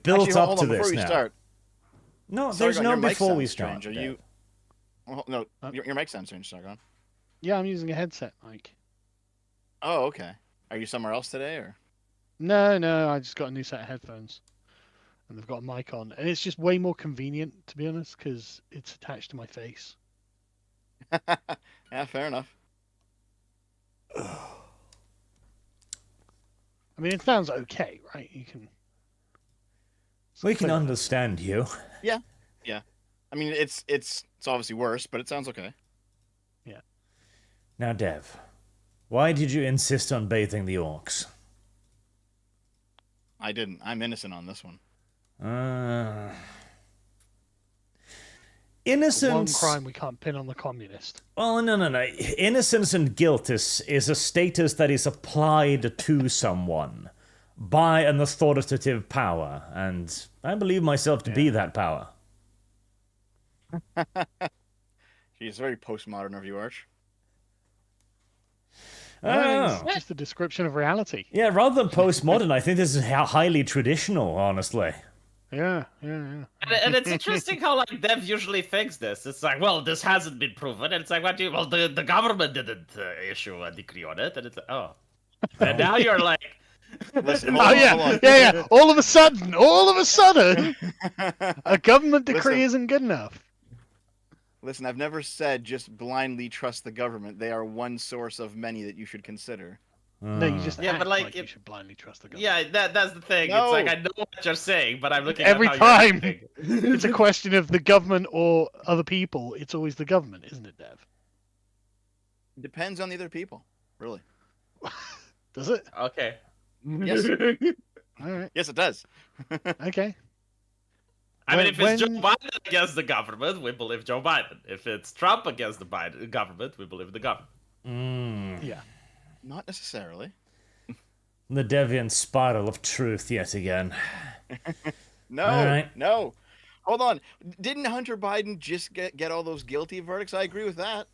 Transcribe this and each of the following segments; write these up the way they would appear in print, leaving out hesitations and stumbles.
built Actually, up hold to on, this before we now. start. No, there's Sargon, no your mic before we sounds start. strange. Are Dev. you? Well, no, your mic sounds strange, Sargon. Yeah, I'm using a headset mic. Oh, okay. Are you somewhere else today, or? No, I just got a new set of headphones, and they've got a mic on, and it's just way more convenient, to be honest, because it's attached to my face. Yeah, fair enough. I mean, it sounds okay, right? You can. We can clear it up. understand you. Yeah. I mean, it's obviously worse, but it sounds okay. Yeah. Now, Dev, why did you insist on bathing the orcs? I didn't. I'm innocent on this one. Innocence. One crime we can't pin on the communist. Well, no. Innocence and guilt is a status that is applied to someone by an authoritative power, and I believe myself to be that power. She's very postmodern of you, Arch. Oh. It's just a description of reality. Yeah, rather than postmodern, I think this is highly traditional, honestly. Yeah. And it's interesting how like Dev usually thinks this. It's like, well, this hasn't been proven. And it's like, what do you? Well, the government didn't issue a decree on it, and it's like, oh. And now you're like, Listen, Oh yeah. All of a sudden, a government decree Listen. isn't good enough. Listen, I've never said just blindly trust the government. They are one source of many that you should consider. No, you just Yeah, act but, like, you it- should blindly trust the government. yeah, that's the thing. No. It's like I know what you're saying, but I'm looking Every at how time. you're acting. It's a question of the government or other people. It's always the government, isn't it, Dev? Depends on the other people, really. Does it? Okay. Yes. All right. Yes, it does. Okay. I mean, if it's Joe When- Biden against the government, we believe Joe Biden. If it's Trump against the government, we believe the government. Yeah. Not necessarily. The deviant spiral of truth yet again. No, All right. no. Hold on. Didn't Hunter Biden just get all those guilty verdicts? I agree with that.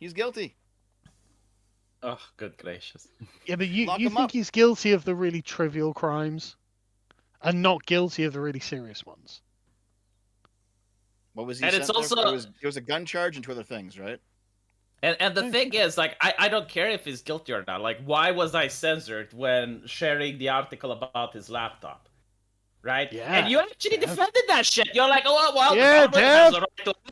He's guilty. Oh, good gracious. Yeah, but you Lock you him think up. he's guilty of the really trivial crimes, and not guilty of the really serious ones? What was he? And it's sent there for? also- it was a gun charge and two other things, right? And the thing is, like, I don't care if he's guilty or not. Like, why was I censored when sharing the article about his laptop? Right? Yeah, And you actually Dev. defended that shit. You're like, oh, well, Yeah, the government has Dev.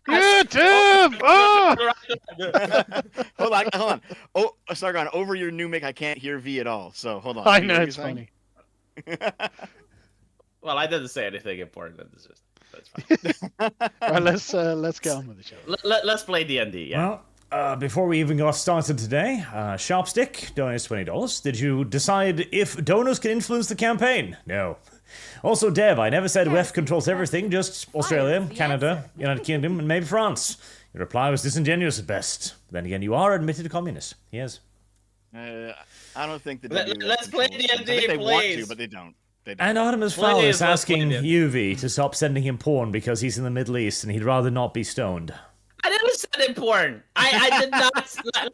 a right to Yeah, Dev! Ah! Hold on. Oh, Sargon, over your new mic, I can't hear V at all. So hold on. I You know what it's you're saying? funny. Well, I didn't say anything important. It's just, that's fine. Right, let's get on with the show. Let's play D&D, yeah. Well, before we even got started today, Sharpstick donates $20. Did you decide if donors can influence the campaign? No. Also, Dev, I never said WEF controls everything, just Australia, Canada, United Kingdom, and maybe France. Your reply was disingenuous at best. Then again, you are admitted communist. Yes. I don't think the Let's play controls things. I D&D, think they want to, please. but they don't. And Artemis Plenty Fowl is is what's asking plenty. UV to stop sending him porn because he's in the Middle East and he'd rather not be stoned. I didn't send him porn. I did not.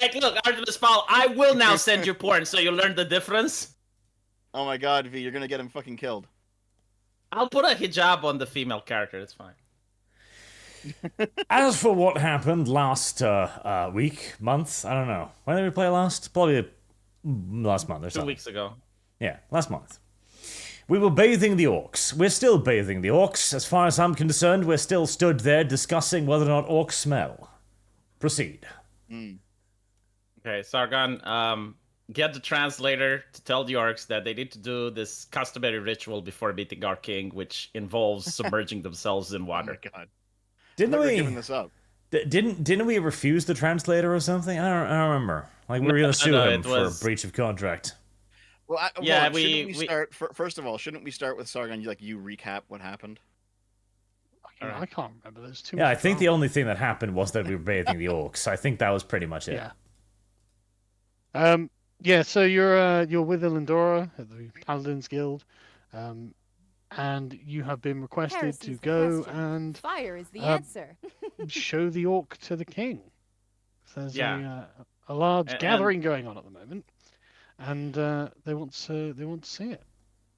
Like, look, Artemis Fowl, I will now send you porn so you learn the difference. Oh my God, V, you're gonna get him fucking killed. I'll put a hijab on the female character. It's fine. As for what happened last week, month, I don't know. When did we play last? Probably last month or 2 something. weeks ago. Yeah, last month. We were bathing the orcs. We're still bathing the orcs. As far as I'm concerned, we're still stood there discussing whether or not orcs smell. Proceed. Okay, Sargon, get the translator to tell the orcs that they need to do this customary ritual before meeting our king, which involves submerging themselves in Oh water. my God. Didn't Never we? giving this up. Didn't we refuse the translator or something? I don't remember. Like we were gonna sue no, him it for was- breach of contract. Well, Yeah, shouldn't we- we start? First of all, shouldn't we start with Sargon? You recap what happened. I can't remember. There's too Yeah, I much think the drama. only thing that happened was that we were bathing the orcs. I think that was pretty much it. Yeah. Yeah. So you're with Elendora at the Paladins Guild, and you have been requested Heresy's to the go question. and Fire is the uh, answer. show the orc to the king. So there's Yeah. a large And- gathering going on at the moment, and they want to see it.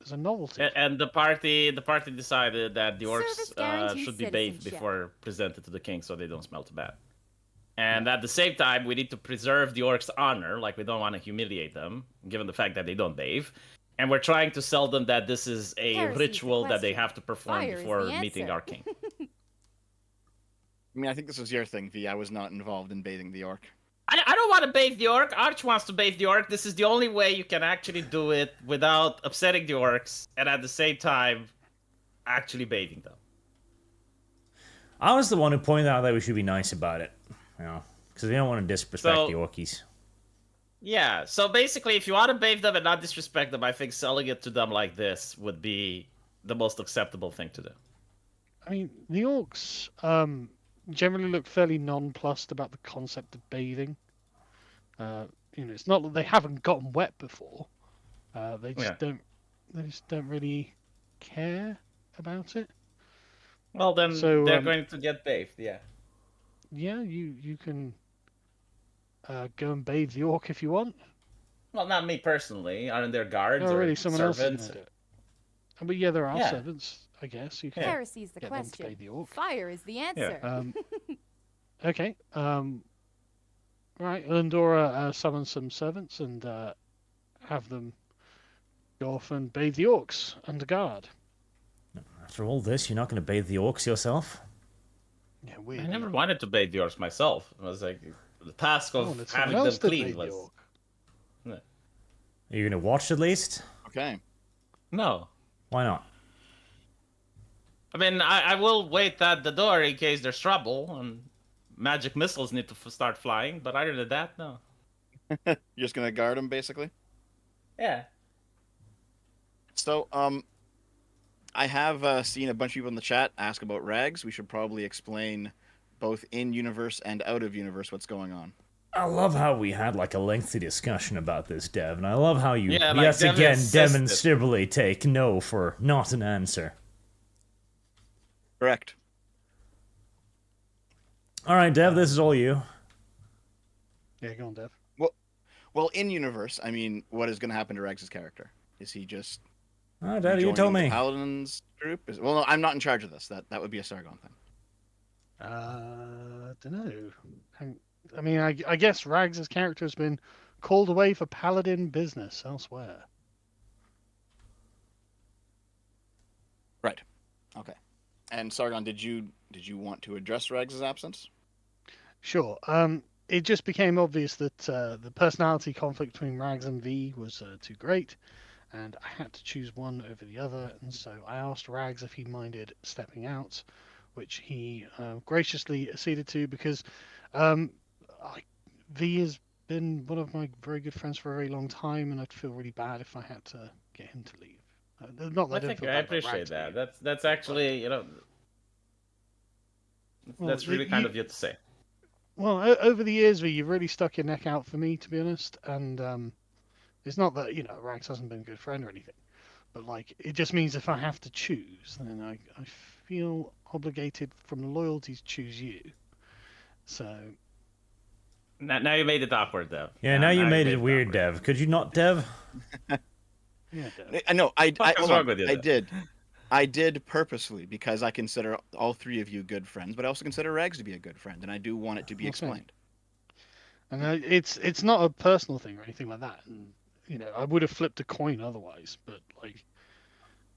as a novelty. And the party decided that the Service orcs guarantees should be bathed citizenship. before presented to the king, so they don't smell too bad. And at the same time, we need to preserve the orcs' honor, like we don't want to humiliate them, given the fact that they don't bathe. And we're trying to sell them that this is a Heresy's the ritual that they question. have to perform Fire is before the meeting answer. our king. I mean, I think this was your thing, V. I was not involved in bathing the orc. I don't want to bathe the orc. Arch wants to bathe the orc. This is the only way you can actually do it without upsetting the orcs, and at the same time, actually bathing them. I was the one who pointed out that we should be nice about it. You know, because we don't want to disrespect So- the Orkies. Yeah, so basically, if you want to bathe them and not disrespect them, I think selling it to them like this would be the most acceptable thing to do. I mean, the orcs generally look fairly nonplussed about the concept of bathing. It's not that they haven't gotten wet before. They just don't. They just don't really care about it. Well, then So, they're going to get bathed, yeah. Yeah, you can go and bathe the orc if you want. Well, not me personally. Aren't there guards No, or really, someone else is servants? going to do it. But yeah, there are Yeah. servants, I guess. You can Heresy's the get them to question. bathe the orc. Fire is the answer. Okay. Right. Lindora summons some servants and have them go off and bathe the orcs under guard. After all this, you're not going to bathe the Orcs yourself? Yeah, I weird. never wanted to bathe the orcs myself. It was like the task I of wanted someone having them else to clean bathe the was. orc. Are you going to watch at least? Okay. No. Why not? I mean, I will wait at the door in case there's trouble and magic missiles need to start flying, but other than that, no. You're just gonna guard him, basically. Yeah. So, I have seen a bunch of people in the chat ask about rags. We should probably explain both in universe and out of universe what's going on. I love how we had like a lengthy discussion about this, Dev, and I love how you Yeah, like yet Dev again insisted. demonstrably take no for not an answer. Correct. All right, Dev, this is all you. Yeah, go on, Dev. Well, in universe, I mean, what is going to happen to Rags' character? Is he just All right, Dev, you tell joining the me. Paladins group? Well, no, I'm not in charge of this. That would be a Sargon thing. Don't know. I mean, I guess Rags' character has been called away for paladin business elsewhere. Right. Okay. And Sargon, did you want to address Rags' absence? Sure. It just became obvious that the personality conflict between Rags and V was too great, and I had to choose one over the other. And so I asked Rags if he minded stepping out, which he graciously acceded to because V has been one of my very good friends for a very long time, and I'd feel really bad if I had to get him to leave. Not that I don't think feel I bad about appreciate Rags that. leaving. That's actually, Well, that's really kind you- of you to say. Well, over the years, V, you've really stuck your neck out for me, to be honest. And it's not that Rags hasn't been a good friend or anything, but like it just means if I have to choose, then I feel obligated from loyalty to choose you. So Now you made it awkward, Dev. Yeah, now you made it weird, awkward. Dev. Could you not, Dev? yeah, Dev. I know. Fuck is hold wrong on. with you, I then? did. I did purposely because I consider all three of you good friends, but I also consider Rags to be a good friend, and I do want it to be Okay. explained. And it's not a personal thing or anything like that. And I would have flipped a coin otherwise, but like,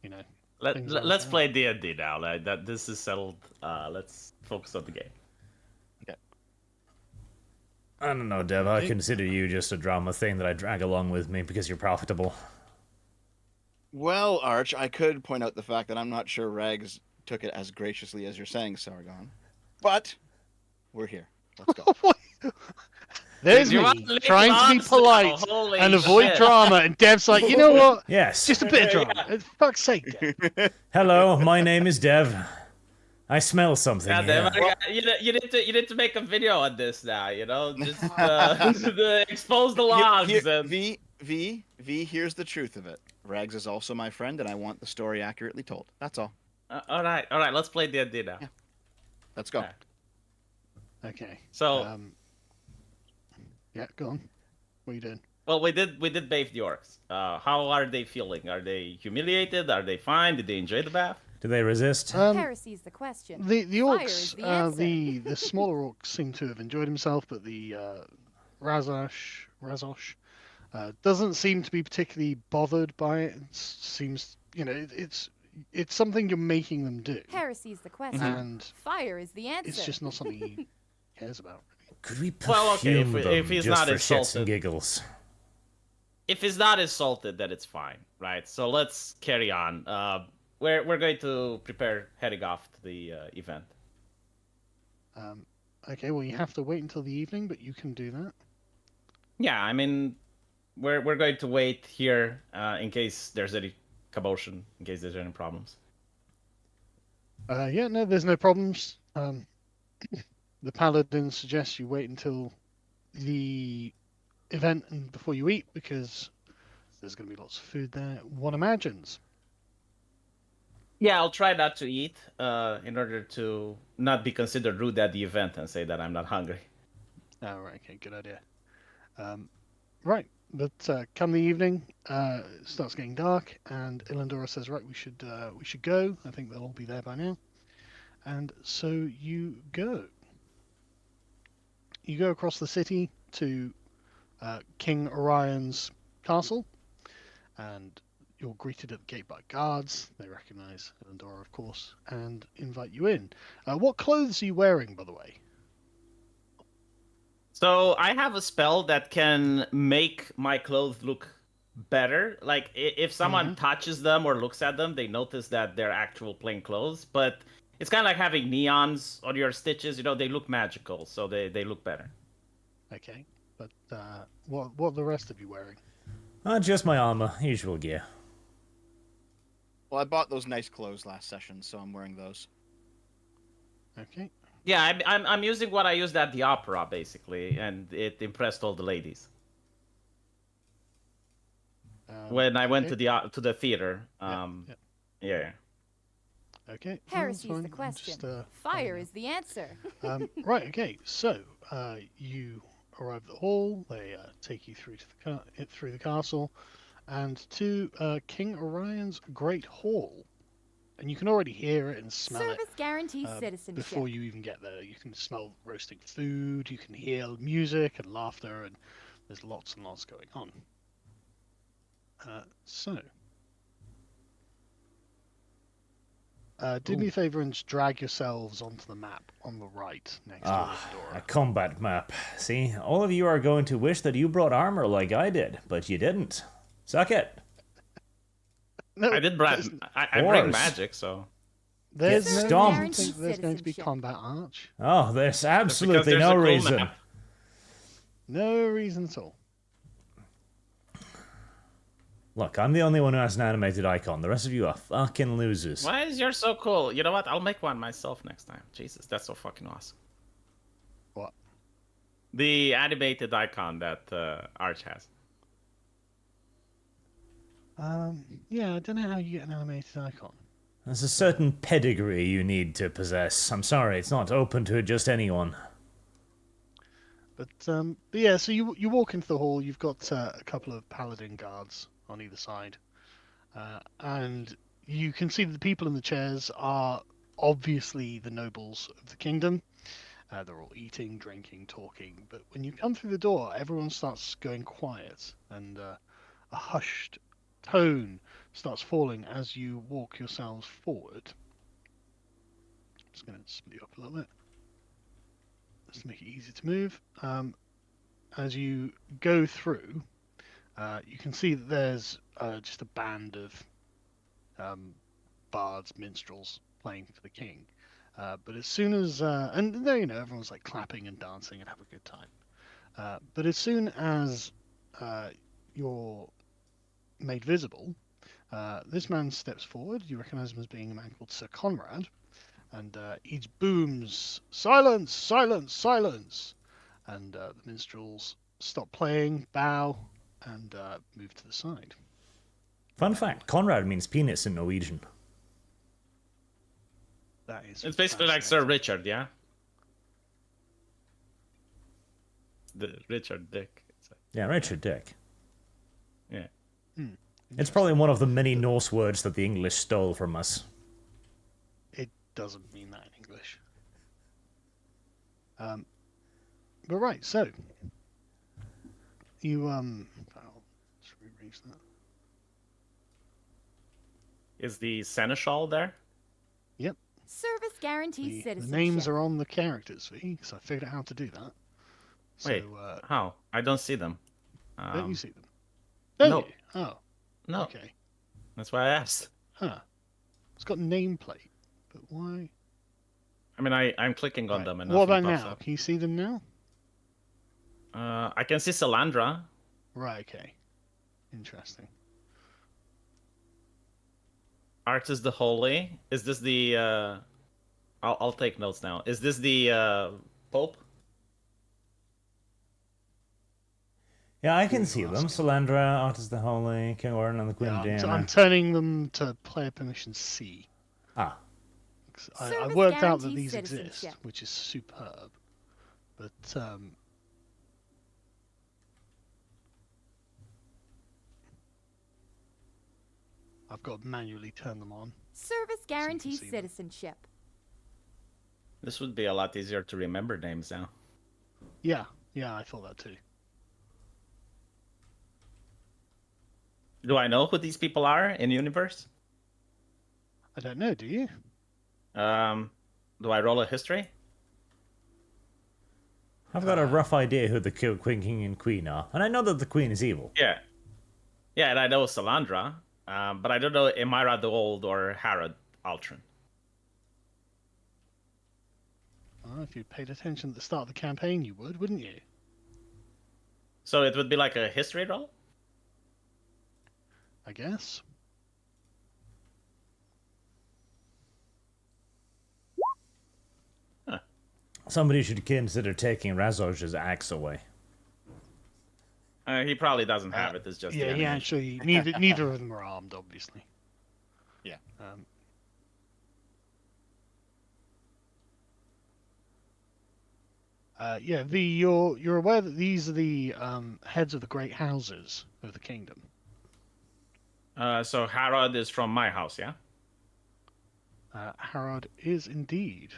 things like Let's that. play D&D now. Like, that this is settled. Let's focus on the game. I don't know, Dev. I consider you just a drama thing that I drag along with me because you're profitable. Well, Arch, I could point out the fact that I'm not sure Rags took it as graciously as you're saying, Sargon. But we're here. Let's go. There's You me want to leave trying to be us? polite Holy and avoid shit. drama, and Dev's like, you know what? Yes. Just a bit of drama. For fuck's sake, Dev. Hello, my name is Dev. I smell something. Yeah, here. Dev, you need to make a video on this now. Just expose the logs. and... V, here's the truth of it. Rags is also my friend, and I want the story accurately told. That's all. all right. Let's play D&D now. Yeah. Let's go. Alright. Okay. So Yeah, go on. What are you doing? Well, we did bathe the orcs. How are they feeling? Are they humiliated? Are they fine? Did they enjoy the bath? Do they resist? Heresy's the question. The Fire orcs, is the answer. the smaller orcs seem to have enjoyed himself, but the Razosh doesn't seem to be particularly bothered by it. It seems, it's something you're making them do, Heresy's the question. and Fire is the answer. it's just not something he cares about. Could we Well, okay, perfume if them he's just not for shits and insulted. giggles? If he's not insulted, then it's fine, right? So let's carry on. We're going to prepare heading off to the event. Okay, well, you have to wait until the evening, but you can do that. Yeah, I mean, we're going to wait here in case there's any commotion, in case there's any problems. Yeah, no, there's no problems. The paladin suggests you wait until the event and before you eat, because there's going to be lots of food there, one imagines. Yeah, I'll try not to eat in order to not be considered rude at the event and say that I'm not hungry. Oh, right, okay, good idea. Right, but come the evening, it starts getting dark, and Ilandora says, right, we should go. I think they'll all be there by now. And so you go. You go across the city to King Orion's castle, and you're greeted at the gate by guards. They recognize Ilandora, of course, and invite you in. What clothes are you wearing, by the way? So I have a spell that can make my clothes look better. Like if someone touches them or looks at them, they notice that they're actual plain clothes. But it's kind of like having neons on your stitches. They look magical, so they look better. Okay, but what are the rest of you wearing? Just my armor, usual gear. Well, I bought those nice clothes last session, so I'm wearing those. Okay. Yeah, I'm using what I used at the opera basically, and it impressed all the ladies. When I went to the theater, yeah. Okay. Heresy's fine. the I'm question. just, Fire is the answer. right. Okay. So you arrive at the hall. They take you through to through the castle, and to King Orion's great hall. And you can already hear it and smell it Service guarantees citizenship. before you even get there. You can smell roasting food. You can hear music and laughter, and there's lots and lots going on. Do me a favor and just drag yourselves onto the map on the right next to the door. A combat map. See, all of you are going to wish that you brought armor like I did, but you didn't. Suck it. No, I did there's- I bring Course. magic, so There's Get no stomped. reason to think there's going to be Citizenship. combat arch. Oh, there's absolutely there's no a cool reason. map. No reason at all. Look, I'm the only one who has an animated icon. The rest of you are fucking losers. why is yours so cool? You know what? I'll make one myself next time. Jesus, that's so fucking awesome. What? The animated icon that Arch has. Yeah, I don't know how you get an animated icon. There's a certain pedigree you need to possess. I'm sorry, it's not open to just anyone. But yeah, so you walk into the hall. You've got a couple of paladin guards on either side, and you can see that the people in the chairs are obviously the nobles of the kingdom. They're all eating, drinking, talking. But when you come through the door, everyone starts going quiet, and a hushed tone starts falling as you walk yourselves forward. I'm just going to split you up a little bit, just to make it easy to move. As you go through, you can see that there's just a band of bards, minstrels playing for the king. But as soon as and there, everyone's like clapping and dancing and have a good time. But as soon as you're made visible, this man steps forward. You recognize him as being a man called Sir Conrad, and he booms, "Silence! Silence! Silence!" And the minstrels stop playing, bow, and move to the side. Fun fact, Conrad means penis in Norwegian. That is. It's basically like Sir fascinating. Richard, yeah? The Richard Dick. Yeah, Richard Dick. It's probably one of the many Norse words that the English stole from us. It doesn't mean that in English. But right, so you let's rearrange that. Is the seneschal there? Yep. Service guarantees The citizenship. names are on the characters, see? So I figured out how to do that. Wait, So how? I don't see them. don't you see them? Don't no. you? Oh, No, okay. that's why I asked. Huh. It's got nameplate, but why? I mean, I'm clicking on Right. them and What nothing about pops now? up. Can you see them now? I can see Salandra. Right, okay. Interesting. Artus the Holy. Is this the? I'll take notes now. Is this the Pope? Yeah, I can see them. Salandra, Artus the Holy, King Orin, and the Queen Yeah, Diana. I'm turning them to player permission C. Ah, 'Cause I Service worked out that guarantees these exist, citizenship. which is superb. But I've got to manually turn them on. Service guarantees see them. citizenship. This would be a lot easier to remember names now. Yeah, I thought that too. Do I know who these people are in universe? I don't know, do you? Do I roll a history? I've got a rough idea who the Queen, King, and Queen are, and I know that the Queen is evil. Yeah. Yeah, and I know Salandra, but I don't know Emira the Old or Harad Altron. Well, if you'd paid attention at the start of the campaign, you would, wouldn't you? So it would be like a history roll? I guess. Somebody should consider taking Razoj's axe away. He probably doesn't have it. It's just Yeah, the he animation. actually neither of them are armed, obviously. Yeah. You're You're aware that these are the heads of the great houses of the kingdom. So Harad is from my house, yeah? Harad is indeed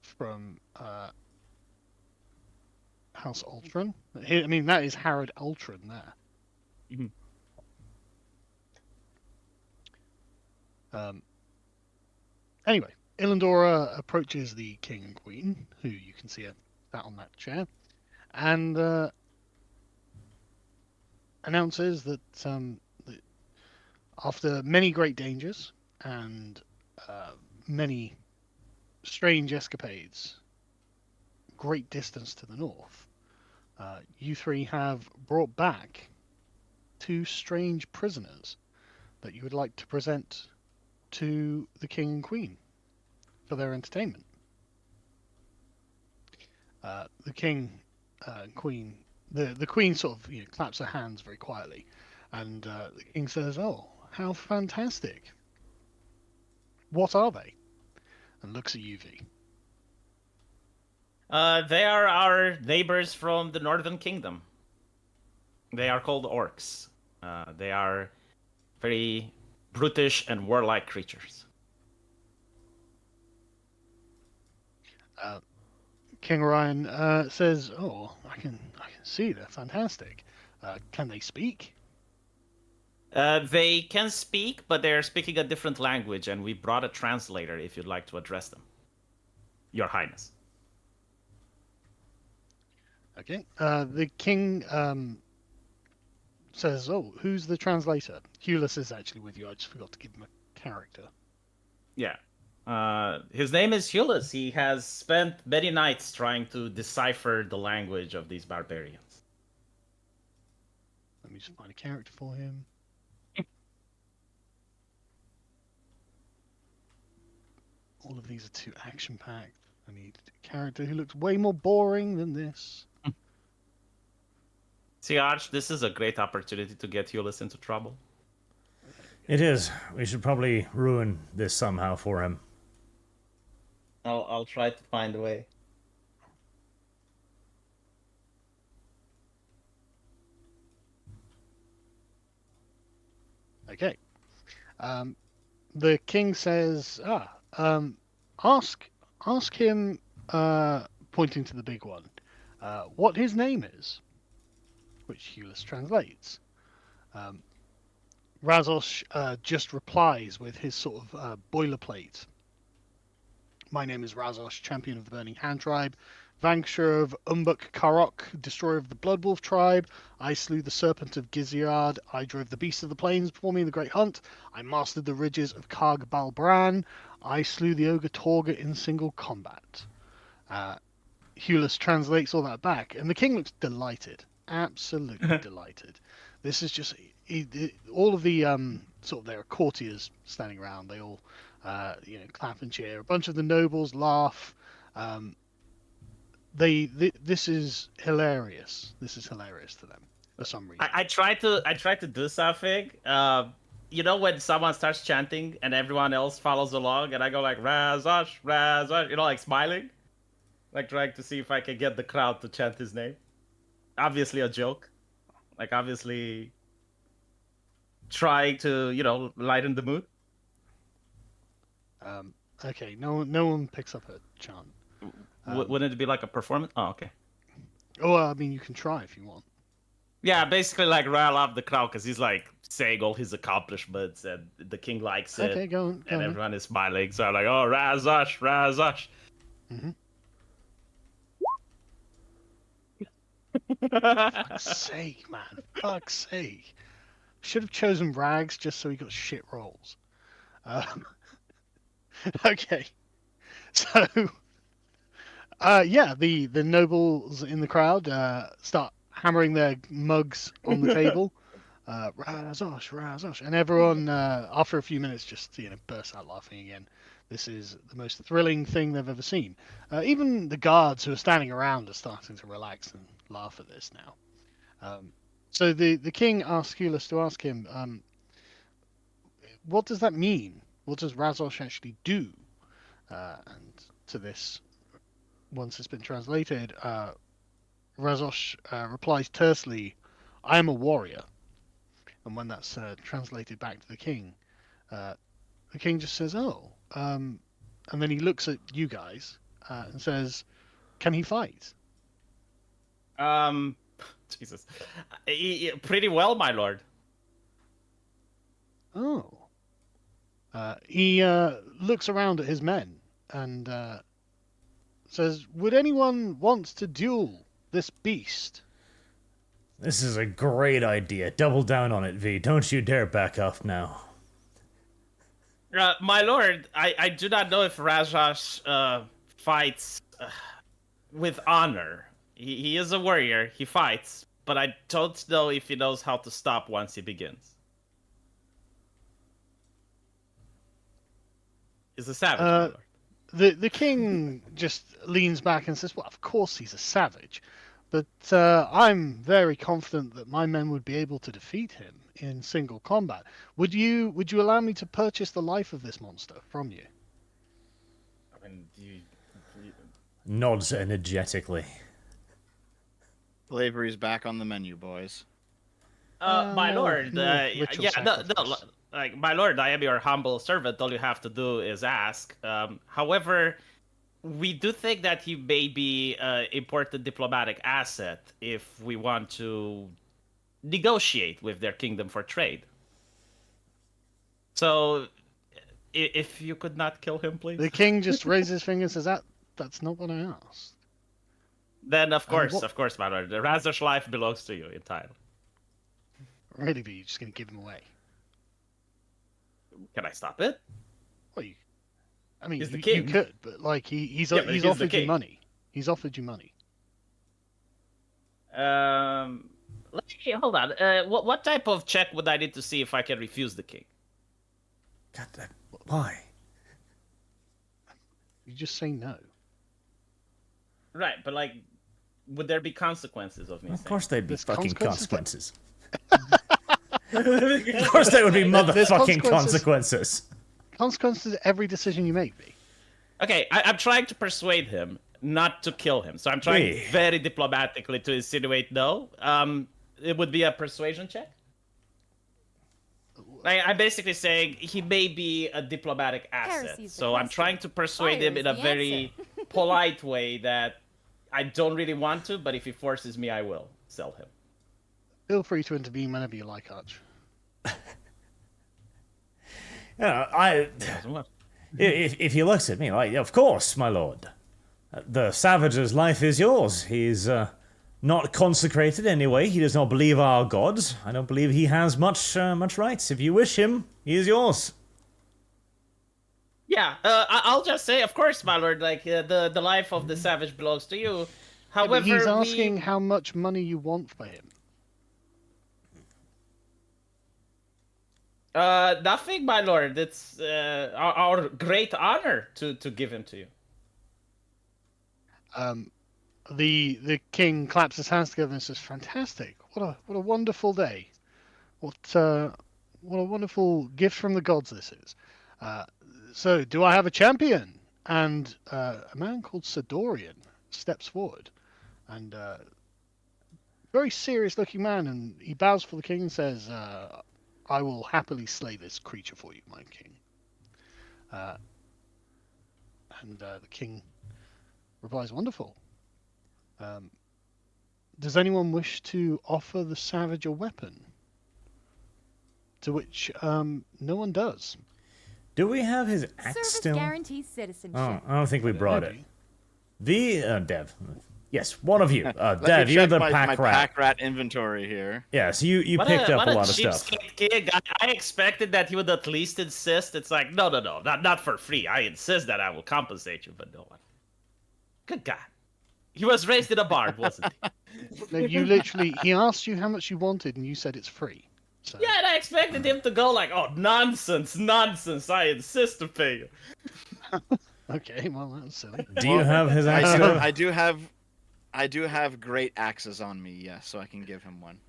from House Ultron. I mean, that is Harad Ultron there. Mhm. Anyway, Illandora approaches the king and queen, who you can see sat on that chair, and announces that after many great dangers and many strange escapades, great distance to the north, you three have brought back two strange prisoners that you would like to present to the king and queen for their entertainment. The king and queen, the queen sort of claps her hands very quietly, and the king says, "Oh, how fantastic! What are they?" And looks at UV. They are our neighbors from the Northern Kingdom. They are called orcs. They are very brutish and warlike creatures. King Ryan says, "Oh, I can see they're fantastic. Can they speak?" They can speak, but they're speaking a different language, and we brought a translator if you'd like to address them. Your Highness. Okay. The king says, "Oh, who's the translator?" Hulis is actually with you. I just forgot to give him a character. Yeah. His name is Hulis. He has spent many nights trying to decipher the language of these barbarians. Let me just find a character for him. All of these are too action-packed. I need a character who looks way more boring than this. See, Arch, this is a great opportunity to get Hulis into trouble. It is. We should probably ruin this somehow for him. I'll try to find a way. Okay. The king says, ask him, pointing to the big one, what his name is, which Hewlett translates. Razos just replies with his sort of boilerplate. My name is Razos, champion of the Burning Hand tribe, vanquisher of Umbuk Karok, destroyer of the Bloodwolf tribe. I slew the serpent of Giziard. I drove the beasts of the plains before me in the great hunt. I mastered the ridges of Karg Balbran. I slew the ogre Torga in single combat. Hewlett translates all that back, and the king looks delighted, absolutely delighted. This is just all of the sort of, there are courtiers standing around. They all clap and cheer. A bunch of the nobles laugh. This is hilarious. This is hilarious to them for some reason. I try to do something. When someone starts chanting and everyone else follows along, and I go like Razosh, Razosh, like smiling, like trying to see if I can get the crowd to chant his name. Obviously a joke, like obviously trying to lighten the mood. Okay, no one picks up a chant. Wouldn't it be like a performance? Oh, okay. Oh, I mean, you can try if you want. Yeah, basically like rile up the crowd because he's like saying all his accomplishments and the king likes it. Okay, go on. And everyone is smiling. So I'm like, oh, Razosh, Razosh. Mm-hmm. Fuck's sake, man. Fuck's sake. Should have chosen Rags just so he got shit rolls. Okay. So, the nobles in the crowd start hammering their mugs on the table. Razosh, Razosh. And everyone, after a few minutes, just, bursts out laughing again. This is the most thrilling thing they've ever seen. Even the guards who are standing around are starting to relax and laugh at this now. So the king asks Hewlett to ask him, what does that mean? What does Razosh actually do? And to this, once it's been translated, Razosh replies tersely, I am a warrior. And when that's translated back to the king just says, oh. And then he looks at you guys and says, can he fight? Jesus. Pretty well, my lord. Oh. He looks around at his men and says, would anyone want to duel this beast? This is a great idea. Double down on it, V. Don't you dare back off now. My lord, I do not know if Razosh fights with honor. He is a warrior. He fights. But I don't know if he knows how to stop once he begins. He's a savage, my lord. The king just leans back and says, well, of course he's a savage. But I'm very confident that my men would be able to defeat him in single combat. Would you allow me to purchase the life of this monster from you? I mean, Nods energetically. Slavery's back on the menu, boys. my lord, ritual sacrifice. Like, my lord, I am your humble servant. All you have to do is ask. However, we do think that he may be an important diplomatic asset if we want to negotiate with their kingdom for trade. So, if you could not kill him, please. The king just raises his finger and says, that's not what I asked. Then, of course, my lord, the Razosh life belongs to you entirely. Really, but you're just going to give him away? Can I stop it? Well, I mean, He's the you king. could, but like he's Yeah, but he's offered the you king. money. He's offered you money. Hold on. What type of check would I need to see if I can refuse the king? God, why? You just say no. Right, but like, would there be consequences of me? Of course there'd be There's fucking consequences. consequences. Of course there would be There's motherfucking consequences. consequences. Consequences to every decision you make, V. Okay, I'm trying to persuade him not to kill him. So I'm trying Hey. very diplomatically to insinuate no. It would be a persuasion check. I'm basically saying he may be a diplomatic asset. Heresy's the So I'm question. trying to persuade Fire him in is a the very polite way that I don't really want to, but if he forces me, I will sell him. Feel free to intervene whenever you like, Arch. If he looks at me like, of course, my lord. The savage's life is yours. He's not consecrated anyway. He does not believe our gods. I don't believe he has much rights. If you wish him, he is yours. Yeah, I'll just say, of course, my lord, like, the life of the savage belongs to you. Yeah, However, but he's asking how much money you want for him. Nothing, my lord. It's our great honor to give him to you. The king claps his hands together and says, "Fantastic! What a wonderful day! What a wonderful gift from the gods this is." So, do I have a champion? And a man called Sidorian steps forward, and very serious-looking man, and he bows for the king and says, "I will happily slay this creature for you, my king." And the king replies, "Wonderful. Does anyone wish to offer the savage a weapon?" To which no one does. Do we have his axe Service still? guarantees citizenship. Oh, I don't think we brought it. Maybe. Dev. Yes, one of you. Let Dev, me you're check the my pack rat. pack rat inventory here. Yes, you picked up a lot of stuff. Cheapskate king. I expected that he would at least insist. It's like, no, not for free. I insist that I will compensate you, but no one. Good God. He was raised in a barn, wasn't he? No, you literally, he asked you how much you wanted, and you said it's free. So. Yeah, and I expected him to go like, oh, nonsense, I insist to pay you. Okay, well that's silly. Do you have his axe? I do have great axes on me, yes, so I can give him one.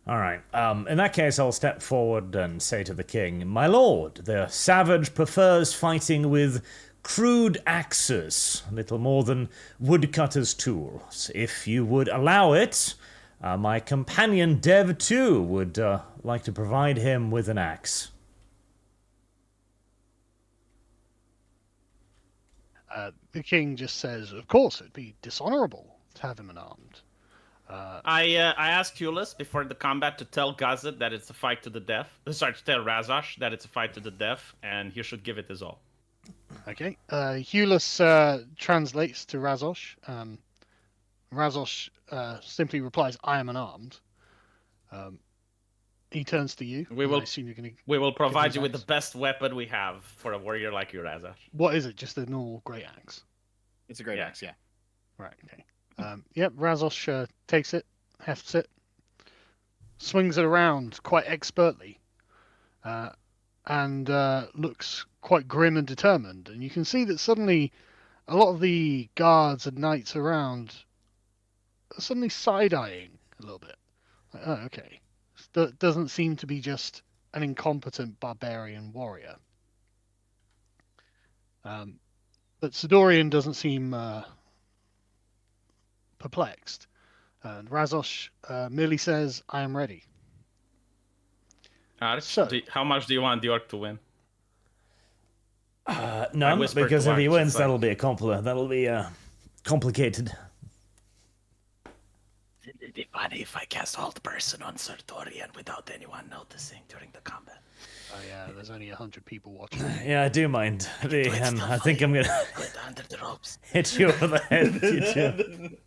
All right. In that case, I'll step forward and say to the king, "My lord, the savage prefers fighting with crude axes, little more than woodcutter's tools. If you would allow it, my companion Dev too would like to provide him with an axe." The king just says, "Of course, it'd be dishonorable to have him unarmed." I asked Hulis before the combat to tell Gazet that it's a fight to the death. Sorry, to tell Razosh that it's a fight to the death, and he should give it his all. Okay. Hulis translates to Razosh. Razosh simply replies, "I am unarmed." He turns to you. We and will- I assume you're gonna... We will provide you with axe. the best weapon we have for a warrior like you, Razosh. What is it? Just a normal great axe? It's a great Yeah. axe, yeah. Right. Okay. Yep. Razosh takes it, hefts it, swings it around quite expertly, and looks quite grim and determined. And you can see that suddenly, a lot of the guards and knights around are suddenly side-eyeing a little bit. Like, oh, okay. Doesn't seem to be just an incompetent barbarian warrior. But Sidorian doesn't seem perplexed. And Razosh merely says, "I am ready." Arch, So- how much do you want the orc to win? None, whispered because to if he Arch, wins, it's like- that'll be complicated. It'd be funny if I cast Hold Person on Sartorian without anyone noticing during the combat. Oh yeah, there's only 100 people watching. Yeah, I do mind. And I think I'm gonna Put under the ropes. hit you over the head. You too.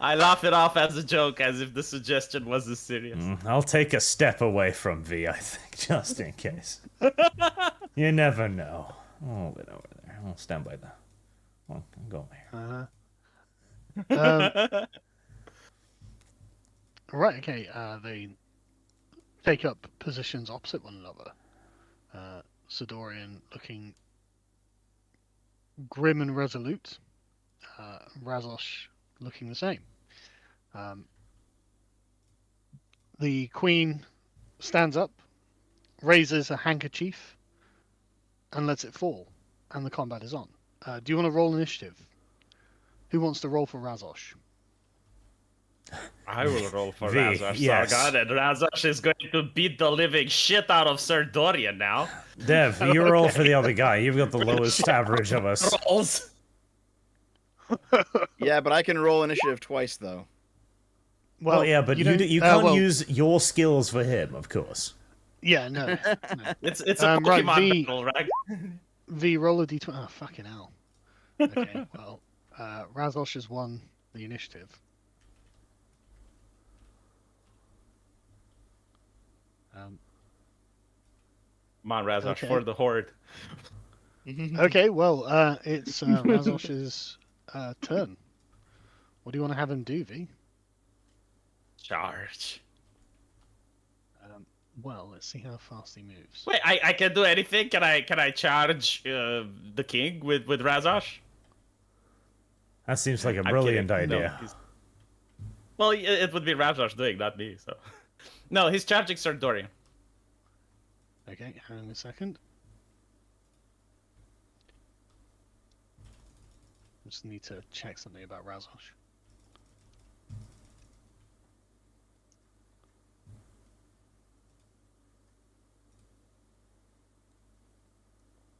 I laugh it off as a joke, as if the suggestion wasn't serious. I'll take a step away from V, I think, just in case. You never know. I'll get over there. I'll stand by that. I'll go over here. Right, okay. They take up positions opposite one another. Sidorian looking grim and resolute. Razosh looking the same. The queen stands up, raises a handkerchief, and lets it fall, and the combat is on. Do you want to roll initiative? Who wants to roll for Razosh? I will roll for V, Razash yes. Sargon, and Razash is going to beat the living shit out of Sir Dorian now. Dev, you roll for the other guy. You've got the lowest average of us. Rolls. Yeah, but I can roll initiative twice though. Well, yeah, but you don't- can't well, use your skills for him, of course. Yeah, no. no. It's a Right, Pokemon V- battle, right? V, roll a d20. Oh, fucking hell. Okay, well, Razosh has won the initiative. Come on, Razash, Okay. for the horde. Okay, well, it's Razosh's turn. What do you want to have him do, V? Charge. Well, let's see how fast he moves. Wait, I can do anything? Can I charge the king with Razash? That seems like a I'm brilliant kidding. No, idea. well, it would be Razash doing, not me. So, no, he's charging Sir Dorian. Okay, hang on a second. Just need to check something about Razosh.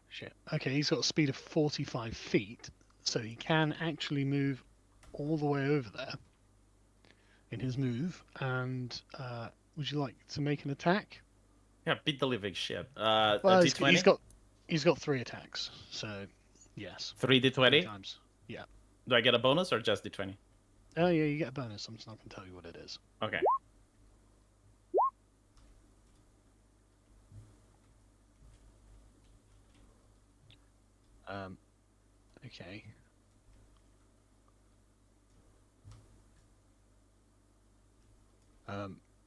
Shit. Okay, he's got a speed of 45 feet, so he can actually move all the way over there in his move. And would you like to make an attack? Yeah, beat the living shit. Well, a he's D20? he's got 3 attacks, so yes. 3 3 D20? times. Yeah. Do I get a bonus or just D20? Oh yeah, you get a bonus. I'm just not going to tell you what it is. Okay. Okay.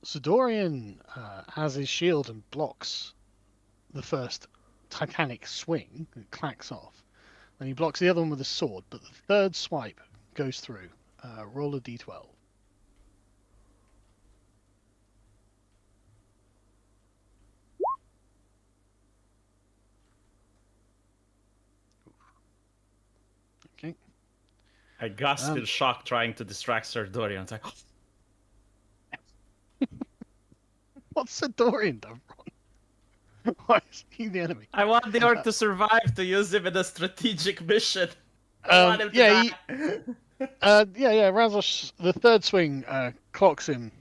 Sidorian has his shield and blocks the first titanic swing. It clacks off. Then he blocks the other one with his sword, but the third swipe goes through. Roll a d12. Okay. I gasp in shock trying to distract Sir Dorian. It's like, What's Sidorian done wrong? Why is he the enemy? I want the orc to survive to use him in a strategic mission. I want him to yeah, die. yeah. Razosh, the third swing clocks him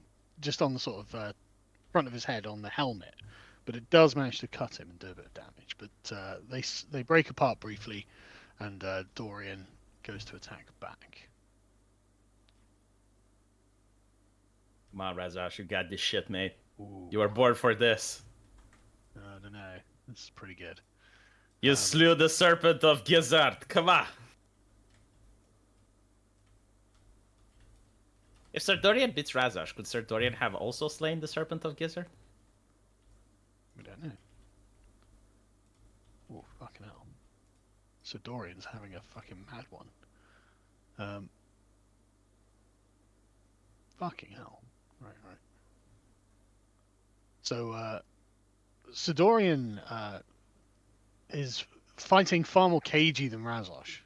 just on the sort of front of his head on the helmet, but it does manage to cut him and do a bit of damage. But they break apart briefly, and Dorian goes to attack back. Come on, Razash, you got this shit, mate. Ooh, You are born for this. I don't know. This is pretty good. You slew the serpent of Gizzard. Come on. If Sir Dorian beats Razash, could Sir Dorian have also slain the serpent of Gizzard? We don't know. Oh, fucking hell. So Dorian's having a fucking mad one. Fucking hell. Right. So, Sidorian is fighting far more cagey than Razosh,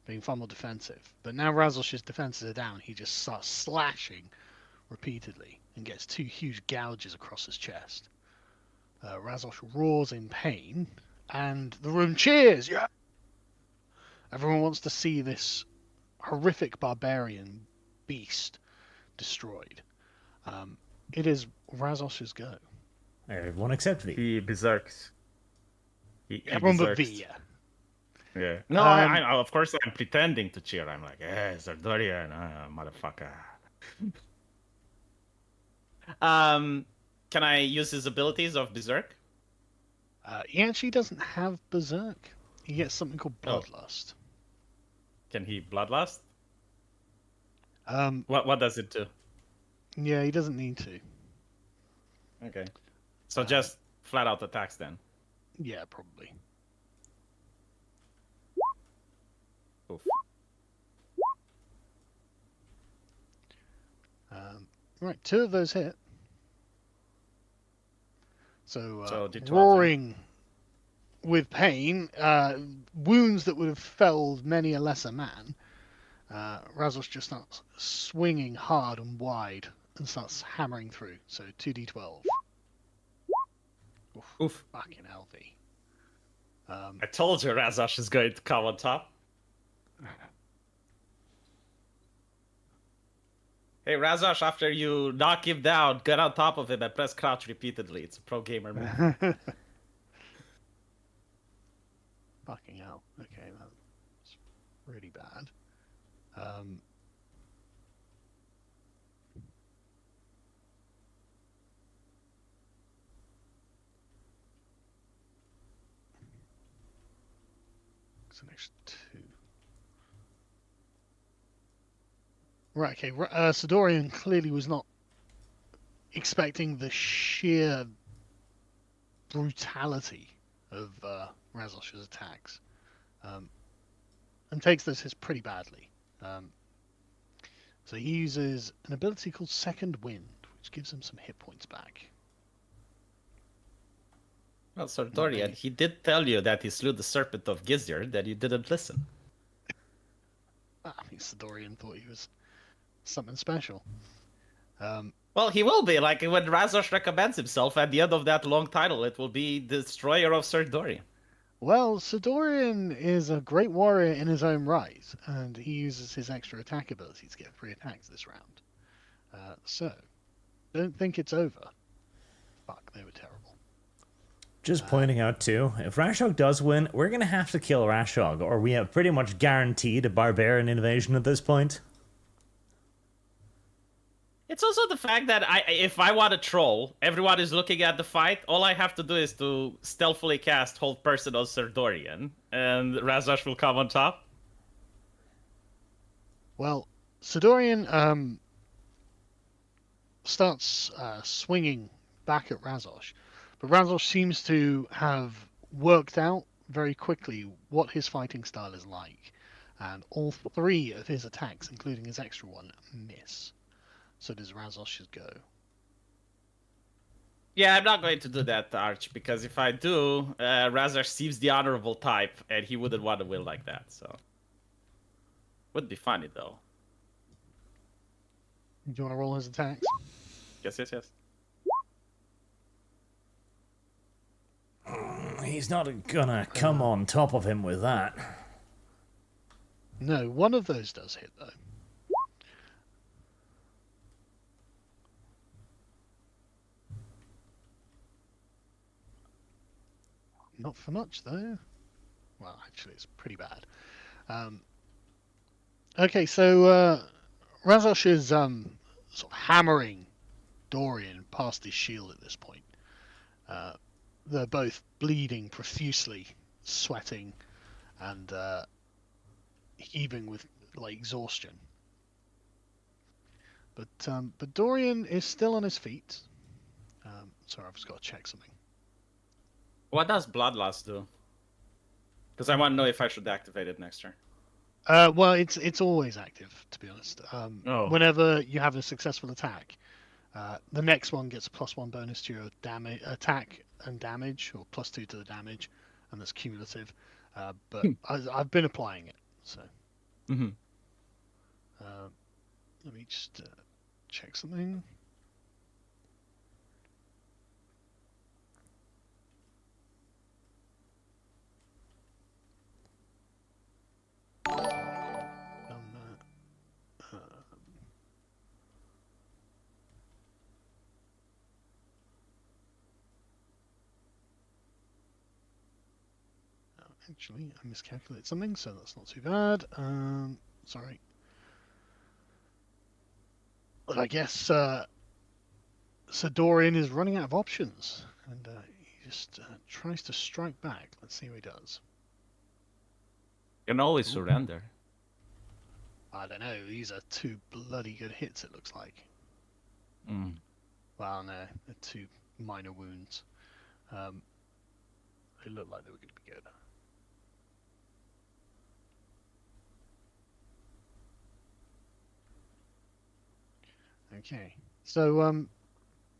being far more defensive. But now Razosh's defenses are down, he just starts slashing repeatedly and gets 2 huge gouges across his chest. Razosh roars in pain, and the room cheers! Yeah! Everyone wants to see this horrific barbarian beast destroyed. It is Razosh's go. Everyone except V. He berserks. Everyone but V, yeah. Yeah. No, I of course I'm pretending to cheer. I'm like, Sir Dorian, motherfucker. Can I use his abilities of berserk? He actually doesn't have Berserk. He gets something called Bloodlust. Can he bloodlust? Um, What does it do? yeah, he doesn't need to. Okay. So just flat out attacks then. Yeah, probably. Oof. Right, 2 of those hit. So D12, roaring with pain, wounds that would have felled many a lesser man. Razos just starts swinging hard and wide and starts hammering through. So 2d12. Oof. Fucking LV. I told you Razosh is going to come on top. Hey, Razosh, after you knock him down, get on top of him and press crouch repeatedly. It's a pro gamer move. Fucking hell. Okay, that's really bad. It's an extra 2. Right, okay. Sidorian clearly was not expecting the sheer brutality of Razosh's attacks, and takes this hit pretty badly. So he uses an ability called Second Wind, which gives him some hit points back. Well, Sir Dorian, he did tell you that he slew the serpent of Gizzard, that you didn't listen. I think Sidorian thought he was something special. Well, he will be. Like, when Razosh recommends himself at the end of that long title, it will be Destroyer of Sir Dorian. Well, Sidorian is a great warrior in his own right, and he uses his extra attack ability to get 3 attacks this round. So, don't think it's over. Fuck, they were terrible. Just pointing out too, if Rashog does win, we're gonna have to kill Rashog, or we have pretty much guaranteed a barbarian invasion at this point. It's also the fact that if I want to troll, everyone is looking at the fight. All I have to do is to stealthily cast Hold Person on Sir Dorian, and Razosh will come on top. Well, Sidorian starts swinging back at Razosh, but Razosh seems to have worked out very quickly what his fighting style is like, and all 3 of his attacks, including his extra one, miss. So does Razosh's go. Yeah, I'm not going to do that, Arch, because if I do, Razosh seems the honorable type, and he wouldn't want to win like that, so... Would be funny, though. Do you want to roll his attacks? Yes. He's not gonna come on top of him with that. No, one of those does hit, though. Not for much, though. Well, actually, it's pretty bad. Okay, so Razosh is sort of hammering Dorian past his shield at this point. They're both bleeding profusely, sweating, and heaving with exhaustion. But Dorian is still on his feet. Sorry, I've just got to check something. What does Bloodlust do? Because I want to know if I should activate it next turn. Well, it's always active, to be honest. Whenever you have a successful attack, the next one gets a +1 bonus to your attack and damage, or +2 to the damage, and that's cumulative. But I've been applying it, so. Mm-hmm. Let me just check something. Actually, I miscalculated something, so that's not too bad. Sorry. But I guess Sidorian is running out of options, and he just tries to strike back. Let's see what he does. You can always surrender. I don't know. These are 2 bloody good hits, it looks like. Mm. Well, no, they're 2 minor wounds. They look like they were going to be good. Okay, so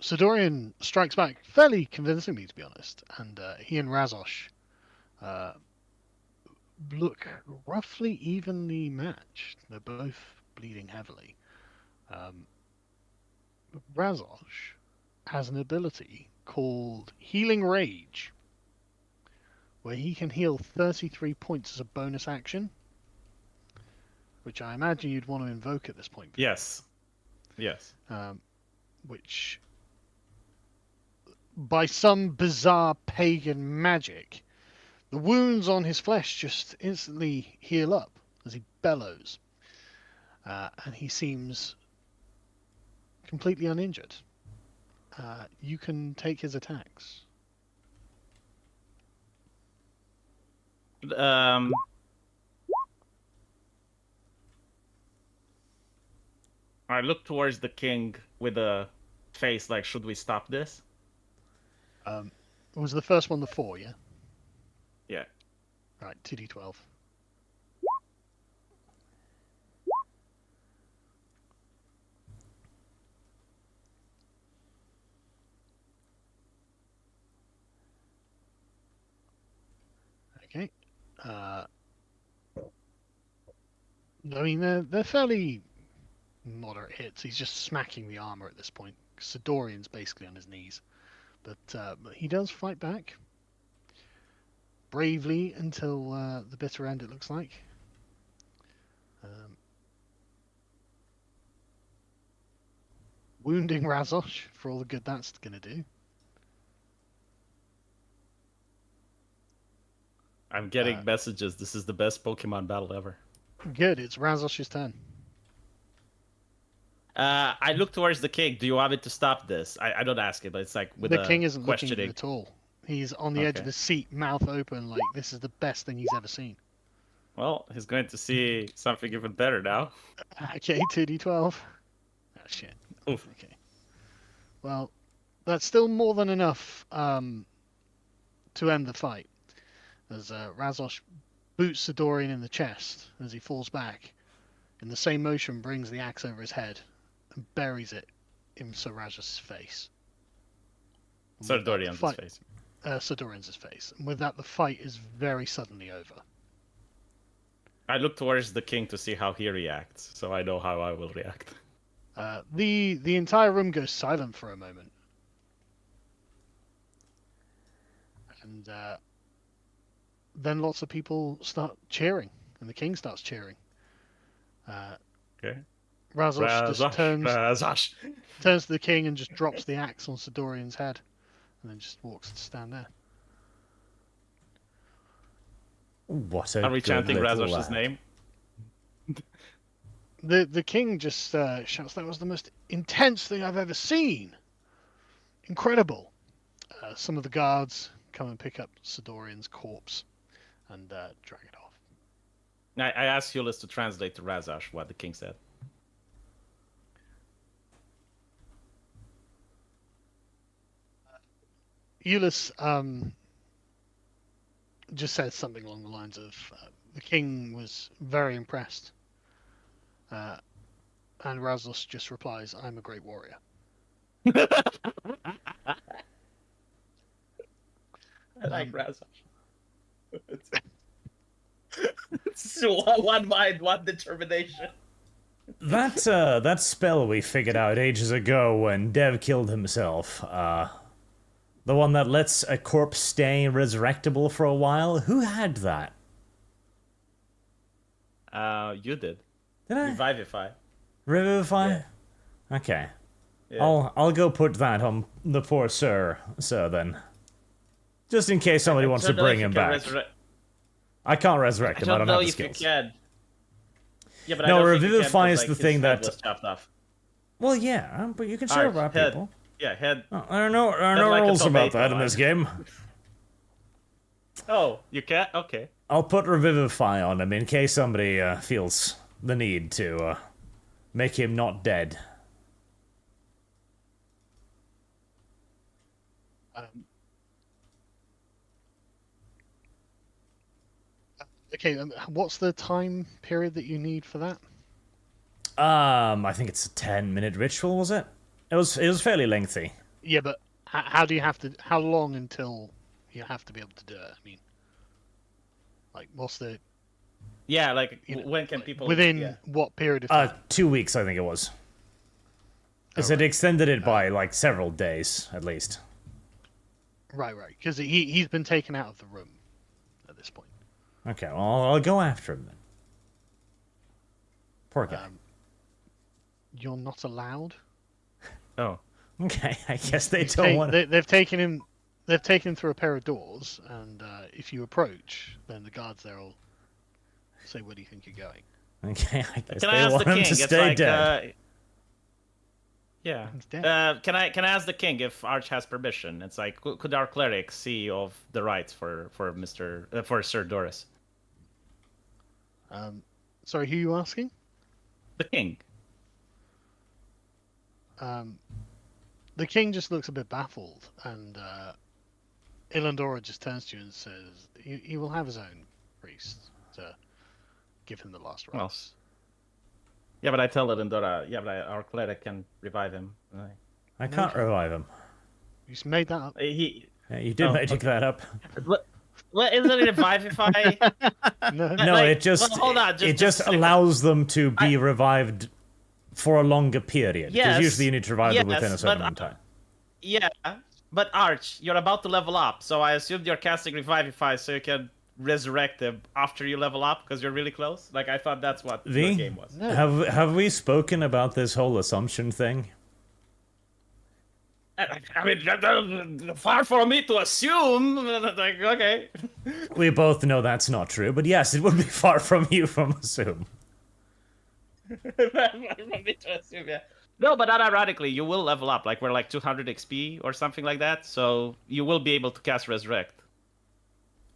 Sidorian strikes back fairly convincingly, to be honest, and he and Razosh look roughly evenly matched. They're both bleeding heavily. Razosh has an ability called Healing Rage, where he can heal 33 points as a bonus action, which I imagine you'd want to invoke at this point. Yes. Yes. Which, by some bizarre pagan magic, the wounds on his flesh just instantly heal up as he bellows. And he seems completely uninjured. You can take his attacks. I look towards the king with a face like, should we stop this? Was the first one the 4, yeah? Yeah. Right, 2d12. Okay. I mean, they're fairly moderate hits. He's just smacking the armor at this point. Sidorian's basically on his knees. But he does fight back. Bravely until the bitter end, it looks like. Wounding Razosh for all the good that's going to do. I'm getting messages. This is the best Pokemon battle ever. Good, it's Razosh's turn. I look towards the king. Do you want me to stop this? I don't ask it, but it's like with The king isn't questioning. looking at you at all. He's on the edge of Okay. his seat, mouth open, like this is the best thing he's ever seen. Well, he's going to see something even better now. Okay, 2d12. Oh, shit. Oof. Okay. Well, that's still more than enough to end the fight. As Razosh boots Sidorian in the chest as he falls back. In the same motion, brings the axe over his head and buries it in Sir Razosh's face. And with that, the Sardorian's fight- face. Sidorian's face. And with that, the fight is very suddenly over. I look towards the king to see how he reacts, so I know how I will react. The entire room goes silent for a moment. And then lots of people start cheering, and the king starts cheering. Okay. Razosh just Razosh. turns to the king and just drops the axe on Sidorian's head, and then just walks to stand there. What a Are we good chanting little Razosh's lad. name? The king just shouts, "That was the most intense thing I've ever seen! Incredible!" Some of the guards come and pick up Sidorian's corpse and drag it off. I asked Hewlett to translate to Razosh what the king said. Euless just says something along the lines of, the king was very impressed. And Razosh just replies, "I'm a great warrior." I like Razosh. It's one mind, one determination. That spell we figured out ages ago when Dev killed himself, the one that lets a corpse stay resurrectable for a while, who had that? You did. Did I? Revivify. Revivify? Yeah. Okay. Yeah. I'll go put that on the poor sir then. Just in case somebody wants to bring him back. I can't resurrect him, I don't know have the if you skills. can. Yeah, but No, I don't think you Revivify can, is 'cause, the his thing head that- was chopped off. Well, yeah, but you can still Alright, rob head. people. Yeah, head. Oh, there are no like a rules about tomato, that in man. this game. Oh, you can't? Okay. I'll put Revivify on him in case somebody feels the need to make him not dead. Okay, what's the time period that you need for that? I think it's a 10-minute ritual, was it? It was fairly lengthy. Yeah, but how do you have to? How long until you have to be able to do it? I mean, Like, what's the Yeah, like you know, when can people within Yeah. what period of time? 2 weeks, I think it was. So it extended it by like several days at least. Right, because he's been taken out of the room at this point. Okay, well, I'll go after him then. Poor guy. You're not allowed. Oh. Okay, I guess they don't want to. They've taken him. They've taken him through a pair of doors, and if you approach, then the guards there will say, "Where do you think you're going?" Okay, I guess Can I they ask the want him king? to It's stay like, dead. yeah. He's dead. Can I ask the king if Arch has permission? It's like, could our cleric see of the rights for Sir Doris? Sorry, who are you asking? The king. The king just looks a bit baffled, and Ilandora just turns to you and says, "He will have his own priest to give him the last Well, rites." Yeah, but I tell Lindora, our cleric can revive him. I can't revive him. You just made that up. Yeah, you did magic that up. Well, isn't it revive if I? No, No, Like, it just well, hold on, it just just a second. allows them to be revived for a longer period. Because Yes, usually you need to revive them within a yes, certain but, amount of time. Yeah, but Arch, you're about to level up, so I assumed you're casting Revivify so you can resurrect them after you level up because you're really close. Like I thought that's what V? the game was. No. Have we spoken about this whole assumption thing? I mean, far from me to assume. Like, okay. We both know that's not true, but yes, it would be far from you from assume. Far from me to assume, yeah. No, but unironically, you will level up. Like we're like 200 XP or something like that, so you will be able to cast Resurrect.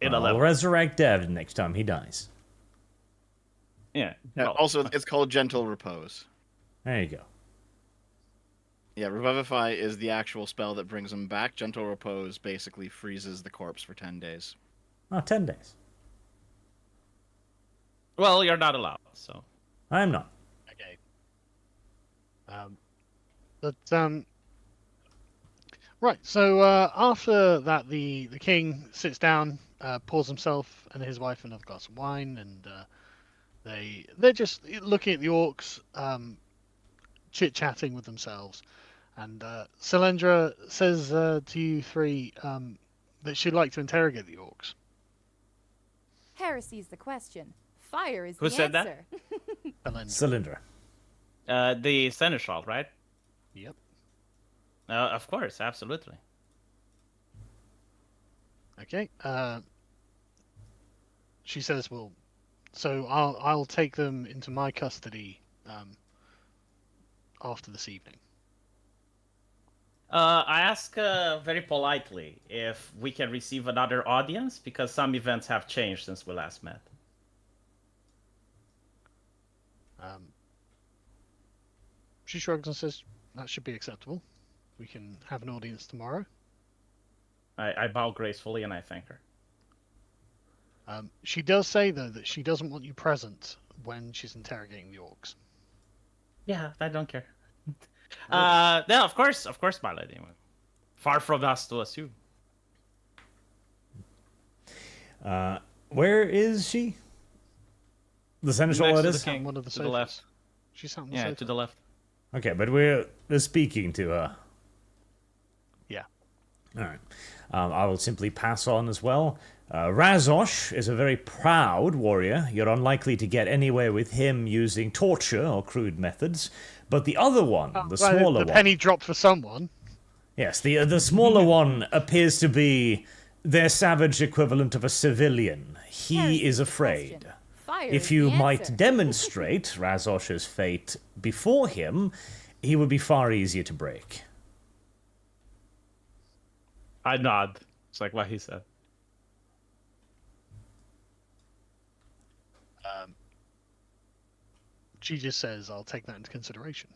In a I'll level. resurrect Dev next time he dies. Yeah. Yeah, Well, also, it's called Gentle Repose. There you go. Yeah, Revivify is the actual spell that brings him back. Gentle Repose basically freezes the corpse for 10 days. Oh, 10 days. well, you're not allowed, so. I am not. Okay. Right. So after that, the king sits down, pours himself and his wife another glass of wine, and they're just looking at the orcs, chit chatting with themselves. And Selendra says to you three that she'd like to interrogate the orcs. Heresy's the question. Fire is Who the said that? answer. Selendra. Cylindra. The Seneschal, right? Yep. Of course, absolutely. Okay. She says, "Well, so I'll take them into my custody after this evening." I ask very politely if we can receive another audience because some events have changed since we last met. She shrugs and says, "That should be acceptable. We can have an audience tomorrow." I bow gracefully and I thank her. She does say, though, that she doesn't want you present when she's interrogating the orcs. Yeah, I don't care. No, of course, my lady. Far from us to assume. Where is she? The seneschal, Next it to is? the king, one of the to the sofas. left. She sat on the Yeah, sofa. to the left. Okay, but we're speaking to her. Yeah. All right. I will simply pass on as well. Razosh is a very proud warrior. You're unlikely to get anywhere with him using torture or crude methods. But the other one, the Well, smaller the one... penny dropped for someone. Yes, the smaller one appears to be their savage equivalent of a civilian. He Heresy's is the afraid. question. Fire If is you the might answer. demonstrate Razosh's fate before him, he would be far easier to break. I nod. It's like what he said. She just says, "I'll take that into consideration."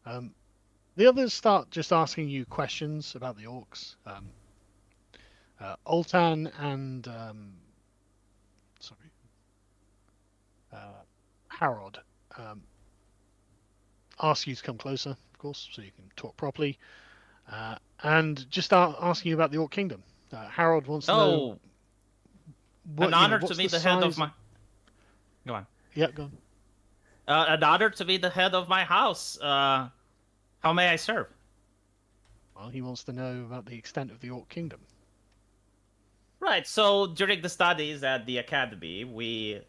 The others start just asking you questions about the orcs. Oltan and Harrod ask you to come closer, of course, so you can talk properly, and just start asking you about the Orc Kingdom. Harrod wants to know An honor to what's be the head of size my. Go on. Yeah, go on. An honor to be the head of my house. How may I serve? Well, he wants to know about the extent of the Orc Kingdom. Right. So during the studies at the academy, we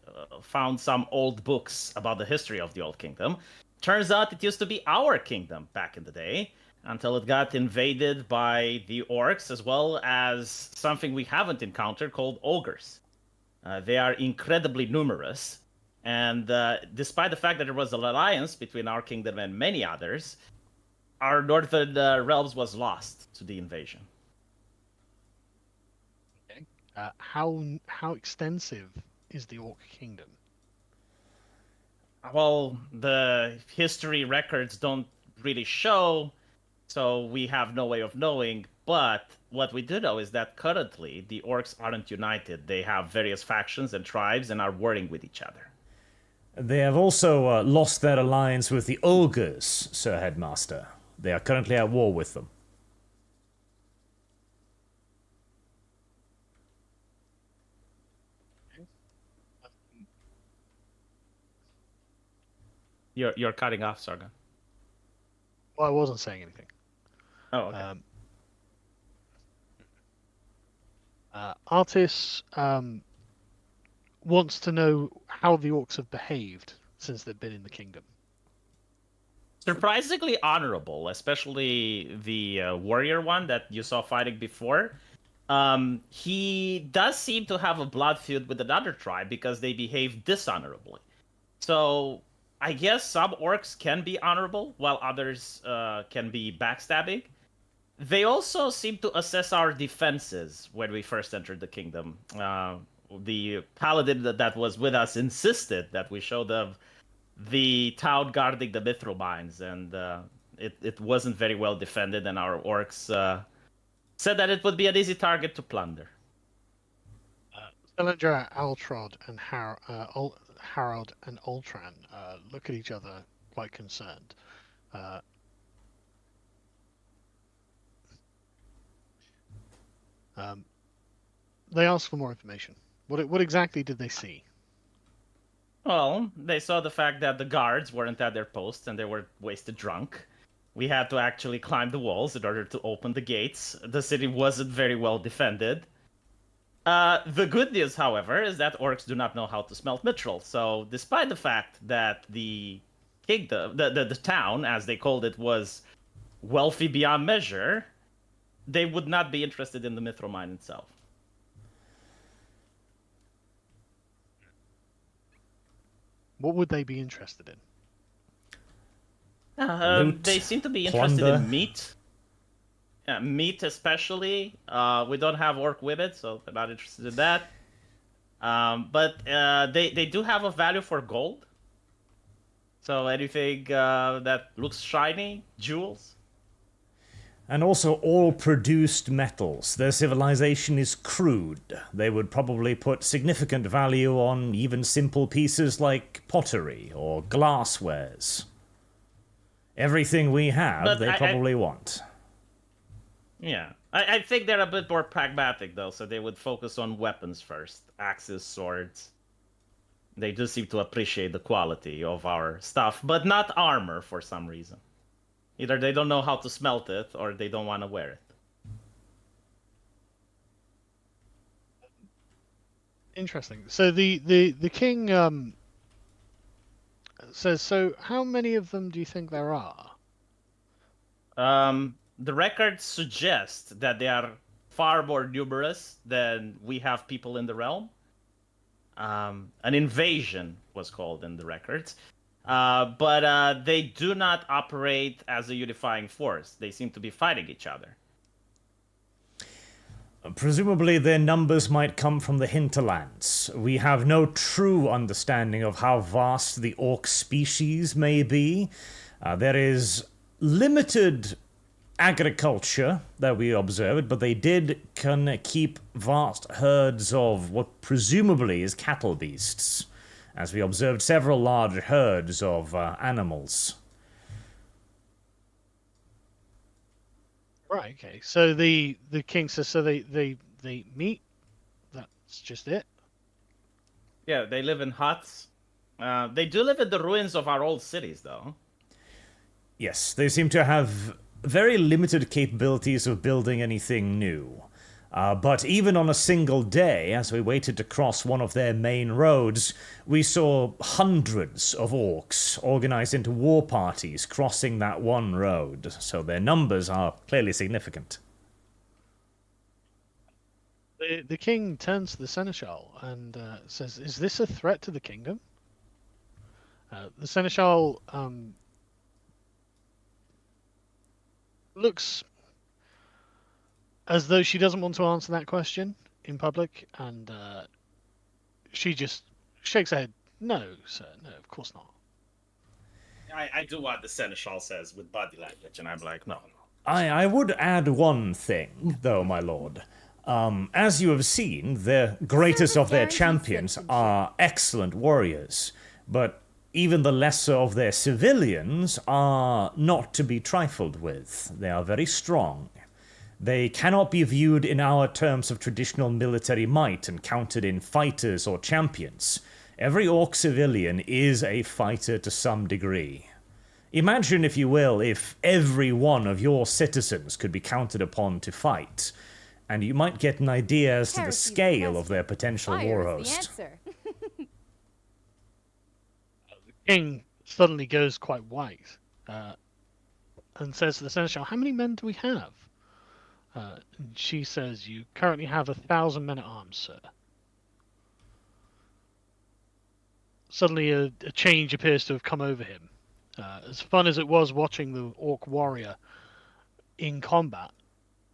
found some old books about the history of the Old Kingdom. Turns out it used to be our kingdom back in the day, until it got invaded by the orcs, as well as something we haven't encountered called ogres. They are incredibly numerous, and despite the fact that there was an alliance between our kingdom and many others, our northern realms was lost to the invasion. How extensive is the Orc Kingdom? Well, the history records don't really show, so we have no way of knowing. But what we do know is that currently the orcs aren't united. They have various factions and tribes and are warring with each other. They have also lost their alliance with the ogres, Sir Headmaster. They are currently at war with them. You're cutting off, Sargon. Well, I wasn't saying anything. Oh, okay. Artis wants to know how the orcs have behaved since they've been in the kingdom. Surprisingly honorable, especially the warrior one that you saw fighting before. He does seem to have a blood feud with another tribe because they behave dishonorably. So I guess some orcs can be honorable while others can be backstabbing. They also seem to assess our defenses when we first entered the kingdom. The paladin that was with us insisted that we show them the town guarding the mithril mines, and it wasn't very well defended, and our orcs said that it would be an easy target to plunder. Cylindra, Altrod, and Harold and Ultran look at each other quite concerned. They ask for more information. What exactly did they see? Well, they saw the fact that the guards weren't at their posts and they were wasted drunk. We had to actually climb the walls in order to open the gates. The city wasn't very well defended. The good news, however, is that orcs do not know how to smelt mithril. So, despite the fact that the kingdom, the town, as they called it, was wealthy beyond measure, they would not be interested in the mithril mine itself. What would they be interested in? Loot, They seem to be interested plunder. in meat. Meat especially. We don't have orc women, so they're not interested in that. But they do have a value for gold. So anything that looks shiny, jewels. And also all produced metals. Their civilization is crude. They would probably put significant value on even simple pieces like pottery or glasswares. Everything we have, But they probably want. Yeah. I think they're a bit more pragmatic, though, so they would focus on weapons first. Axes, swords. They do seem to appreciate the quality of our stuff, but not armor for some reason. Either they don't know how to smelt it, or they don't want to wear it. Interesting. So the king says, so how many of them do you think there are? The records suggest that they are far more numerous than we have people in the realm. An invasion was called in the records. But they do not operate as a unifying force. They seem to be fighting each other. Presumably their numbers might come from the hinterlands. We have no true understanding of how vast the orc species may be. There is limited agriculture that we observed, but they can keep vast herds of what presumably is cattle beasts, as we observed several large herds of animals. Right. Okay. So the king says, so they meet. That's just it. Yeah, they live in huts. They do live in the ruins of our old cities, though. Yes, they seem to have very limited capabilities of building anything new. But even on a single day, as we waited to cross one of their main roads, we saw hundreds of orcs organized into war parties crossing that one road, so their numbers are clearly significant. The king turns to the seneschal and says, "Is this a threat to the kingdom?" The seneschal looks as though she doesn't want to answer that question in public, and she just shakes her head. "No, sir, no, of course not." I do what the seneschal says with body language, and I'm like, no. I would add one thing, though, my lord. As you have seen, the greatest of their guarantees champions citizenship. are excellent warriors, but even the lesser of their civilians are not to be trifled with. They are very strong. They cannot be viewed in our terms of traditional military might and counted in fighters or champions. Every orc civilian is a fighter to some degree. Imagine, if you will, if every one of your citizens could be counted upon to fight, and you might get an idea as to the Heresy's the scale of best. their potential war Fire is the host. answer. King suddenly goes quite white and says to the seneschal, "How many men do we have?" And she says, "You currently have 1,000 men at arms, sir." Suddenly a change appears to have come over him. As fun as it was watching the orc warrior in combat,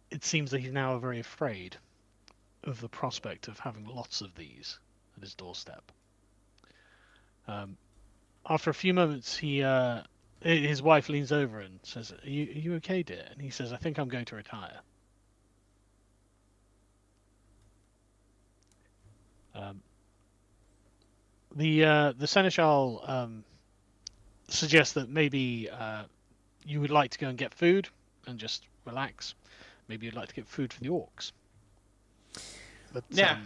it seems that he's now very afraid of the prospect of having lots of these at his doorstep. After a few moments, his wife leans over and says, are you okay, dear?" And he says, "I think I'm going to retire." The seneschal suggests that maybe you would like to go and get food and just relax. Maybe you'd like to get food for the orcs. But Yeah,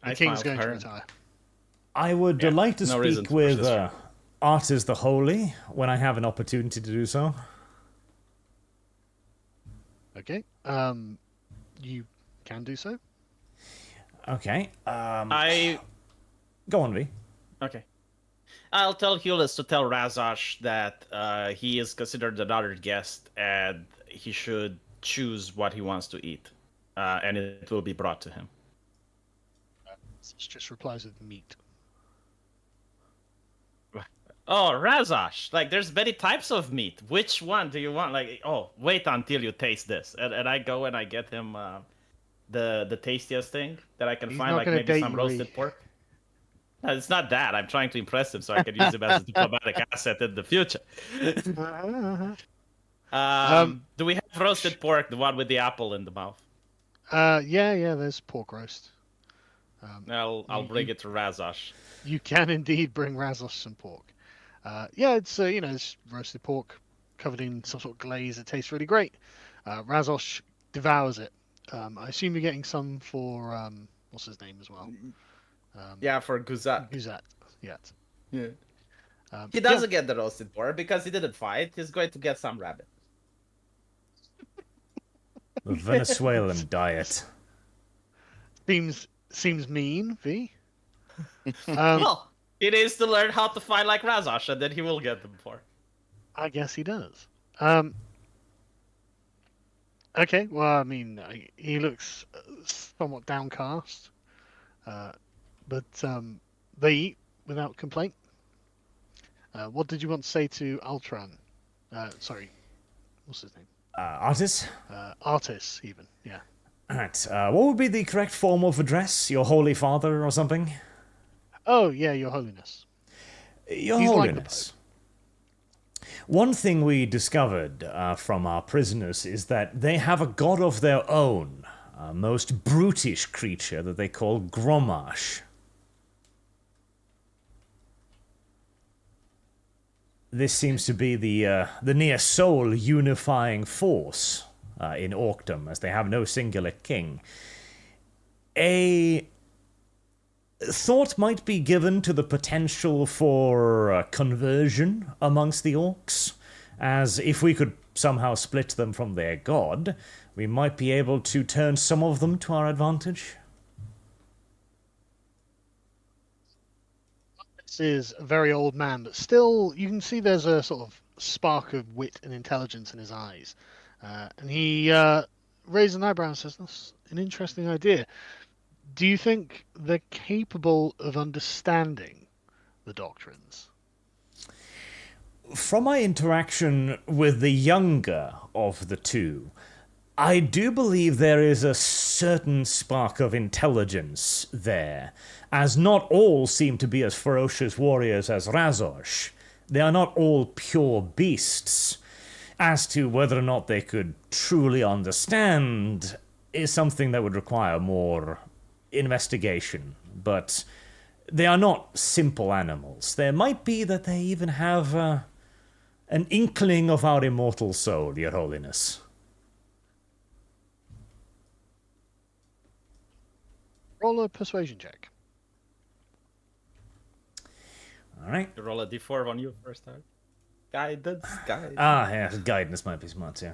the I king's smiled going for to her. retire. I would Yeah, like to no reason speak to push with this Artis the Holy when I have an opportunity to do so. Okay. You can do so. Okay. Go on, V. Okay. I'll tell Hulis to tell Razosh that he is considered an honored guest and he should choose what he wants to eat, and it will be brought to him. It just replies with meat. Oh, Razosh! Like, there's many types of meat. Which one do you want? Like, oh, wait until you taste this. And I go and I get him the tastiest thing that I can He's find, not like gonna maybe date some you, roasted Ree. pork. No, it's not that. I'm trying to impress him so I can use him as a diplomatic asset in the future. Do we have roasted pork, the one with the apple in the mouth? Yeah, there's pork roast. I'll bring it to Razosh. You can indeed bring Razos some pork. Yeah, it's it's roasted pork covered in some sort of glaze. It tastes really great. Razos devours it. I assume you're getting some for what's his name as well? Yeah, for Guzat. Guzat. Yeah. Yeah. He doesn't get the roasted pork because he didn't fight. He's going to get some rabbit. The Venezuelan diet. Seems mean, V. Well, it is to learn how to fight like Razosh, and then he will get them for. I guess he does. Okay, well, I mean, he looks somewhat downcast, but they eat without complaint. What did you want to say to Ultron? Sorry, what's his name? Artis? Artis, even, yeah. Alright, what would be the correct form of address? Your Holy Father or something? Oh, yeah, Your Holiness. Your He's like the Holiness. One thing we discovered from our prisoners is that they have a god of their own, a most brutish creature that they call Gromash. This seems to be the near sole unifying force in Orkdom, as they have no singular king. A thought might be given to the potential for conversion amongst the orcs, as if we could somehow split them from their god, we might be able to turn some of them to our advantage. This is a very old man, but still, you can see there's a sort of spark of wit and intelligence in his eyes. And he raises an eyebrow and says, "That's an interesting idea. Do you think they're capable of understanding the doctrines?" From my interaction with the younger of the two, I do believe there is a certain spark of intelligence there, as not all seem to be as ferocious warriors as Razorsh. They are not all pure beasts. As to whether or not they could truly understand is something that would require more investigation, but they are not simple animals. There might be that they even have an inkling of our immortal soul, Your Holiness. Roll a persuasion check. Alright. You roll a d4 on you first time. Guidance. Ah, yes, guidance might be smart too.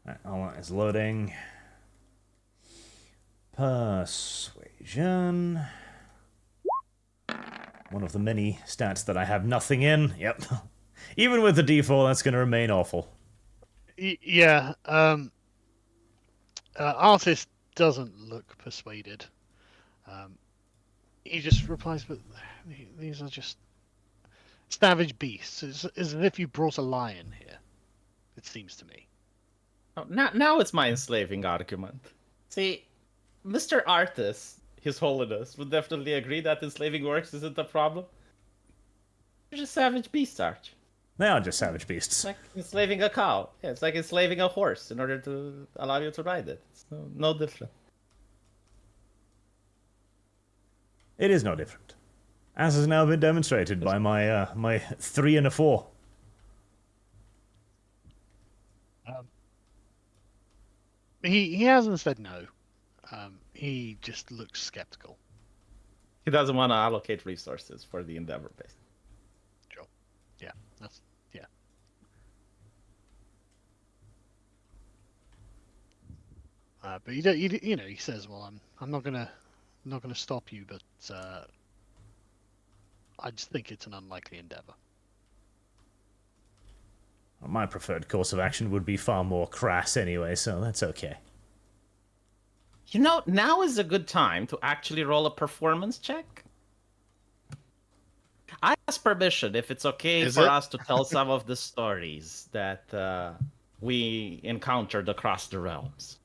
Alright, hold on, it's loading. Persuasion. One of the many stats that I have nothing in. Yep. Even with the D4, that's going to remain awful. Yeah. Artist doesn't look persuaded. He just replies, "But these are just savage beasts. It's as if you brought a lion here. It seems to me." Oh, now it's my enslaving argument. See, Mr. Artist, His Holiness, would definitely agree that enslaving orcs isn't a problem. You're just savage beasts, aren't you? They are just savage beasts. It's like enslaving a cow. Yeah, it's like enslaving a horse in order to allow you to ride it. It's no different. It is no different. As has now been demonstrated by my my 3 and a 4. He hasn't said no. He just looks skeptical. He doesn't want to allocate resources for the endeavor base. Sure. Yeah. That's yeah. But you know, he says, "Well, I'm not gonna stop you, but I just think it's an unlikely endeavor." My preferred course of action would be far more crass anyway, so that's okay. You know, now is a good time to actually roll a performance check. I ask permission if it's okay Is for it? us to tell some of the stories that we encountered across the realms.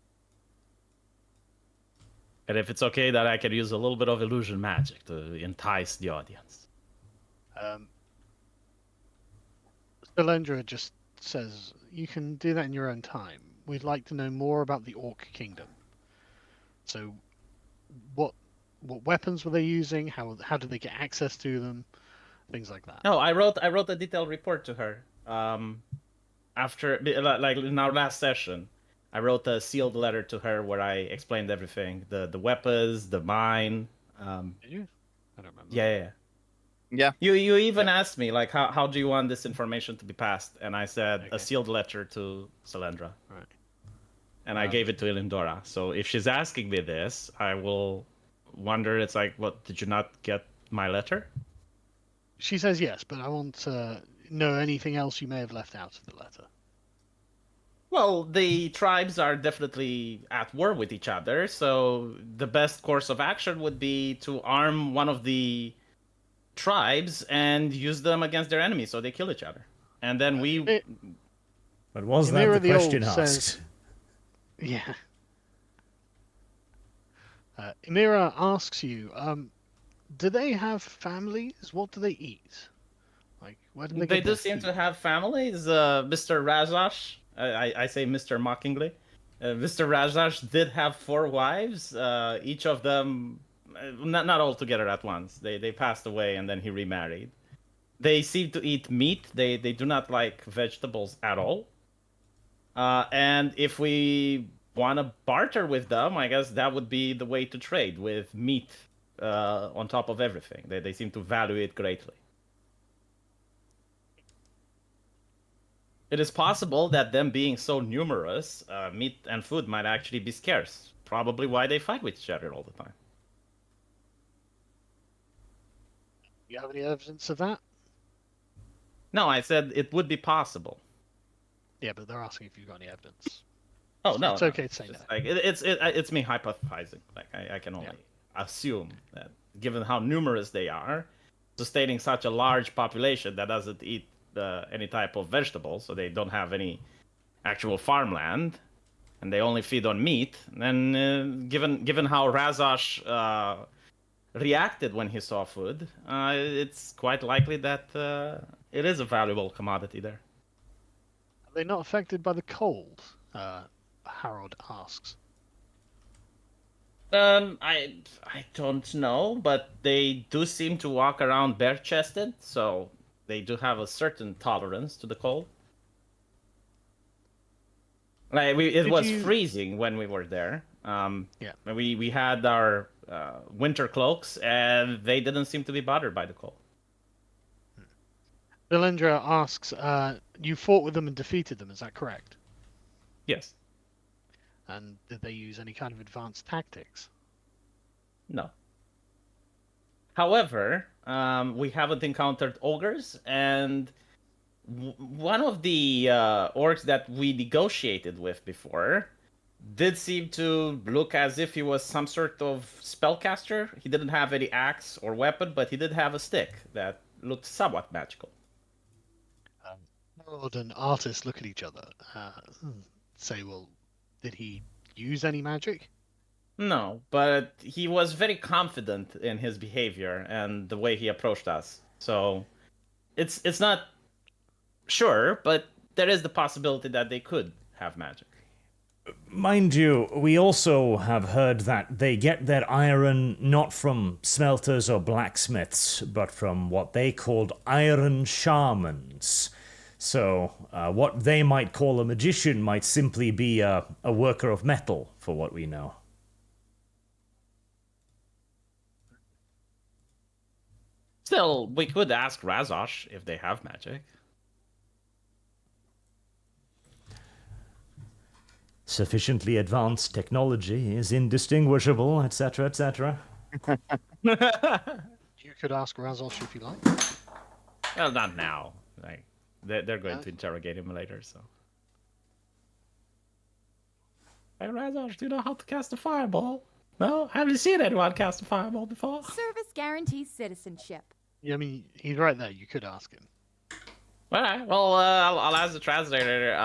And if it's okay that I can use a little bit of illusion magic to entice the audience. Shalendra just says, "You can do that in your own time. We'd like to know more about the Orc Kingdom. So, what weapons were they using? How did they get access to them? Things like that." No, I wrote a detailed report to her. After, like in our last session, I wrote a sealed letter to her where I explained everything: the weapons, the mine. Did you? I don't remember. Yeah. Yeah. You even asked me like how do you want this information to be passed, and I said Okay. a sealed letter to Selendra. Right. And I gave it to Elendora. So if she's asking me this, I will wonder. It's like, what? Did you not get my letter? She says yes, but I want to know anything else you may have left out of the letter. Well, the tribes are definitely at war with each other, so the best course of action would be to arm one of the tribes and use them against their enemies so they kill each other. And then we... But was that Emira the the question Old asked? says- Yeah. Emira asks you, do they have families? What do they eat? Like, where do they They get do their seem food? to have families. Mr. Razash, I say Mr. mockingly. Mr. Razash did have 4 wives. Each of them, not all together at once. They passed away and then he remarried. They seem to eat meat. They do not like vegetables at all. And if we want to barter with them, I guess that would be the way to trade, with meat on top of everything. They seem to value it greatly. It is possible that them being so numerous, meat and food might actually be scarce. Probably why they fight with each other all the time. You have any evidence of that? No, I said it would be possible. Yeah, but they're asking if you've got any evidence. Oh no, It's no. okay to say no. Like it's me hypothesizing. Like I can only assume that given how numerous they are, sustaining such a large population that doesn't eat any type of vegetables, so they don't have any actual farmland, and they only feed on meat. Then given how Razosh reacted when he saw food, it's quite likely that it is a valuable commodity there. Are they not affected by the cold? Harold asks. I don't know, but they do seem to walk around bare-chested, so they do have a certain tolerance to the cold. Like it was freezing when we were there. Yeah. We had our winter cloaks, and they didn't seem to be bothered by the cold. Bilendra asks, you fought with them and defeated them, is that correct? Yes. And did they use any kind of advanced tactics? No. However, we haven't encountered ogres, and one of the orcs that we negotiated with before did seem to look as if he was some sort of spellcaster. He didn't have any axe or weapon, but he did have a stick that looked somewhat magical. Harold and Artis look at each other, say, well, did he use any magic? No, but he was very confident in his behavior and the way he approached us. So it's not sure, but there is the possibility that they could have magic. Mind you, we also have heard that they get their iron not from smelters or blacksmiths, but from what they called iron shamans. So, what they might call a magician might simply be a worker of metal, for what we know. Still, we could ask Razosh if they have magic. Sufficiently advanced technology is indistinguishable, etc., etc. You could ask Razosh if you like. Well, not now. Like they're going to interrogate him later, so. Hey, Razosh, do you know how to cast a fireball? No? Have you seen anyone cast a fireball before? Service guarantees citizenship. Yeah, I mean, he's right there. You could ask him. All right. Well, I'll ask the translator.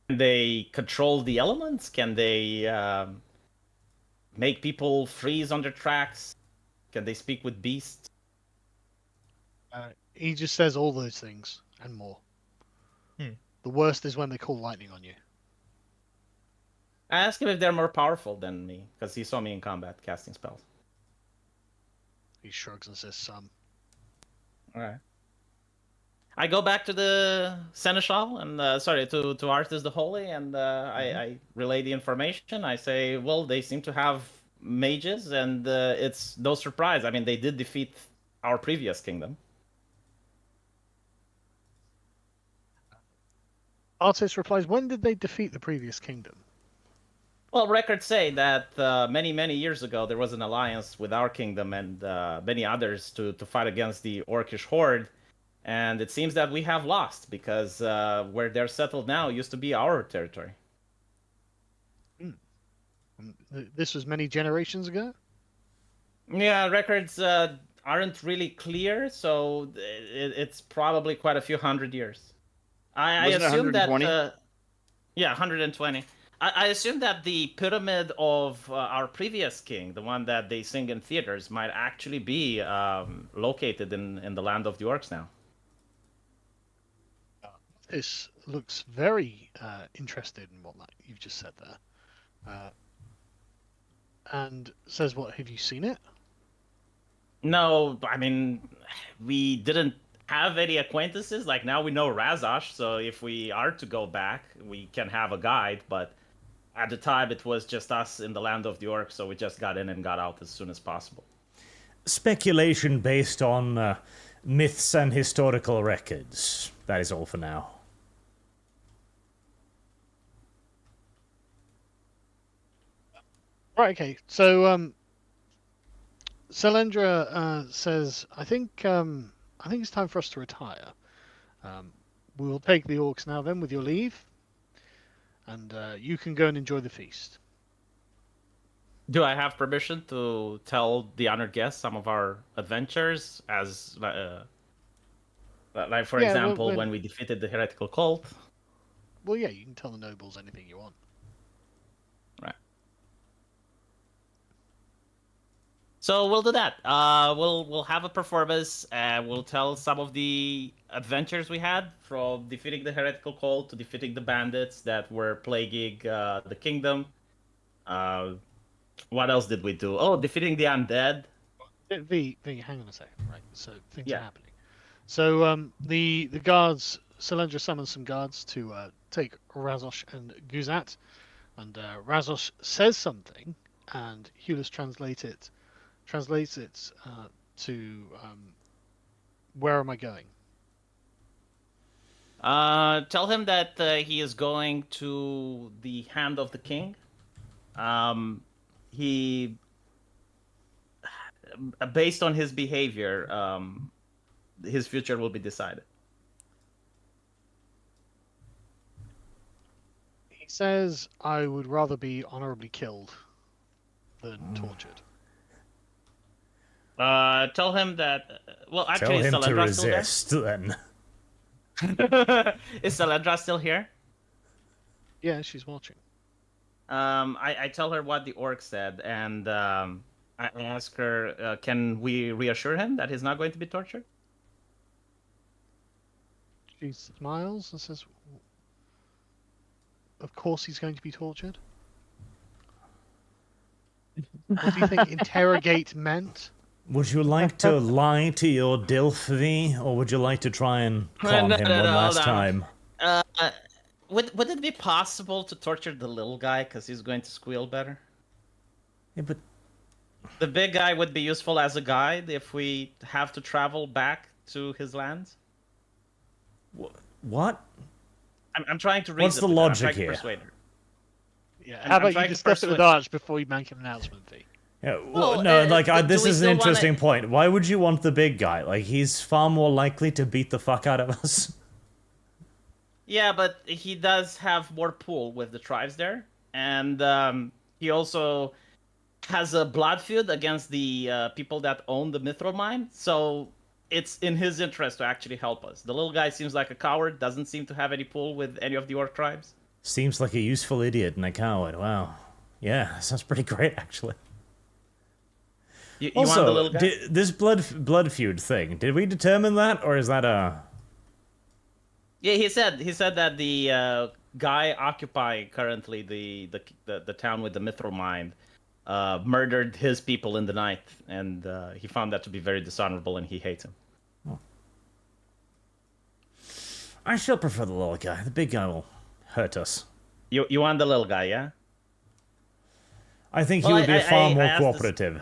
Can they control the elements? Can they make people freeze on their tracks? Can they speak with beasts? He just says all those things and more. The worst is when they call lightning on you. I asked him if they're more powerful than me, because he saw me in combat casting spells. He shrugs and says some. Alright. I go back to the Seneschal, and to Arthas the Holy, and I relay the information. I say, well, they seem to have mages, and it's no surprise. I mean, they did defeat our previous kingdom. Artis replies, when did they defeat the previous kingdom? Well, records say that many, many years ago, there was an alliance with our kingdom and many others to fight against the Orcish horde. And it seems that we have lost, because where they're settled now used to be our territory. This was many generations ago? Yeah, records aren't really clear, so it's probably quite a few hundred years. I Wasn't it assume 120? that... Yeah, 120. I assume that the pyramid of our previous king, the one that they sing in theaters, might actually be located in the land of the orcs now. This looks very interested in what you've just said there. And says, what, have you seen it? No, I mean, we didn't have any acquaintances. Like, now we know Razosh, so if we are to go back, we can have a guide, but at the time it was just us in the land of the orcs, so we just got in and got out as soon as possible. Speculation based on myths and historical records. That is all for now. Right, okay. So, Selendra says, I think it's time for us to retire. We will take the orcs now then, with your leave. And you can go and enjoy the feast. Do I have permission to tell the honored guests some of our adventures, as like for example, when we defeated the heretical cult? Well, yeah, you can tell the nobles anything you want. Right. So we'll do that. We'll have a performance, and we'll tell some of the adventures we had, from defeating the heretical cult to defeating the bandits that were plaguing the kingdom. What else did we do? Oh, defeating the undead. V, hang on a second, right? So things are happening. So the guards, Selendra summons some guards to take Razosh and Guzat, and Razosh says something, and Hulis translates it to where am I going? Tell him that he is going to the hand of the king. He, based on his behavior, his future will be decided. He says, I would rather be honorably killed than tortured. Tell him that. Well, actually, Tell him to Selendra resist, then. Is Selendra still here? Yeah, she's watching. I tell her what the orc said, and I ask her, can we reassure him that he's not going to be tortured? She smiles and says, of course he's going to be tortured. What do you think interrogate meant? Would you like to lie to your Dilf, V, or would you like to try and calm him one last time? Would it be possible to torture the little guy, because he's going to squeal better? Yeah, but the big guy would be useful as a guide if we have to travel back to his lands. What? I'm trying to read. What's the logic here? Yeah, how about you discuss it with Arch before you make an announcement, V? Yeah, well, no, this is an interesting point. Why would you want the big guy? Like, he's far more likely to beat the fuck out of us. Yeah, but he does have more pull with the tribes there, and he also has a blood feud against the people that own the mithril mine, so it's in his interest to actually help us. The little guy seems like a coward, doesn't seem to have any pull with any of the orc tribes. Seems like a useful idiot and a coward, wow. Yeah, sounds pretty great, actually. You also, want the little guy? This blood feud thing, did we determine that, or is that a... Yeah, he said that the guy occupying currently the town with the mithril mine murdered his people in the night, and he found that to be very dishonorable, and he hates him. Oh. I still prefer the little guy. The big guy will hurt us. You want the little guy, yeah? I think he would be far more cooperative.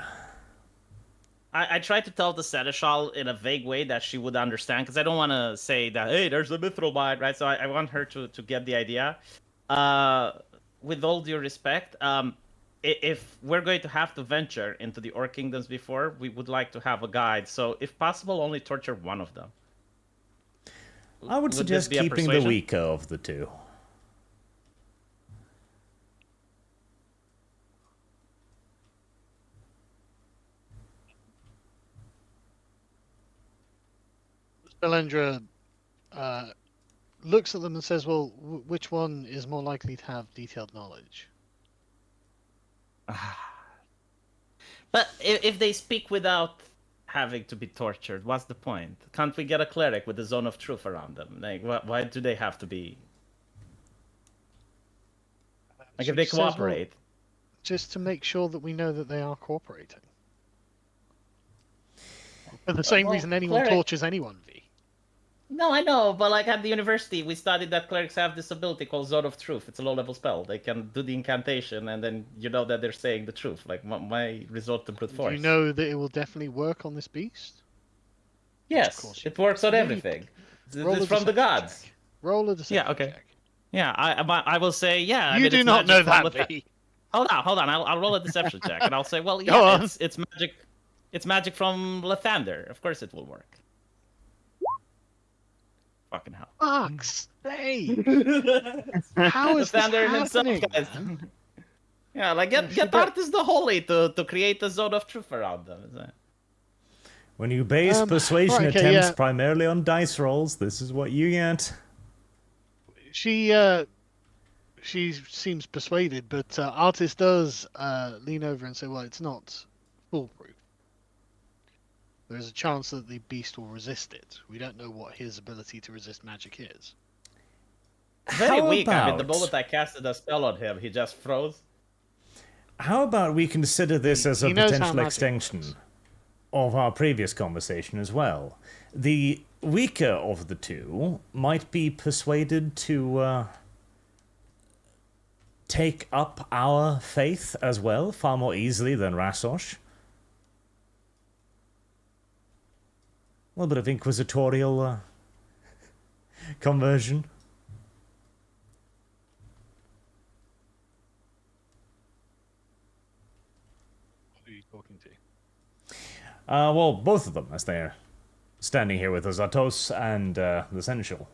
I tried to tell the Seneschal in a vague way that she would understand, because I don't want to say that, hey, there's a mithril mine, right? So I want her to get the idea. With all due respect, if we're going to have to venture into the Orc Kingdoms before, we would like to have a guide. So if possible, only torture one of them. I would suggest keeping the weaker of the two. Belendra looks at them and says, "Well, which one is more likely to have detailed knowledge?" But if they speak without having to be tortured, what's the point? Can't we get a cleric with the zone of truth around them? Like, why do they have to be? Like, She if they says, "Well, cooperate. just to make sure that we know that they are cooperating." For the same Well, reason anyone cleric- tortures anyone, V. No, I know, but like at the university, we studied that clerics have this ability called Zone of Truth. It's a low-level spell. They can do the incantation, and then you know that they're saying the truth. Like, why resort to brute Do force? you know that it will definitely work on this beast? Yes, course you it works on Really? everything. Roll a It's from the deception gods. check. Roll a deception Yeah, okay. check. Yeah, I will say, yeah. I You mean, do it's not magic know from that, within- V. Hold on. I'll roll a deception check, and I'll say, well, Go yeah, on. it's magic. It's magic from Lathander. Of course, it will work. Fucking hell. Fuck's sake! How is this Lathander himself, happening, guys. man? Yeah, like Yeah, get she bet- Artis the Holy to create a zone of truth around them. Is that... When you base Um, persuasion right, okay, attempts yeah. primarily on dice rolls, this is what you get. She seems persuaded, but Artis does lean over and say, "Well, it's not foolproof. There is a chance that the beast will resist it. We don't know what his ability to resist magic is." Very How weak. I mean, the about- moment I casted a spell on him, he just froze. How about we consider this as a He knows how potential magic extension works. of our previous conversation as well? The weaker of the two might be persuaded to take up our faith as well, far more easily than Rasosh. A little bit of inquisitorial conversion. Who are you talking to? Well, both of them, as they're standing here with us, Atos and the Sensual.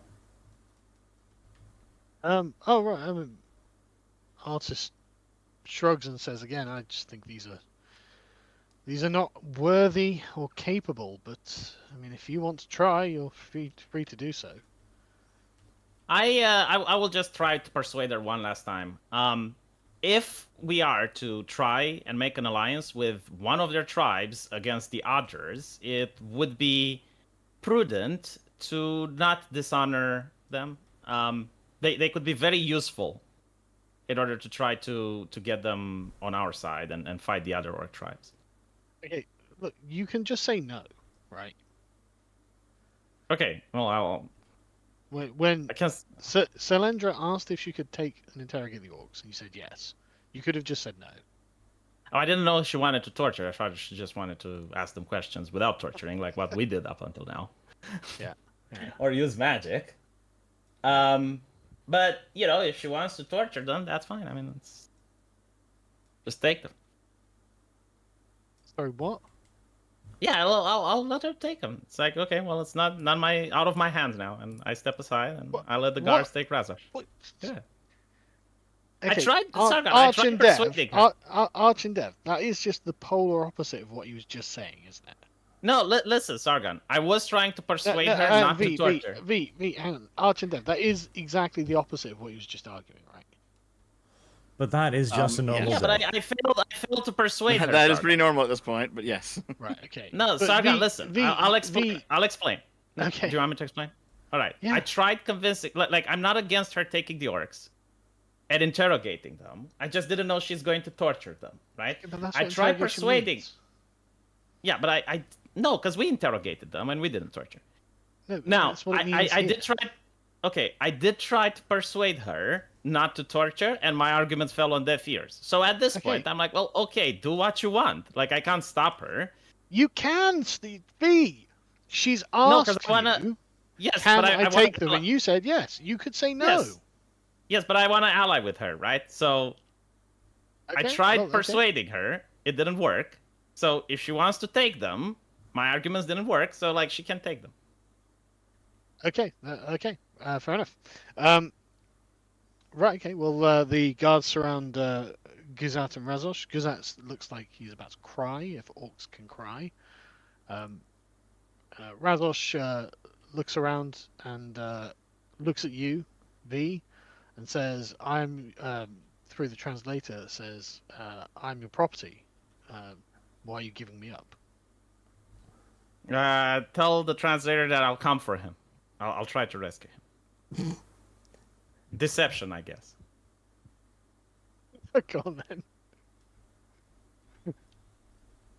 Oh right. I mean, Artis shrugs and says again, "I just think these are not worthy or capable. But I mean, if you want to try, you're free to do so." I will just try to persuade her one last time. If we are to try and make an alliance with one of their tribes against the others, it would be prudent to not dishonor them. They could be very useful in order to try to get them on our side and fight the other orc tribes. Okay, look, you can just say no, right? Okay, well, When I can. Selendra asked if she could take and interrogate the orcs, and you said yes. You could have just said no. Oh, I didn't know she wanted to torture. I thought she just wanted to ask them questions without torturing, like what we did up until now. Yeah. Or use magic. But you know, if she wants to torture them, that's fine. I mean, it's just take them. Sorry, what? Yeah, I'll let her take them. It's like, okay, well, it's not out of my hands now, and I step aside and I let the guards take Razor. What? Yeah. Okay, tried- Sargon, I Arch tried and Dev. persuading her. Arch and Dev. That is just the polar opposite of what you was just saying, isn't it? No, listen, Sargon. I was trying to persuade her hang on, not to torture. V, hang on. Arch and Dev. That is exactly the opposite of what you was just arguing, right? But that is just a normal Yeah, day. but I failed to persuade her. That is Sargon. pretty normal at this point, but yes. Right. Okay. No, But Sargon, V- listen. V- I'll explain. V- I'll explain. Okay. Do you want me to explain? All right. Yeah. I tried convincing. Like, I'm not against her taking the orcs and interrogating them. I just didn't know she's going to torture them, right? But that's I what tried interrogation persuading. means. Yeah, but I no, because we interrogated them and we didn't torture. No, but Now, that's what it I means here. did try. Okay, I did try to persuade her not to torture, and my arguments fell on deaf ears. So at this Okay. point, I'm like, well, okay, do what you want. Like, I can't stop her. You can, Steve. V. She's No, 'cause asked I wanna- you, Yes, can but I wanna take them? ally- And you said yes. You could say no. Yes. Yes, but I want to ally with her, right? So I Okay, tried well, okay. persuading her. It didn't work. So if she wants to take them, my arguments didn't work. So like, she can take them. Okay, fair enough. Right, okay, well, the guards surround Guzat and Razosh. Guzat looks like he's about to cry, if orcs can cry. Razosh looks around and looks at you, V, and says, "I'm." Through the translator, says, "I'm your property. Why are you giving me up?" Tell the translator that I'll come for him. I'll try to rescue him. Deception, I guess. Go on then.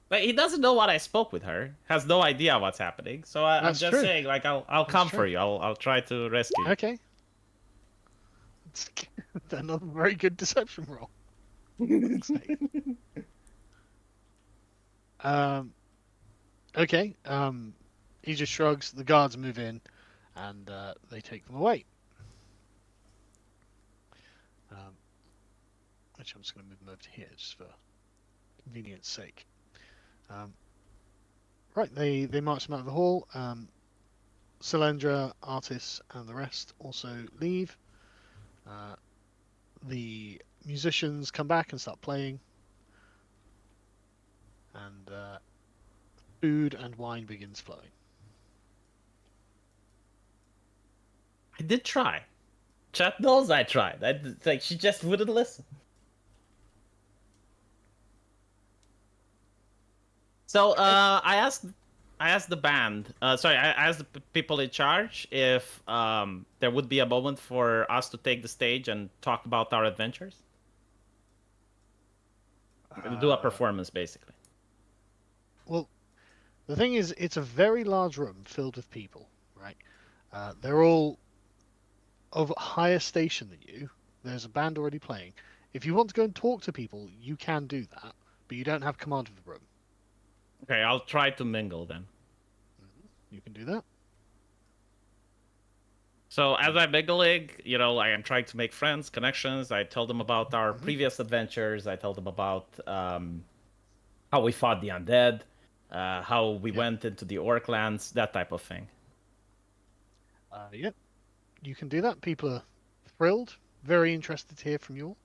But he doesn't know what I spoke with her. Has no idea what's happening. So I'm That's just true. saying, like, I'll come true. for you. I'll try to rescue you. Okay. It's another very good deception roll. Okay. He just shrugs. The guards move in, and they take them away. Which I'm just going to move them over to here just for convenience sake. Right, they march them out of the hall. Cylindra, Artis, and the rest also leave. The musicians come back and start playing, and food and wine begins flowing. I did try. Chat knows I tried. Like, she just wouldn't listen. So I asked the band. I asked the people in charge if there would be a moment for us to take the stage and talk about our adventures. Do a performance, basically. Well, the thing is, it's a very large room filled with people, right? They're all of higher station than you. There's a band already playing. If you want to go and talk to people, you can do that, but you don't have command of the room. Okay, I'll try to mingle then. You can do that. So as I'm mingling, I am trying to make friends, connections. I tell them about our previous adventures. I tell them about how we fought the undead, how we went into the orc lands, that type of thing. Yep. You can do that. People are thrilled, very interested to hear from you all.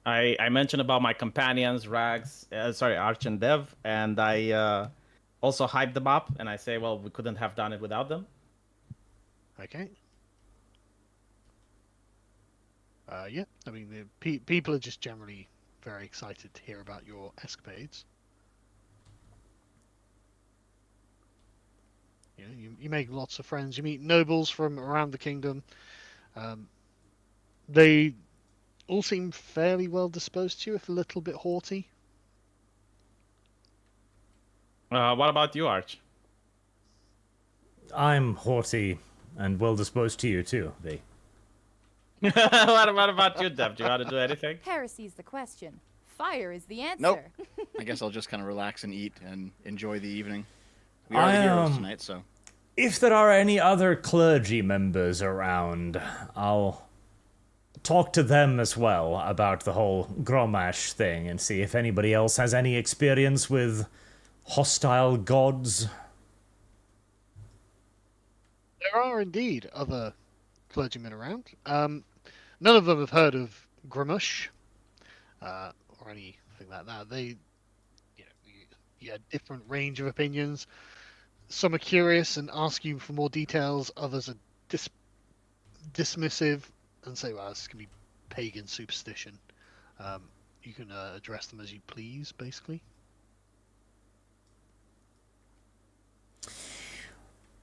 I mentioned about my companions, Arch and Dev, and I also hype them up, and I say, well, we couldn't have done it without them. Okay. Yeah. I mean, the people are just generally very excited to hear about your escapades. You make lots of friends. You meet nobles from around the kingdom. They all seem fairly well disposed to you, if a little bit haughty. What about you, Arch? I'm haughty and well disposed to you too, V. What about you, Dev? Do you want to do anything? Heresy's the question. Fire is the answer. Nope. I guess I'll just kind of relax and eat and enjoy the evening. We are the heroes tonight, so. If there are any other clergy members around, I'll talk to them as well about the whole Gromash thing and see if anybody else has any experience with hostile gods. There are indeed other clergymen around. None of them have heard of Gromash or anything like that. They, you had different range of opinions. Some are curious and ask you for more details. Others are dismissive and say, well, this can be pagan superstition. You can address them as you please, basically.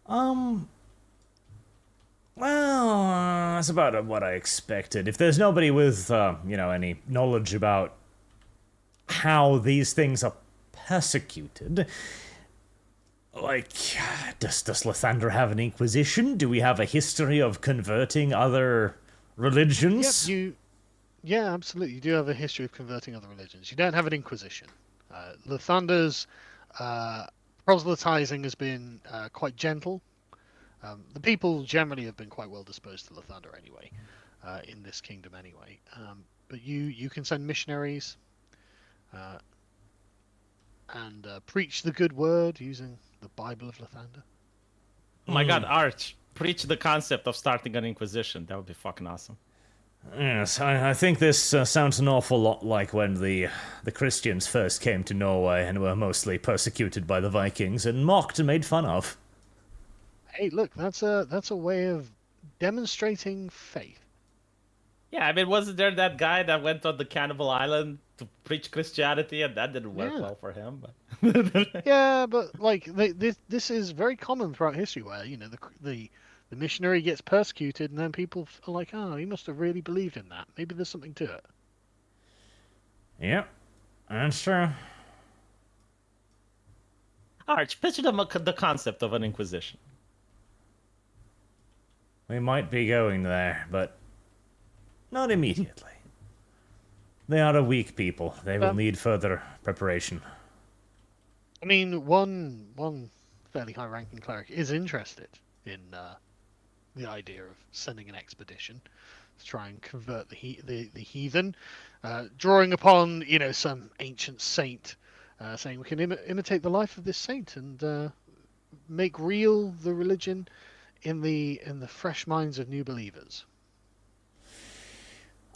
Well, that's about what I expected. If there's nobody with, any knowledge about how these things are persecuted, like, does Lathander have an inquisition? Do we have a history of converting other religions? Yep, yeah, absolutely. You do have a history of converting other religions. You don't have an inquisition. Lathander's proselytizing has been quite gentle. The people generally have been quite well disposed to Lathander anyway, in this kingdom anyway. But you can send missionaries and preach the good word using the Bible of Lathander. Oh my god, Arch, preach the concept of starting an inquisition. That would be fucking awesome. Yes, I think this sounds an awful lot like when the Christians first came to Norway and were mostly persecuted by the Vikings and mocked and made fun of. Hey, look, that's a way of demonstrating faith. Yeah, I mean, wasn't there that guy that went on the cannibal island to preach Christianity, and that didn't work Yeah. well for him? But... Yeah, but like this is very common throughout history, where the missionary gets persecuted, and then people are like, oh, he must have really believed in that. Maybe there's something to it. Yep, that's true. Arch, picture the concept of an inquisition. We might be going there, but not immediately. They are a weak people. They will need further preparation. I mean, one fairly high-ranking cleric is interested in the idea of sending an expedition to try and convert the heathen, drawing upon some ancient saint, saying we can imitate the life of this saint and make real the religion in the fresh minds of new believers.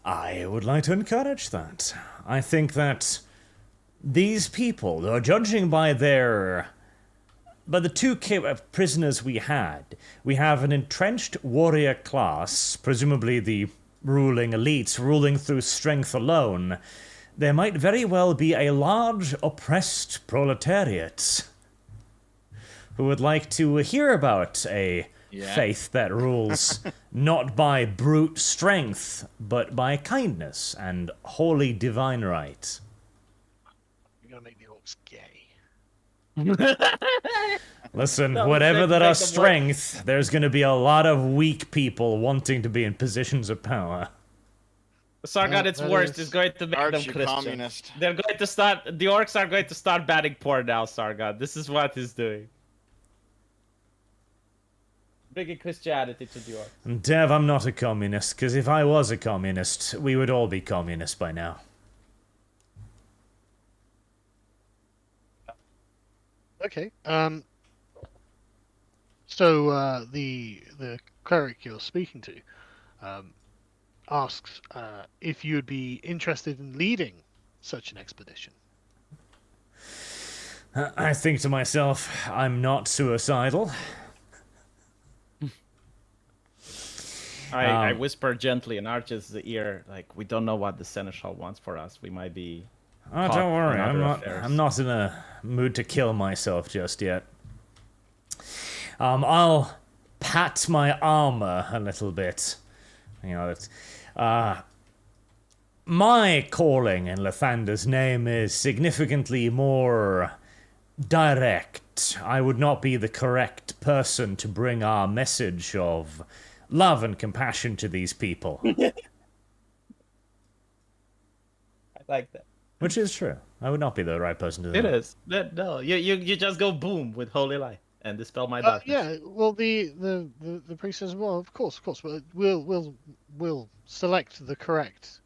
I would like to encourage that. I think that these people, though, judging by the two prisoners we have an entrenched warrior class, presumably the ruling elites, ruling through strength alone. There might very well be a large oppressed proletariat who would like to hear about a faith that rules not by brute strength, but by kindness and holy divine right. You're gonna make the orcs gay. Listen, No, whatever let's that make are them strength, there's going to be a lot of weak people wanting to be in positions of power. Sargon, its that worst is- is going to make them Arch, you Christian. communist. They're going to start. The orcs are going to start banning porn now, Sargon. This is what he's doing. Bringing Christianity to the orcs. And Dev, I'm not a communist, because if I was a communist, we would all be communists by now. Okay. So the cleric you're speaking to asks if you'd be interested in leading such an expedition. I think to myself, I'm not suicidal. I whisper gently in Arch's ear, like, we don't know what the Seneschal wants for us. We might be. Oh, caught don't worry, in I'm other not. affairs. I'm not in a mood to kill myself just yet. I'll pat my armor a little bit. You know, it's, my calling in Lathander's name is significantly more direct. I would not be the correct person to bring our message of love and compassion to these people. I like that. Which is true. I would not be the right person to do It that. is. No, you just go boom with holy light and dispel my darkness. Yeah. Well, the priest says, well, of course, but we'll select the correct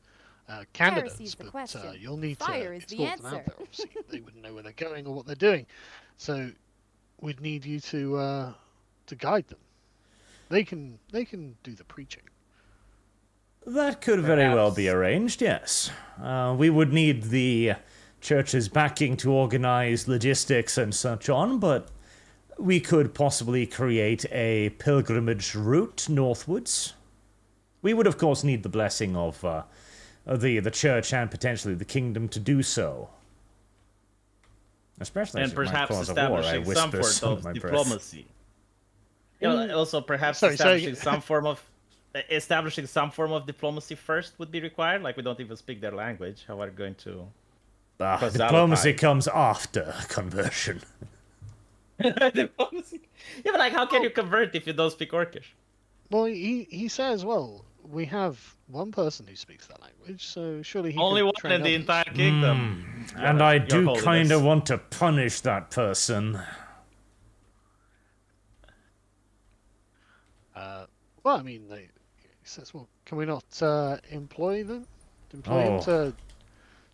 candidates, Heresy's the but question. you'll need Fire to is the escort them out answer. there. Obviously, they wouldn't know where they're going or what they're doing, so we'd need you to guide them. They can do the preaching. That could very well be arranged, yes. We would need the church's backing to organize logistics and such on, but we could possibly create a pilgrimage route northwards. We would, of course, need the blessing of the church and potentially the kingdom to do so. Especially And as it might perhaps cause a war, I establishing whisper some sort some of of my breath. diplomacy. You know, also, perhaps Sorry, establishing some form of diplomacy first would be required. Like, we don't even speak their language. How are we going to? Diplomacy comes after conversion. Diplomacy. Yeah, but like, how can you convert if you don't speak Orcish? Well, he says, well, we have one person who speaks that language, so surely he Only could one train in the others. entire kingdom. And I Your do Holiness. kind of want to punish that person. Well, I mean, he says, well, can we not employ them? Employ him to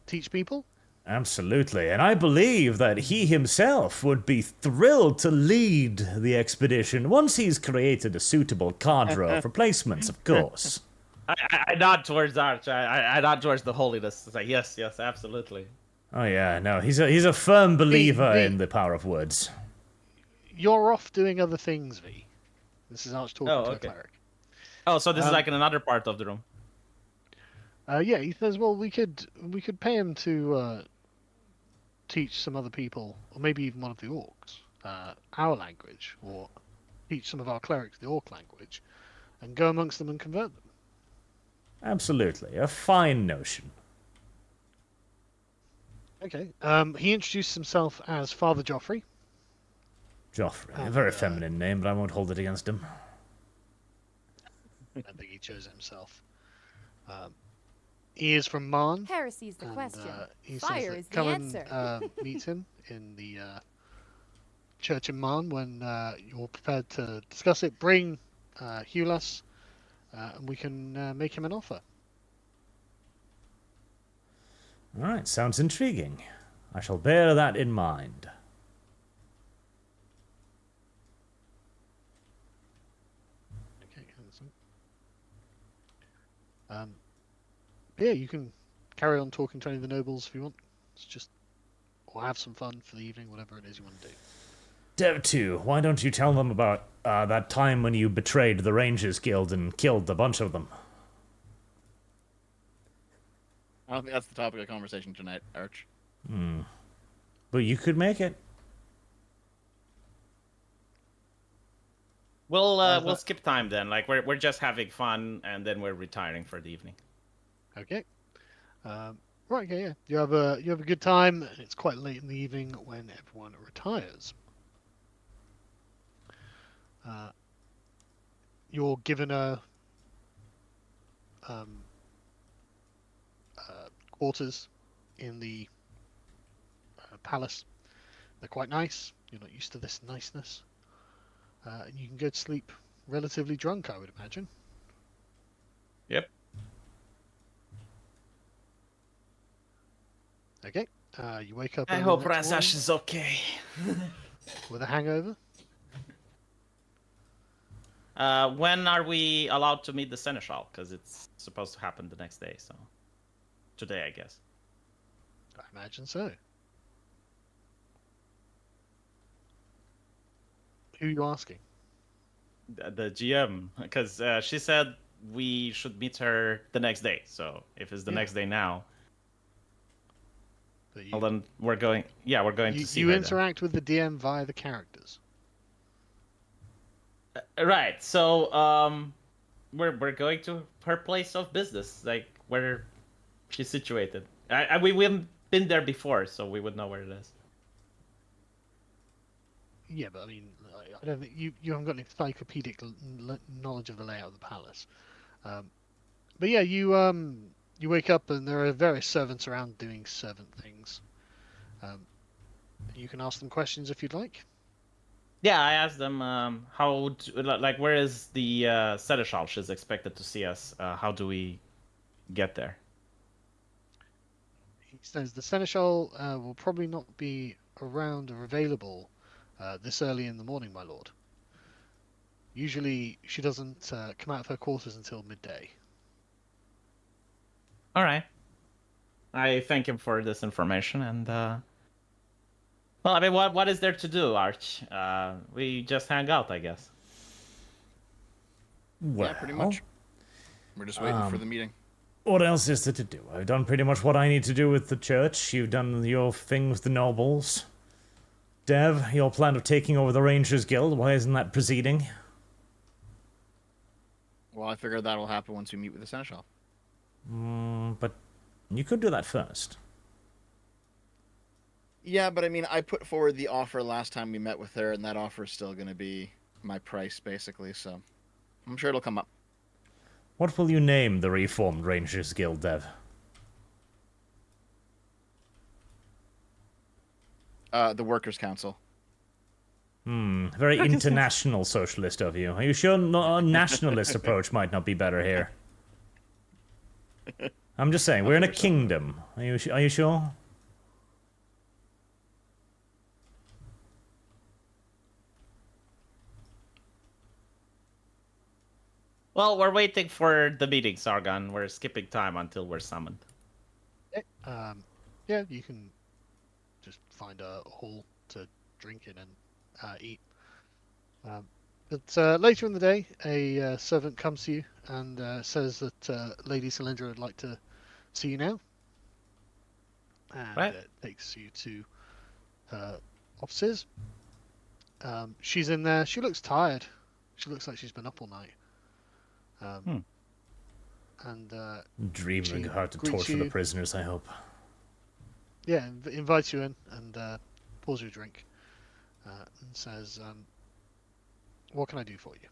teach people? Absolutely, and I believe that he himself would be thrilled to lead the expedition once he's created a suitable cadre of replacements, of course. I nod towards Arch. I nod towards the holiness. It's like, yes, absolutely. Oh yeah, no, he's a firm believer the- in the power of words. You're off doing other things, V. This is Arch talking to a okay. cleric. Oh, so this is like in another part of the room. Yeah, he says, well, we could pay him to teach some other people, or maybe even one of the orcs, our language, or teach some of our clerics the orc language, and go amongst them and convert them. Absolutely. A fine notion. Okay. He introduced himself as Father Joffrey. Joffrey. A And, very feminine name, but I won't hold it against him. I think he chose it himself. He is from Marn. Heresy's the And, question. he Fire says is that the come answer. and meet him in the church in Marn when you're prepared to discuss it. Bring Hulas, and we can make him an offer. Alright, sounds intriguing. I shall bear that in mind. Okay, excellent. Yeah, you can carry on talking to any of the nobles if you want. It's just, or have some fun for the evening, whatever it is you want to do. Dev 2, why don't you tell them about that time when you betrayed the Rangers Guild and killed a bunch of them? I don't think that's the topic of conversation tonight, Arch. But you could make it. We'll skip time then. Like we're just having fun, and then we're retiring for the evening. Okay. Right. Okay. Yeah. You have a good time. And it's quite late in the evening when everyone retires. You're given a quarters in the palace. They're quite nice. You're not used to this niceness. And you can go to sleep relatively drunk, I would imagine. Yep. Okay. You wake up. I early hope next Razash is okay. morning with a hangover. When are we allowed to meet the seneschal? Because it's supposed to happen the next day. So today, I guess. I imagine so. Who are you asking? The GM, because she said we should meet her the next day. So if it's the next day now, But well then we're going. Yeah, we're going to see you her. interact with the DM via the characters. Right. So we're going to her place of business, like where she's situated. We haven't been there before, so we would know where it is. Yeah, but I mean, I don't think you haven't got any encyclopedic knowledge of the layout of the palace. But yeah, you wake up and there are various servants around doing servant things. You can ask them questions if you'd like. Yeah, I asked them where is the seneschal? She's expected to see us. How do we get there? He says the seneschal will probably not be around or available this early in the morning, my lord. Usually, she doesn't come out of her quarters until midday. All right. I thank him for this information, and well, I mean, what is there to do, Arch? We just hang out, I guess. Well, Yeah, pretty much. We're just waiting for the meeting. what else is there to do? I've done pretty much what I need to do with the church. You've done your thing with the nobles. Dev, your plan of taking over the Rangers Guild, why isn't that proceeding? Well, I figured that'll happen once we meet with the seneschal. But you could do that first. Yeah, but I mean, I put forward the offer last time we met with her, and that offer is still going to be my price, basically, so I'm sure it'll come up. What will you name the reformed Rangers Guild, Dev? The Workers' Council. Very international socialist of you. Are you sure a nationalist approach might not be better here? I'm just saying, we're in a kingdom. Are you sure? Well, we're waiting for the meeting, Sargon. We're skipping time until we're summoned. Yeah, you can just find a hall to drink in and eat. But later in the day, a servant comes to you and says that Lady Cylindra would like to see you now, and Right. takes you to her offices. She's in there. She looks tired. She looks like she's been up all night. And Dreaming She how to greets torture the you. prisoners, I hope. yeah, invites you in and pours you a drink and says, "What can I do for you?"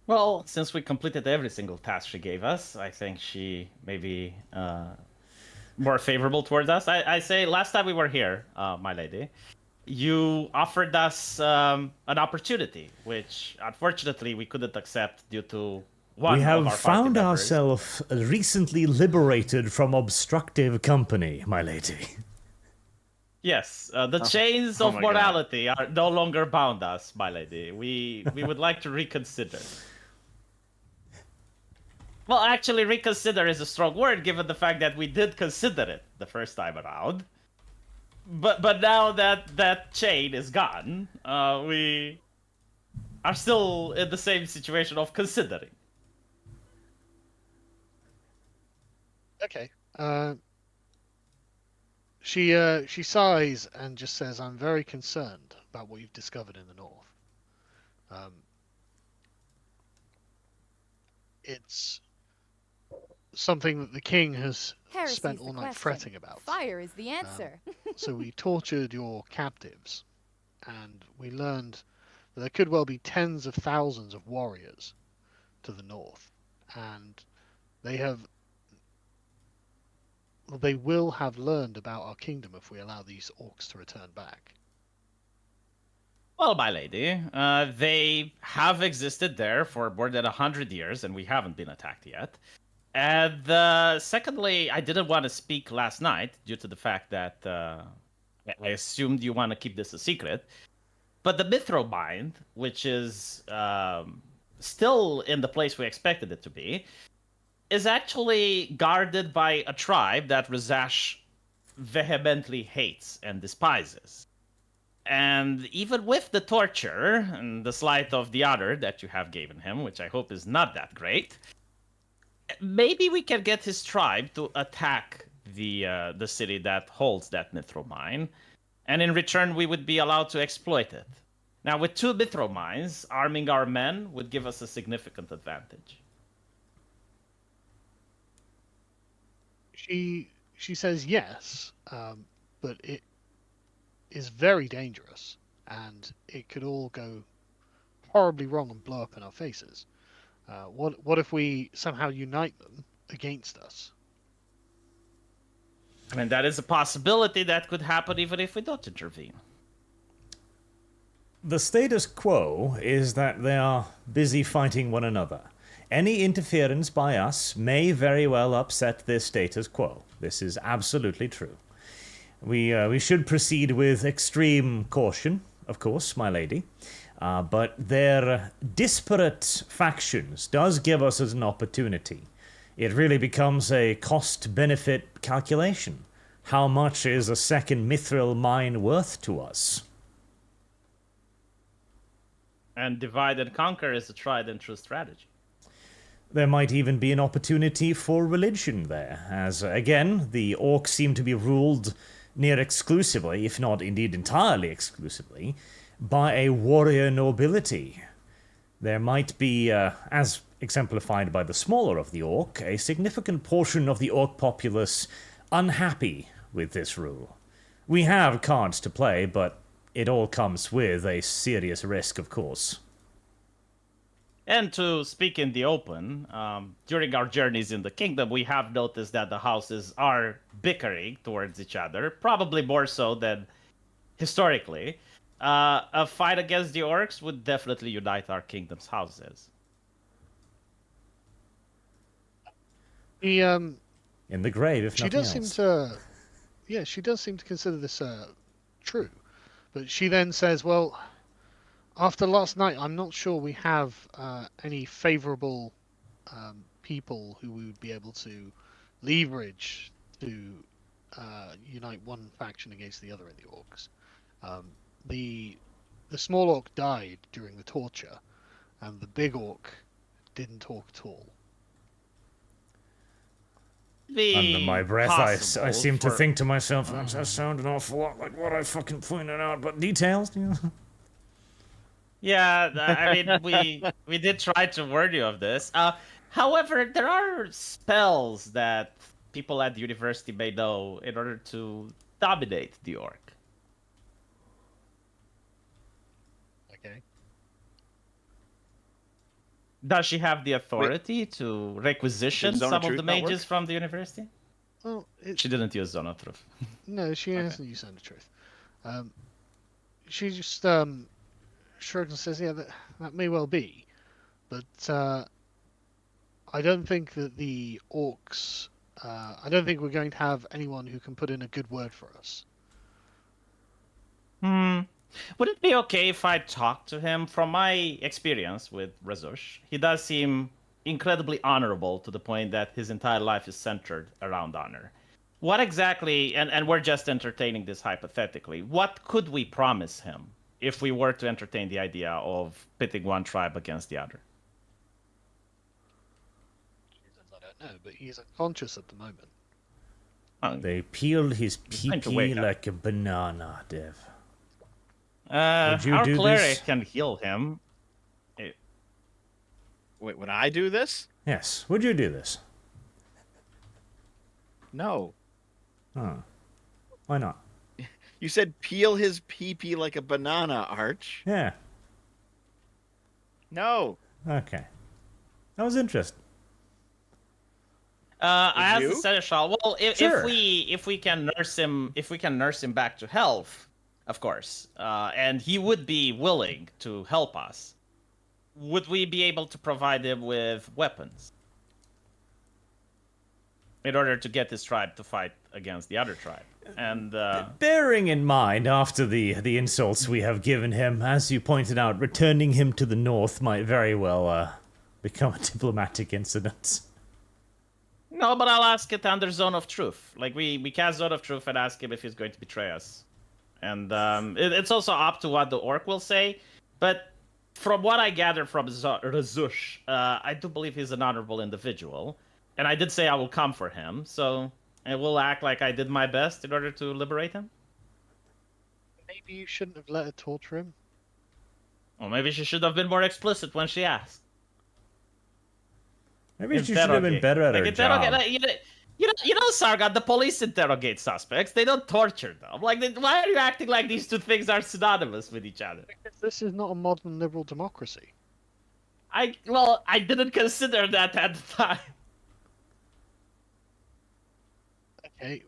Well, since we completed every single task she gave us, I think she may be more favorable towards us. I say last time we were here, my lady, you offered us an opportunity, which unfortunately we couldn't accept due to one We of have our party found members. ourselves recently liberated from obstructive company, my lady. Yes, the chains oh of my God. morality are no longer bound us, my lady. We would like to reconsider. Well, actually, reconsider is a strong word, given the fact that we did consider it the first time around. But now that that chain is gone, we are still in the same situation of considering. Okay. She sighs and just says, "I'm very concerned about what you've discovered in the north. It's something that the king has Heresy's spent the all night question. fretting about. Fire is the answer. So we tortured your captives, and we learned that there could well be tens of thousands of warriors to the north, and they will have learned about our kingdom if we allow these orcs to return back." Well, my lady, they have existed there for more than 100 years, and we haven't been attacked yet. And secondly, I didn't want to speak last night due to the fact that I assumed you want to keep this a secret. But the Mithril Mine, which is still in the place we expected it to be, is actually guarded by a tribe that Razash vehemently hates and despises. And even with the torture and the slight of the honor that you have given him, which I hope is not that great, maybe we can get his tribe to attack the city that holds that mithril mine, and in return we would be allowed to exploit it. Now, with 2 mithril mines, arming our men would give us a significant advantage. She says yes, but it is very dangerous, and it could all go horribly wrong and blow up in our faces. What if we somehow unite them against us? I mean, that is a possibility that could happen even if we don't intervene. The status quo is that they are busy fighting one another. Any interference by us may very well upset this status quo. This is absolutely true. We should proceed with extreme caution, of course, my lady. But their disparate factions does give us an opportunity. It really becomes a cost-benefit calculation. How much is a second mithril mine worth to us? And divide and conquer is a tried and true strategy. There might even be an opportunity for religion there, as, again, the orcs seem to be ruled near exclusively, if not indeed entirely exclusively, by a warrior nobility. There might be, as exemplified by the smaller of the orc, a significant portion of the orc populace unhappy with this rule. We have cards to play, but it all comes with a serious risk, of course. And to speak in the open, during our journeys in the kingdom, we have noticed that the houses are bickering towards each other, probably more so than historically. A fight against the orcs would definitely unite our kingdom's houses. He In the grave, if she nothing does else. seem to, yeah, she does seem to consider this true, but she then says, "Well, after last night, I'm not sure we have any favorable people who we would be able to leverage to unite one faction against the other in the orcs. The the small orc died during the torture, and the big orc didn't talk at all. Under my breath, I seem to for- think to myself, that does sound an awful lot like what I fucking pointed out, but details, you know? Yeah, I mean, we did try to warn you of this. However, there are spells that people at the university may know in order to dominate the orc. Okay. Does she have the authority to requisition Did Zone of some of the Truth not work? mages from the university? Well, She didn't use Zone of Truth. no, she hasn't used Zone of Truth. She just shrugs and says, "Yeah, that may well be, but I don't think that the orcs. I don't think we're going to have anyone who can put in a good word for us." Would it be okay if I talked to him? From my experience with Razush, he does seem incredibly honorable to the point that his entire life is centered around honor. What exactly, and we're just entertaining this hypothetically, what could we promise him if we were to entertain the idea of pitting one tribe against the other? I don't know, but he's unconscious at the moment. They peeled his time to wake pee up. like a banana, Dev. Our do cleric this? can heal him. Wait, would I do this? Yes, would you do this? No. Huh. Why not? You said peel his pee-pee like a banana, Arch. Yeah, No. okay. That was interesting. I asked the you? seneschal. Well, Sure. if we can nurse him back to health, of course, and he would be willing to help us. Would we be able to provide him with weapons in order to get this tribe to fight against the other tribe? And Bearing in mind, after the insults we have given him, as you pointed out, returning him to the north might very well become a diplomatic incident. no, but I'll ask it under Zone of Truth. Like we cast Zone of Truth and ask him if he's going to betray us. And it's also up to what the orc will say. But from what I gather from Razush, I do believe he's an honorable individual. And I did say I will come for him, so I will act like I did my best in order to liberate him. Maybe you shouldn't have let her torture him. Or maybe she should have been more explicit when she asked. Maybe she should have been better at her job. You know, Sargon, the police interrogate suspects. They don't torture them. Like, why are you acting like these two things are synonymous with each other? Because this is not a modern liberal democracy. I didn't consider that at the time. Okay.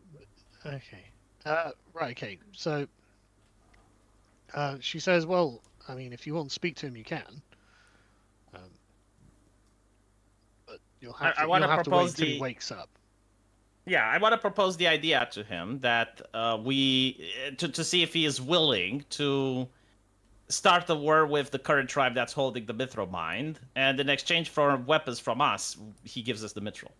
Right. Okay. So she says, "Well, I mean, if you want to speak to him, you can. But you'll have I to, wanna you'll have to wait propose until he the- wakes up." Yeah, I want to propose the idea to him that to see if he is willing to start a war with the current tribe that's holding the Mithril mine, and in exchange for weapons from us, he gives us the Mithril.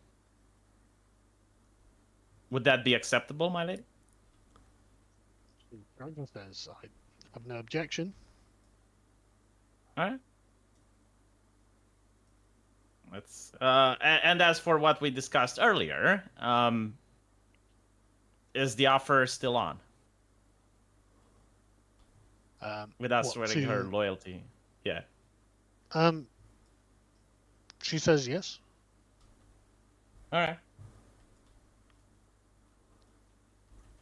Would that be acceptable, my lady? Sargon says, "I have no objection." All right. Let's. And as for what we discussed earlier, is the offer still on? With us What, swearing her to- loyalty. Yeah. She says yes. All right.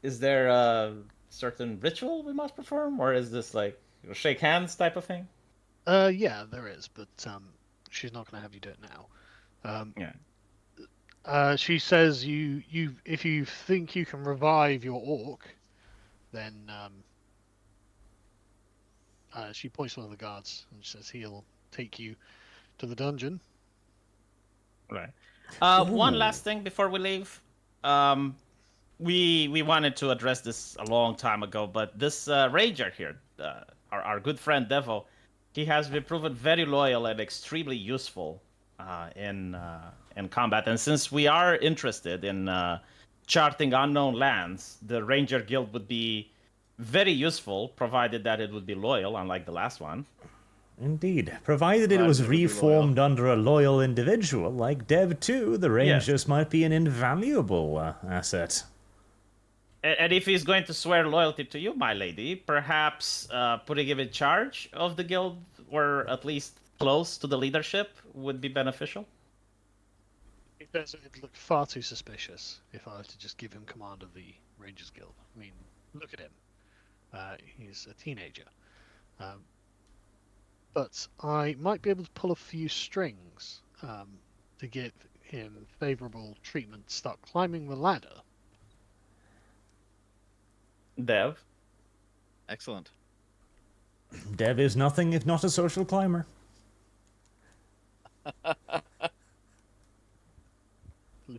Is there a certain ritual we must perform, or is this like shake hands type of thing? Yeah, there is, but she's not going to have you do it now. Yeah. She says if you think you can revive your orc, then she points to one of the guards and says he'll take you to the dungeon. Right. One last thing before we leave. We wanted to address this a long time ago, but this ranger here, our good friend Devo, he has been proven very loyal and extremely useful in combat. And since we are interested in charting unknown lands, the Ranger Guild would be very useful, provided that it would be loyal, unlike the last one. Indeed. Provided it Glad was it would be reformed under a loyal individual like Dev 2, the Rangers Yes. might be an invaluable asset. And if he's going to swear loyalty to you, my lady, perhaps putting him in charge of the guild, or at least close to the leadership, would be beneficial. It looked far too suspicious if I was to just give him command of the Rangers Guild. I mean, look at him. He's a teenager. But I might be able to pull a few strings to give him favourable treatment to start climbing the ladder. Dev? Excellent. Dev is nothing if not a social climber.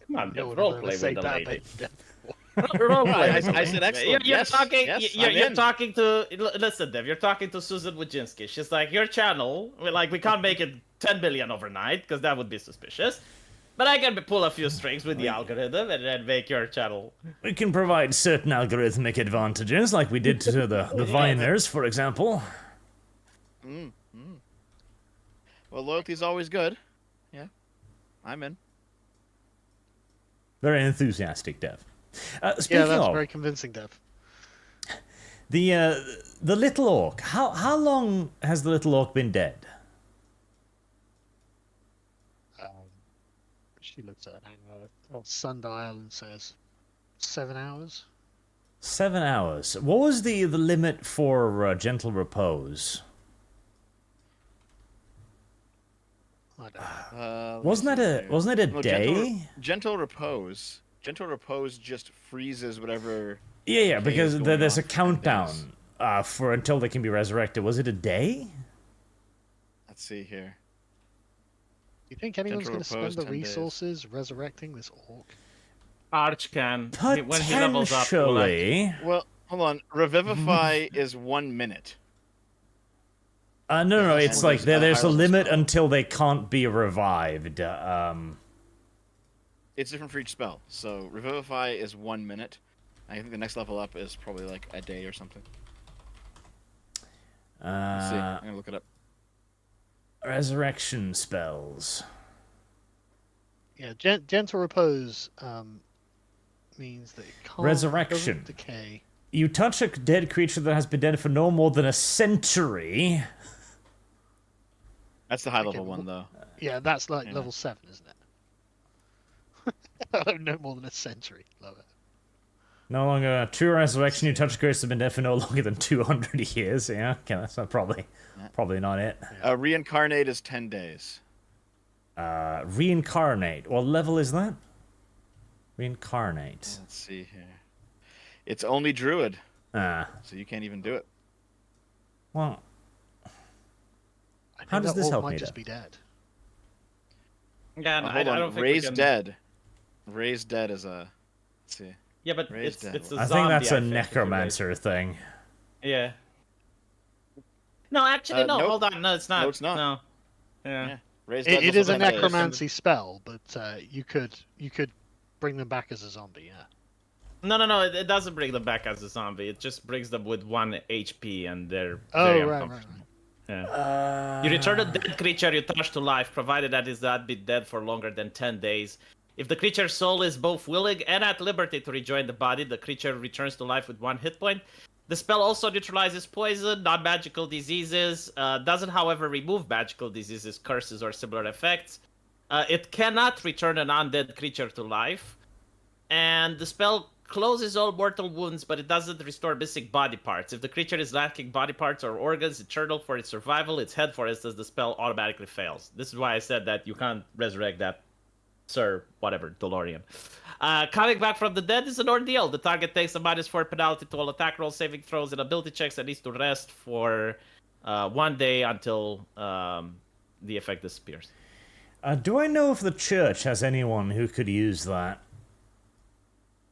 Come on, No Dev, one role will ever play say with the that, lady. but- I said excellent. You're Yes, talking. yes, you're I'm in. talking to. Listen, Dev. You're talking to Susan Wojcinski. She's like, your channel. We can't make it 10 billion overnight because that would be suspicious. But I can pull a few strings with the algorithm and then make your channel. We can provide certain algorithmic advantages, like we did to the Viners, for example. Well, loyalty's always good. Yeah, I'm in. Very enthusiastic, Dev. Yeah, Speaking that's of, very convincing, Dev. the little orc, how long has the little orc been dead? She looks at an sundial and says, 7 hours. 7 hours. What was the limit for gentle repose? I don't know. Wasn't it a No, day? Gentle repose. Gentle repose just freezes whatever. Yeah, Okay, because it's going there's a on for 10 days. countdown for until they can be resurrected. Was it a day? Let's see here. Do you think anyone's Gentle going to spend repose, the 10 days. resources resurrecting this orc? Arch can. When he levels up, Potentially. Well, hold on. Revivify is 1 minute. No, Yes, it's and like there's a there's a high level limit spell. until they can't be revived. It's different for each spell. So Revivify is 1 minute. I think the next level up is probably like a day or something. Let's see. I'm gonna look it up. Resurrection spells. Yeah, gentle repose means that it can't Resurrection. doesn't decay. You touch a dead creature that has been dead for no more than a century. That's the high Okay, level one, though. Yeah, that's like Yeah. level 7, isn't it? No more than a century. Love it. No longer true resurrection. You touch a creature that's been dead for no longer than 200 years. Yeah, okay, that's not probably not it. Reincarnate is 10 days. Reincarnate. What level is that? Reincarnate. Let's see here. It's only Druid, Ah, so you can't even do it. well, I think How does that this orc help might me, just though? be dead. Yeah, Hold I on. don't think Raise we can... Dead. Raise Dead is a. Let's see. Yeah, but Raise dead. it's a I think zombie, that's a if you raise. necromancer thing. Yeah. No, actually, no. nope. Hold on. No, it's not. No, it's not. No. Yeah. Yeah. Raise Dead It is a also 10 days. necromancy spell, but you could bring them back as a zombie. Yeah. No. It doesn't bring them back as a zombie. It just brings them with 1 HP, and they're Oh, very right. uncomfortable. Yeah. You return a dead creature you touch to life, provided that is not been dead for longer than 10 days. If the creature's soul is both willing and at liberty to rejoin the body, the creature returns to life with 1 hit point. The spell also neutralizes poison, non-magical diseases, doesn't, however, remove magical diseases, curses, or similar effects. It cannot return an undead creature to life. And the spell closes all mortal wounds, but it doesn't restore missing body parts. If the creature is lacking body parts or organs eternal for its survival, its head, for instance, the spell automatically fails. This is why I said that you can't resurrect that Sir whatever, DeLorean. Coming back from the dead is an ordeal. The target takes a -4 penalty to all attack rolls, saving throws, and ability checks, and needs to rest for 1 day until the effect disappears. Do I know if the church has anyone who could use that?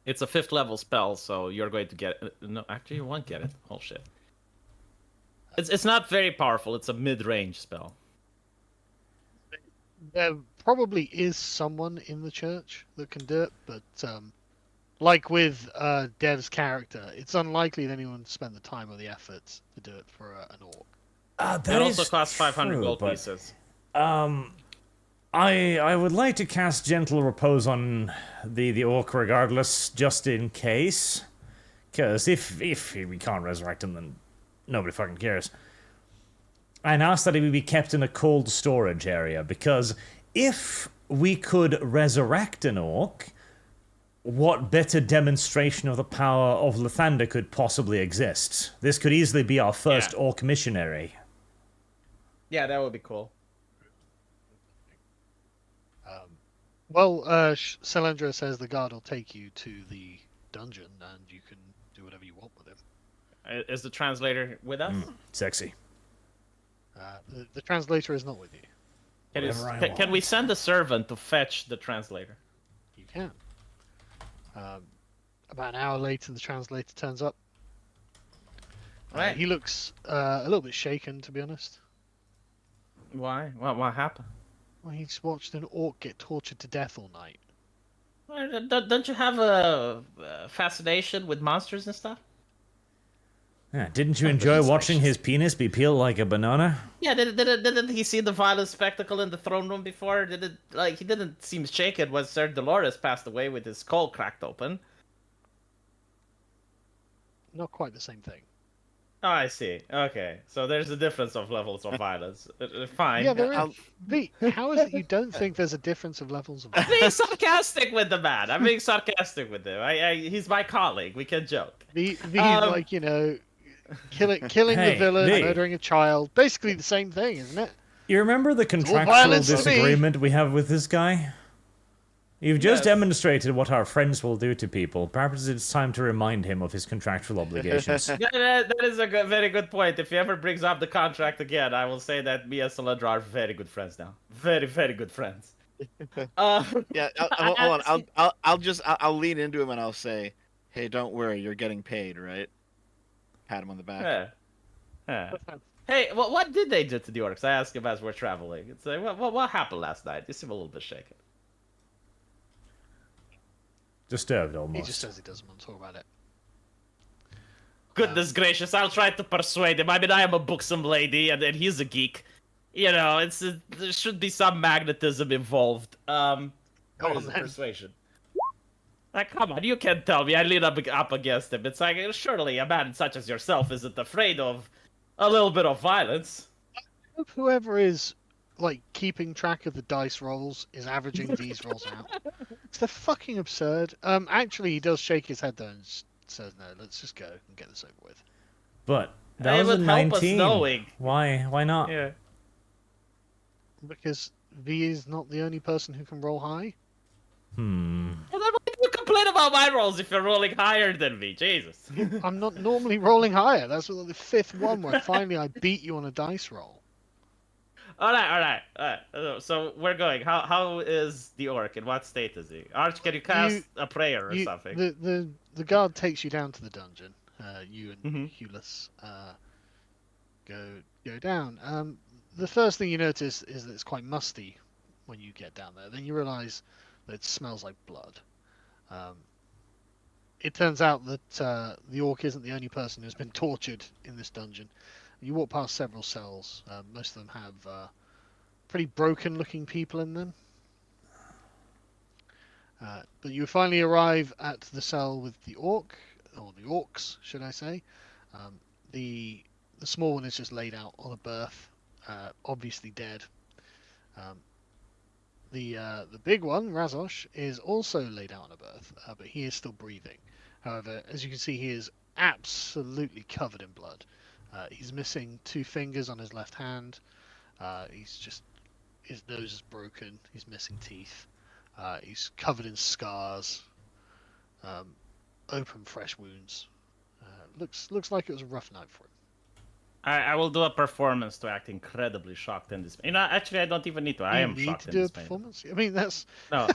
It's a 5th level spell, so you're going to get it. No, actually, you won't get it. Oh, shit. It's not very powerful. It's a mid-range spell. There probably is someone in the church that can do it, but like with Dev's character, it's unlikely that anyone spent the time or the effort to do it for an orc. It also costs 500 true, gold but, pieces. I would like to cast Gentle Repose on the orc regardless, just in case. Because if we can't resurrect him, then nobody fucking cares. And ask that he be kept in a cold storage area, because if we could resurrect an orc, what better demonstration of the power of Lathander could possibly exist? This could easily be our first orc missionary. Yeah, that would be cool. Well, Selendra says the guard will take you to the dungeon, and you can do whatever you want with him. Is the translator with us? Sexy. The translator is not with you. Can we send a servant to fetch the translator? You can. About an hour later, the translator turns up. Right. He looks a little bit shaken, to be honest. Why? What happened? Well, he's watched an orc get tortured to death all night. Don't you have a fascination with monsters and stuff? Yeah, didn't you enjoy watching his penis be peeled like a banana? Yeah, didn't he see the violent spectacle in the throne room before? He didn't seem shaken when Sir Dolores passed away with his skull cracked open. Not quite the same thing. Oh, I see. Okay, so there's a difference of levels of violence. Fine. Yeah, there is. V, how is it you don't think there's a difference of levels of I'm being sarcastic with the man. I'm being sarcastic with him. He's my colleague. We can joke. V like, you know, killing Hey, the villain, V. murdering a child. Basically the same thing, isn't it? You remember the contractual violence to me. disagreement we have with this guy? You've just Yes. demonstrated what our friends will do to people. Perhaps it's time to remind him of his contractual obligations. That is a very good point. If he ever brings up the contract again, I will say that me and Salandra are very good friends now. Very, very good friends. Yeah, hold on. I'll lean into him and I'll say, "Hey, don't worry, you're getting paid, right?" Pat him on the back. Yeah. Hey, what did they do to the orcs? I asked him as we're traveling. It's like, what happened last night? You seem a little bit shaken. Disturbed, He almost. just says he doesn't want to talk about it. Goodness gracious, I'll try to persuade him. I mean, I am a buxom lady, and he's a geek. You know, there should be some magnetism involved. Go Where on, is the then. persuasion? Like, come on, you can tell me. I lean up against him. It's like, surely a man such as yourself isn't afraid of a little bit of violence. Whoever is like keeping track of the dice rolls is averaging these rolls out. They're fucking absurd. Actually, he does shake his head though and says, "No, let's just go and get this over with." But that It was a would help us 19. knowing. Why not? Yeah. Because V is not the only person who can roll high. Well, then why do you complain about my rolls if you're rolling higher than me? Jesus. I'm not normally rolling higher. That's the fifth one where finally I beat you on a dice roll. All right. So we're going. How is the orc? In what state is he? Arch, can you cast a prayer or something? The guard takes you down to the dungeon. You and Mhm. Hulis go down. The first thing you notice is that it's quite musty when you get down there. Then you realise that it smells like blood. It turns out that the orc isn't the only person who's been tortured in this dungeon. You walk past several cells. Most of them have pretty broken-looking people in them. But you finally arrive at the cell with the orc, or the orcs, should I say. The small one is just laid out on a berth, obviously dead. The big one, Razosh, is also laid out on a berth, but he is still breathing. However, as you can see, he is absolutely covered in blood. He's missing 2 fingers on his left hand. His nose is broken. He's missing teeth. He's covered in scars, open fresh wounds. Looks like it was a rough night for him. I will do a performance to act incredibly shocked and dismayed. You know, actually, I don't even need to. I am You need shocked to and do a dismayed. performance. I mean, that's No,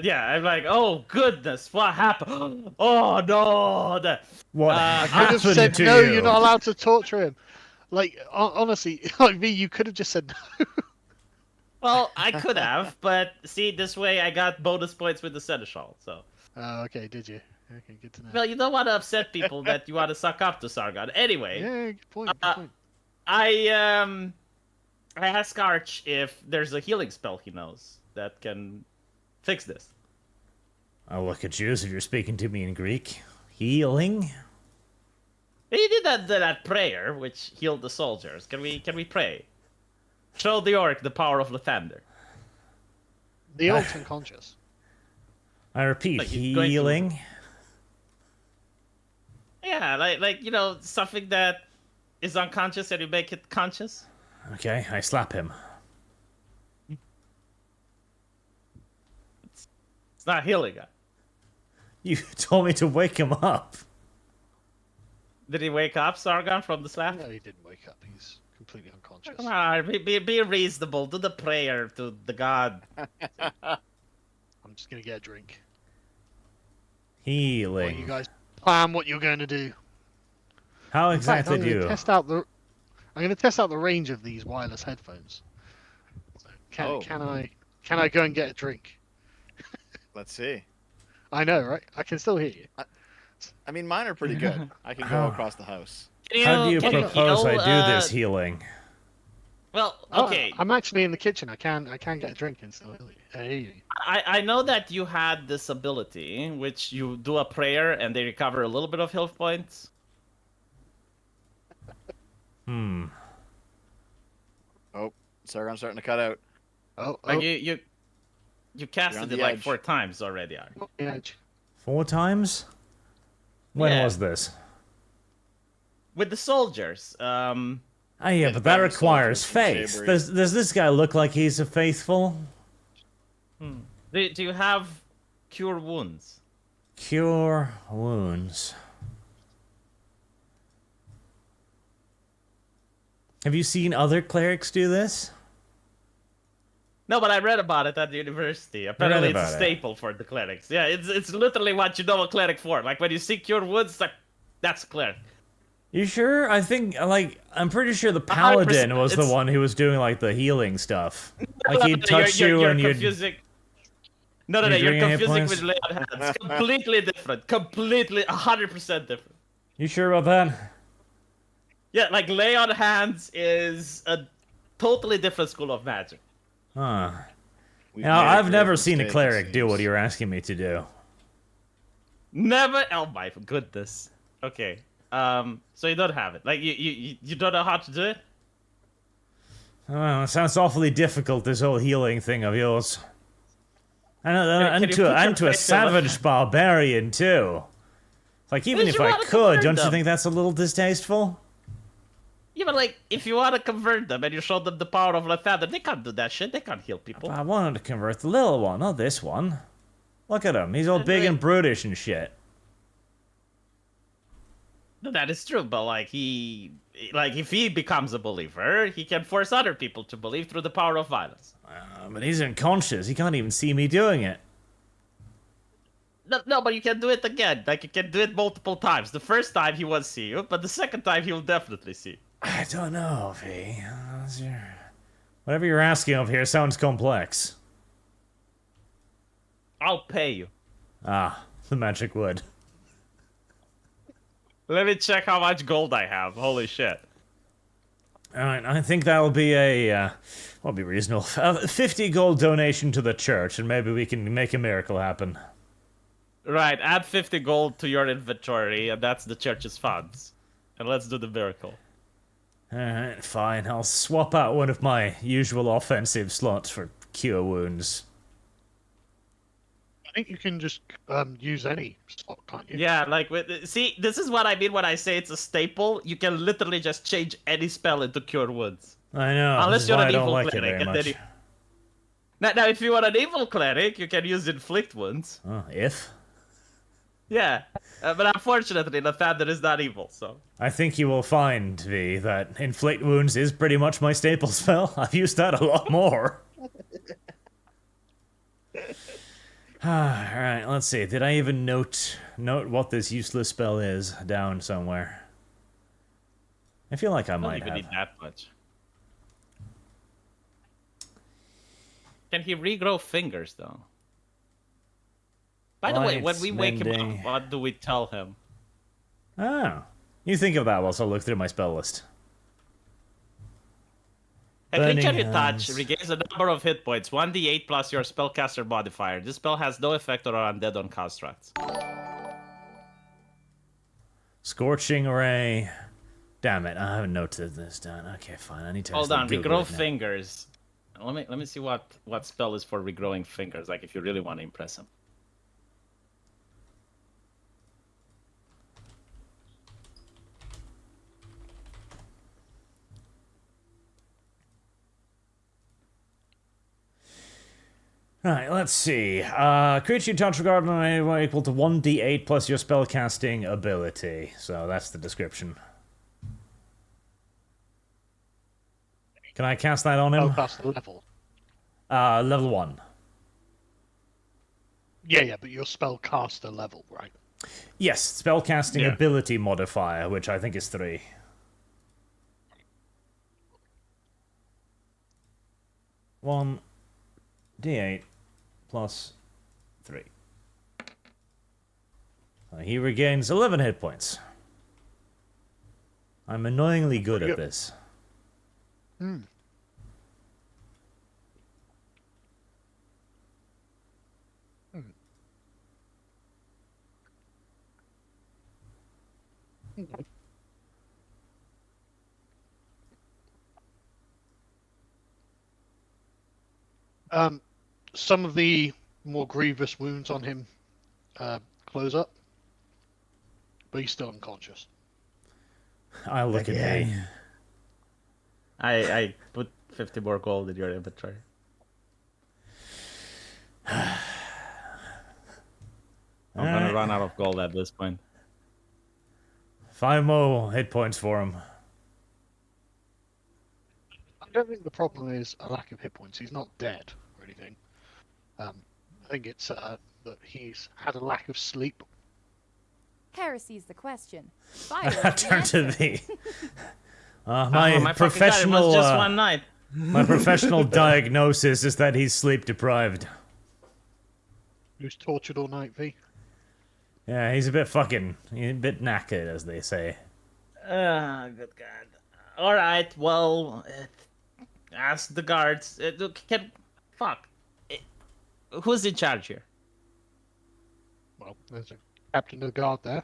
yeah, I'm like, oh goodness, what happened? Oh no! What I could have happened said to no. you? You're not allowed to torture him. Like honestly, like me, you could have just said no. Well, I could have, but see, this way I got bonus points with the seneschal. So Oh, okay, did you? Okay, good to know. Well, you don't want to upset people that you want to suck up to Sargon. Anyway, Yeah, good point. Good point. I asked Arch if there's a healing spell he knows that can fix this. I'll look at you as if you're speaking to me in Greek. Healing? He did that prayer which healed the soldiers. Can we pray? Show the orc the power of Lathander. The orc's unconscious. I repeat, Like he's going to- healing? Yeah, like you know, something that is unconscious and you make it conscious. Okay, I slap him. It's not healing. You told me to wake him up. Did he wake up, Sargon, from the slap? No, he didn't wake up. He's completely unconscious. Come on, be reasonable. Do the prayer to the god. I'm just gonna get a drink. While Healing. you guys plan what you're going to do. How In fact, exactly I'm do gonna you? test out the. I'm gonna test out the range of these wireless headphones. So can I go and get a drink? Let's see. I know, right? I can still hear you. I mean, mine are pretty good. I can go across the house. How do you Can propose I heal, do this healing? Well, Oh, okay. I'm actually in the kitchen. I can get a drink and still hear you. I know that you had this ability, which you do a prayer and they recover a little bit of health points. Hmm. Oh, Sargon's starting to cut out. Oh, Like oh, you You're casted on it the like edge. 4 times already. Ari. the edge. 4 times? When Yeah. was this? With the soldiers. Ah, yeah, Yeah, but that the requires soldiers from faith. Shabury. Does this guy look like he's a faithful? Do you have cure wounds? Cure wounds. Have you seen other clerics do this? No, but I read about it at the university. Apparently, it's about a it. staple for the clerics. Yeah, it's literally what you know a cleric for. Like when you see cure wounds, like that's a cleric. You sure? I think, like, I'm pretty sure the paladin was the it's- one who was doing, like, the healing stuff. Like, No, he'd no, touch you're you and you'd... confusing. No, You're you're doing hit confusing points? with lay on hands. Completely different. Completely, 100% different. You sure about that? Yeah, like lay on hands is a totally different school of magic. Huh. We've Now, made a I've grave never seen a mistake, it cleric do what seems. you're asking me to do. Never. Oh my goodness. Okay. So you don't have it. Like you don't know how to do it. Oh, it sounds awfully difficult, this whole healing thing of yours. Can you put your I'm to a face in the- savage barbarian, too. Like, even But if you I wanna could, convert don't you them. think that's a little distasteful? Yeah, but like if you want to convert them and you show them the power of Lathander, they can't do that shit. They can't heal people. I wanted to convert the little one, not this one. Look at him, he's all big and brutish and shit. No, that is true, but like if he becomes a believer, he can force other people to believe through the power of violence. But he's unconscious, he can't even see me doing it. No, but you can do it again. Like you can do it multiple times. The first time he won't see you, but the second time he will definitely see you. I don't know, V. Whatever you're asking of here sounds complex. I'll pay you. Ah, the magic wood. Let me check how much gold I have. Holy shit. Alright, I think that'll be will be reasonable. 50 gold donation to the church, and maybe we can make a miracle happen. Right, add 50 gold to your inventory, and that's the church's funds. And let's do the miracle. Alright, fine. I'll swap out one of my usual offensive slots for cure wounds. I think you can just use any slot, can't you? Yeah, like, see, this is what I mean when I say it's a staple. You can literally just change any spell into cure wounds. I know. Unless this is you're why an I don't evil like it cleric, very and then much. Now, if you are an evil cleric, you can use inflict wounds. Oh, if? Yeah, but unfortunately, Lathander is not evil, so... I think you will find, V, that inflict wounds is pretty much my staple spell. I've used that a lot more. Alright, let's see. Did I even note what this useless spell is down somewhere? I feel like I I don't might even have. need that much. Can he regrow fingers, though? By the way, when Lights, we wake him mending. up, what do we tell him? Oh. You think of that whilst I look through my spell list. A Burning creature you touch hands. regains a number of hit points, 1d8 plus your spellcaster modifier. This spell has no effect on undead on constructs. Scorching Ray. Damn it, I haven't noted this down. Okay, fine. I need to Hold actually on, Google regrow it now. fingers. Let me see what spell is for regrowing fingers, like if you really want to impress him. Right, let's see. Creature you touch regarding equal to 1d8 plus your spellcasting ability. So that's the description. Can I cast that on him? Oh, that's the level. Level 1. Yeah, but your spellcaster level, right? Yes, spellcasting Yeah. ability modifier, which I think is 3. One d8 plus 3. He regains 11 hit points. I'm annoyingly good at Yep. this. Hmm. Some of the more grievous wounds on him close up, but he's still unconscious. I look at me. I put 50 more gold in your inventory. I'm gonna Alright. run out of gold at this point. 5 more hit points for him. I don't think the problem is a lack of hit points. He's not dead or anything. I think it's that he's had a lack of sleep. Heresy's the question. Fire is the Turn to answer. me. My my fucking God, it professional was just one night. my professional diagnosis is that he's sleep deprived. He was tortured all night, V. Yeah, he's a bit knackered, as they say. Good God. All right, well, ask the guards. Fuck. Who's in charge here? Well, there's a captain of the guard there.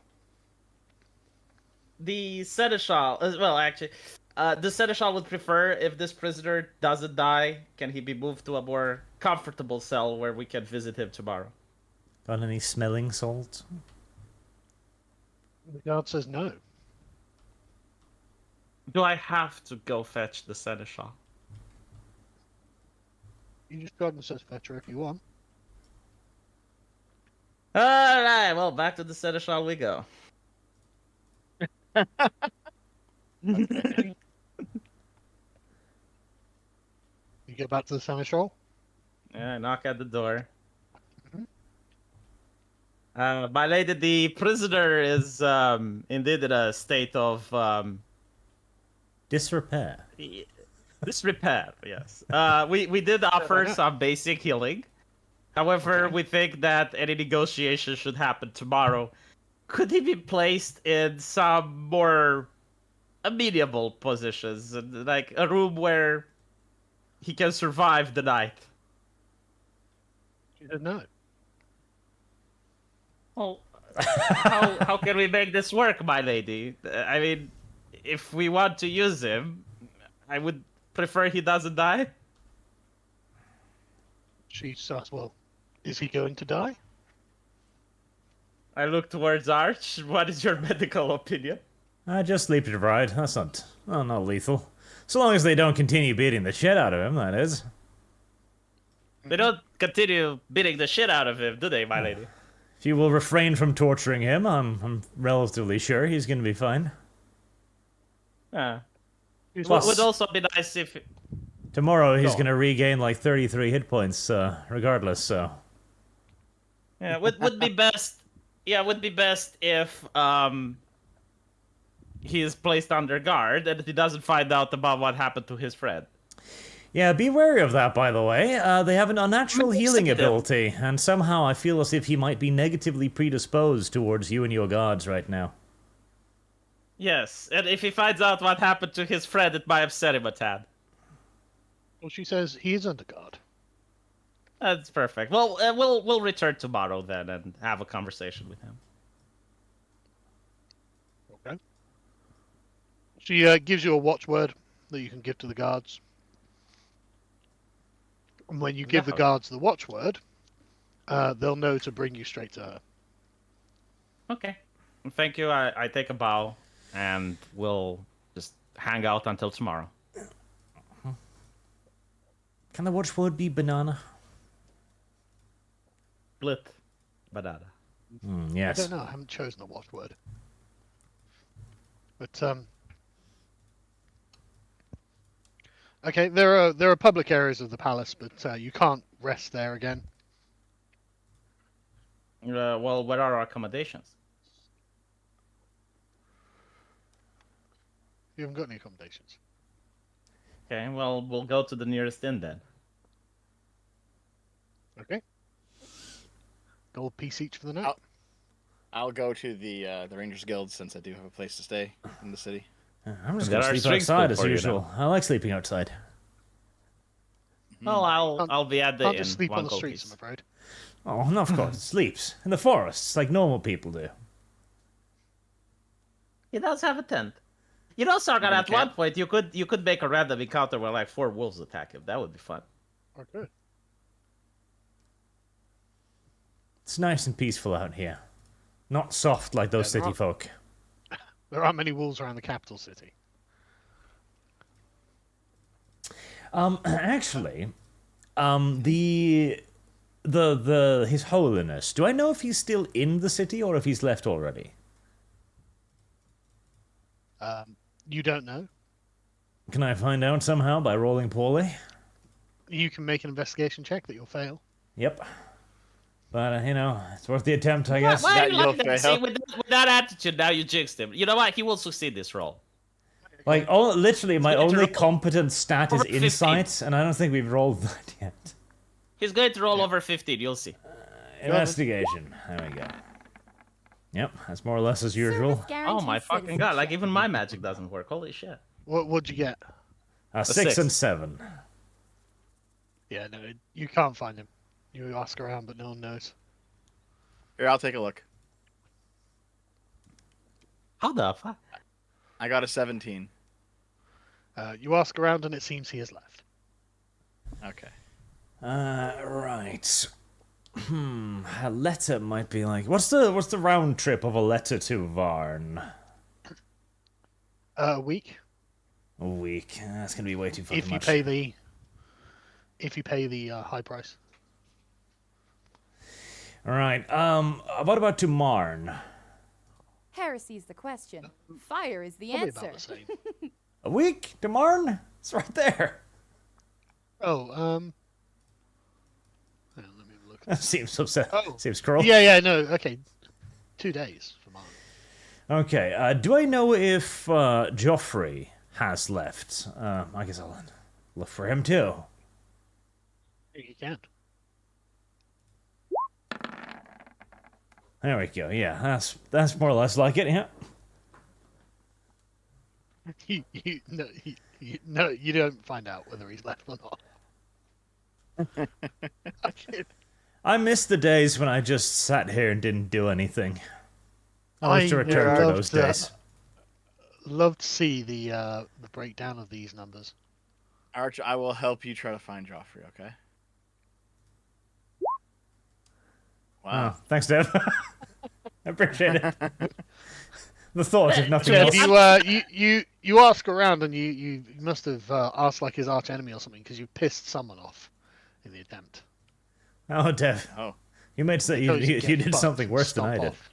The seneschal. Well, actually, the seneschal would prefer if this prisoner doesn't die, can he be moved to a more comfortable cell where we can visit him tomorrow? Got any smelling salts? The guard says no. Do I have to go fetch the seneschal? You just go and says fetch her if you want. All right, well, back to the seneschal we go. You get back to the seneschal. Yeah, I knock at the door. My lady, the prisoner is indeed in a state of Disrepair. disrepair. Yes. We did offer some basic healing. However, we think that any negotiation should happen tomorrow. Could he be placed in some more amenable positions, like a room where he can survive the night? She said no. Well, how can we make this work, my lady? I mean, if we want to use him, I would prefer he doesn't die. She says, well, is he going to die? I look towards Arch. What is your medical opinion? Just sleep deprived. That's not lethal. So long as they don't continue beating the shit out of him, that is. They don't continue beating the shit out of him, do they, my lady? If you will refrain from torturing him, I'm relatively sure he's gonna be fine. Yeah. Plus- Would also be nice if... Tomorrow he's Go on. gonna regain like 33 hit points, regardless, so. Yeah, would be best... Yeah, would be best if he is placed under guard and he doesn't find out about what happened to his friend. Yeah, be wary of that, by the way. They have an unnatural healing Sensitive. ability, and somehow I feel as if he might be negatively predisposed towards you and your gods right now. Yes, and if he finds out what happened to his friend, it might upset him a tad. Well, she says he is under guard. That's perfect. Well, we'll return tomorrow then and have a conversation with him. Okay. She gives you a watchword that you can give to the guards. And when you give the Yeah. guards the watchword, they'll know to bring you straight to her. Okay. Thank you. I take a bow, and we'll just hang out until tomorrow. Can the watchword be banana? Split banana. I Yes. don't know. I haven't chosen a watchword. But okay, there are public areas of the palace, but you can't rest there again. Well, where are our accommodations? You haven't got any accommodations. Okay, well, we'll go to the nearest inn then. Okay. Gold piece each for the night. Oh. I'll go to the Rangers Guild since I do have a place to stay in the city. I'm just There gonna are sleep strings outside pulled as for you usual. I like sleeping outside. Well, I'll be at the Can't inn. just sleep one on the gold streets, piece. I'm afraid. Oh, no, of course. It sleeps. In the forests, like normal people do. He does have a tent. You know, Sargon, You're at gonna one point you could make a random encounter where like 4 wolves attack him. That would be fun. Okay. It's nice and peaceful out here. Not soft like those Yeah, city folk. There aren't many wolves around the capital city. Actually, His Holiness, do I know if he's still in the city or if he's left already? You don't know. Can I find out somehow by rolling poorly? You can make an investigation check that you'll fail. Yep. But, it's worth the attempt, I guess. Why are you That like that? you'll See, fail. with that attitude, now you jinxed him. You know what? He will succeed this roll. Like, literally, my going to only roll competent stat is over 15. insight, and I don't think we've rolled that yet. He's going to roll over 15. You'll see. Investigation. There we go. Yep, that's more or less as usual. Service Oh my guarantees fucking god! Like citizenship. even my magic doesn't work. Holy shit! What'd you get? 6 6. and 7. Yeah, no, you can't find him. You ask around, but no one knows. Here, I'll take a look. How the fuck? I got a 17. You ask around, and it seems he has left. Okay. Right. A letter might be like... What's the round trip of a letter to Varn? A week A week. That's gonna be way too fucking if you much. pay the high price. Alright, what about to Marn? Heresy's the question. Fire is the Probably answer. about the same. A week to Marn? It's right there. Oh, hang on, let me have a look. That seems upset. Oh. Seems cruel. Yeah, no, okay. 2 days for mine. Okay, do I know if Joffrey has left? I guess I'll look for him too. You can. There we go. Yeah, that's more or less like it. Yeah. No, you don't find out whether he's left or not. Okay. I miss the days when I just sat here and didn't do anything. I wish to return to those days. Love to see the breakdown of these numbers. Arch, I will help you try to find Joffrey, okay? Wow. Oh, thanks, Dev. I appreciate it. The thought, if nothing Yeah, else. you ask around, and you must have asked like his arch enemy or something, because you pissed someone off in the attempt. Oh, Dev. Oh. You made say you Because get did fucked something and worse than I stomp did. off.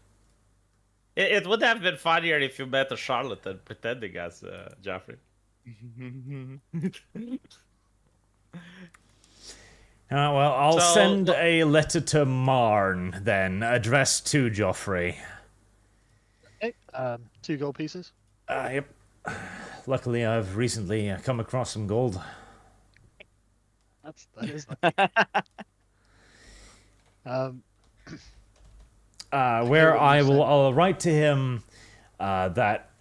It would have been funnier if you met a charlatan pretending as Joffrey. Well, I'll So- send a letter to Marn then, addressed to Joffrey. Okay, 2 gold pieces. Yep. Luckily, I've recently come across some gold. That is nice. Where what I you will said. I'll write to him that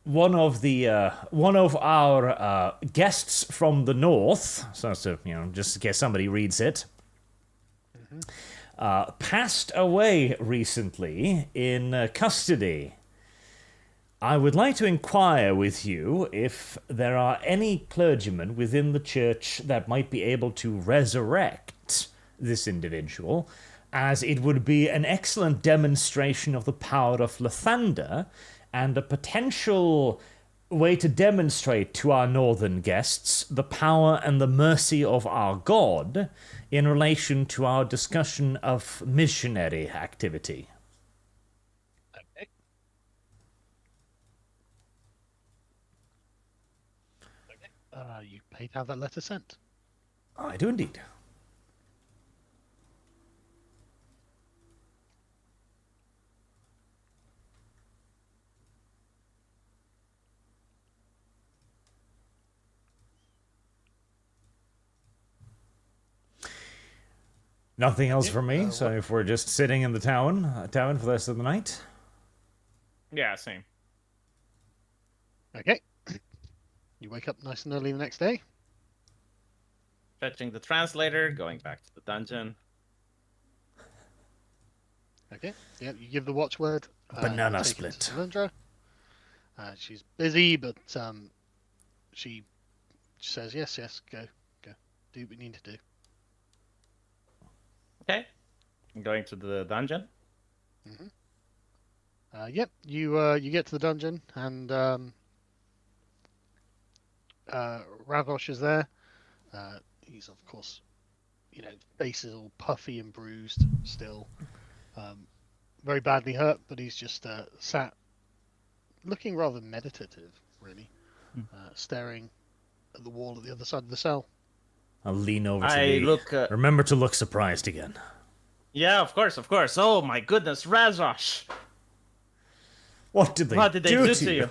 one of our guests from the north, so as to just in case somebody reads it, passed away recently in custody. I would like to inquire with you if there are any clergymen within the church that might be able to resurrect this individual, as it would be an excellent demonstration of the power of Lathander and a potential way to demonstrate to our northern guests the power and the mercy of our God in relation to our discussion of missionary activity. Okay. You paid to have that letter sent. I do indeed. Nothing else from me, so if we're just sitting in the tavern for the rest of the night. Yeah, same. Okay. You wake up nice and early the next day. Fetching the translator, going back to the dungeon. Okay. Yeah, you give the watchword. Banana take it to split. Cylindra. She's busy, but she says yes, go, do what you need to do. Okay. I'm going to the dungeon. Yep. You get to the dungeon and Ravos is there. He's of course, face is all puffy and bruised still. Very badly hurt, but he's just sat, looking rather meditative, really, staring at the wall at the other side of the cell. I'll lean over to I the... look... Remember to look surprised again. Yeah, of course. Oh my goodness, Razosh! What did they do to you?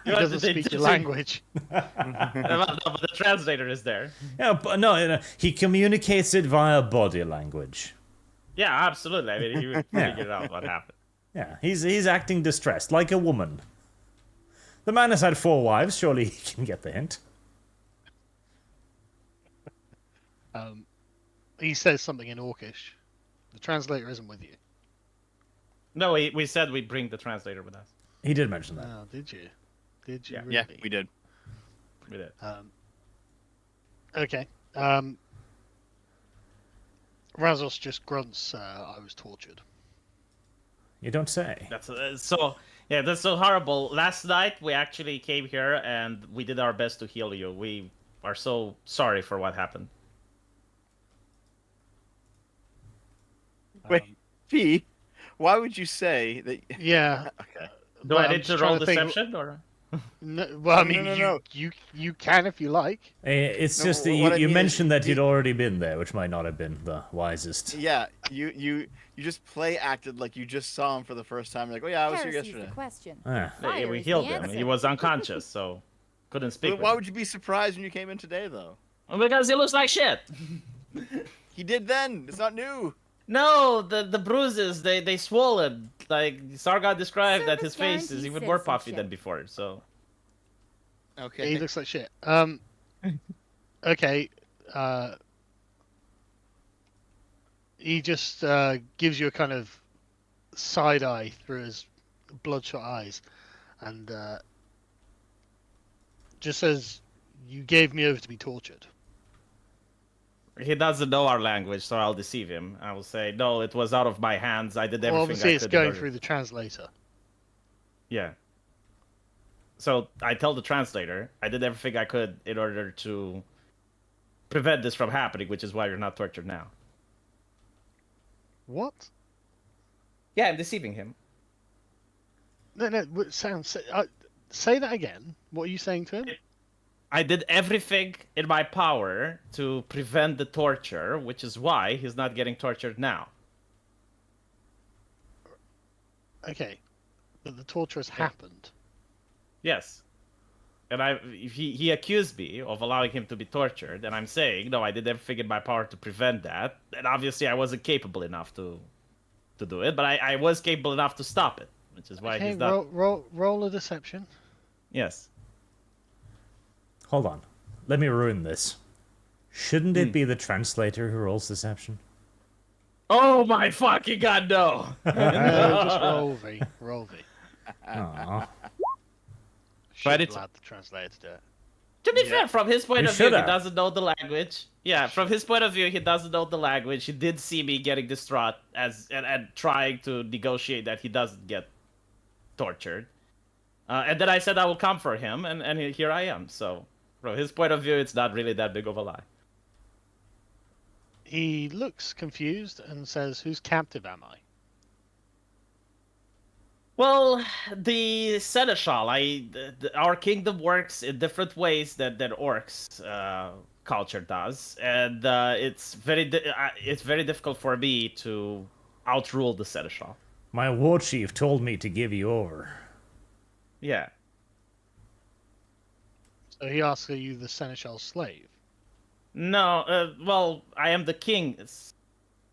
He doesn't speak your language. No, but the translator is there. Yeah, but no, he communicates it via body language. Yeah, absolutely. I mean, he would figure out what happened. Yeah, he's acting distressed, like a woman. The man has had 4 wives, surely he can get the hint. He says something in Orcish. The translator isn't with you. No, we said we'd bring the translator with us. He did mention that. Oh, did you? Did you? Yeah. Really? Yeah, we did. We did. Okay. Razos just grunts. I was tortured. You don't say. That's that's so horrible. Last night we actually came here and we did our best to heal you. We are so sorry for what happened. Wait, P, why would you say that? Yeah. Okay. Do But I I'm need to just roll trying to think- deception or? No, well, I mean, No. you can if you like. It's No, just that what I you mean is mentioned that you- you'd already been there, which might not have been the wisest. Yeah, you just play acted like you just saw him for the first time. Like, oh yeah, I was here Heresy's yesterday. the question. Ah. Fire We is the healed him. answer. He was unconscious, so couldn't speak. But with why him. would you be surprised when you came in today, though? Well, because he looks like shit. He did then. It's not new. No, the bruises they swollen. Like Sargon described that Service his face is guarantees even more puffy citizenship. than before. So Okay. He looks like shit. Okay. He just gives you a kind of side eye through his bloodshot eyes, and just says, "You gave me over to be tortured." he doesn't know our language, so I'll deceive him. I will say, no, it was out of my hands. I did everything Well, obviously, I it's could. going through the translator. Yeah. So I tell the translator, I did everything I could in order to prevent this from happening, which is why you're not tortured now. What? Yeah, I'm deceiving him. No, say that again. What are you saying to him? I did everything in my power to prevent the torture, which is why he's not getting tortured now. Okay, but the torture has happened. Yes. And he accused me of allowing him to be tortured, and I'm saying no, I did everything in my power to prevent that, and obviously I wasn't capable enough to do it, but I was capable enough to stop it, which is why Okay, he's not. roll a deception. Yes. Hold on. Let me ruin this. Shouldn't it be the translator who rolls deception? Oh my fucking god, no! Just roll V. Roll V. Aw. Should it's- allowed the translator to do it. To be fair, from his point We of view, he shoulda. doesn't know the language. Yeah, from his point of view, he doesn't know the language. He did see me getting distraught and trying to negotiate that he doesn't get tortured. And then I said I will come for him, and here I am. So, from his point of view, it's not really that big of a lie. He looks confused and says, "Whose captive am I?" Well, the seneschal, our kingdom works in different ways than orcs culture does, and it's very difficult for me to outrule the seneschal. My war chief told me to give you over. Yeah. So he asks, "Are you the seneschal's slave?" No, well, I am the king.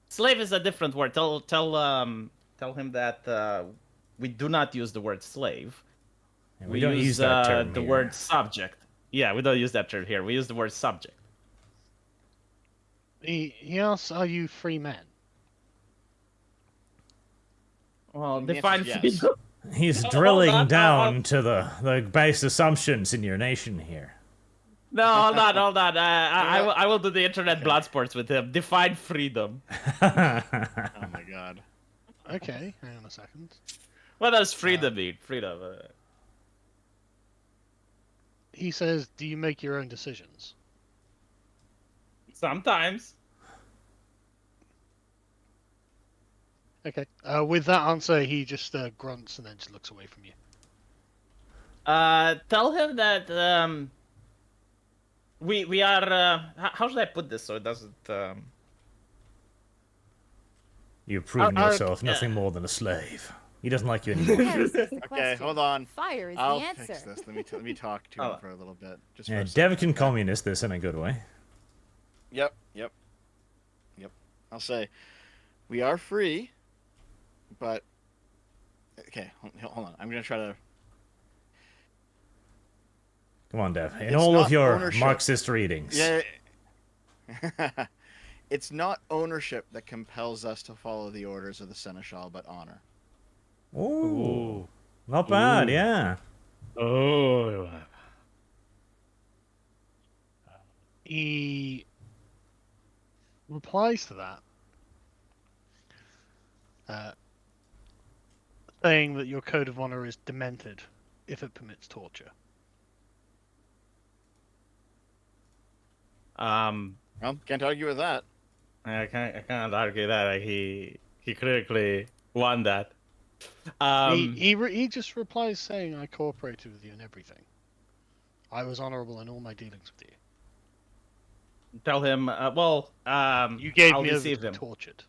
Slave is a different word. Tell him that we do not use the word slave. And we don't use that term the here. word subject. Yeah, we don't use that term here. We use the word subject. He asks, "Are you free men?" Well, The define answer is freedom. He's Hold drilling on, down to the base assumptions in your nation here. No, hold on. I will do the internet blood sports with him. Define freedom. Oh my god. Okay, hang on a second. What does freedom mean? Freedom. He says, "Do you make your own decisions?" Sometimes. Okay. With that answer, he just grunts and then just looks away from you. Tell him that we are. How should I put this so it doesn't? You've proven I'll- yourself nothing more than a slave. He doesn't like you anymore. Heresy's the Okay, question. hold on. Fire is I'll the answer. fix this. Let me talk to Oh. him for a little bit. Just for Yeah, a second. Devican communist, this in a good way. Yep. I'll say, we are free, but okay. Hold on. I'm gonna try to. Come on, Dev. In It's all not of your ownership. Marxist readings. Yeah. It's not ownership that compels us to follow the orders of the seneschal, but honor. Ooh. Not bad, yeah. Oh. He replies to that, saying that your code of honor is demented if it permits torture. Well, Can't argue with that. I can't argue that. Like, he clearly won that. He just replies saying, "I cooperated with you in everything. I was honorable in all my dealings with you. Tell him. You gave I'll me over deceive to him. be tortured."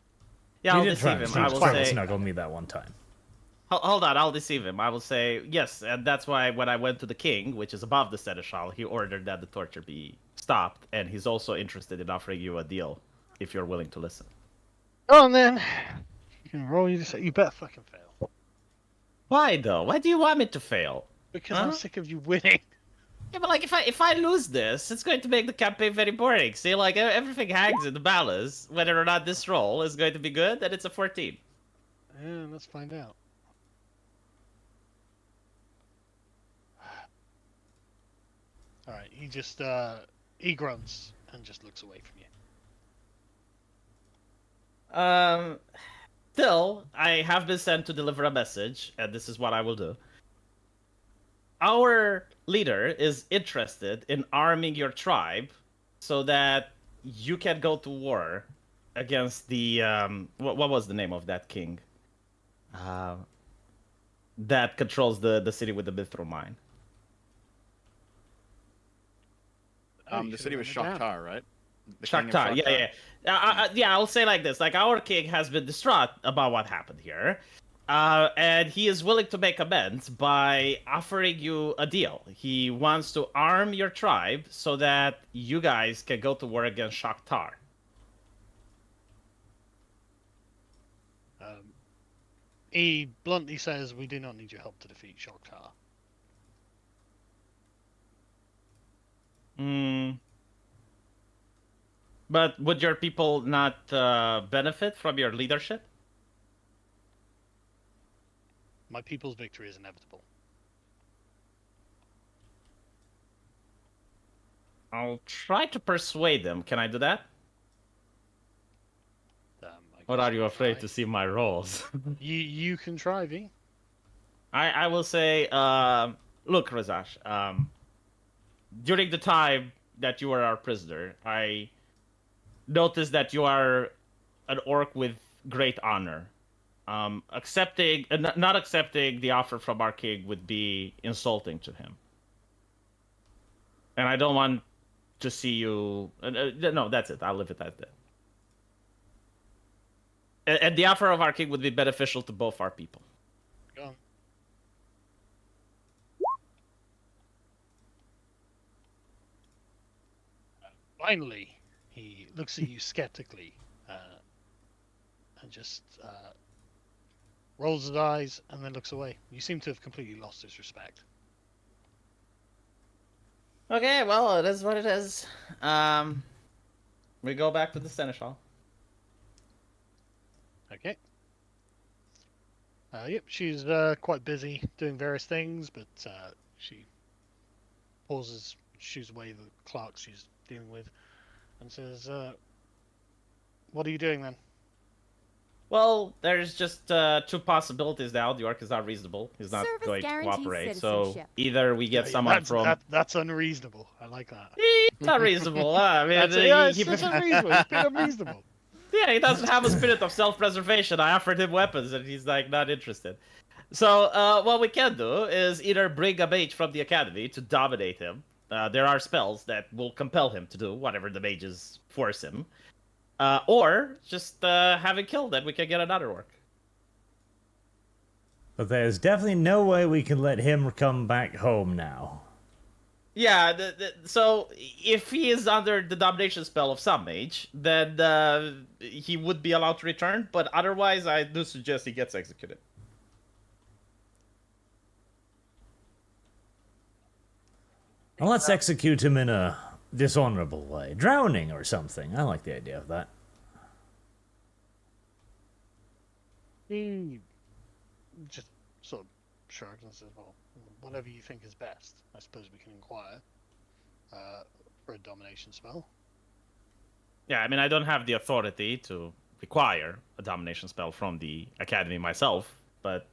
Yeah, You I'll did try deceive and him. I will quite say. snuggle me that one time. Hold on, I'll deceive him. I will say yes, and that's why when I went to the king, which is above the seneschal, he ordered that the torture be stopped, and he's also interested in offering you a deal if you're willing to listen. Oh, and then you can roll. You better fucking fail, Why though? Why do you want me to fail? because Huh? I'm sick of you winning. Yeah, but like if I lose this, it's going to make the campaign very boring. See, like everything hangs in the balance. Whether or not this roll is going to be good, then it's a 14. Yeah, let's find out. All right, he just he grunts and just looks away from you. Still, I have been sent to deliver a message, and this is what I will do. Our leader is interested in arming your tribe so that you can go to war against the what was the name of that king? That controls the city with the mithril mine. Oh, you The should've city was written it down. Shakhtar, right? The king of Shakhtar, yeah. I'll say like this: like our king has been distraught about what happened here, And he is willing to make amends by offering you a deal. He wants to arm your tribe so that you guys can go to war against Shakhtar. He bluntly says, "We do not need your help to defeat Shakhtar." But would your people not benefit from your leadership? My people's victory is inevitable. I'll try to persuade them. Can I do that? I Or guess are you afraid try. to see my rolls? You can try, V. I will say, look, Razash, during the time that you were our prisoner, I noticed that you are an orc with great honor. Not accepting the offer from our king would be insulting to him. And I don't want to see you... no, that's it. I'll leave it at that. And the offer of our king would be beneficial to both our people. Go on. Finally, he looks at you skeptically and just rolls his eyes and then looks away. You seem to have completely lost his respect. Okay, well, it is what it is. We go back to the Seneschal. Okay. Yep, she's quite busy doing various things, but she pauses, shoos away the clerks she's dealing with, and says, "What are you doing then?" Well, there's just two possibilities now. The orc is not reasonable. He's not Service going to guarantees cooperate. So citizenship. either we get someone That's unreasonable. I like that. It's not reasonable. I mean, It's unreasonable. It's been unreasonable. Yeah, he doesn't have a spirit of self-preservation. I offered him weapons, and he's like not interested. So what we can do is either bring a mage from the academy to dominate him. There are spells that will compel him to do whatever the mages force him. Or just have it killed, and we can get another orc. But there's definitely no way we can let him come back home now. Yeah, so if he is under the domination spell of some mage, then he would be allowed to return, but otherwise I do suggest he gets executed. Well, let's execute him in a dishonorable way. Drowning or something. I like the idea of that. He just sort of shrugs and says, "Well, whatever you think is best. I suppose we can inquire for a domination spell." Yeah, I mean, I don't have the authority to require a domination spell from the academy myself, but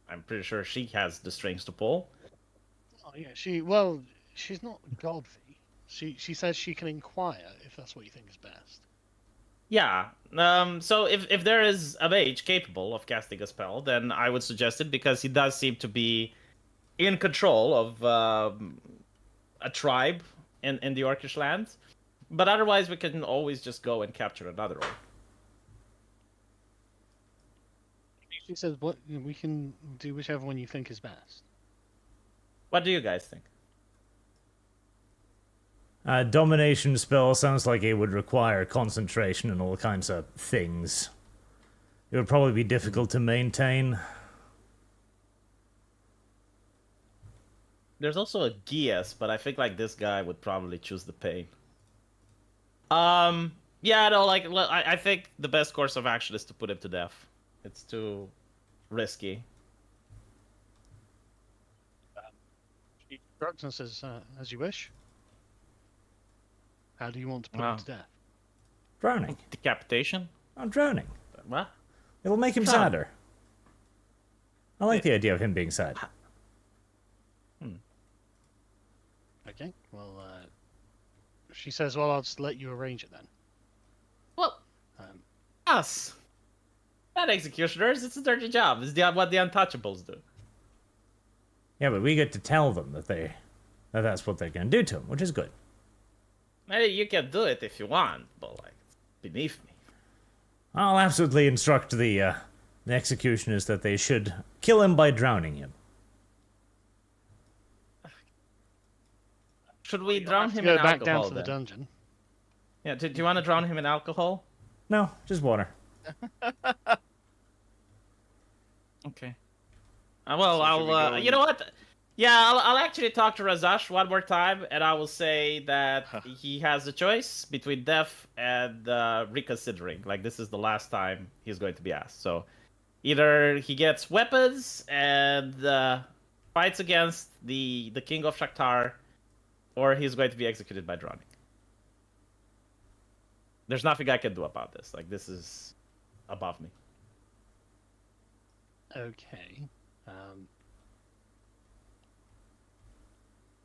I'm pretty sure she has the strings to pull. Oh yeah, she's not godly. She says she can inquire if that's what you think is best. Yeah, so if there is a mage capable of casting a spell, then I would suggest it, because he does seem to be in control of a tribe in the Orcish lands. But otherwise, we can always just go and capture another orc. She says, "What we can do, whichever one you think is best." What do you guys think? Domination spell sounds like it would require concentration and all kinds of things. It would probably be difficult to maintain. There's also a Gias, but I think like this guy would probably choose the pain. Yeah, no, like I think the best course of action is to put him to death. It's too risky. She shrugs and says, "As you wish." How do you want to put him to death? Drowning. Decapitation? I'm drowning. What? It'll make him Drowning. sadder. I like the idea of him being sad. Okay. Well, she says, "Well, I'll just let you arrange it then." Well, Um, us. Not executioners, it's a dirty job. It's what the untouchables do. Yeah, but we get to tell them that that's what they're going to do to him, which is good. Maybe you can do it if you want, but like, it's beneath me. I'll absolutely instruct the The execution is that they should kill him by drowning him. Should we drown him Go in back down alcohol to the then? dungeon. Yeah, do you want to drown him in alcohol? No, just water. Okay. Well, So should we I'll. go You know what? Yeah, I'll actually talk to Razash one more time, and I will say that he has a choice between death and reconsidering. Like, this is the last time he's going to be asked. So, either he gets weapons and fights against the king of Shakhtar, or he's going to be executed by drowning. There's nothing I can do about this. Like, this is above me. Okay.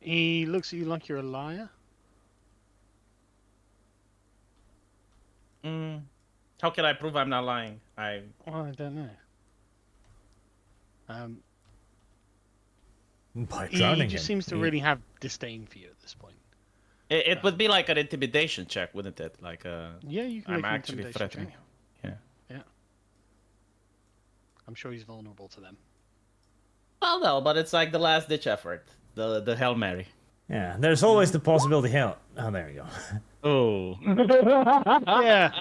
He looks at you like you're a liar. How can I prove I'm not lying? Well, I don't know. By He drowning just him. seems to really have disdain for you at this point. It would be like an intimidation check, wouldn't it? Like, Yeah, you can I'm make an actually intimidation threatening check. him. Yeah. Yeah. I'm sure he's vulnerable to them. Well, no, but it's like the last ditch effort. The Hail Mary. Yeah, there's always the possibility. Hell, oh, there we go. Oh. Yeah.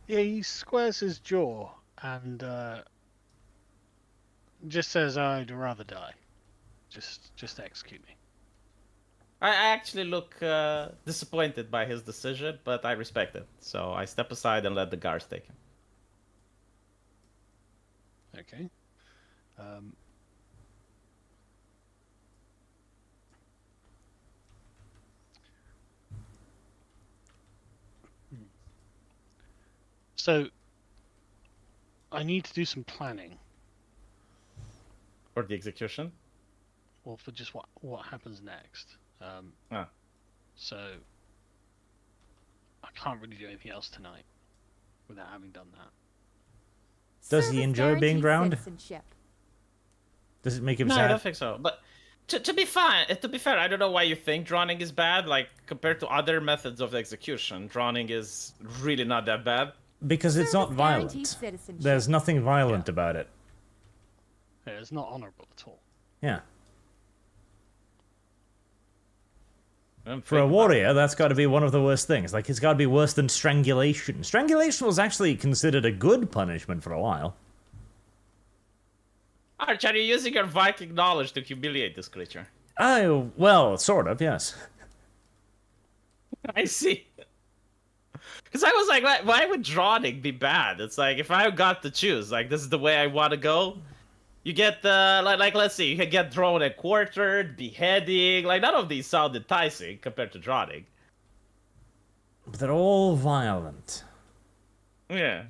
Yeah, he squares his jaw and just says, "I'd rather die. Just execute me." I actually look disappointed by his decision, but I respect it. So I step aside and let the guards take him. Okay. So, I need to do some planning. For the execution? Well, for just what happens next. Ah. So, I can't really do anything else tonight without having done that. Does he Service enjoy being guarantees drowned? citizenship. Does it make him No, I sad? don't think so. But to be fair, I don't know why you think drowning is bad. Like, compared to other methods of execution, drowning is really not that bad. Because it's not Service violent. guarantees citizenship. There's nothing violent about it. Yeah, it's not honourable at all. Yeah. I'm For a thinking about it. warrior, that's got to be one of the worst things. Like, it's got to be worse than strangulation. Strangulation was actually considered a good punishment for a while. Arch, are you using your Viking knowledge to humiliate this creature? Oh, well, sort of, yes. I see. Because I was like, why would drowning be bad? It's like, if I got to choose, like, this is the way I want to go. You get, like, let's see, you can get thrown and quartered, beheading. Like, none of these sound enticing compared to drowning. But they're all violent. Yeah.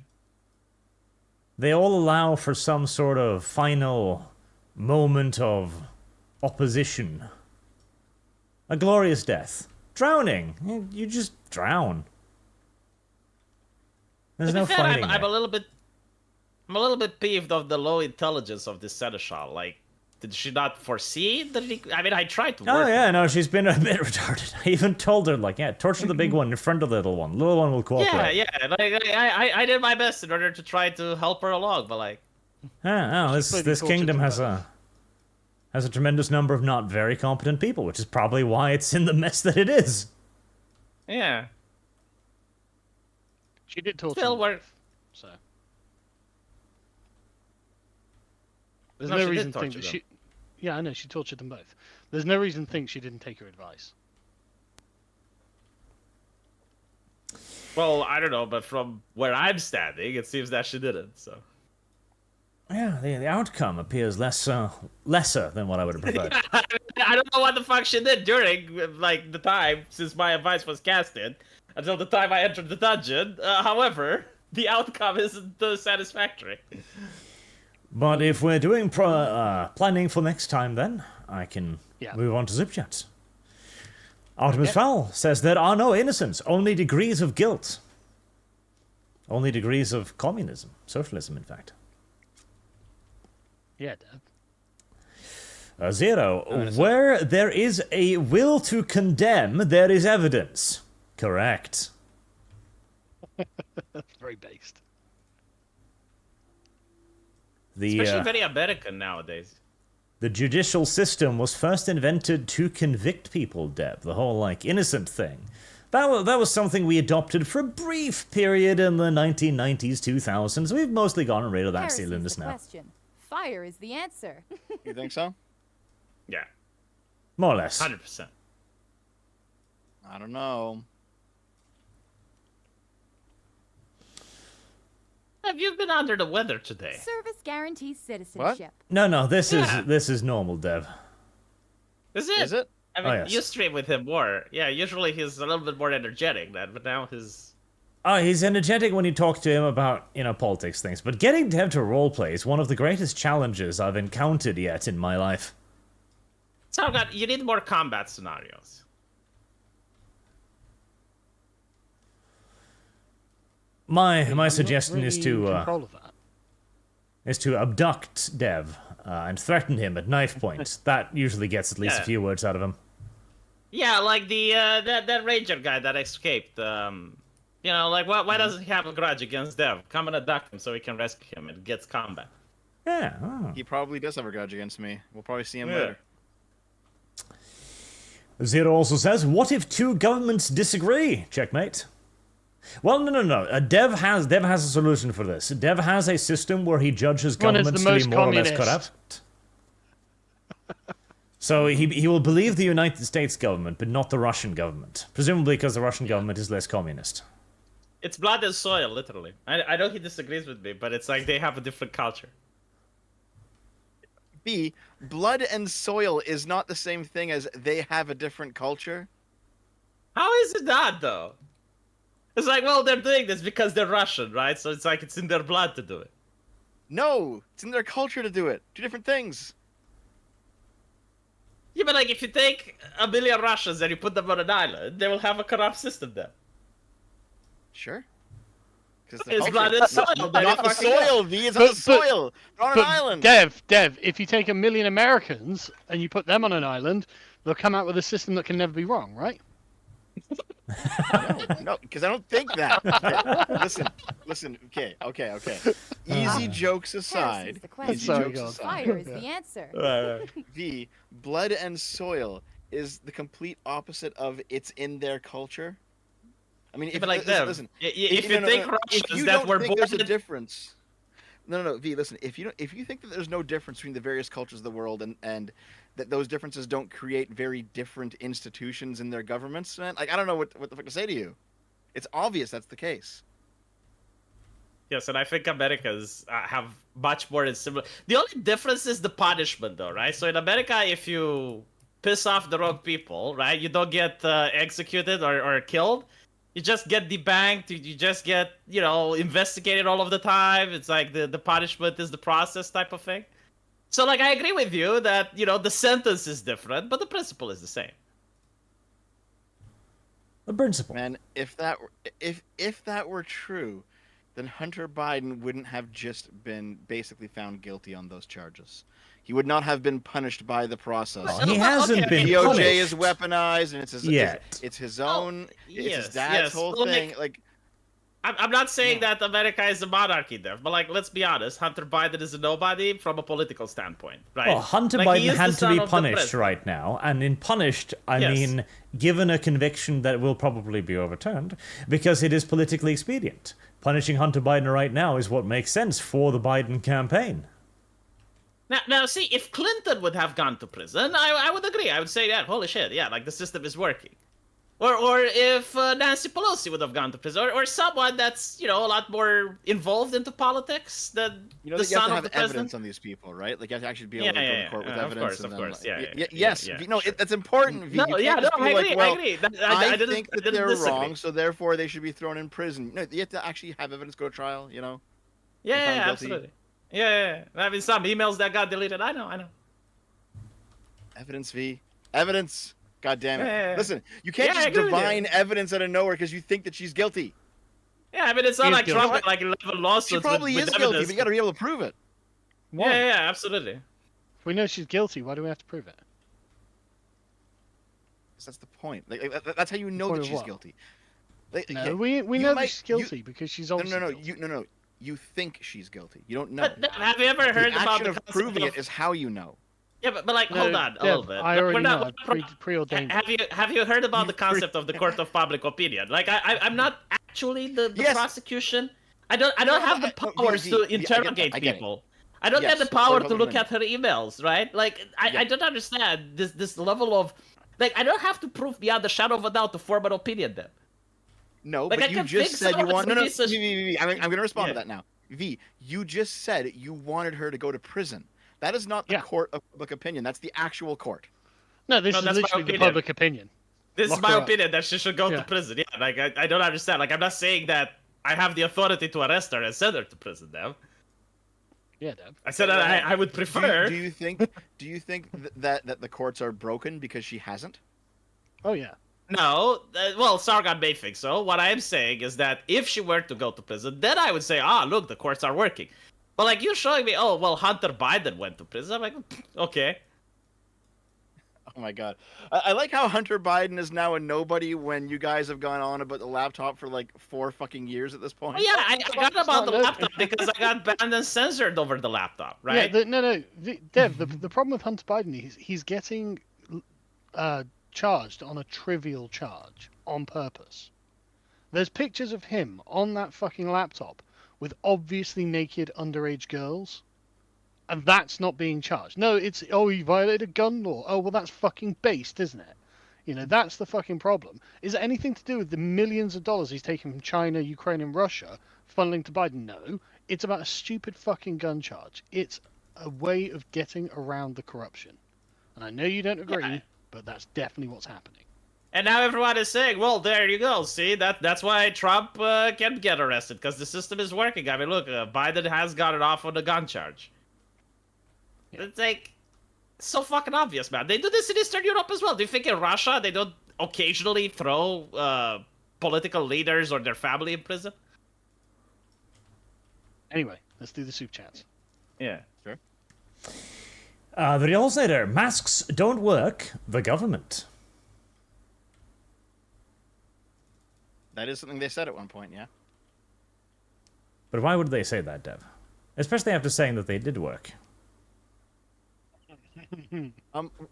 They all allow for some sort of final moment of opposition. A glorious death. Drowning. You just drown. There's To be no fair, fighting. I'm there. a little bit peeved of the low intelligence of this seneschal. Like, did she not foresee that? I mean, I tried to. Oh work yeah, no, she's been a bit retarded. I even told her, like, yeah, torture the big one in front of the little one. The little one will cooperate. Yeah. Like, I did my best in order to try to help her along, but like, Ah, oh, Completely this tortured kingdom them has a tremendous number of not very competent people, which is probably why it's in the mess that it is. yeah. She did torture Still them work. both, so there's No, no she did reason to think torture that them. she. Yeah, I know she tortured them both. There's no reason to think she didn't take your advice. Well, I don't know, but from where I'm standing, it seems that she didn't. So. Yeah, the outcome appears lesser than what I would have preferred. I don't know what the fuck she did during, like, the time since my advice was casted until the time I entered the dungeon. However, the outcome isn't satisfactory. But if we're doing planning for next time, then I can Yeah. move on to zip chats. Artemis Fowl says there are no innocents, only degrees of guilt. Only degrees of communism, socialism, in fact. Yeah, Deb. Zero. Where there is a will to condemn, there is evidence. Correct. Very based. Especially very American nowadays. The judicial system was first invented to convict people, Deb. The whole, like, innocent thing. That was something we adopted for a brief period in the 1990s, 2000s. We've mostly gotten rid of that Heresy's silliness the now. question. Fire is the answer. You think so? Yeah, More or less. 100%. I don't know. Have you been under the weather today? Service guarantees citizenship. No, this Yeah. is normal, Dev. Is it? Is it? I mean, yes. you stream with him more. Yeah, usually he's a little bit more energetic then, but now his... Oh, he's energetic when you talk to him about, politics things, but getting Dev to roleplay is one of the greatest challenges I've encountered yet in my life. Sargon, you need more combat scenarios. My suggestion is to control of that. abduct Dev and threaten him at knife point. That usually gets at least a Yeah. few words out of him. Yeah, like the that ranger guy that escaped. Why doesn't he have a grudge against Dev? Come and abduct him so we can rescue him. It gets combat. Yeah. Oh. He probably does have a grudge against me. We'll probably see him Yeah. later. Zero also says, "What if two governments disagree?" Checkmate. Well, no. Dev has a solution for this. Dev has a system where he judges One is the governments to be most more or less communist. corrupt. So he will believe the United States government, but not the Russian government. Presumably because the Russian government is less communist. It's blood and soil, literally. I know he disagrees with me, but it's like they have a different culture. B, blood and soil is not the same thing as they have a different culture. How is it not, though? It's like, well, they're doing this because they're Russian, right? So it's like it's in their blood to do it. No, it's in their culture to do it. Two different things. Yeah, but like if you take a million Russians and you put them on an island, they will have a corrupt system there. Sure. Because It's blood and soil, Not baby. the Fucking hell. soil, V. It's not the But- soil. They're on an island. Dev, if you take 1 million Americans and you put them on an island, they'll come out with a system that can never be wrong, right? No, because I don't think that. Okay, listen. Okay. Easy jokes aside. Heresy's the question. Sorry, jokes God. aside. Fire is the answer. V, blood and soil is the complete opposite of it's in their culture. I mean, Yeah, if, but like listen, them, listen, if you think if Russians you that don't were think born there's a in- difference. No, V. Listen, if you think that there's no difference between the various cultures of the world and that those differences don't create very different institutions in their governments, man, like I don't know what the fuck to say to you. It's obvious that's the case. Yes, and I think Americans have much more in similar. The only difference is the punishment, though, right? So in America, if you piss off the wrong people, right, you don't get executed or killed. You just get debanked. You just get, investigated all of the time. It's like the punishment is the process type of thing. So, like, I agree with you that, the sentence is different, but the principle is the same. The principle. Man, if that were true, then Hunter Biden wouldn't have just been basically found guilty on those charges. He would not have been punished by the process. Oh, he hasn't been DOJ punished. is weaponized, and it's his own. It's yes, his dad's yes. whole Well, thing. Nick, Like, I'm not saying that America is a monarchy there, but, like, let's be honest. Hunter Biden is a nobody from a political standpoint, right? Well, Hunter Like, he Biden is the had to son be of the punished president. right now, and in punished, I Yes. mean given a conviction that will probably be overturned, because it is politically expedient. Punishing Hunter Biden right now is what makes sense for the Biden campaign. Now, see, if Clinton would have gone to prison, I would agree. I would say that, holy shit, yeah, like, the system is working. Or if Nancy Pelosi would have gone to prison, or someone that's, a lot more involved into politics than you know, the that you have son to of have the evidence president. on these people, right? Like, you have to actually be able Yeah, to go yeah, to court with of evidence. course, and of then, course, like, yeah, yes, yeah, no, sure. that's important. V. No, You yeah, can't no, just be I like, agree, well, I agree. I didn't- think I that didn't they're disagree. wrong, so therefore they should be thrown in prison. No, you have to actually have evidence go to trial. Yeah, found yeah, guilty. absolutely. Yeah. I mean, some emails that got deleted. I know. Evidence, V. Evidence. God damn it. Yeah. Listen, you can't Yeah, I just agree with you. divine evidence out of nowhere because you think that she's guilty. Yeah, I mean, it's not He's like guilty. Trump had like 11 lawsuits She probably with is guilty, evidence. but you got to be able to prove it. Yeah, absolutely. If we know she's guilty, why do we have to prove it? 'Cause that's the point. Like, that's how you know Point that of she's what? guilty. Like, No, okay, we you know that might- she's guilty because she's No, obviously no, guilty. no. You think she's guilty. You don't know. But Dev, have you ever The heard about action the of concept proving of... it is how you know. Yeah, but like, No, hold on a Dev, little bit. I Like, already we're know. not- I've preordained it. Have you heard about the concept of the court of public opinion? Like, I'm not actually the Yes. prosecution. I don't have the no, powers V, to I get that, interrogate I get it. people. I don't Yes, have the court of power to public look opinion. at her emails, right? Like, I Yeah. don't understand this level of, like, I don't have to prove beyond the shadow of a doubt to form an opinion then. No, Like, I but you can just think said you someone's want. No, a no. piece of- V, I'm going to respond to Yeah. that now. V, you just said you wanted her to go to prison. That is not the Yeah. court of public opinion. That's the actual court. No, this No, is that's my literally the opinion. public opinion. This Lock is my her up. opinion that she should go Yeah. to prison. Yeah, like, I don't understand. Like, I'm not saying that I have the authority to arrest her and send her to prison now. Yeah, Dev. I said that I would prefer. Do you think that the courts are broken because she hasn't? Oh yeah. No, well, Sargon may think so. What I'm saying is that if she were to go to prison, then I would say, look, the courts are working. But like you're showing me, oh, well, Hunter Biden went to prison. I'm like, okay. Oh my god. I like how Hunter Biden is now a nobody when you guys have gone on about the laptop for like 4 fucking years at this point. Oh, yeah, I got about the no. laptop because I got banned and censored over the laptop, right? Yeah, no. Dev, the problem with Hunter Biden is he's getting charged on a trivial charge on purpose. There's pictures of him on that fucking laptop with obviously naked underage girls, and that's not being charged. No, it's, oh, he violated gun law. Oh, well, that's fucking based, isn't it? You know, that's the fucking problem. Is it anything to do with the millions of dollars he's taken from China, Ukraine, and Russia funneling to Biden? No. It's about a stupid fucking gun charge. It's a way of getting around the corruption. And I know you don't agree, Yeah. but that's definitely what's happening. And now everyone is saying, well, there you go. See, that's why Trump can't get arrested, because the system is working. I mean, look, Biden has got it off on the gun charge. Yeah. It's like, so fucking obvious, man. They do this in Eastern Europe as well. Do you think in Russia they don't occasionally throw political leaders or their family in prison? Anyway, let's do the soup chats. Yeah. Sure. The real there. Masks don't work. The government. That is something they said at one point, yeah. But why would they say that, Dev? Especially after saying that they did work.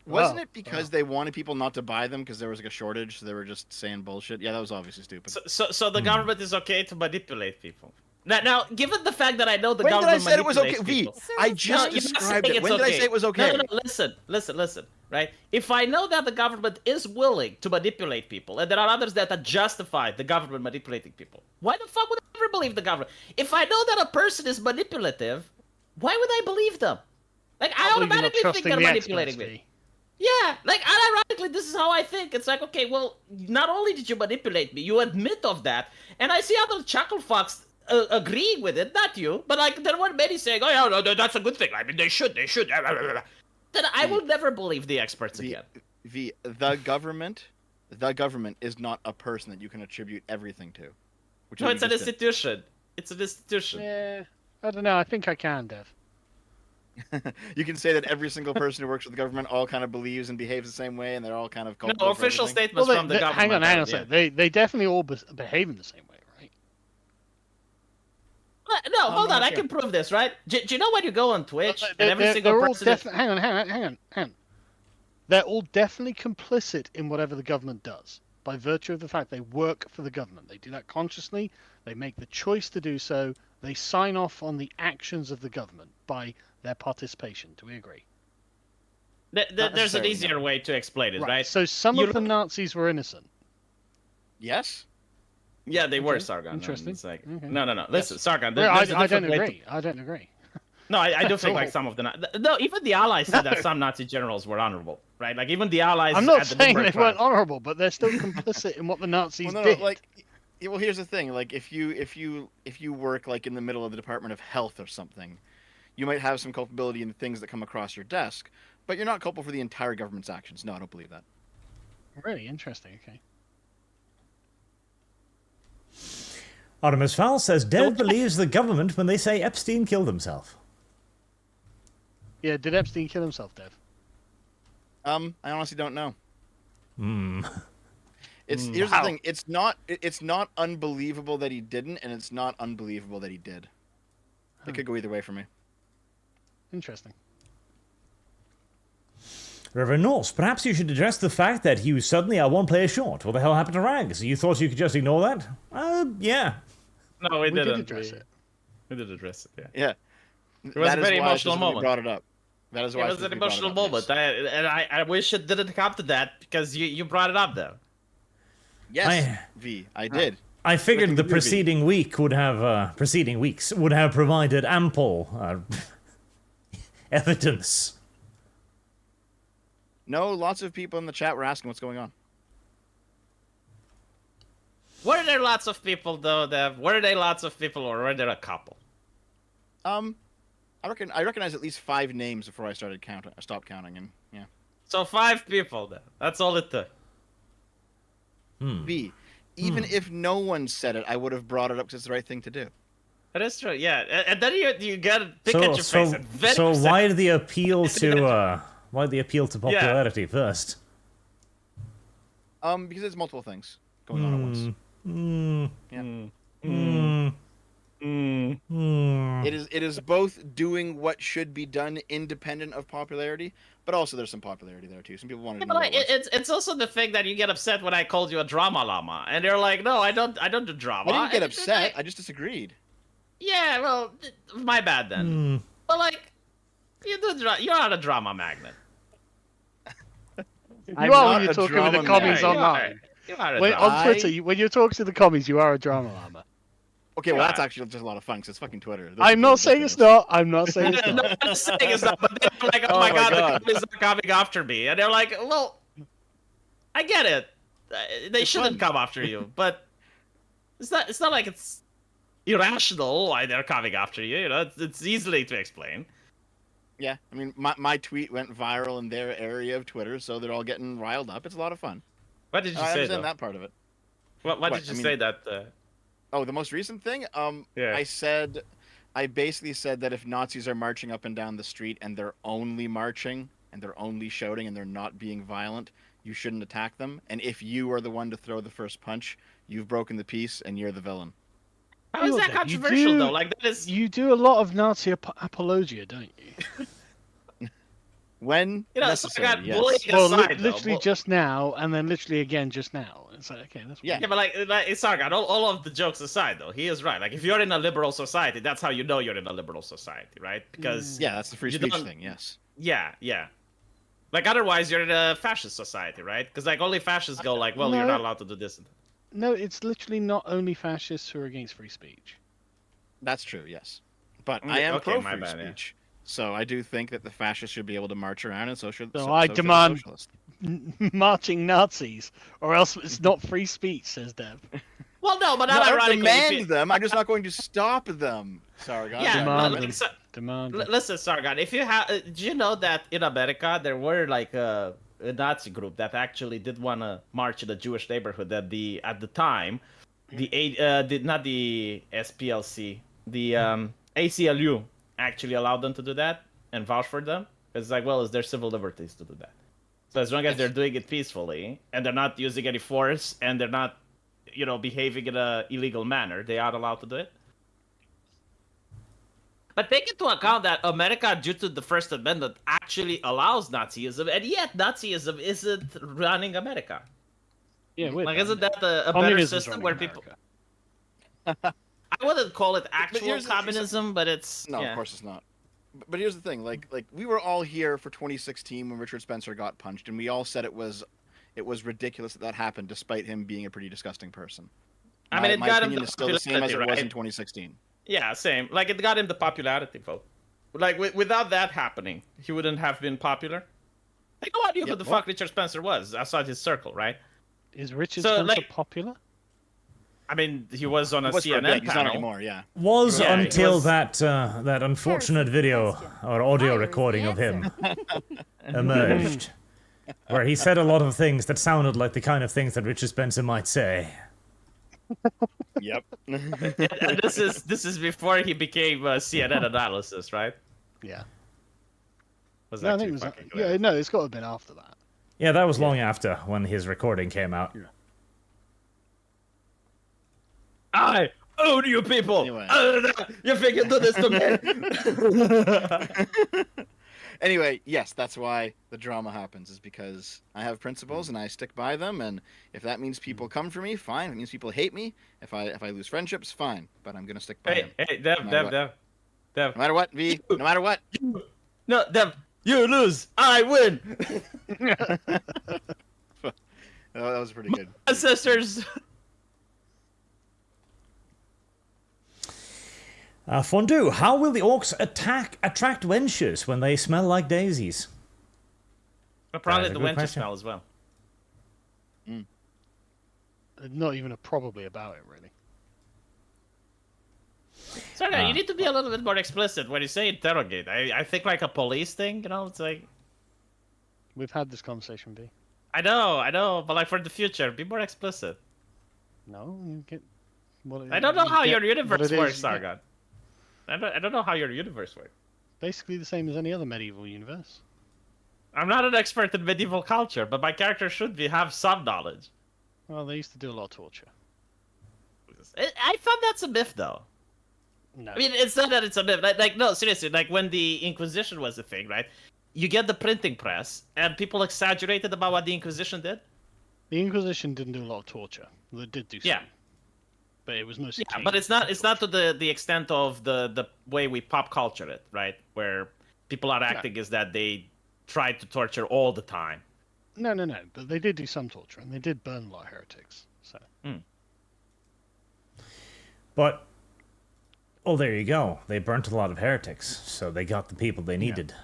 Wasn't it because they wanted people not to buy them because there was like a shortage, so they were just saying bullshit? Yeah, that was obviously stupid. So the government is okay to manipulate people. Now, given the fact that I know the When did I government say it was okay? manipulates V, people... I No, just you're not described saying it. it's When did I okay. say it was okay? No, listen, right? If I know that the government is willing to manipulate people, and there are others that justify the government manipulating people, why the fuck would I ever believe the government? If I know that a person is manipulative, why would I believe them? Like, I believe you're not automatically think trusting they're the manipulating experts, me. V. Yeah, like, unironically, this is how I think. It's like, okay, well, not only did you manipulate me, you admit of that, and I see other chucklefucks agreeing with it, not you, but like there were many saying, "Oh yeah, no, that's a good thing. I mean, they should." Then I will never believe the experts again. The government is not a person that you can attribute everything to. Which No, is it's what an you just did. institution. It's an institution. Yeah, I don't know. I think I can, Dev. You can say that every single person who works with the government all kind of believes and behaves the same way, and they're all kind of culpable No for official everything. statements from the government. hang on a yeah. second. They definitely all behave in the same way, right? No, hold on. not I sure. can prove this, right? Do you know when you go on Twitch and every They're single all person? is- hang on. They're all definitely complicit in whatever the government does by virtue of the fact they work for the government. They do that consciously. They make the choice to do so. They sign off on the actions of the government by their participation. Do we agree? There's an necessarily, easier no. way to explain it, right? So some You of the look- Nazis were innocent. Yes. Yeah, they were Okay, Sargon. interesting. It's like, Okay. no. Listen, Sargon. Well, There's a I don't different way to- agree. I don't agree. No, I do think all. like some of the no, even the Allies said that some Nazi generals were honorable, right? Like even the Allies. I'm not at the saying Nuremberg they weren't trials. honorable, but they're still complicit in what the Nazis Well, did. well, here's the thing. Like, if you work like in the middle of the Department of Health or something, you might have some culpability in the things that come across your desk, but you're not culpable for the entire government's actions. No, I don't believe that. Really interesting. Okay. Artemis Fowl says Dev believes the government when they say Epstein killed himself. Yeah. Did Epstein kill himself, Dev? I honestly don't know. Here's the thing. It's not unbelievable that he didn't, and it's not unbelievable that he did. It could go either way for me. Interesting. Reverend Norse, perhaps you should address the fact that he was suddenly one player short. What the hell happened to Rags? You thought you could just ignore that? Yeah. No, we didn't. Did address it. We did address it. Yeah. It was a very emotional moment. Brought it up. That is why It was an emotional moment. Yes. I wish it didn't come to that because you brought it up though. Yes, V, I did. I figured Nothing the to do, V. preceding weeks would have provided ample evidence. No, lots of people in the chat were asking what's going on. Were there lots of people though, Dev? Were there lots of people or were there a couple? I recognize at least 5 names before I stopped counting, and yeah. So 5 people then. That's all it took. V, even if no one said it, I would have brought it up because it's the right thing to do. That is true, yeah. And then you gotta pick at your face. And very So upset. why the appeal to popularity first? Because there's multiple things going on at once. It is both doing what should be done independent of popularity, but also there's some popularity there too. Some people wanted to know. But it's also the thing that you get upset when I called you a drama llama, and they're like, "No, I don't do drama." I didn't get And upset. I just disagreed. Yeah, well, my bad then. But like, you're not a drama magnet. You I'm are not when you're a talking with the drama commies magnet. online. You are a When, drama. on Twitter, when you're talking to the commies, you are a drama llama. Okay, well Yeah. that's actually just a lot of fun because it's fucking Twitter. Those I'm people not are saying it's ridiculous. not. I'm not saying it's No, not. I'm not saying it's not, but they're like, oh, Oh my my god, God. the companies are coming after me. And they're like, well, I get it. They It's shouldn't fun. come after you, but it's not like it's irrational why they're coming after you, you know? It's easily to explain. Yeah, I mean, my tweet went viral in their area of Twitter, so they're all getting riled up. It's a lot of fun. What did you I say, understand though? that part of it. What What? did you I mean- say that... Oh, the most recent thing? Yeah. I basically said that if Nazis are marching up and down the street and they're only marching and they're only shouting and they're not being violent, you shouldn't attack them. And if you are the one to throw the first punch, you've broken the peace and you're the villain. How is Well, that then, you controversial, do- though? Like, that is... You do a lot of Nazi apologia, don't you? When You know, necessary, Sargon, yes. bullying Well, aside, though, literally just now, and then literally again just now. It's like, okay, that's Yeah. Yeah, but like Sargon, all of the jokes aside, though, he is right. Like, if you're in a liberal society, that's how you know you're in a liberal society, right? Because Yeah, that's the free You speech don't- thing, yes. yeah. Like, otherwise, you're in a fascist society, right? Because like only fascists go like, well, you're No. not allowed to do this. No, it's literally not only fascists who are against free speech. That's true, yes. But Mm, I am okay, pro my free bad, yeah. speech. So I do think that the fascists should be able to march around, and so should So so I should the demand- socialists. Marching Nazis, or else it's not free speech, says Dev. Well, no, but No, not I don't ironically. if demand you- them. I'm just not going to stop them. Sargon. Yeah, Demand like, them. so- Demand. listen, Sargon. If you have, did you know that in America there were like a Nazi group that actually did want to march in a Jewish neighborhood at the time, not the SPLC, the ACLU actually allowed them to do that and vouch for them. It's like, well, it's their civil liberties to do that. So as long as they're doing it peacefully and they're not using any force and they're not, behaving in a illegal manner, they are allowed to do it. But take into account that America, due to the First Amendment, actually allows Nazism, and yet Nazism isn't running America. Yeah, weird. Like, man. isn't that a better Communism's system running where people... America. I wouldn't call it actual here's the- communism, but it's... No, yeah. of course it's not. But here's the thing, like we were all here for 2016 when Richard Spencer got punched, and we all said it was ridiculous that happened, despite him being a pretty disgusting person. I mean, it my got him opinion the is still the same as it popularity, was in right? 2016. Yeah, same. Like, it got him the popularity vote. Like, without that happening, he wouldn't have been popular. Like, no one knew who Yep, the well- fuck Richard Spencer was outside his circle, right? Is Richard So, Spencer like- popular? I mean, he was on a He was for a CNN bit, he's not panel. anymore, yeah. Was Yeah, it until was- that unfortunate video or audio Fire is the recording of him answer. emerged, where he said a lot of things that sounded like the kind of things that Richard Spencer might say. Yep. And this is before he became CNN analysis, right? Yeah. Was No, I actually think it was. fucking Yeah, hilarious. no, it's got to have been after that. Yeah, that was long after when his recording came out. I own you people. Anyway. You think you do this to me? Anyway, yes, that's why the drama happens, is because I have principles and I stick by them, and if that means people come for me, fine. If it means people hate me, if I lose friendships, fine. But I'm gonna stick by them. Hey, Dev. No matter what, V. No matter what. No, Dev, you lose, I win. Oh, that was pretty good. Ancestors. Fondue, how will the orcs attract wenches when they smell like daisies? But probably That is a the good winter question. smell as well. Not even a probably about it, really. Sargon, you need to be a little bit more explicit when you say interrogate. I think like a police thing, you know? It's like... We've had this conversation, V. I know, but like for the future, be more explicit. No, you get. I don't know how your what universe it is, works, you get. Sargon. I don't know how your universe works. Basically the same as any other medieval universe. I'm not an expert in medieval culture, but my character should have some knowledge. Well, they used to do a lot of torture. I thought that's a myth, though. No. I mean, it's not that it's a myth. Like, no, seriously. Like when the Inquisition was a thing, right? You get the printing press, and people exaggerated about what the Inquisition did. The Inquisition didn't do a lot of torture. They did do some. Yeah. But it was mostly. Yeah, but it's not to the extent of the way we pop culture it, right? Where people are acting as that they tried to torture all the time. No. But they did do some torture, and they did burn a lot of heretics. So. But, oh, there you go. They burnt a lot of heretics, so they got the people they needed.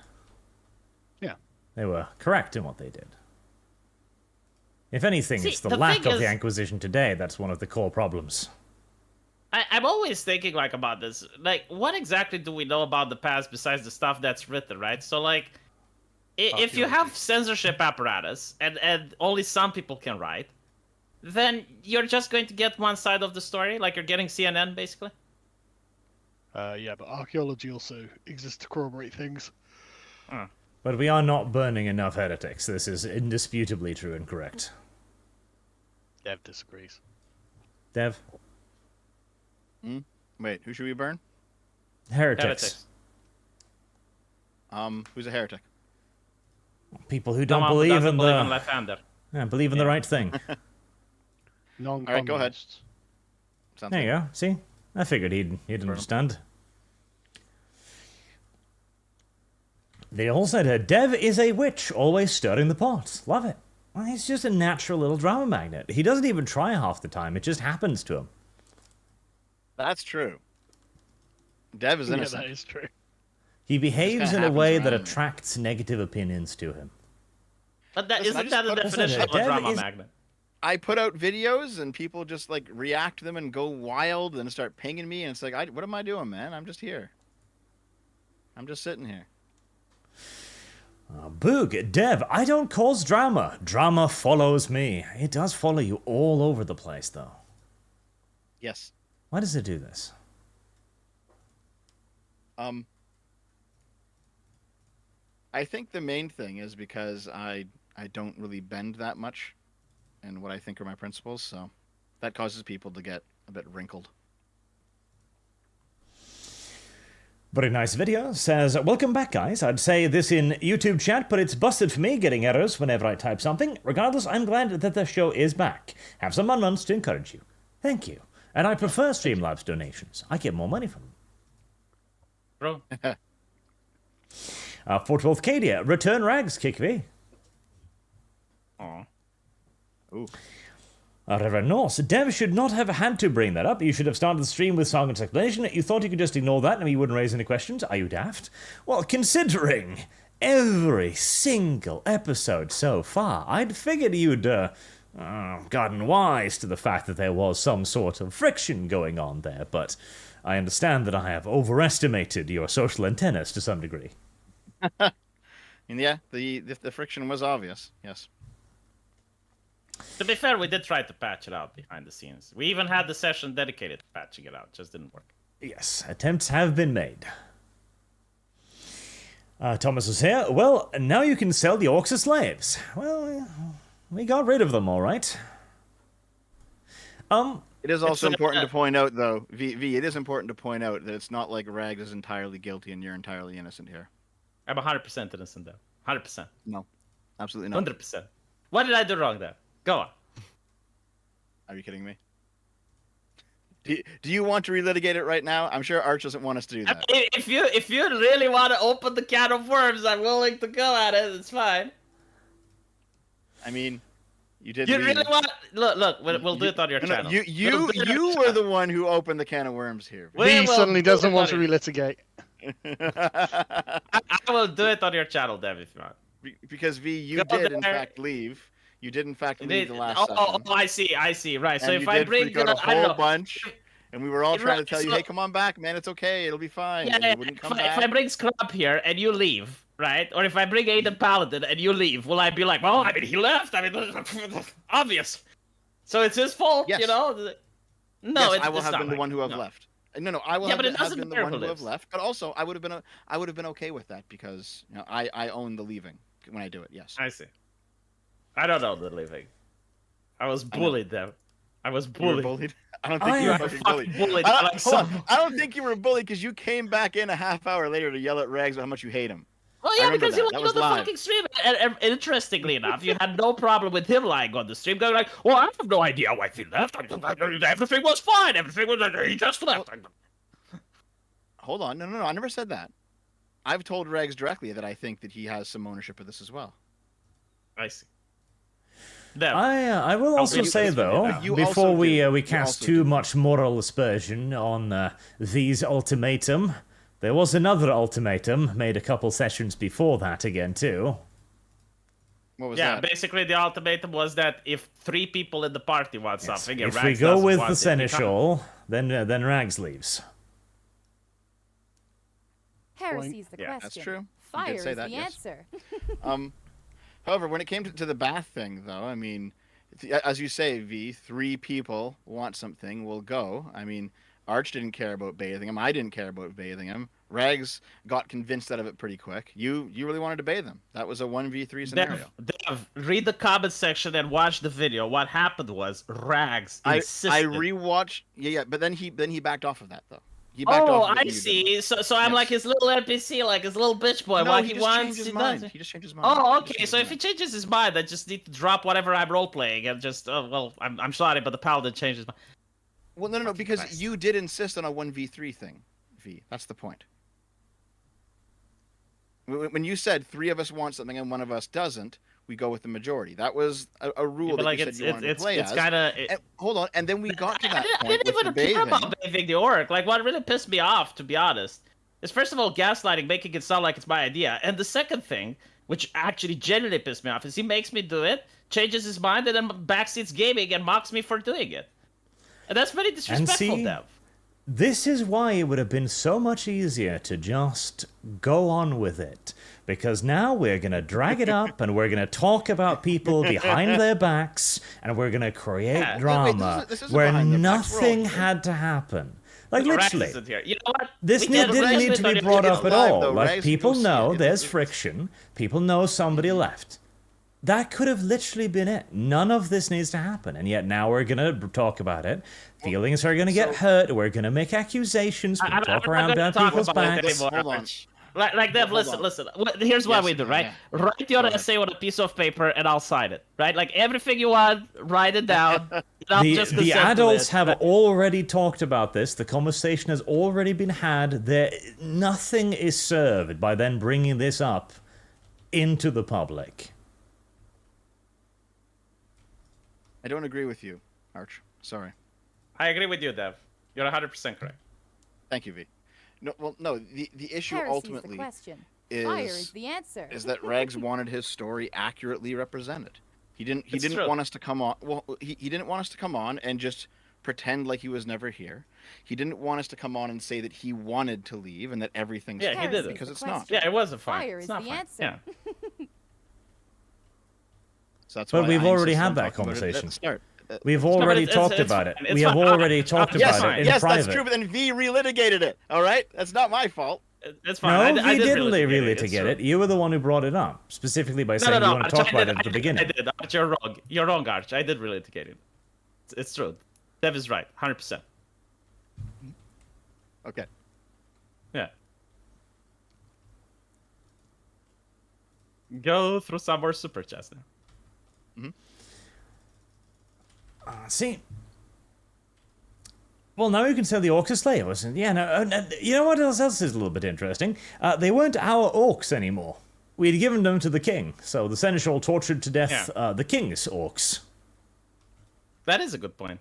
Yeah. They were correct in what they did. If anything, See, it's the the lack thing of the is- Inquisition today that's one of the core problems. I'm always thinking like about this. Like, what exactly do we know about the past besides the stuff that's written, right? So like, if you have censorship apparatus and only some people can write, then you're just going to get one side of the story, like you're getting CNN basically. Yeah, but archaeology also exists to corroborate things. But we are not burning enough heretics. This is indisputably true and correct. Dev disagrees. Dev? Wait, who should we burn? Heretics. Who's a heretic? People who don't Someone who believe doesn't in believe the... in left-hander. Yeah, believe in the right thing. Non-communists. right, go ahead. Sounds There good. you go. See? I figured he'd understand. They all said, Dev is a witch, always stirring the pot. Love it. Well, he's just a natural little drama magnet. He doesn't even try half the time. It just happens to him. That's true. Dev is Yeah, innocent. that is true. He behaves kinda in a way happens that around me. attracts negative opinions to him. But that Listen, I isn't that just a put- definition of a Dev drama is- magnet? I put out videos and people just like react to them and go wild and start pinging me, and it's like, what am I doing, man? I'm just here. I'm just sitting here. Boog, Dev, I don't cause drama. Drama follows me. It does follow you all over the place, though. Yes. Why does it do this? I think the main thing is because I don't really bend that much in what I think are my principles, so that causes people to get a bit wrinkled. Very nice video. Says, welcome back, guys. I'd say this in YouTube chat, but it's busted for me getting errors whenever I type something. Regardless, I'm glad that the show is back. Have some months to encourage you. Thank you. And I prefer Streamlabs donations. I get more money from them. Bro. 412 Cadia, return rags, kick V. Aw. Ooh. Reverend Norse, Dev should not have had to bring that up. You should have started the stream with Sargon's explanation. You thought you could just ignore that and you wouldn't raise any questions. Are you daft? Well, considering every single episode so far, I'd figured you'd gotten wise to the fact that there was some sort of friction going on there, but I understand that I have overestimated your social antennas to some degree. And yeah, the friction was obvious. Yes. To be fair, we did try to patch it out behind the scenes. We even had the session dedicated to patching it out. Just didn't work. Yes, attempts have been made. Thomas was here. Well, now you can sell the orcs as slaves. Well, we got rid of them, all right. It is also It's, important to point out, though, V. It is important to point out that it's not like Rags is entirely guilty and you're entirely innocent here. I'm 100% innocent, though. 100%. No, absolutely not. 100%. What did I do wrong there? Go on. Are you kidding me? Do you want to relitigate it right now? I'm sure Arch doesn't want us to do that. If you really want to open the can of worms, I'm willing to go at it. It's fine. I mean, you did. You leave. really want? Look. We'll do it on your No, channel. You were the one who opened the can of worms here. V will suddenly do doesn't it want to on it. relitigate. I will do it on your channel, Dev, if you want. Because V, you Go did in there. fact leave. You did in fact You leave did- the last oh, session. I see. Right. So And if you I did bring freak out a I don't whole know. bunch, and we were all trying to tell you, so- "Hey, come on back, man. It's okay. It'll be fine." Yeah, And yeah. you wouldn't come If back. I bring Scrub here and you leave, right? Or if I bring Aiden Paladin and you leave, will I be like, well, I mean, he left. I mean, obvious. So it's his fault, Yes. you know? No, Yes, it's, I will it's have not been the like- one who have no. left. No, I will Yeah, have, but it have doesn't been the matter one who who have lives. left. But also, I would have been okay with that because I own the leaving when I do it. Yes. I see. I don't know the leaving. I was I know. bullied there. I was You were bullied. bullied. I don't think I you were am fucking fucking bullied. bullied. I, Like hold on. some- I don't think you were bullied because you came back in a half hour later to yell at Rags about how much you hate him. Well, I yeah, remember because that. you That lied was on the live. fucking stream. And interestingly enough, you had no problem with him lying on the stream, going like, "Well, I have no idea why he left. Everything was fine. Everything was. He just left." Hold on. No. I never said that. I've told Rags directly that I think that he has some ownership of this as well. I see. Then, I will I'll also read say this video though, now. You before also we do. we You cast also too do. much moral aspersion on V's ultimatum, there was another ultimatum made a couple sessions before that again too. What was yeah, that? basically the ultimatum was that if 3 people in the party want something, and If we Rags go doesn't with want the it, he can't. seneschal, then Rags leaves. Heresy's the Yeah, question. that's true. You Fire did say is that, the yes. answer. However, when it came to the bath thing, though, I mean, as you say, V, 3 people want something, we'll go. I mean, Arch didn't care about bathing him. I didn't care about bathing him. Rags got convinced out of it pretty quick. You really wanted to bathe him. That was a 1v3 scenario. Dev, read the comment section and watch the video. What happened was Rags I insisted. rewatched. Yeah, but then he backed off of that though. He backed Oh, off of it I when you did see. it. So I'm Yes. like his little NPC, like his little bitch boy. No, what he he just wants, changed his he mind. does. He just changed his mind. Oh, He just okay. changed So his if he mind. changes his mind, I just need to drop whatever I'm role playing and just, oh well, I'm sorry, but the paladin changed his mind. Well, no, because Christ. you did insist on a 1v3 thing, V. That's the point. When you said 3 of us want something and 1 of us doesn't, we go with the majority. That was a rule But that like you said you wanted to play it's as. kind of. And, hold on, and then we got to that I point didn't with the even care bathing. about bathing the orc. Like, what really pissed me off, to be honest, is first of all gaslighting, making it sound like it's my idea, and the second thing, which actually genuinely pissed me off, is he makes me do it, changes his mind, and then backseats gaming and mocks me for doing it. And that's very disrespectful, see, Dev. This is why it would have been so much easier to just go on with it. Because now we're going to drag it up and we're going to talk about people behind their backs and we're going to create Yeah. drama This isn't where behind their backs, we're all nothing here. had to happen. Like Rags literally. isn't here. You know what? This We can didn't just need wait to on be your- brought it's up at live, all. though, Like Rags, people you'll see know it. there's It's- friction. People know somebody left. That could have literally been it. None of this needs to happen. And yet now we're going to talk about it. Feelings are going to get hurt. We're going to make accusations. We're going to talk around gonna down talk people's about it backs. anymore. Hold on. Like Dev, Hold listen, on. listen. Here's what Yes, we do, yeah, right? yeah. Write your Go ahead. essay on a piece of paper, and I'll sign it. Right? Like everything you want, write it down. And I'll just The consent to adults it. have already talked about this. The conversation has already been had. Nothing is served by then bringing this up into the public. I don't agree with you, Arch. Sorry. I agree with you, Dev. You're 100% correct. Thank you, V. No, well, no. The issue Heresy's the ultimately question. is Fire is the answer. is that Rags wanted his story accurately represented. He didn't It's didn't true. want us to come on. Well, he didn't want us to come on and just pretend like he was never here. He didn't want us to come on and say that he wanted to leave and that everything's Yeah, he fine, did it. because the it's not. question. Yeah, it wasn't fine. Fire It's is not the fine. answer. Yeah. So that's But why we've I already insisted had on that talking about it at conversation. the start. We've but already it's talked fine. about it. It's We have fine. already talked Yes, about it in yes, private. that's true. But then V relitigated it. All right, that's not my fault. It's fine. No, I we did didn't really it's to get true. it. You were the one who brought it up, specifically by No, saying no, no. you want to Arch, talk I about did, it at the I beginning. did. Arch, you're wrong. You're wrong, Arch. I did really to get it. It's true. Dev is right, 100%. Okay. Yeah. Go through some more super chats now. See. Well, now you can sell the orcs as slayers. Yeah, no, you know what else is a little bit interesting? They weren't our orcs anymore. We had given them to the king, so the seneschal tortured to death the king's orcs. That is a good point.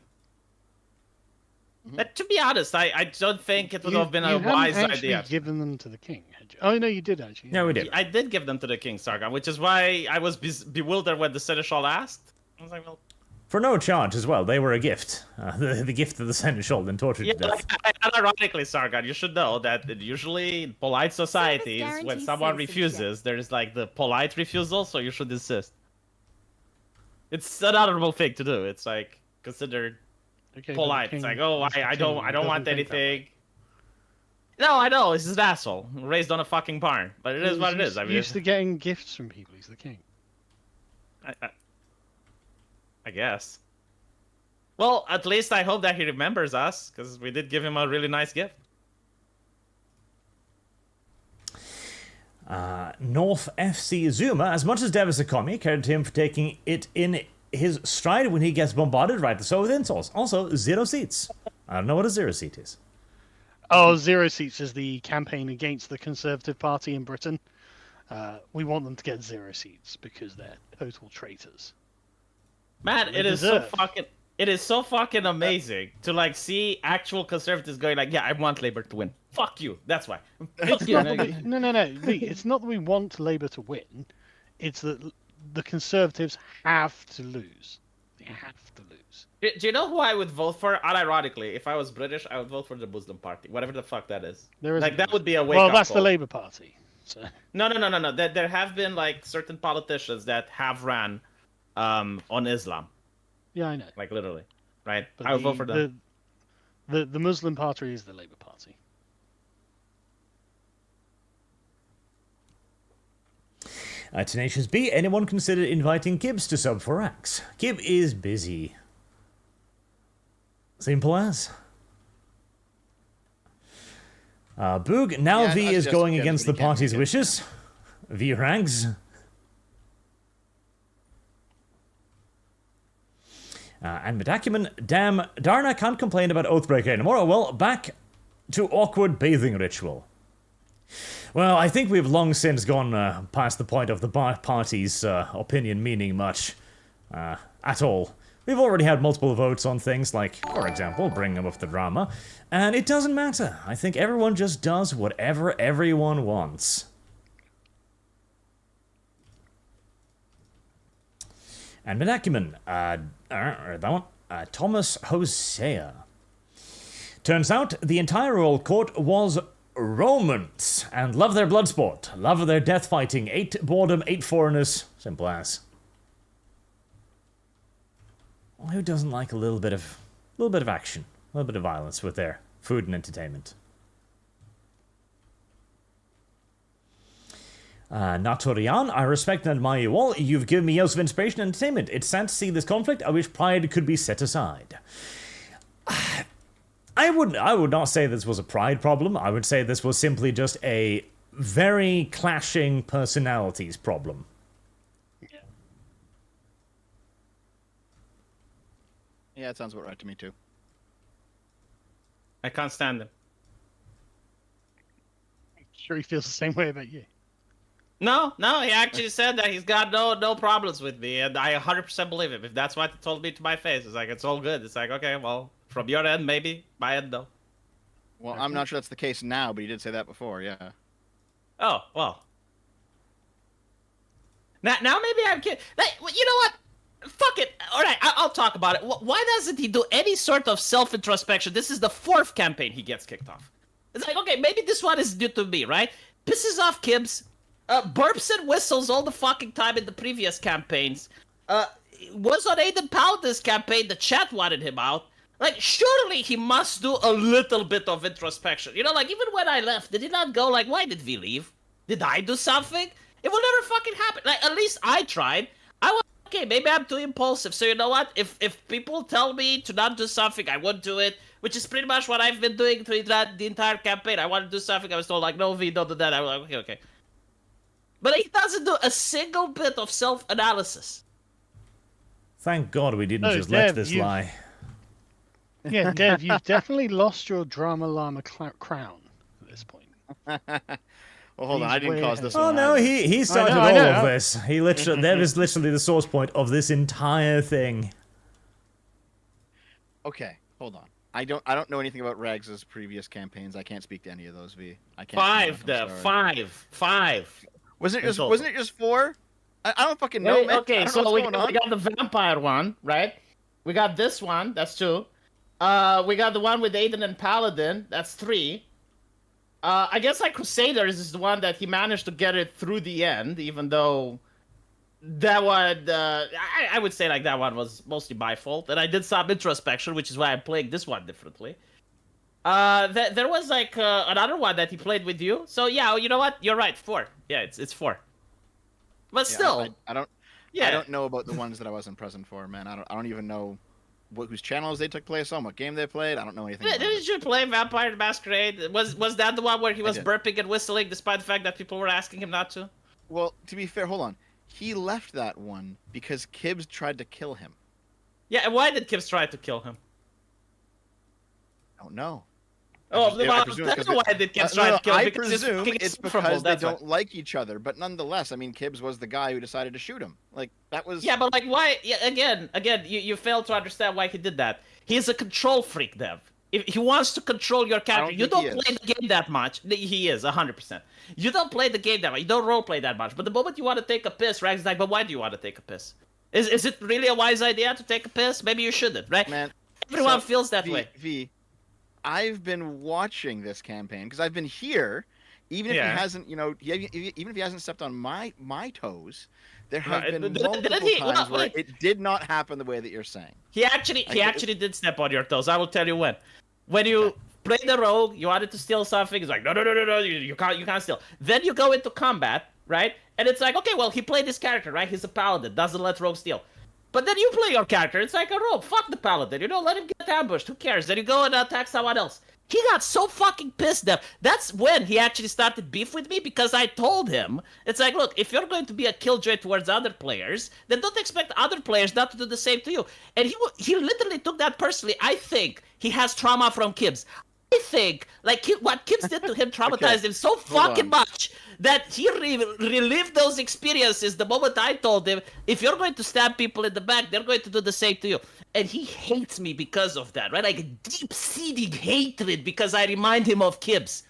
But to be honest, I don't think it would have been a wise idea. Given them to the king, had you? Oh no, you did actually. Yeah, we did. I did give them to the king, Sargon, which is why I was bewildered when the seneschal asked. I was like, well... For no charge as well. They were a gift. The gift of the seneschal, then tortured to death. Ironically, Sargon, you should know that usually in polite societies, when someone refuses, there's like the polite refusal, so you should insist. It's an honorable thing to do. It's like considered polite. It's like, oh, I don't want anything. No, I know, he's an asshole. Raised on a fucking barn. But it is what it is. I mean, used to getting gifts from people. He's the king. I guess. Well, at least I hope that he remembers us, because we did give him a really nice gift. North FC Zuma, as much as Dev is a commie, credit to him for taking it in his stride when he gets bombarded, right? So with insults. Also, 0 seats. I don't know what a 0 seat is. Oh, 0 seats is the campaign against the Conservative Party in Britain. We want them to get 0 seats because they're total traitors. Man, it is so fucking amazing to like see actual conservatives going like, yeah, I want Labour to win. Fuck you. That's why. Fuck you. No. It's not that we want Labour to win. It's that the Conservatives have to lose. They have to lose. Do you know who I would vote for? Unironically, if I was British, I would vote for the Muslim Party, whatever the fuck that is. Like that would be a wake up Well, that's call. the Labour Party. So. No. There have been like certain politicians that have ran on Islam. Yeah, I know. Like literally, right? But I would vote for them. The Muslim Party is the Labour Party. Tenacious B, anyone consider inviting Gibbs to sub for Axe? Gib is busy. Simple as. Boog, now Yeah, V I is suggest going Gibbs, against but the he can't party's make it. wishes. V ranks. And Medacumen, damn, Darna can't complain about Oathbreaker anymore. Well, back to awkward bathing ritual. Well, I think we've long since gone past the point of the party's opinion meaning much at all. We've already had multiple votes on things like, for example, bringing up the drama, and it doesn't matter. I think everyone just does whatever everyone wants. And Medacumen, that one, Thomas Hosea. Turns out the entire royal court was Romans, and love their blood sport, love their death fighting, 8 boredom, 8 foreigners, simple as. Well, who doesn't like a little bit of action, a little bit of violence with their food and entertainment? Natorian, I respect and admire you all. You've given me years of inspiration and entertainment. It's sad to see this conflict. I wish pride could be set aside. I would not say this was a pride problem. I would say this was simply just a very clashing personalities problem. Yeah, it sounds about right to me too. I can't stand him. I'm sure he feels the same way about you. No, he actually said that he's got no problems with me, and I 100% believe him. If that's what he told me to my face, it's like, it's all good. It's like, okay, well, from your end, maybe. My end, no. Well, I'm not sure that's the case now, but he did say that before, yeah. Oh, well. Now maybe I'm kidding. You know what? Fuck it. All right, I'll talk about it. Why doesn't he do any sort of self-introspection? This is the 4th campaign he gets kicked off. It's like, okay, maybe this one is due to me, right? Pisses off Gibbs. Burps and whistles all the fucking time in the previous campaigns. Was on Aiden Paladin's campaign, the chat wanted him out. Like, surely he must do a little bit of introspection. You know, like, even when I left, did he not go, like, why did we leave? Did I do something? It will never fucking happen. Like, at least I tried. I was okay, maybe I'm too impulsive. So you know what? If people tell me to not do something, I won't do it. Which is pretty much what I've been doing through the entire campaign. I want to do something. I was told like, no, V, don't do that. I was like, okay. But he doesn't do a single bit of self-analysis. Thank God we didn't No, just let Dev, this you- lie. Yeah, Dev, you've definitely lost your drama llama crown at this point. Well, hold on, I didn't He's cause way this Oh one. no, either. he started I all know. of this. He literally, Dev is literally the source point of this entire thing. Okay, hold on. I don't know anything about Rags' previous campaigns. I can't speak to any of those. V. I can't. Five, comment, I'm Dev. sorry. Five. Wasn't it in just total. wasn't it just 4? I don't fucking know. Wait, Man. I okay, don't know so what's we going got on. the vampire one, right? We got this one, that's 2. We got the one with Aiden and Paladin, that's 3. I guess like Crusaders is the one that he managed to get it through the end, even though that one, I would say like that one was mostly my fault, and I did some introspection, which is why I'm playing this one differently. There was like another one that he played with you, so yeah, you know what? You're right, 4. Yeah, it's 4. But Yeah, still, I don't. yeah. I don't know about the ones that I wasn't present for, man. I don't even know whose channels they took place on, what game they played. I don't know anything. About Didn't it. you play Vampire the Masquerade? Was that the one where he was did. burping and whistling despite the fact that people were asking him not to? Well, to be fair, hold on. He left that one because Kibbs tried to kill him. Yeah, and why did Kibbs try to kill him? I don't know. Oh, presume- well, I presume tell it's me 'cause why did Kibbs No, try no, to kill him? I Because he's presume fucking it's insufferable, because they that's why. don't like each other. But nonetheless, I mean, Kibbs was the guy who decided to shoot him. Like that was. Yeah, but like, why? Yeah, again, you fail to understand why he did that. He's a control freak, Dev. If he wants to control your character, don't you think don't he play is. the game that much. He is 100%. You don't play the game that much. You don't roleplay that much. But the moment you want to take a piss, Rags is like, but why do you want to take a piss? Is it really a wise idea to take a piss? Maybe you shouldn't, right? Man, Everyone so, feels that V, way. V, I've been watching this campaign because I've been here. Even if Yeah. he hasn't, even if he hasn't stepped on my toes, there have Right, been didn't multiple he- times where wait. it did not happen the way that you're saying. He actually did step on your toes. I will tell you when. When you Okay. play the rogue, you wanted to steal something. He's like, no, you can't steal. Then you go into combat, right? And it's like, okay, well, he played this character, right? He's a paladin, doesn't let rogue steal. But then you play your character. It's like a rogue. Fuck the paladin. Let him get ambushed. Who cares? Then you go and attack someone else. He got so fucking pissed, Dev. That's when he actually started beef with me because I told him, it's like, look, if you're going to be a killjoy towards other players, then don't expect other players not to do the same to you. And he literally took that personally. I think he has trauma from Kibbs. I think, like, what Kibbs did to him traumatized him so fucking on. much that he relived those experiences the moment I told him, if you're going to stab people in the back, they're going to do the same to you. And he hates me because of that, right? Like, deep-seated hatred because I remind him of Kibbs.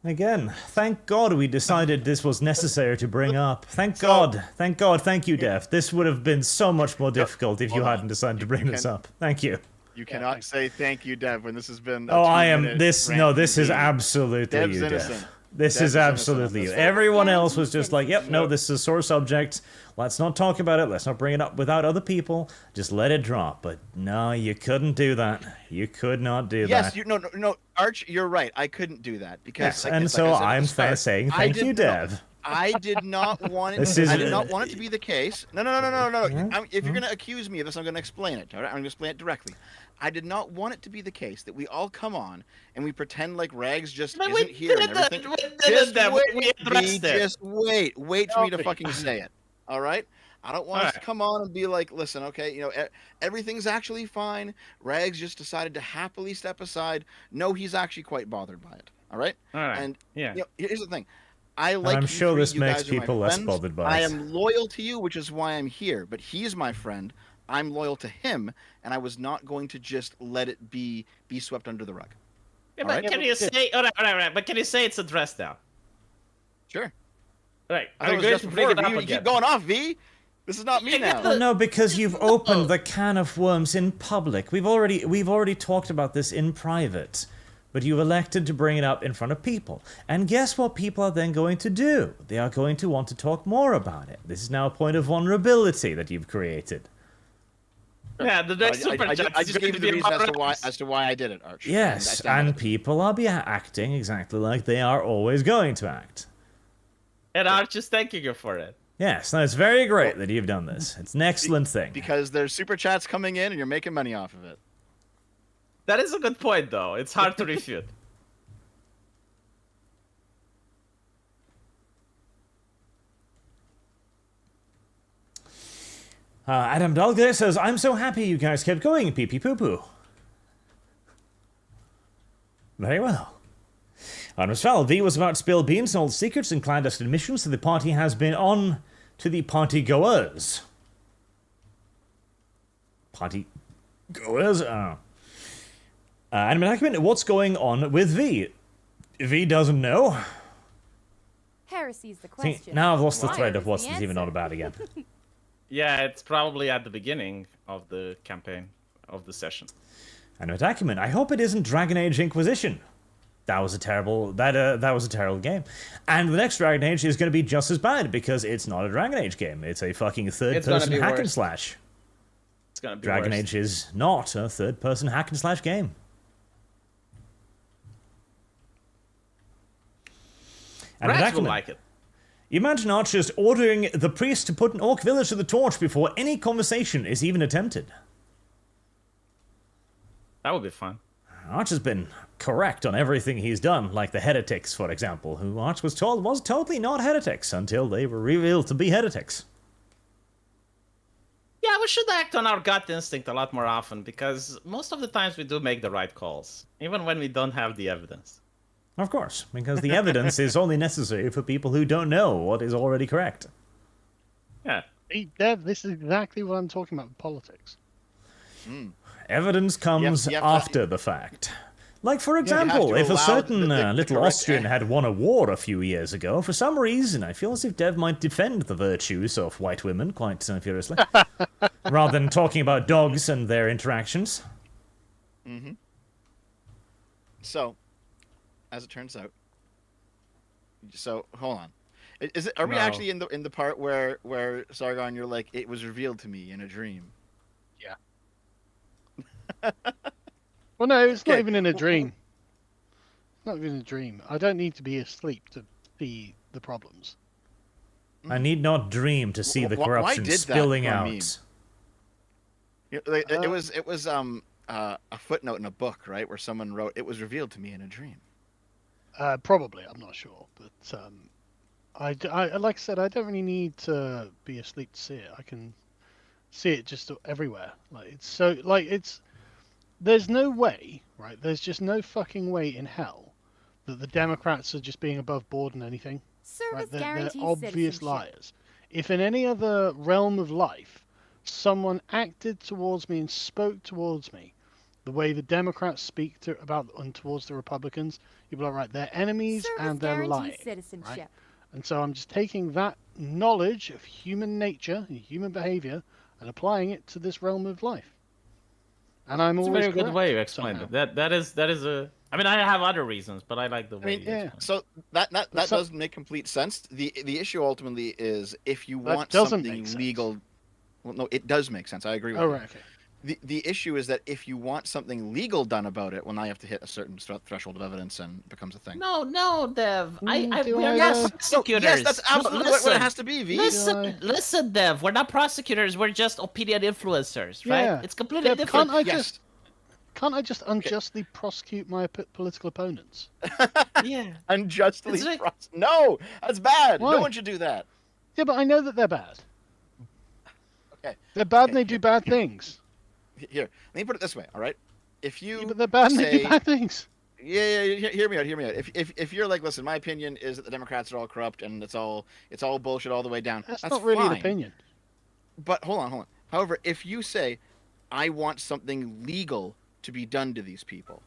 Again, thank God we decided this was necessary to bring up. Thank God, thank you, Dev. This would have been so much more difficult if you Hold on. hadn't decided to bring this up. Thank you. You cannot say thank you, Dev, when this has been. Oh, I am this. No, this is absolutely Dev's you, Dev. innocent. This Dev's is innocent. absolutely you. That's Everyone Dev's else was just like, yep, no, Yep. this is a sore subject. Let's not talk about it. Let's not bring it up without other people. Just let it drop. But no, you couldn't do that. You could not do Yes, that. no, Arch, you're right. I couldn't do that because. Yes, like- and it's so like I said at the I'm start, saying I thank did you, not- Dev. I did not want it. This is- I did not want it to be the case. No. Mm-hmm. If you're gonna accuse me of this, I'm gonna explain it. All right? I'm gonna explain it directly. I did not want it to be the case that we all come on and we pretend like Rags just But we isn't here and did that. everything. We did Just that. wait, We addressed V, it. just wait for me to Okay. fucking say it. All right. I don't want us to Alright. come on and be like, listen, okay, everything's actually fine. Rags just decided to happily step aside. No, he's actually quite bothered by it. All right. All right. And Yeah. here's the thing. I like I'm you sure three, this you makes guys are my people less friends. bothered by I it. am loyal to you, which is why I'm here. But he's my friend. I'm loyal to him, and I was not going to just let it be swept under the rug. Yeah, All but right. can you say? All right. But can you say it's addressed now? Sure. Right. I thought it We're was going just to bring before. it up V, you again. keep going off, V. This is not me Yeah, now. but- No, because you've opened the can of worms in public. We've already talked about this in private. But you elected to bring it up in front of people. And guess what people are then going to do? They are going to want to talk more about it. This is now a point of vulnerability that you've created. Yeah, the next super I chat just is gave going you to the be reason about as to why I did it, Arch. Yes, And and people are acting exactly like they are always going to act. And Arch is thanking you for it. Yes, no, it's very great that you've done this. It's an excellent thing. Because there's super chats coming in and you're making money off of it. That is a good point, though. It's hard to refute. Adam Dalgler says, I'm so happy you guys kept going, pee pee poo poo. Very well. Honest Fowl, V was about to spill beans and old secrets and clandestine missions, so the party has been on to the party goers. Party goers? Oh. And Management, what's going on with V? V doesn't know. Heresy's the See, question. now I've lost the Fire thread of is what's the even answer. on about again. Yeah, it's probably at the beginning of the campaign, of the session. And Acumen, I hope it isn't Dragon Age Inquisition. That was a terrible game. And the next Dragon Age is going to be just as bad because it's not a Dragon Age game. It's a fucking third-person be hack and worse. slash. It's gonna be Dragon worse. Age is not a third-person hack and slash game. And Rags will Acumen, like it. imagine Arch just ordering the priest to put an orc village to the torch before any conversation is even attempted. That would be fun. Arch has been correct on everything he's done, like the heretics, for example, who Arch was told was totally not heretics until they were revealed to be heretics. Yeah, we should act on our gut instinct a lot more often because most of the times we do make the right calls, even when we don't have the evidence. Of course, because the evidence is only necessary for people who don't know what is already correct. Yeah. See, Dev, this is exactly what I'm talking about with politics. Evidence comes you have to- after the fact. Like, for have example, to if a allow certain the little correct Austrian had won a war a few years ago, for some reason, I feel as if Dev might defend the virtues of white women quite furiously, rather than talking about dogs and their interactions. So, as it turns out, hold on. Is it? Are we No. actually in the part where Sargon, you're like, it was revealed to me in a dream? Well, no, it's not Okay. even in a dream. It's not even a dream. I don't need to be asleep to see the problems. I need not dream to see the Why corruption did that spilling for out. me? It was a footnote in a book, right, where someone wrote, "It was revealed to me in a dream." Probably, I'm not sure, but like I said, I don't really need to be asleep to see it. I can see it just everywhere. There's no way, right? There's just no fucking way in hell that the Democrats are just being above board in anything. Service Right? They're guarantees obvious citizenship. liars. If in any other realm of life, someone acted towards me and spoke towards me the way the Democrats speak towards the Republicans, you'd be like, right, they're enemies Service and they're guarantees lying. citizenship. And so I'm just taking that knowledge of human nature and human behavior and applying it to this realm of life. And I'm It's a always very good correct way you explained somehow. it. That is a. I mean, I have other reasons, but I like the way mean, you yeah. explained it. So that So- does make complete sense. The issue ultimately is if you That want doesn't something make sense. legal. Well, no, it does make sense. I agree with Oh, you. right, okay. The issue is that if you want something legal done about it, well, now you have to hit a certain threshold of evidence and it becomes a thing. No, Dev. do We are I not know? No, prosecutors. yes, that's absolutely what it Listen. has to be, V. Listen, Dev. We're not prosecutors. We're just opinion influencers, right? Yeah. It's completely Dev, different. Can't I just unjustly prosecute my political opponents? Yeah. Unjustly. It's like- No, that's bad. Why? No one should do that. Yeah, but I know that they're bad. Okay. They're bad Okay, and they do bad things. Here, let me put it this way. All right. If you Yeah, but they're bad and they do say- bad things. Yeah, hear me out. Hear me out. If you're like, listen, my opinion is that the Democrats are all corrupt and it's all bullshit all the way down. That's not really fine. an opinion. But hold on. However, if you say, I want something legal to be done to these people,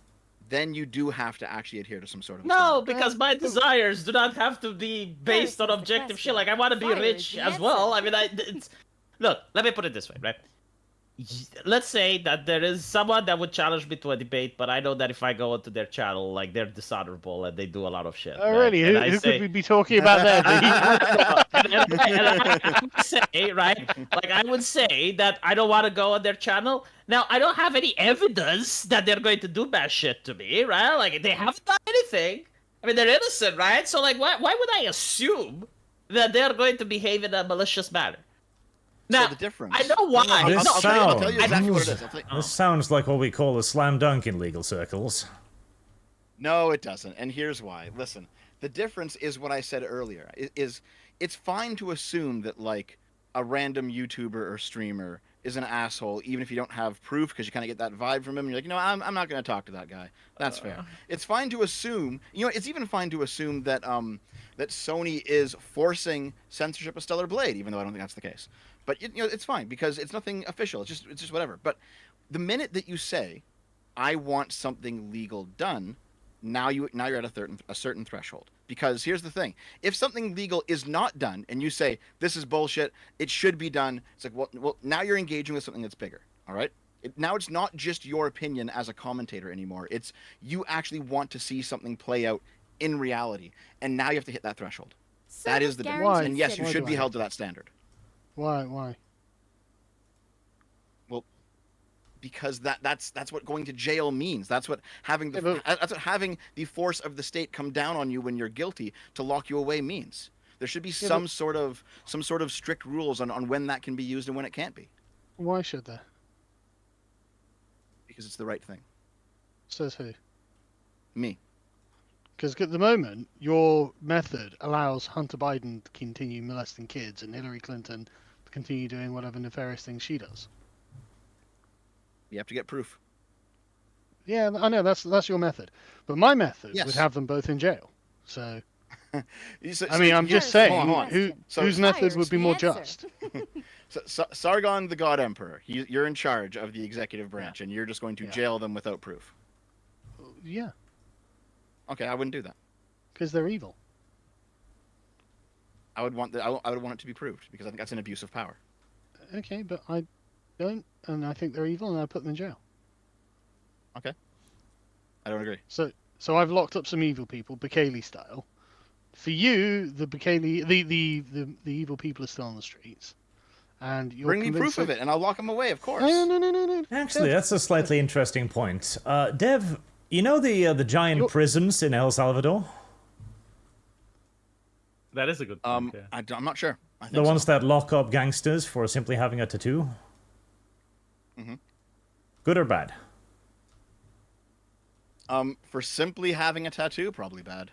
then you do have to actually adhere to some sort of. No, because my desires do not have to be based on That is the objective shit. question. Like I want to be Fire is rich the as well. I answer. mean, look. Let me put it this way, right? Let's say that there is someone that would challenge me to a debate, but I know that if I go onto their channel, like they're dishonorable and they do a lot of shit. Oh, right? really? And Who, I who say, could we be talking about there? and I would say, right? Like I would say that I don't want to go on their channel. Now I don't have any evidence that they're going to do bad shit to me, right? Like they haven't done anything. I mean, they're innocent, right? So like, why would I assume that they're going to behave in a malicious manner. Now, the difference. I know why. I'll tell you exactly what it is. This sounds like what we call a slam dunk in legal circles. No, it doesn't. And here's why. Listen, the difference is what I said earlier. It's fine to assume that like a random YouTuber or streamer is an asshole, even if you don't have proof, because you kind of get that vibe from him. You're like, I'm not going to talk to that guy. That's fair. It's fine to assume. It's even fine to assume that that Sony is forcing censorship of Stellar Blade, even though I don't think that's the case. But it's fine because it's nothing official. It's just whatever. But the minute that you say, "I want something legal done," now you're at a certain threshold. Because here's the thing: if something legal is not done, and you say this is bullshit, it should be done, it's like, well, now you're engaging with something that's bigger. All right. Now it's not just your opinion as a commentator anymore. It's you actually want to see something play out in reality, and now you have to hit that threshold. That is the difference. Why? And yes, you Why should do be I? held to that standard. Why? Well, because that's what going to jail means. That's what having having the force of the state come down on you when you're guilty to lock you away means. There should be some sort of strict rules on when that can be used and when it can't be. Why should there? Because it's the right thing. Says who? Me. Because at the moment, your method allows Hunter Biden to continue molesting kids and Hillary Clinton to continue doing whatever nefarious things she does. You have to get proof. Yeah, I know that's your method, but my method Yes. would have them both in jail. So So- I mean, I'm here- just saying, hold on. whose Fire method is would be the more answer. just? Sargon the God Emperor. You're in charge of the executive branch, and you're just going to Yeah. jail them without proof. Yeah, Okay, I wouldn't do that. because they're evil. I would want it to be proved because I think that's an abuse of power. Okay, but I don't, and I think they're evil, and I put them in jail. I don't agree. So I've locked up some evil people, Bukele style. For you, the Bukele, the evil people are still on the streets, and you're Bring me convinced proof of that- it, and I'll lock them away. Of course. No. Actually, that's a slightly interesting point. Dev, you know the giant prisons in El Salvador? That is a good point. Yeah. I'm not sure. I think The so. ones that lock up gangsters for simply having a tattoo? Mhm. Good or bad? For simply having a tattoo, probably bad.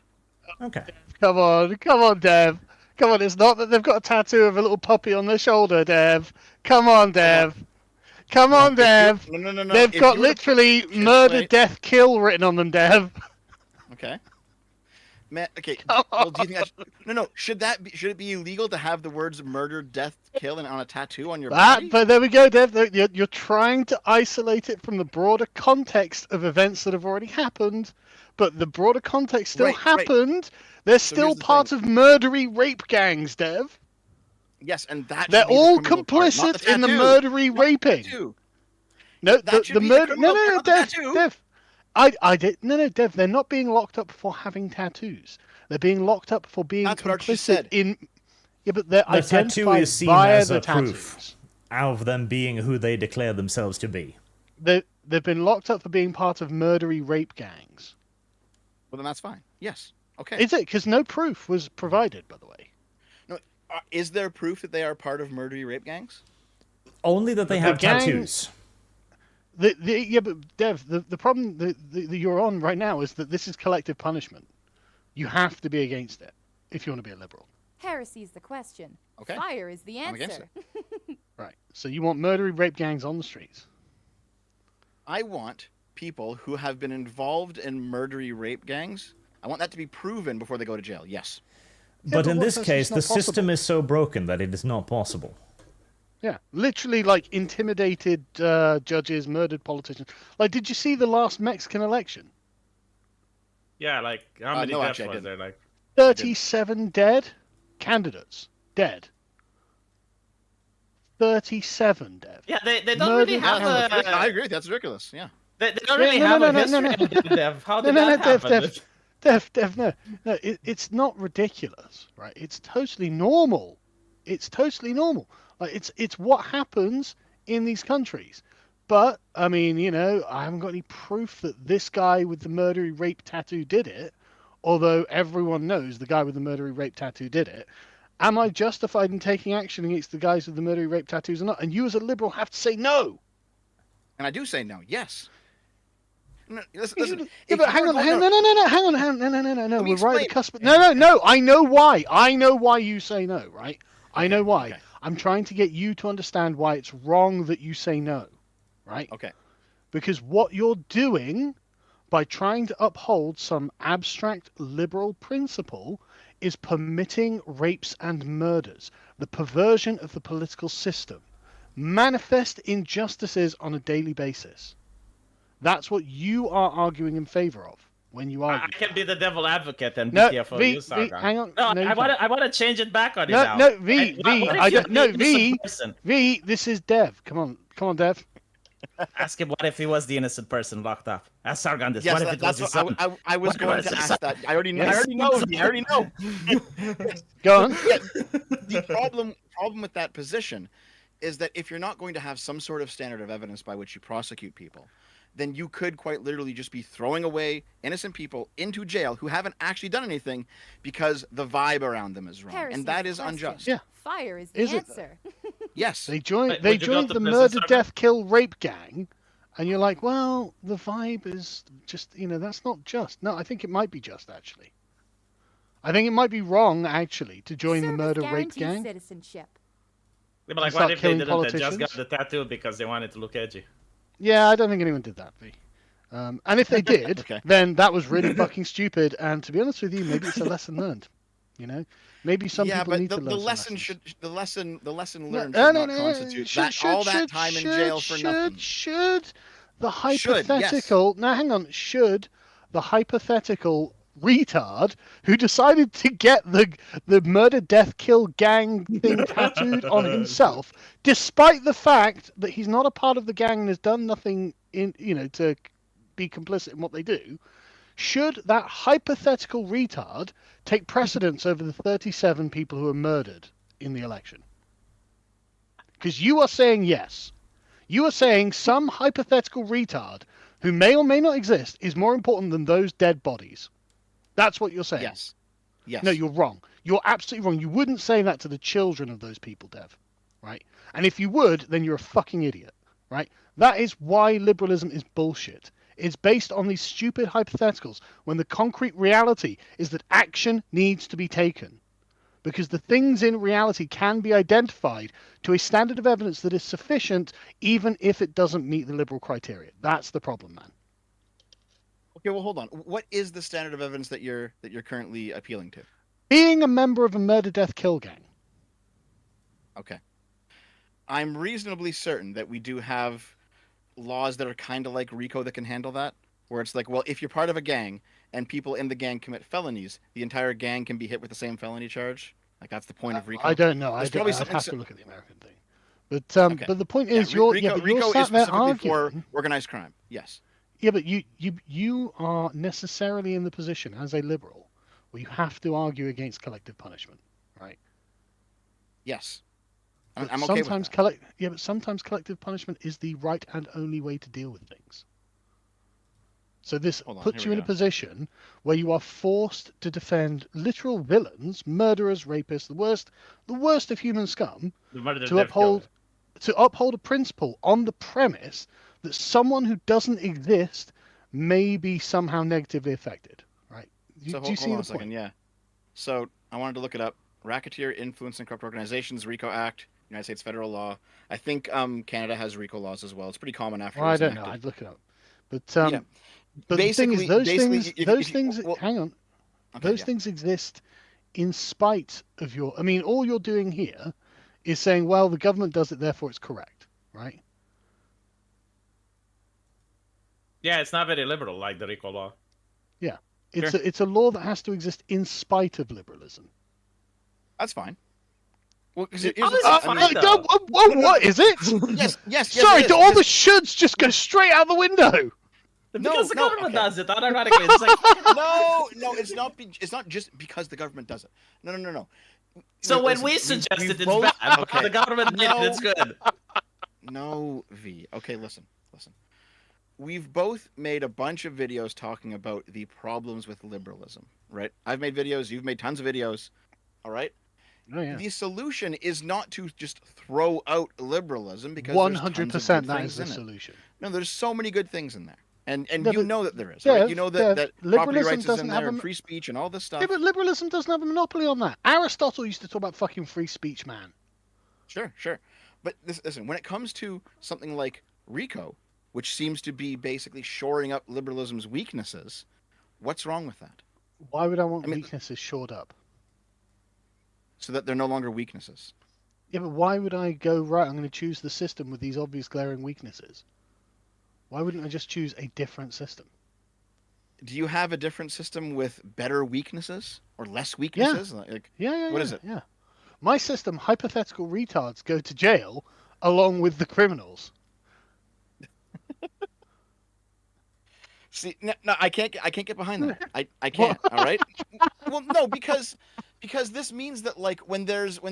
Okay. Come on, Dev. Come on, it's not that they've got a tattoo of a little puppy on their shoulder, Dev. Come on, Dev. Come on, Dev. No. They've If got you were to literally just murder, wait. death, kill written on them, Dev. Okay. Man, okay. Come Well, do you think no? Should it be illegal to have the words murder, death, kill on a tattoo on your body? But there we go, Dev. You're trying to isolate it from the broader context of events that have already happened, but the broader context still Right. happened. They're still here's the part thing. of murdery rape gangs, Dev. Yes, and that They're should be the all criminal part, not complicit in the tattoo. murdery Not the raping. tattoo. No, That should the be the murder. criminal part, No, not the Dev. tattoo. Dev. I did. No, Dev. They're not being locked up for having tattoos. They're being locked up for being That's what Archie complicit said. in. Yeah, but they're The tattoo identified is seen via as the a proof tattoos. of them being who they declare themselves to be. They've been locked up for being part of murdery rape gangs. Well, then that's fine. Yes. Okay. Is it? Because no proof was provided, by the way. No, is there proof that they are part of murdery rape gangs? Only that they The have gang- tattoos. Yeah, but Dev, the problem that you're on right now is that this is collective punishment. You have to be against it if you want to be a liberal. Heresy's the question. Okay. Fire is the I'm against answer. Right. So you want murdery rape gangs on the streets. I want people who have been involved in murdery rape gangs. I want that to be proven before they go to jail. Yes. But but in what this if that's case, just the not system possible? is so broken that it is not possible. Yeah, literally like intimidated judges, murdered politicians. Like, did you see the last Mexican election? Yeah, like how many no, deaths actually, I was didn't. there? Like 37 dead candidates. Dead. 37 dead. yeah, they don't Murdered really have I a agree. That's ridiculous. Yeah. they don't Yeah, really no, have no, a no, history no, no. of Dev. How No, did no, that no, happen? Dev, no. It's not ridiculous, right? It's totally normal. It's totally normal. Like, it's what happens in these countries. But, I mean, I haven't got any proof that this guy with the murdery rape tattoo did it, although everyone knows the guy with the murdery rape tattoo did it. Am I justified in taking action against the guys with the murder, rape tattoos or not? And you as a liberal have to say no. And I do say no. Yes. No, listen, Yeah, listen. but hang on, no. We're me right at the explain. cusp. No. I know why. I know why you say no, right? I know why. Okay. I'm trying to get you to understand why it's wrong that you say no, right? Okay. Because what you're doing by trying to uphold some abstract liberal principle is permitting rapes and murders, the perversion of the political system, manifest injustices on a daily basis. That's what you are arguing in favor of when you argue. I can be the devil advocate and No, BTFO V, you, Sargon. hang on. No, No, you I want to change it back on you No, now. no, V, Right? V, What if I you're don't. No, the innocent V, person? V. This is Dev. Come on, Dev. Ask him what if he was the innocent person locked up. Ask Sargon this. Yes, what if it was that's his what son? I was What going if to it's his ask son? that. I already Yes. know. I already know. Go on. Yeah, the problem with that position is that if you're not going to have some sort of standard of evidence by which you prosecute people, then you could quite literally just be throwing away innocent people into jail who haven't actually done anything because the vibe around them is wrong, Heresy's and that the is question. unjust. Yeah. Fire is the Is it? answer. Yes. They joined. Wait, They would you go joined to the prison, murder, Sargon? death, kill, rape gang, and you're like, well, the vibe is just, that's not just. No, I think it might be just actually. I think it might be wrong actually to join the Service murder, rape guarantees gang. citizenship. Yeah, but like, Start what if they killing didn't? They just got politicians? the tattoo because they wanted to look edgy. Yeah, I don't think anyone did that, V. And if they did, Okay. then that was really fucking stupid. And to be honest with you, maybe it's a lesson learned. Maybe some yeah, people but need the to learn lesson some lessons. the lesson learned No, should no, not no, constitute all that time in jail for nothing. Should the Should, yes. hypothetical... Now, hang on. Should the hypothetical retard who decided to get the murder, death, kill gang thing tattooed on himself, despite the fact that he's not a part of the gang and has done nothing to be complicit in what they do, should that hypothetical retard take precedence over the 37 people who were murdered in the election? Because you are saying yes. You are saying some hypothetical retard who may or may not exist is more important than those dead bodies. That's what you're saying. Yes. Yes. No, you're wrong. You're absolutely wrong. You wouldn't say that to the children of those people, Dev. Right? And if you would, then you're a fucking idiot. Right? That is why liberalism is bullshit. It's based on these stupid hypotheticals when the concrete reality is that action needs to be taken. Because the things in reality can be identified to a standard of evidence that is sufficient, even if it doesn't meet the liberal criteria. That's the problem, man. Okay, well, hold on. What is the standard of evidence that you're currently appealing to? Being a member of a murder, death, kill gang. Okay. I'm reasonably certain that we do have laws that are kind of like RICO that can handle that, where it's like, well, if you're part of a gang and people in the gang commit felonies, the entire gang can be hit with the same felony charge. Like, that's the point of RICO. I don't know. There's I'd probably have something to look at the American thing. But Okay. but the point Yeah, is, you're RICO sat is there specifically arguing. for organized crime. Yes. Yeah, but you are necessarily in the position as a liberal where you have to argue against collective punishment, right? Yes. But I'm okay with sometimes that. but sometimes collective punishment is the right and only way to deal with things. So this Hold on, puts here you we in a go. position where you are forced to defend literal villains, murderers, rapists, the worst of human scum, The murder, to death, kill. uphold a principle on the premise that someone who doesn't exist may be somehow negatively affected, right? So Do you see hold on the a second. point? Yeah. So I wanted to look it up. Racketeer, Influence, and Corrupt Organizations, RICO Act, United States federal law. I think Canada has RICO laws as well. It's pretty common after. Well, it I was don't know. enacted. I'd look it up. But Yeah. but the thing is, those things, well, hang on, okay, those yeah. things exist in spite of your. I mean, all you're doing here is saying, well, the government does it, therefore it's correct, right? Yeah, it's not very liberal like the RICO law. Yeah, Sure. it's a law that has to exist in spite of liberalism. That's fine. Well, because How is it fine, though? What is it? yes. Sorry, it do is. all the shoulds just go straight out the window? Because the no, government okay. does it automatically. It's like, No, it's not. It's not just because the government does it. No. so when Listen, we suggest we it, it's both- bad. Okay. The government did it, it's good. No, V. Okay, listen. We've both made a bunch of videos talking about the problems with liberalism, right? I've made videos. You've made tons of videos. All right. Oh yeah. The solution is not to just throw out liberalism because there's tons of 100% good that things is the in it. solution. No, there's so many good things in there, and No, you but know that there is, right? You know that property liberalism rights is doesn't in have there, a and free speech, and all this stuff. Yeah, but liberalism doesn't have a monopoly on that. Aristotle used to talk about fucking free speech, man. Sure. But listen, when it comes to something like RICO, which seems to be basically shoring up liberalism's weaknesses, what's wrong with that? Why would I want I mean- weaknesses shored up? So that they're no longer weaknesses. Yeah, but why would I go, right, I'm going to choose the system with these obvious glaring weaknesses? Why wouldn't I just choose a different system? Do you have a different system with better weaknesses or less weaknesses? Like, Yeah. What is it? Yeah. My system, hypothetical retards go to jail along with the criminals. See, no, I can't get behind that. I can't. All right. Well, no, because this means that like when there's a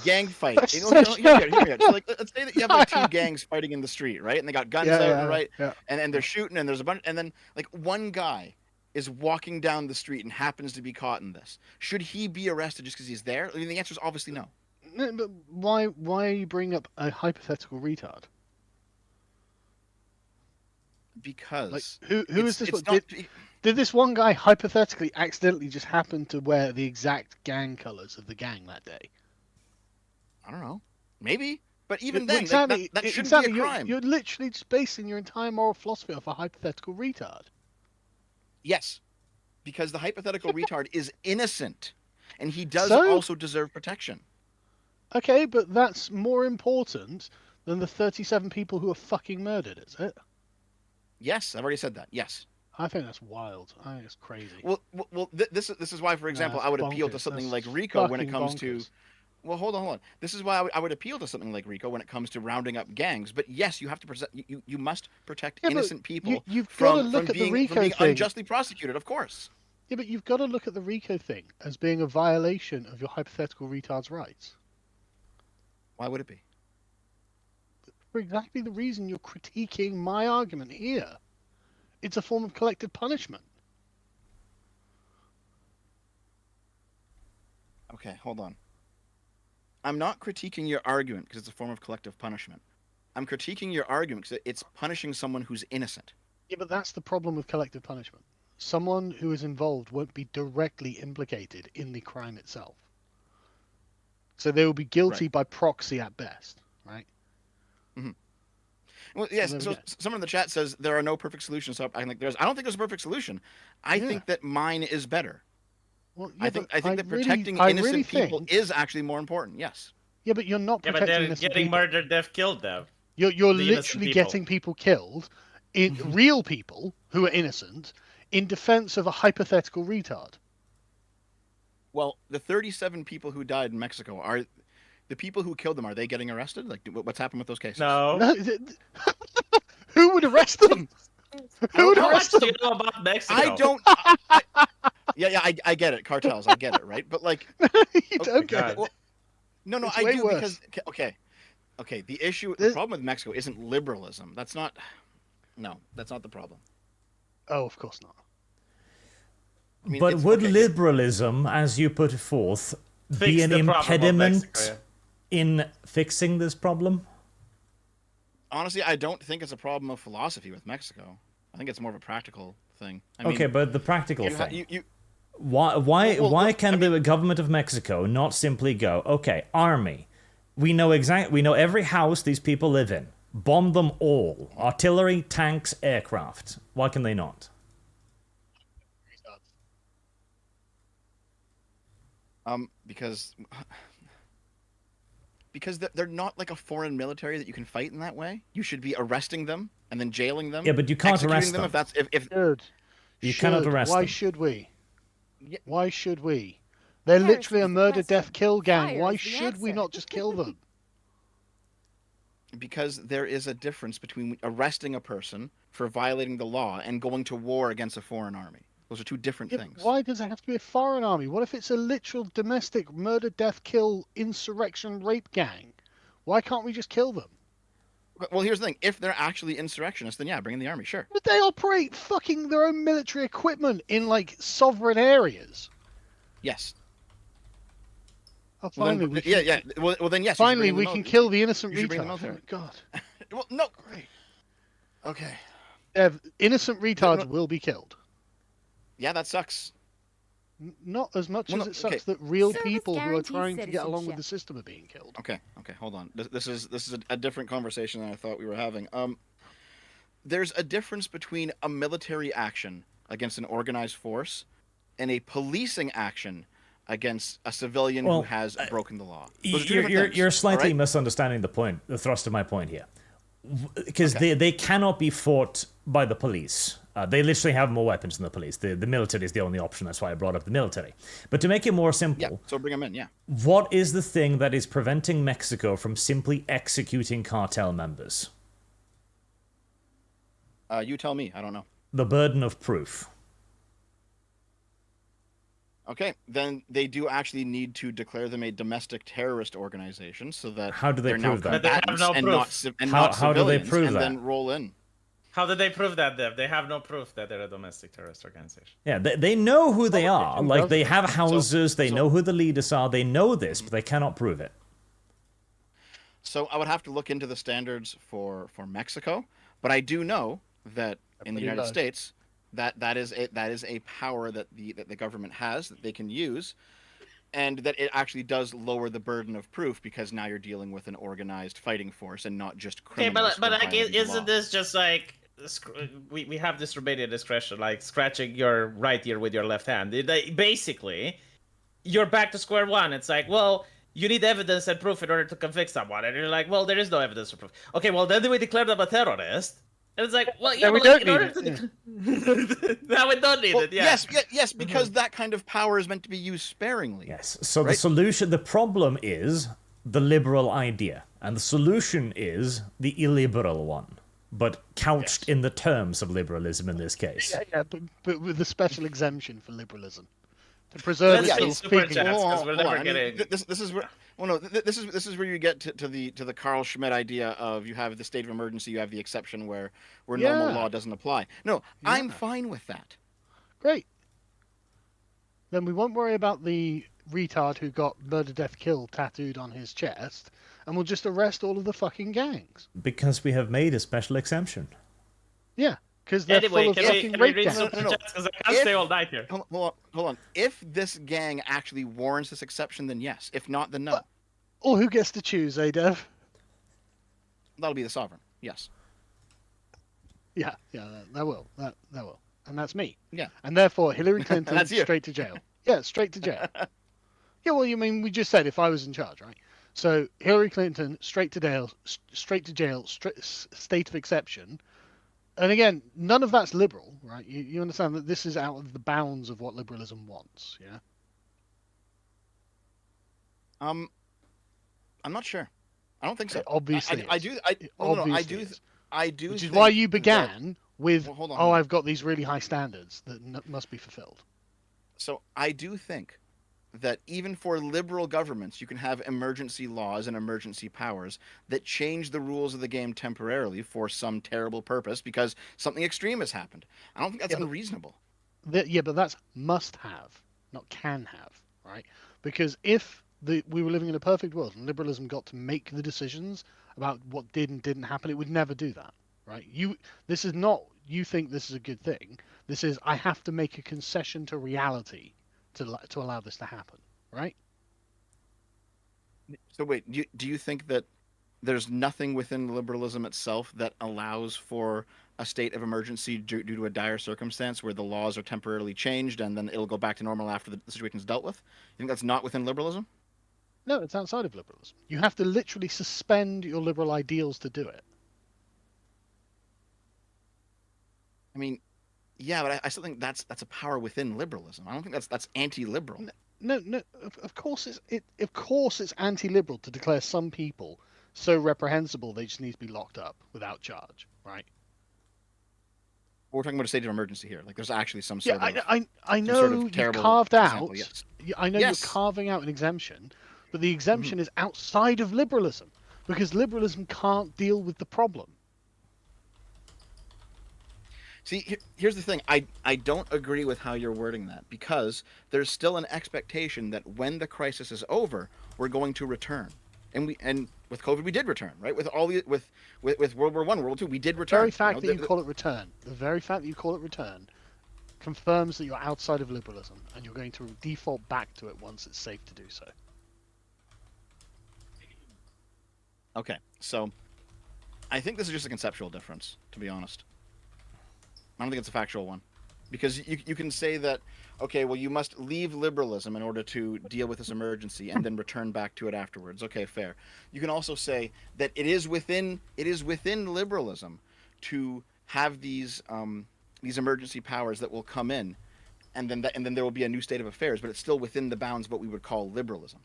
gang fight. Hear me out. So like, let's say that you have like two gangs fighting in the street, right? And they got guns out, right? Yeah. And they're shooting, and there's a bunch, and then like one guy is walking down the street and happens to be caught in this. Should he be arrested just because he's there? I mean, the answer is obviously no. No, but why are you bringing up a hypothetical retard? Because Like, who is this? it's One? not- Did this one guy hypothetically accidentally just happen to wear the exact gang colors of the gang that day? I don't know. Maybe. But even Well, then, that shouldn't be a crime. You're literally just basing your entire moral philosophy off a hypothetical retard. Yes, because the hypothetical retard is innocent, and he does So? also deserve protection. Okay, but that's more important than the 37 people who are fucking murdered, is it? Yes, I've already said that. Yes. I think that's wild. I think it's crazy. Well, this is why, for example, That's I would appeal to bonkers. something That's like RICO when it fucking comes to. bonkers. Well, hold on. This is why I would appeal to something like RICO when it comes to rounding up gangs. But yes, you have to you must protect Yeah, but innocent people you've gotta from look at the being RICO thing. unjustly prosecuted. Of course. Yeah, but you've got to look at the RICO thing as being a violation of your hypothetical retard's rights. Why would it be? For exactly the reason you're critiquing my argument here. It's a form of collective punishment. Okay, hold on. I'm not critiquing your argument because it's a form of collective punishment. I'm critiquing your argument because it's punishing someone who's innocent. Yeah, but that's the problem with collective punishment. Someone who is involved won't be directly implicated in the crime itself. So they will be guilty by proxy at best, right? Well, yes. there we So go. someone in the chat says there are no perfect solutions. So I think I don't think there's a perfect solution. I Yeah. think that mine is better. Well, I think that really- protecting I innocent really people think- is actually more important. Yes. Yeah, but you're not Yeah, but protecting they're innocent getting people. murdered, they've killed them. You're the innocent literally people. getting people killed, real people who are innocent, in defense of a hypothetical retard. Well, the 37 people who died in Mexico are the people who killed them. Are they getting arrested? Like, what's happened with those cases? No. No, who would arrest them? Who would How arrest much do them? you know about Mexico? I don't. I get it. Cartels. I get it. Right. But like, You don't get God. it. well, no, It's I way do worse. because okay. The This- problem with Mexico isn't liberalism. That's not. No, that's not the problem. Oh, of course not. I mean, But it's- would okay. liberalism, as you put forth, Fix be an the problem of impediment Mexico, in fixing this problem? Honestly, I don't think it's a problem of philosophy with Mexico. I think it's more of a practical thing. I mean, Okay, but the practical you, ha- thing. you Why Well, why look, can the government of Mexico not simply go, okay, army, we know every house these people live in. Bomb them all. Artillery, tanks, aircraft. Why can they not? because they're not like a foreign military that you can fight in that way. You should be arresting them and then jailing them. Yeah, but you can't executing arrest them. if that's if Should. You cannot arrest Why them. should we? Yeah. Why should we? They're Heresy literally a is the murder, question. death, kill gang. Fire Why is the should we answer. not just kill them? because there is a difference between arresting a person for violating the law and going to war against a foreign army. Those are two different Yeah, things. why does it have to be a foreign army? What if it's a literal domestic murder, death, kill, insurrection, rape gang? Why can't we just kill them? Well, here's the thing: if they're actually insurrectionists, then yeah, bring in the army, sure. But they operate fucking their own military equipment in like sovereign areas. Yes. Oh, Well, finally, then, we yeah, can, yeah. Well, then yes. you should finally bring we the can mil- kill the innocent you should bring the retard. military. God. Well, no. Okay. Innocent retards will be killed. Yeah, that sucks. Not as much Well, as no, it sucks okay. that real Service people who are guarantees trying to get along with citizenship. the system are being killed. Okay, hold on. This is a different conversation than I thought we were having. There's a difference between a military action against an organized force and a policing action against a civilian Well, who has broken the law. Those are two You're, different you're, things, you're slightly all right? misunderstanding the thrust of my point here. Because Okay. they cannot be fought by the police. They literally have more weapons than the police. The military is the only option. That's why I brought up the military. But to make it more simple, Yeah, so bring them in, yeah. what is the thing that is preventing Mexico from simply executing cartel members? You tell me, I don't know. The burden of proof. Okay, then they do actually need to declare them a domestic terrorist organization so that How do they they're now prove that? But they have combatants no and proof. not civ- and How- not how do they civilians, prove and that? then roll in. How did they prove that, Dev? They have no proof that they're a domestic terrorist organization. Yeah, they know who they are. who Like, does they it? have houses, they so- know who the leaders are, they know this, but they cannot prove it. So I would have to look into the standards for Mexico, but I do know that in the pretty United low. States that is a power that the government has that they can use, and that it actually does lower the burden of proof because now you're dealing with an organized fighting force and not just Okay, criminals. but who are like, violating the isn't law. this just like we have this Romanian discretion, like scratching your right ear with your left hand? Basically, you're back to square one. It's like, well, you need evidence and proof in order to convict someone, and you're like, well, there is no evidence or proof. Okay, well, then we declare them a terrorist, and it's like, well, yeah, Then we but like, don't in order need to now we don't need Well, it. Yeah. yes, because that kind of power is meant to be used sparingly. Yes. So the Right. solution, the problem is the liberal idea, and the solution is the illiberal one, but couched in the terms of liberalism in this case. Yeah, but with a special exemption for liberalism to preserve Let's its see little super speaking. chat. That's 'cause Hold we're on, never hold on. I mean, getting- this is where. Well, no, this is where you get to the Carl Schmitt idea of you have the state of emergency, you have the exception where normal Yeah. law doesn't apply. No, I'm Yeah. fine with that. Great. Then we won't worry about the retard who got murder, death, kill tattooed on his chest, and we'll just arrest all of the fucking gangs. Because we have made a special exemption. Yeah, because they're Anyway, full of can we fucking rape read gangs. super No. chats? Because I can't If- stay all night here. Hold on. If this gang actually warrants this exception, then yes. If not, then no. Or who gets to choose, eh, Dev? That'll be the sovereign. Yes. Yeah, that will. That will. And that's me. Yeah. And therefore, Hillary Clinton That's you. straight to jail. Yeah, straight to jail. Yeah, well, you mean we just said if I was in charge, right? So Hillary Clinton straight to jail, state of exception. And again, none of that's liberal, right? You understand that this is out of the bounds of what liberalism wants, yeah? I'm not sure. I don't think so. It obviously I is. do. It obviously is. I do. Which is think why you that- began with, Well, hold on, oh, hold on. I've got these really high standards that must be fulfilled. So I do think that even for liberal governments, you can have emergency laws and emergency powers that change the rules of the game temporarily for some terrible purpose because something extreme has happened. I don't think that's Yeah, but- unreasonable. Yeah, but that's must have, not can have, right? Because if we were living in a perfect world and liberalism got to make the decisions about what did and didn't happen, it would never do that, right? This is not you think this is a good thing. This is I have to make a concession to reality to allow this to happen, right? So wait, do you think that there's nothing within liberalism itself that allows for a state of emergency due to a dire circumstance where the laws are temporarily changed and then it'll go back to normal after the situation's dealt with? You think that's not within liberalism? No, it's outside of liberalism. You have to literally suspend your liberal ideals to do it. I mean, yeah, but I still think that's a power within liberalism. I don't think that's anti-liberal. No, of course it's anti-liberal to declare some people so reprehensible they just need to be locked up without charge, right? We're talking about a state of emergency here. Like, there's actually some Yeah, sort of I some know sort of you terrible carved example, out. yes. I know Yes. you're carving out an exemption, but the exemption is outside of liberalism because liberalism can't deal with the problem. See, here's the thing. I don't agree with how you're wording that, because there's still an expectation that when the crisis is over, we're going to return. And with COVID we did return, right? With all the with World War One, World War Two, we did The return. very fact you that you call it return, the very fact that you call it return, confirms that you're outside of liberalism and you're going to default back to it once it's safe to do so. Okay, so I think this is just a conceptual difference, to be honest. I don't think it's a factual one, because you can say that, okay, well, you must leave liberalism in order to deal with this emergency and then return back to it afterwards. Okay, fair. You can also say that it is within liberalism to have these emergency powers that will come in, and then there will be a new state of affairs, but it's still within the bounds of what we would call liberalism.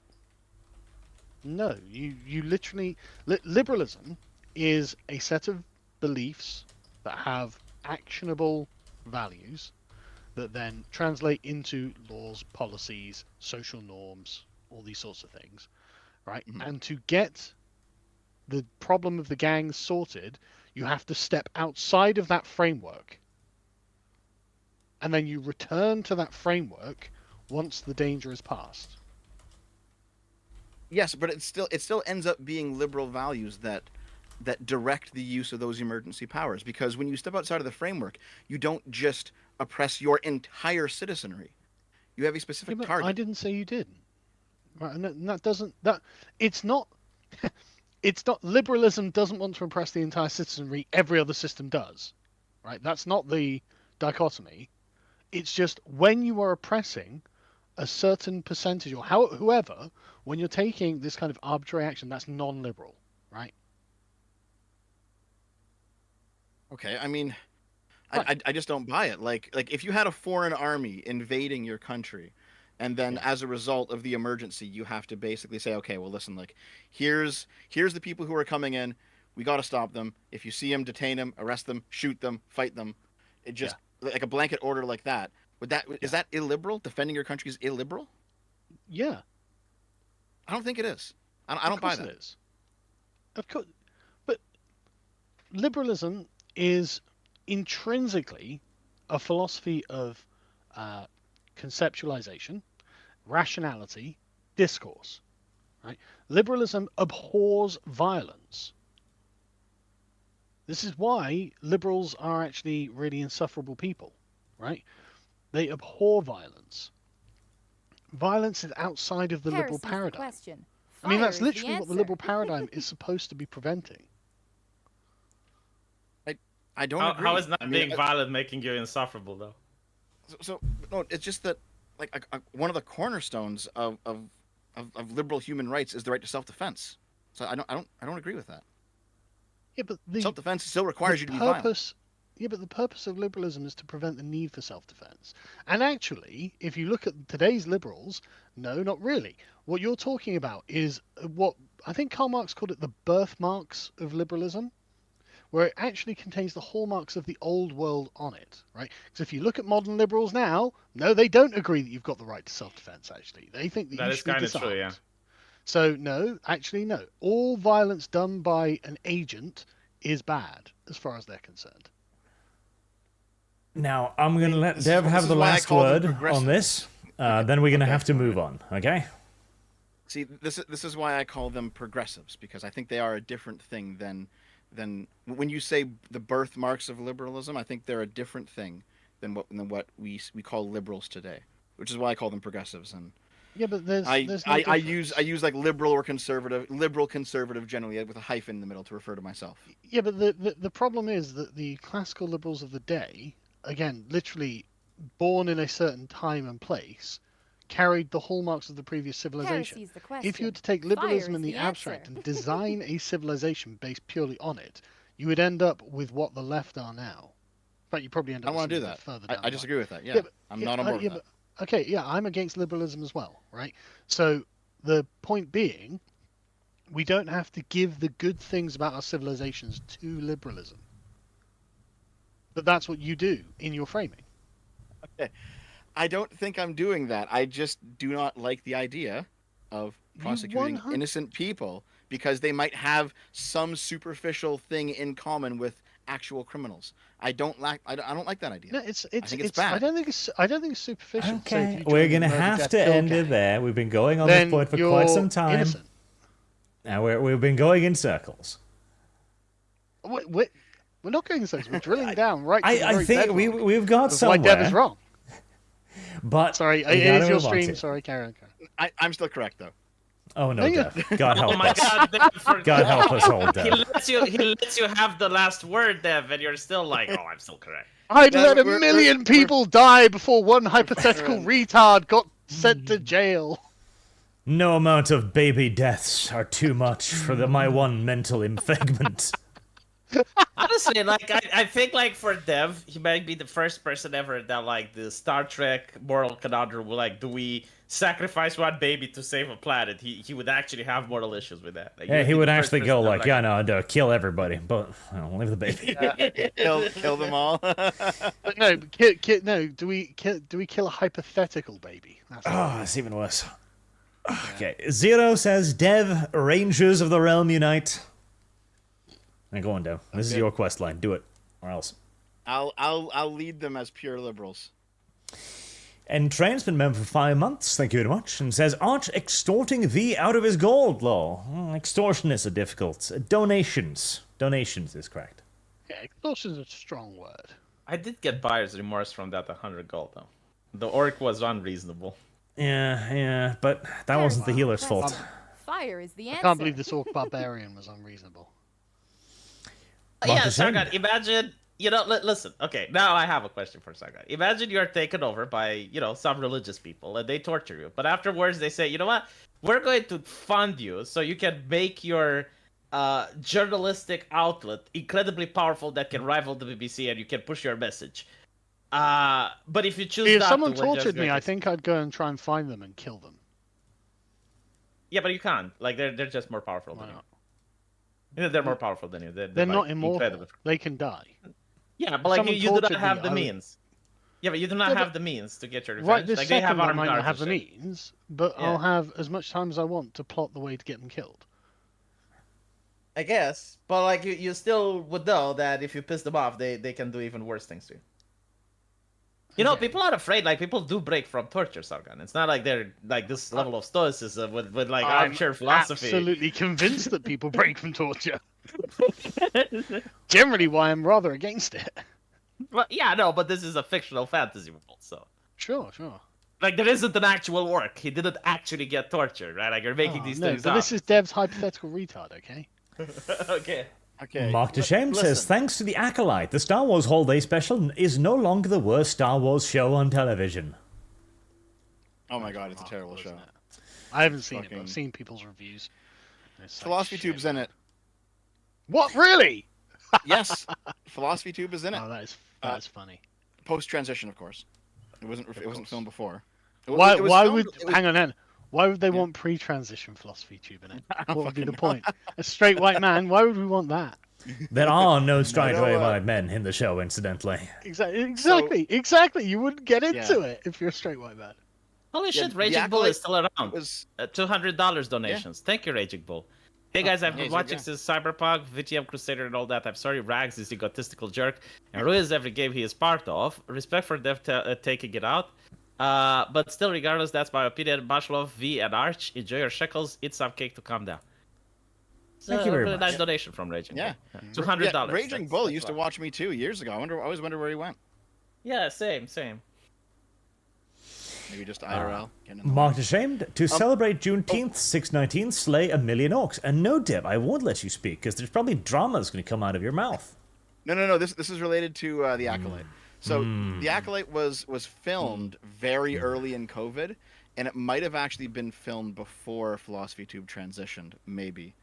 No, you literally liberalism is a set of beliefs that have actionable values that then translate into laws, policies, social norms, all these sorts of things, right? Mm-hmm. And to get the problem of the gangs sorted, you have to step outside of that framework, and then you return to that framework once the danger is past. Yes, but it still ends up being liberal values that direct the use of those emergency powers, because when you step outside of the framework, you don't just oppress your entire citizenry. You have a specific target. I didn't say you did. Right, and that doesn't it's not it's not liberalism doesn't want to oppress the entire citizenry. Every other system does, right? That's not the dichotomy. It's just when you are oppressing a certain percentage or whoever, when you're taking this kind of arbitrary action, that's non-liberal, right? Okay, I mean, Right. I just don't buy it. Like if you had a foreign army invading your country, and then as a result of the emergency, you have to basically say, okay, well, listen, like here's the people who are coming in. We got to stop them. If you see them, detain them, arrest them, shoot them, fight them. It just like a blanket order like that. Is that illiberal? Defending your country is illiberal? Yeah. I don't think it is. I don't buy that. It is. Of course, but liberalism is intrinsically a philosophy of conceptualization, rationality, discourse. Right? Liberalism abhors violence. This is why liberals are actually really insufferable people, right? They abhor violence. Violence is outside of the liberal Heresy's the paradigm. question. I mean, Fire that's is the literally what the answer. liberal paradigm is supposed to be preventing. I don't agree. How is not I mean, being violent making you insufferable, though? So no, it's just that like one of the cornerstones of liberal human rights is the right to self-defense. So I don't agree with that. Yeah, but the Self-defense still requires you to be violent. purpose. Yeah, but the purpose of liberalism is to prevent the need for self-defense. And actually, if you look at today's liberals, no, not really. What you're talking about is what I think Karl Marx called it the birthmarks of liberalism, where it actually contains the hallmarks of the old world on it, right? Because if you look at modern liberals now, no, they don't agree that you've got the right to self-defense, actually. They think that That you is should be kind of disarmed. true, yeah. So, no, actually, no. All violence done by an agent is bad, as far as they're concerned. Now, I'm going to let This Dev is have the why I last call them word progressive. on this. Then we're going to Okay. have to move on, okay? See, this is why I call them progressives, because I think they are a different thing than when you say the birthmarks of liberalism. I think they're a different thing than what we call liberals today, which is why I call them progressives. And Yeah, but there's no I difference. use like liberal or conservative, liberal conservative generally with a hyphen in the middle to refer to myself. Yeah, but the problem is that the classical liberals of the day, again, literally born in a certain time and place, carried the hallmarks of the previous civilization. Heresy's the question. If you were to take Fire liberalism is in the the abstract answer. and design a civilization based purely on it, you would end up with what the left are now. In fact, you probably end I up don't want with to do something a bit that. further down I the disagree line. with that. Yeah, but- I'm yeah, not on board yeah, with that. but- okay, yeah, I'm against liberalism as well, right? So the point being, we don't have to give the good things about our civilizations to liberalism. But that's what you do in your framing. I don't think I'm doing that. I just do not like the idea of prosecuting 100 innocent people because they might have some superficial thing in common with actual criminals. I don't like that idea. No, it's think it's bad. I don't think it's superficial. to say if Okay, you we're join the gonna murder, have death, to kill end it gang, there. We've been going on this then point for you're quite some time. innocent. Now we've been going in circles. We're not going in circles. We're drilling down right. To the I very think bedrock we've got of why Dev is somewhere. wrong. But Sorry, we it gotta is your move on stream. to- Sorry, Karen. I'm still correct though. Oh no, No, you- Dev. God help Oh my us. God, Dev, for- God help us all, He Dev. lets you have the last word, Dev, and you're still like, oh, I'm still correct. I'd No, let a we're- million we're- people die before one hypothetical retard got sent to jail. No amount of baby deaths are too much for my one mental infegment. Honestly, like I think like for Dev, he might be the first person ever that like the Star Trek moral conundrum will like, do we sacrifice one baby to save a planet? He would actually have moral issues with that. Like, Yeah, he be would the first actually person go to, like, yeah, no, kill everybody, but leave the baby. Kill them all. But no, no. Do we kill a hypothetical baby? That's Oh, it's even worse. Okay, Zero says, Dev, Rangers of the Realm unite. Now go on, Dev. This is your quest line. Do it, or else. I'll lead them as pure liberals. And Train's been member for 5 months, thank you very much, and says, Arch extorting V out of his gold, lol. Extortion is a difficult. Donations. Donations is correct. yeah, extortion is a strong word. I did get buyer's remorse from that 100 gold though. The orc was unreasonable. Yeah, but that wasn't the healer's fault. Fire is the answer. I can't believe this orc barbarian was unreasonable. Yeah, the same. Sargon, imagine, listen, okay, now I have a question for Sargon. Imagine you're taken over by, some religious people and they torture you. But afterwards they say, you know what? We're going to fund you so you can make your journalistic outlet incredibly powerful that can rival the BBC and you can push your message. But if you choose If not someone to, we're just tortured me, going I to- think I'd go and try and find them and kill them. Yeah, but you can't. Like, they're just more powerful Why than you. not? Yeah, they're more powerful than you. They're They're not like, immortal. incredible. They can die. Yeah, but like someone you do not tortured have me, the I would- means. Yeah, but you do not Yeah, have but- the means to get your revenge. Right this like they have second, I armed might not guards have the and shit. means, but Yeah. I'll have as much time as I want to plot the way to get them killed. I guess, but like you still would know that if you piss them off, they can do even worse things to you. Okay. People are afraid. Like people do break from torture, Sargon. It's not like they're like this level of stoicism with like I'm armchair philosophy. absolutely convinced that people break from torture. Generally, why I'm rather against it. Well, yeah, no, but this is a fictional fantasy world, so Sure. like there isn't an actual work. He didn't actually get tortured, right? Like you're making Oh, these no, things but up. this is Dev's hypothetical retard, okay? Okay. Okay. Mark Deshame says, listen. thanks to the Acolyte, the Star Wars Holiday Special is no longer the worst Star Wars show on television. Oh my god, it's a terrible Wasn't show. it? I haven't seen it, but Fucking- I've seen people's reviews. It's like, Philosophy shit. Tube's in it. What, really? Yes, Philosophy Tube is in it. Oh, that is funny. Post transition, of course. It wasn't course. filmed before. Why filmed- would it was- hang on? Why would they Yeah. want pre-transition philosophy tube in it? What would be the point? A straight white man? Why would we want that? There are no straight know away what? white men in the show, incidentally. Exactly. You wouldn't get into it if you're a straight white man. Holy Yeah, shit, the Raging Bull Acolyte is still around. It was $200 donations. Thank you, Raging Bull. Hey guys, I've been amazing, watching yeah. since Cyberpunk, VTM Crusader, and all that. I'm sorry, Rags is the egotistical jerk and ruins every game he is part of. Respect for Dev taking it out. But still, regardless, that's my opinion. Much love, V and Arch. Enjoy your shekels. Eat some cake to calm down. Thank you very really much. nice donation from Raging Yeah. Bull. $200. Yeah, Raging That's- Bull that's used to fine. watch me too years ago. I always wonder where he went. Yeah, same. Maybe just IRL. getting in the Mark way. Ashamed, to celebrate Juneteenth, 619, slay a million orcs. And no, Deb, I won't let you speak, because there's probably drama's going to come out of your mouth. No. This is related to the Acolyte. So the Acolyte was filmed very early in COVID, and it might have actually been filmed before Philosophy Tube transitioned, maybe,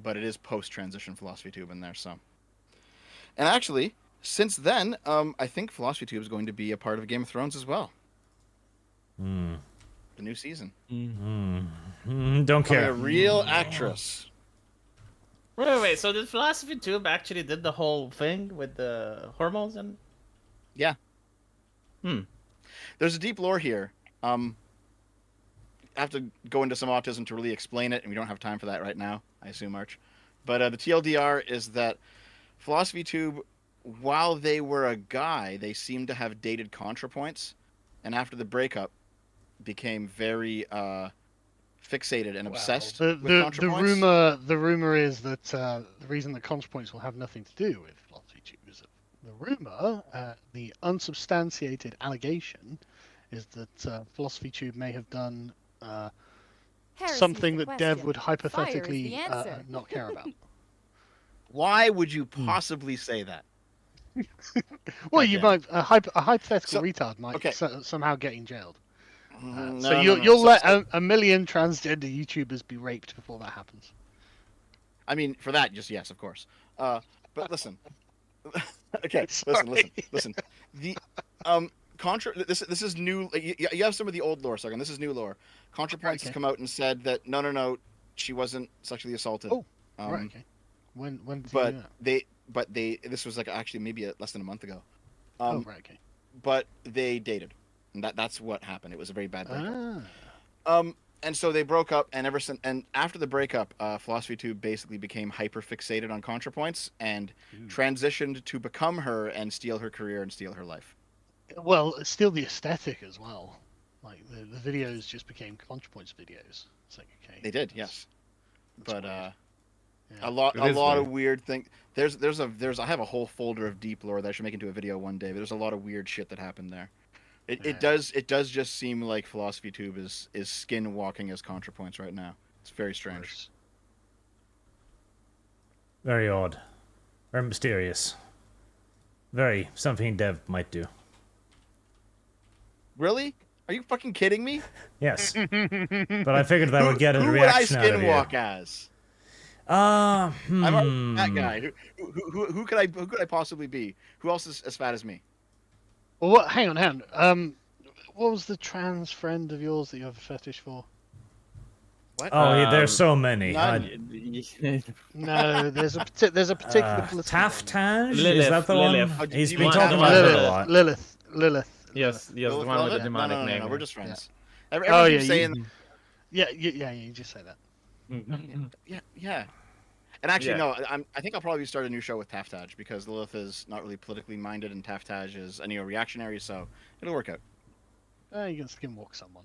but it is post-transition Philosophy Tube in there. So, and actually, since then, I think Philosophy Tube is going to be a part of Game of Thrones as well. The new season. Don't Becoming care. a real actress. Wait. So did Philosophy Tube actually did the whole thing with the hormones and? Yeah. There's a deep lore here. I have to go into some autism to really explain it, and we don't have time for that right now, I assume, Arch. But the TLDR is that Philosophy Tube while they were a guy, they seemed to have dated ContraPoints, and after the breakup, became very fixated and obsessed The, with the, ContraPoints. the rumor is that the reason that ContraPoints will have nothing to do with philosophy tube is that the rumor, the unsubstantiated allegation, is that philosophy tube may have done Heresy's something the that Dev question. would Fire is the hypothetically answer. not care about. Why would you possibly say that? Well, you Goddamn. might a hypothetical So- retard might okay. somehow get in jailed. No, So no, you'll no. you'll So- let so- a million transgender YouTubers be raped before that happens. I mean, for that, just yes, of course. But listen. Okay, Sorry. listen. The This is new. You have some of the old lore, Sargon. This is new lore. ContraPoints Okay. has come out and said that no, she wasn't sexually assaulted. Oh, right. Okay. When did But you do that? they this was like actually maybe less than a month ago. Oh, right. Okay. But they dated, and that's what happened. It was a very bad breakup. Ah. And so they broke up, and after the breakup, Philosophy Tube basically became hyper fixated on ContraPoints and transitioned to become her and steal her career and steal her life. Well, it's still the aesthetic as well. Like the videos just became ContraPoints videos. It's like okay. They did, yes. That's But weird. a lot It is of weird. weird thing. There's I have a whole folder of deep lore that I should make into a video one day. But there's a lot of weird shit that happened there. It Yeah. does just seem like Philosophy Tube is skin walking as ContraPoints right now. It's very strange. Gross. Very odd. Very mysterious. Very something Dev might do. Really? Are you fucking kidding me? Yes. But I figured that would get a Who would I reaction out of you. skinwalk as? I'm already that guy. Who could I possibly be? Who else is as fat as me? Well, what? Hang on. What was the trans friend of yours that you have a fetish for? What? Oh, yeah, there's so many. none. No, there's a particular political Taftage? Is Lilith, that the Lilith. one? Oh, He's you been want talking the about one- it a lot. Lilith. Yes, the Lilith one with the Velvet? demonic no, name. we're just friends. Oh, Everyone yeah, keeps saying Yeah, you just say that. yeah. And actually, Yeah. no, I think I'll probably start a new show with Taftage because Lilith is not really politically minded and Taftage is a neo-reactionary, so it'll work out. You can skinwalk someone.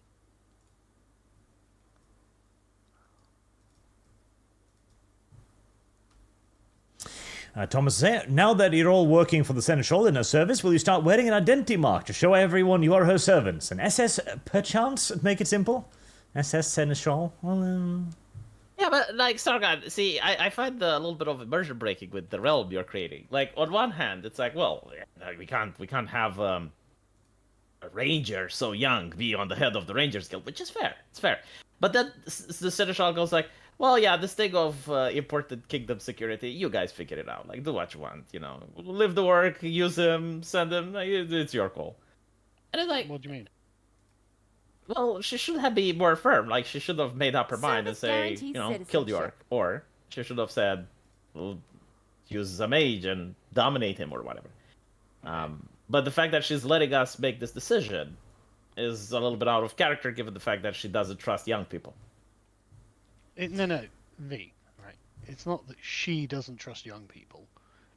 Thomas says, now that you're all working for the Seneschal in her service, will you start wearing an identity mark to show everyone you are her servants? An SS perchance? Make it simple? SS Seneschal? Well, Yeah, but like Sargon, see, I find a little bit of immersion breaking with the realm you're creating. Like on one hand, it's like, well, we can't have a ranger so young be on the head of the Rangers Guild, which is fair. It's fair. But then the Seneschal goes like, well, yeah, this thing of imported kingdom security, you guys figure it out. Like, do what you want, live the work, use him, send him. Like, it's your call. And it's like, What do you mean? well, she should have been more firm. Like, she should have made up her mind and Service say, guarantees kill citizenship. York. Or she should have said, well, use a mage and dominate him or whatever. But the fact that she's letting us make this decision is a little bit out of character given the fact that she doesn't trust young people. No, V, right? It's not that she doesn't trust young people.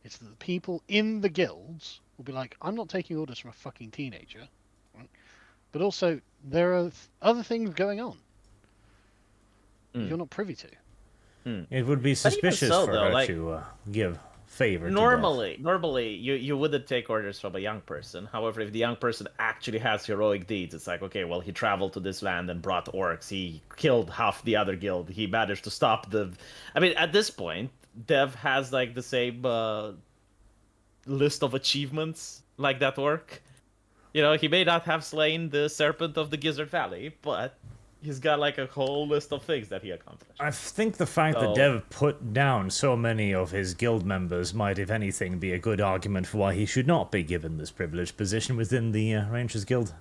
It's that the people in the guilds will be like, I'm not taking orders from a fucking teenager. Right? But also, there are other things going on you're not privy to. it would be even suspicious so, for though, her like, to give favor to Normally, you wouldn't take orders from a young person. However, if the young person actually has heroic deeds, it's like, okay, well, he traveled to this land and brought orcs. He killed half the other guild. He managed to stop the... I mean, at this point, Dev has, like, the same list of achievements like that orc. He may not have slain the Serpent of the Gizzard Valley, but he's got, like, a whole list of things that he accomplished. I think the fact that So- Dev put down so many of his guild members might, if anything, be a good argument for why he should not be given this privileged position within the Rangers Guild.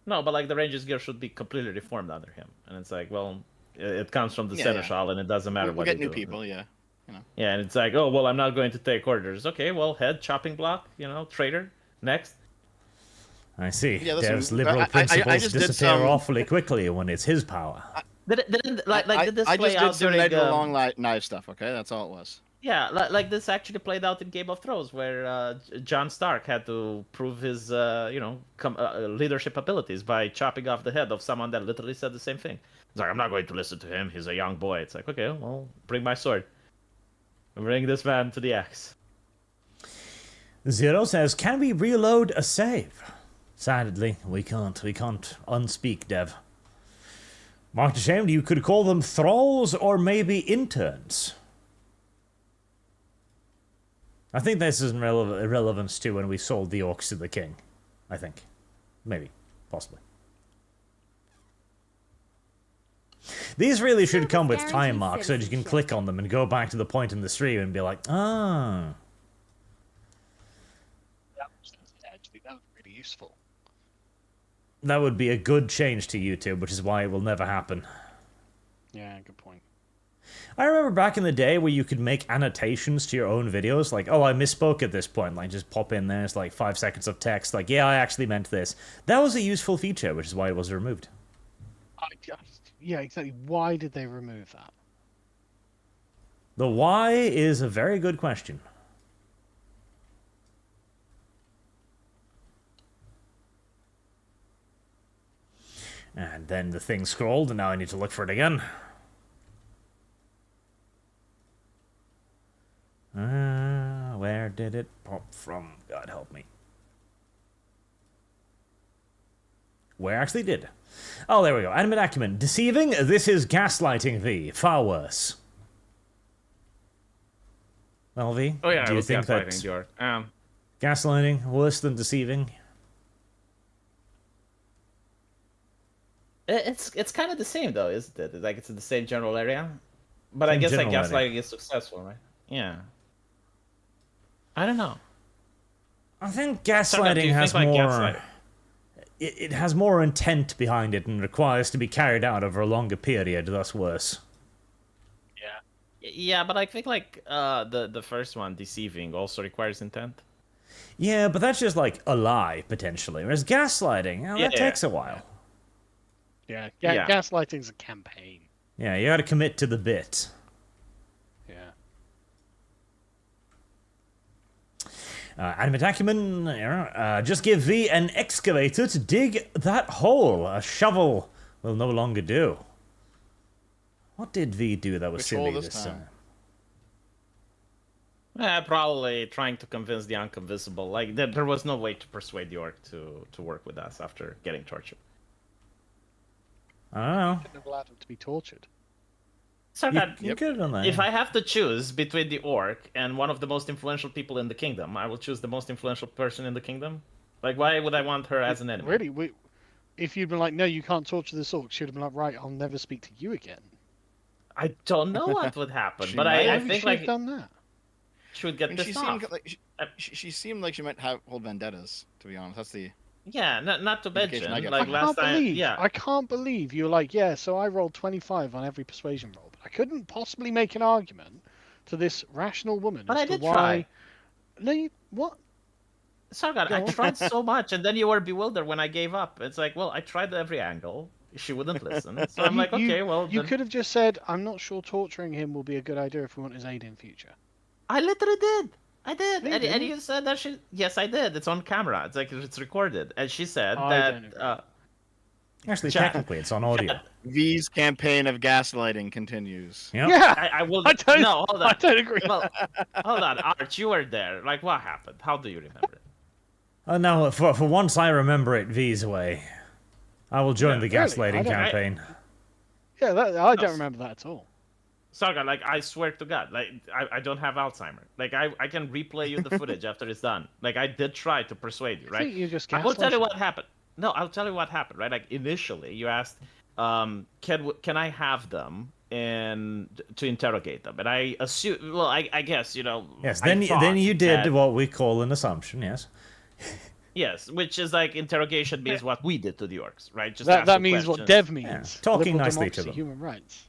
No, but like the Rangers Guild should be completely reformed under him, and it's like, well, it comes from the Seneschal, and it doesn't matter We'll what get they new do. people, yeah. Yeah, and it's like, oh well, I'm not going to take orders. Okay, well, head chopping block, traitor. Next. I see. Yeah, listen, Dev's liberal I principles just did disappear some- awfully quickly when it's his power. Did this I play just out did some during? Nigel Long knife stuff, okay? That's all it was. Yeah, like this actually played out in Game of Thrones, where Jon Stark had to prove his, leadership abilities by chopping off the head of someone that literally said the same thing. It's like, I'm not going to listen to him. He's a young boy. It's like, okay, well, bring my sword. Bring this man to the axe. Zero says, can we reload a save? Sadly, we can't. We can't unspeak, Dev. Mark Ashamed, you could call them thralls or maybe interns. I think this is irrelevance to when we sold the orcs to the king. I think. Maybe. Possibly. These really should come with time marks so that you can click on them and go back to the point in the stream and be like, ah. Actually, that was really useful. That would be a good change to YouTube, which is why it will never happen. Yeah, good point. I remember back in the day where you could make annotations to your own videos, like, oh, I misspoke at this point, like, just pop in there, it's like 5 seconds of text, like, yeah, I actually meant this. That was a useful feature, which is why it was removed. Yeah, exactly. Why did they remove that? The why is a very good question. And then the thing scrolled, and now I need to look for it again. Where did it pop from? God help me. Where actually did? Oh, there we go. Animate acumen. Deceiving? This is gaslighting, V. Far worse. Well, V, Oh yeah, do you think that gaslighting worse than deceiving? It's kind of the same though, isn't it? Like it's in the same general area, but I Same guess like general area. gaslighting is successful, right? Yeah. I don't know. I think Sargon, do gaslighting you has think, like, more... gaslighting- It has more intent behind it and requires to be carried out over a longer period, thus worse. Yeah, but I think like the first one, deceiving, also requires intent. Yeah, but that's just like a lie, potentially. Whereas gaslighting, that Yeah. takes a while. Yeah, Yeah. gaslighting's a campaign. Yeah, you gotta commit to the bit. Yeah. Animate acumen, just give V an excavator to dig that hole. A shovel will no longer do. What did V do that was Which hole silly this this time? time? Probably trying to convince the unconvincible. Like there was no way to persuade the orc to work with us after getting tortured. I don't know. Couldn't have allowed him to be tortured. Sargon, You could have done that. if I have to choose between the orc and one of the most influential people in the kingdom, I will choose the most influential person in the kingdom. Like, why would I want her as an enemy? Really? If you'd been like, no, you can't torture this orc, she'd have been like, right, I'll never speak to you again. I don't know what would happen, She but might. I Why would think she like have done that? she would I get mean, she pissed seemed off. like she seemed like she might hold vendettas. To be honest, that's the Yeah, not to Indication mention, I get like from I last can't time, believe. yeah, I can't believe you were like, yeah. So I rolled 25 on every persuasion roll, but I couldn't possibly make an argument to this rational woman But as I to did why. try. No, what? Sargon, I Go on. tried so much, and then you were bewildered when I gave up. It's like, well, I tried every angle. She wouldn't listen. So I'm like, okay, well, You then... could have just said, I'm not sure torturing him will be a good idea if we want his aid in future. I literally did. I did. No, you And didn't. you said that she... Yes, I did. It's on camera. It's like, it's recorded. And she said I don't agree. that... Actually, Chat. technically, it's on audio. V's campaign of gaslighting continues. Yep. Yeah, I will... I don't. No, hold I on. don't agree. Well, hold on. Arch, you were there. Like, what happened? How do you remember it? No, for once I remember it V's way. I will join Yeah, the really? I gaslighting don't- campaign. Yeah, I don't remember that at all. Sargon, like, I swear to God, like, I don't have Alzheimer. Like, I can replay you the footage after it's done. Like, I did try to persuade you, I right? think you just I will tell you gaslighting. what happened. No, I'll tell you what happened, right? Like, initially, you asked, can I have them to interrogate them? And I assume, well, I guess, you know. Yes, I then thought you did that- what we call an assumption, yes. Yes, which is like interrogation means what we did to the orcs, right? Just That ask the means what questions. Dev means. Yeah, talking Liberal nicely to democracy, them. Human rights.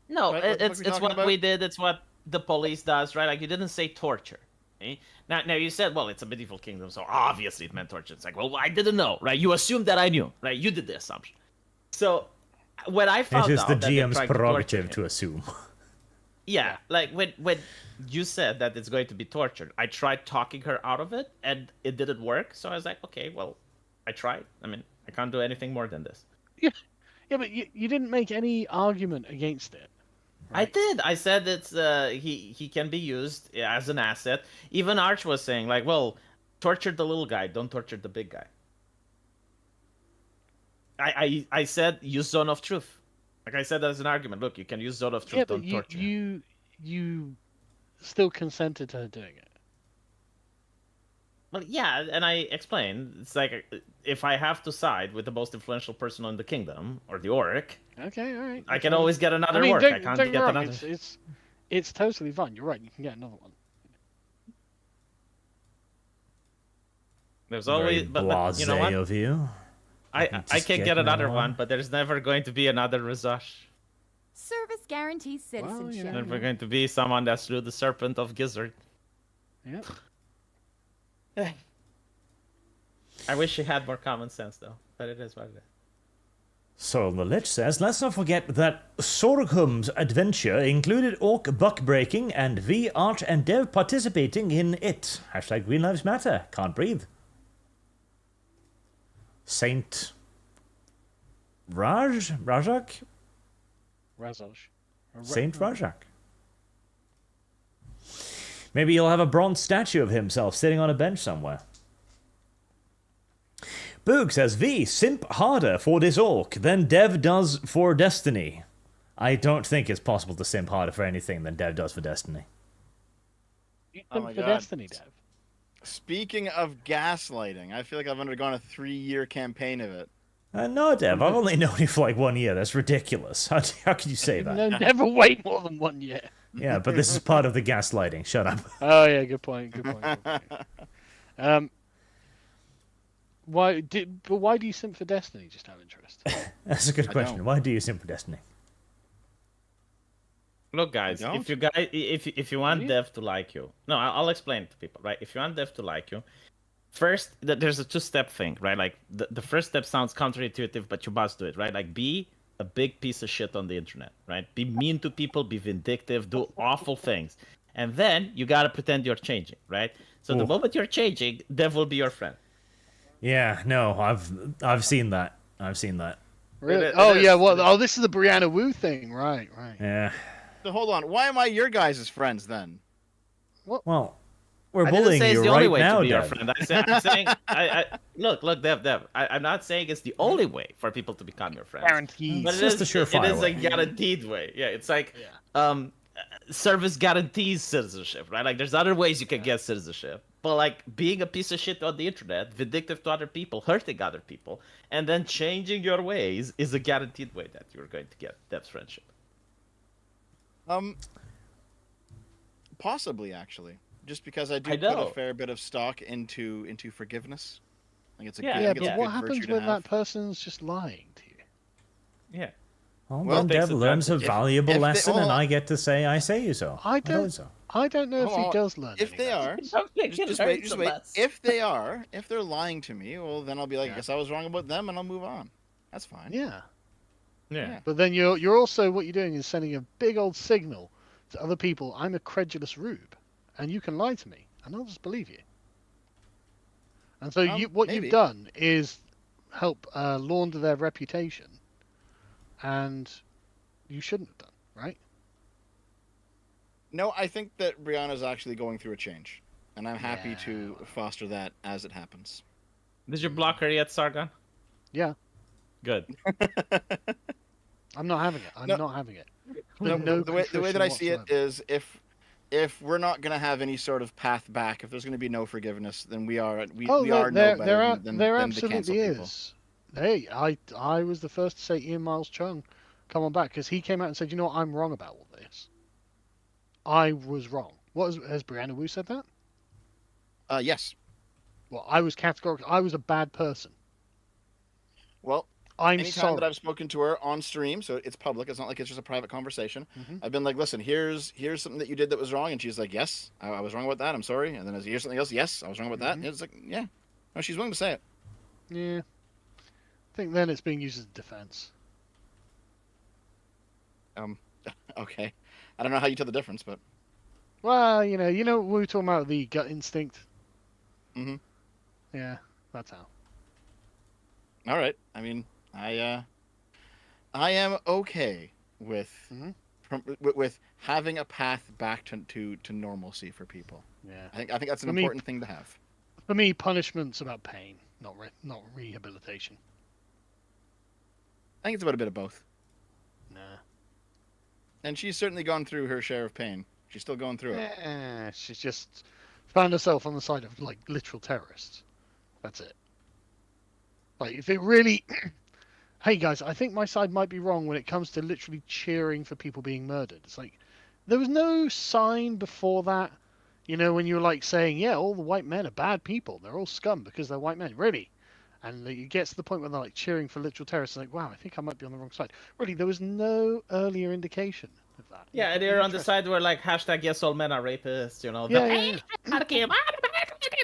No, What the fuck it's we it's talking what about? we did. It's what the police does, right? Like you didn't say torture. Eh? Now you said, well, it's a medieval kingdom, so obviously it meant torture. It's like, well, I didn't know, right? You assumed that I knew, right? You did the assumption. So when I found It is out the that they GM's tried to torture prerogative him- to assume. Yeah, like when you said that it's going to be tortured, I tried talking her out of it, and it didn't work. So I was like, okay, well, I tried. I mean, I can't do anything more than this. Yeah, but you didn't make any argument against it. I Right. did. I said it's he can be used as an asset. Even Arch was saying like, well, torture the little guy, don't torture the big guy. I said use zone of truth. Like I said as an argument. Look, you can use zone of truth, Yeah, but don't torture. you still consented to her doing it. Well, yeah, and I explained. It's like if I have to side with the most influential person in the kingdom or the orc, Okay, all right. I can always get another I mean, orc. I can't don't get wrong. another. It's totally fine. You're right. You can get another one. There's Very always, but you know what? blasé of you. I just can get get another another one, one. but there's never going to be another Razash. Service guarantees Well, you citizenship. know. Never going to be someone that slew the serpent of Gizzard. Yeah. I wish she had more common sense, though. But it is what it is. So the Lich says, let's not forget that Sorghum's adventure included orc buck-breaking and V, Arch, and Dev participating in it. Hashtag Green Lives Matter. Can't breathe. Saint... Rajak? Razoj. Saint Rajak. Maybe he'll have a bronze statue of himself sitting on a bench somewhere. Boog says, V, simp harder for this orc than Dev does for Destiny. I don't think it's possible to simp harder for anything than Dev does for Destiny. You Oh think my for God. Destiny, Dev. Speaking of gaslighting, I feel like I've undergone a 3-year campaign of it. No, Dev, I've only known you for like 1 year. That's ridiculous. How can you say that? No, never wait more than 1 year. Yeah, but this is part of the gaslighting. Shut up. Oh yeah, good point. Good point. Good point. Why do you simp for Destiny? Just out of interest. That's a good I question. don't. Why do you simp for Destiny? Look, guys, don't? if you want Yeah. Dev to like you, no, I'll explain it to people, right? If you want Dev to like you, first there's a 2-step thing, right? Like the first step sounds counterintuitive, but you must do it, right? Like be a big piece of shit on the internet, right? Be mean to people, be vindictive, do awful things, and then you gotta pretend you're changing, right? So the Ooh. moment you're changing, Dev will be your friend. Yeah, no, I've seen that. I've seen that. Really? It Oh is, yeah. it Well, is. oh, this is the Brianna Wu thing, right? Right. Yeah. So hold on, why am I your guys' friends then? Well, we're I didn't bullying say it's you the only right way now, to be your Dev. friend. I'm saying, look, Dev. I'm not saying it's the only way for people to become your friends. Guaranteed. But It's it just is, a surefire it is a way. guaranteed way. Yeah, it's like Yeah. service guarantees citizenship, right? Like there's other ways you can get citizenship. But like being a piece of shit on the internet, vindictive to other people, hurting other people, and then changing your ways is a guaranteed way that you're going to get Dev's friendship. Possibly actually, just because I do I put know. a fair bit of stock into forgiveness. Like it's a Yeah, good, Yeah, I think it's but a what good happens virtue to when have. that person's just lying to you? Yeah. Well, Well, then takes Dev learns a advantage. valuable If they- lesson, and well, I get to say, I say you so. I told you don't. so. I don't know if Hold he on. does learn. If any they lessons. are, just wait, just wait. If they're lying to me, well, then I'll be like, Yeah. I guess I was wrong about them, and I'll move on. That's fine. Yeah. Yeah. But then you're also what you're doing is sending a big old signal to other people. I'm a credulous rube, and you can lie to me, and I'll just believe you. And so what maybe. you've done is help launder their reputation, and you shouldn't have done, right? No, I think that Brianna's actually going through a change, and I'm happy to Yeah. foster that as it happens. Did you block her yet, Sargon? Yeah. Good. I'm not having it. I'm No. not having it. No, No the way that I see it contrition is if we're not going to have any sort of path back, if there's going to be no forgiveness, then we are we are no better than there the absolutely cancel people. is. Hey, I was the first to say Ian Miles Chung, come on back, because he came out and said, you know what, I'm wrong about all this. I was wrong. Has Brianna Wu said that? Yes. Well, I was categorical. I was a bad person. Well, I'm anytime sorry. that I've spoken to her on stream, so it's public, it's not like it's just a private conversation. Mhm. I've been like, listen, here's something that you did that was wrong, and she's like, yes, I was wrong about that. I'm sorry. And then here's something else. Yes, I was wrong about that. Mhm. And it's like, yeah, no, she's willing to say it. Yeah. I think then it's being used as a defense. Okay. I don't know how you tell the difference, but. Well, we were talking about the gut instinct. Mm-hmm. Yeah, that's how. All right. I mean, I am okay with Mhm. with having a path back to normalcy for people. Yeah. I think that's an For me- important thing to have. For me, punishment's about pain, not rehabilitation. I think it's about a bit of both. Nah. And she's certainly gone through her share of pain. She's still going through it. She's just found herself on the side of like literal terrorists. That's it. Like if it really, hey guys, I think my side might be wrong when it comes to literally cheering for people being murdered. It's like there was no sign before that. When you're like saying, yeah, all the white men are bad people. They're all scum because they're white men. Really? And it gets to the point where they're like cheering for literal terrorists. Like, wow, I think I might be on the wrong side. Really, there was no earlier indication of that. Yeah, and they're on the side where like hashtag yes all men are rapists, Yeah, the yeah.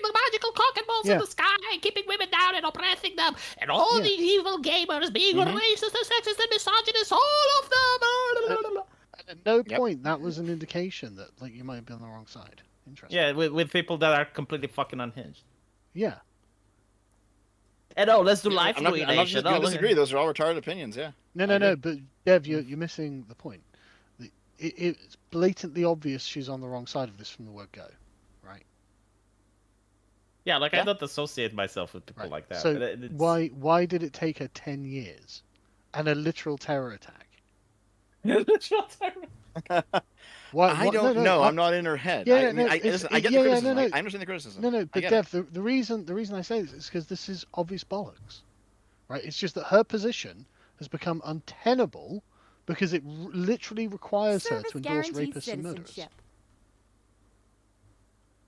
The magical cock and balls Yeah. in the sky, keeping women down and oppressing them, and all Yeah. these evil gamers being racist and sexist and misogynist, all of them. At no Yep. point that was an indication that like you might be on the wrong side. Interesting. Yeah, with people that are completely fucking unhinged. Yeah. And let's do I'm life not going to disagree. Those are all retarded opinions. Yeah. No. But Dev, you're missing the point. It's blatantly obvious she's on the wrong side of this from the word go, right? Yeah, like Yeah. I don't associate myself with people Right. like that. So It's- why did it take her 10 years and a literal terror attack? Why, I why- don't no, know. I- I'm not in her head. Yeah, I mean, no, listen, I it's- get yeah, the yeah, criticism. no. I understand the criticism. No, I but get Dev, the reason I say this is because this is obvious bollocks, right? It's just that her position has become untenable because it literally requires her Service to endorse guarantees rapists and murderers. citizenship.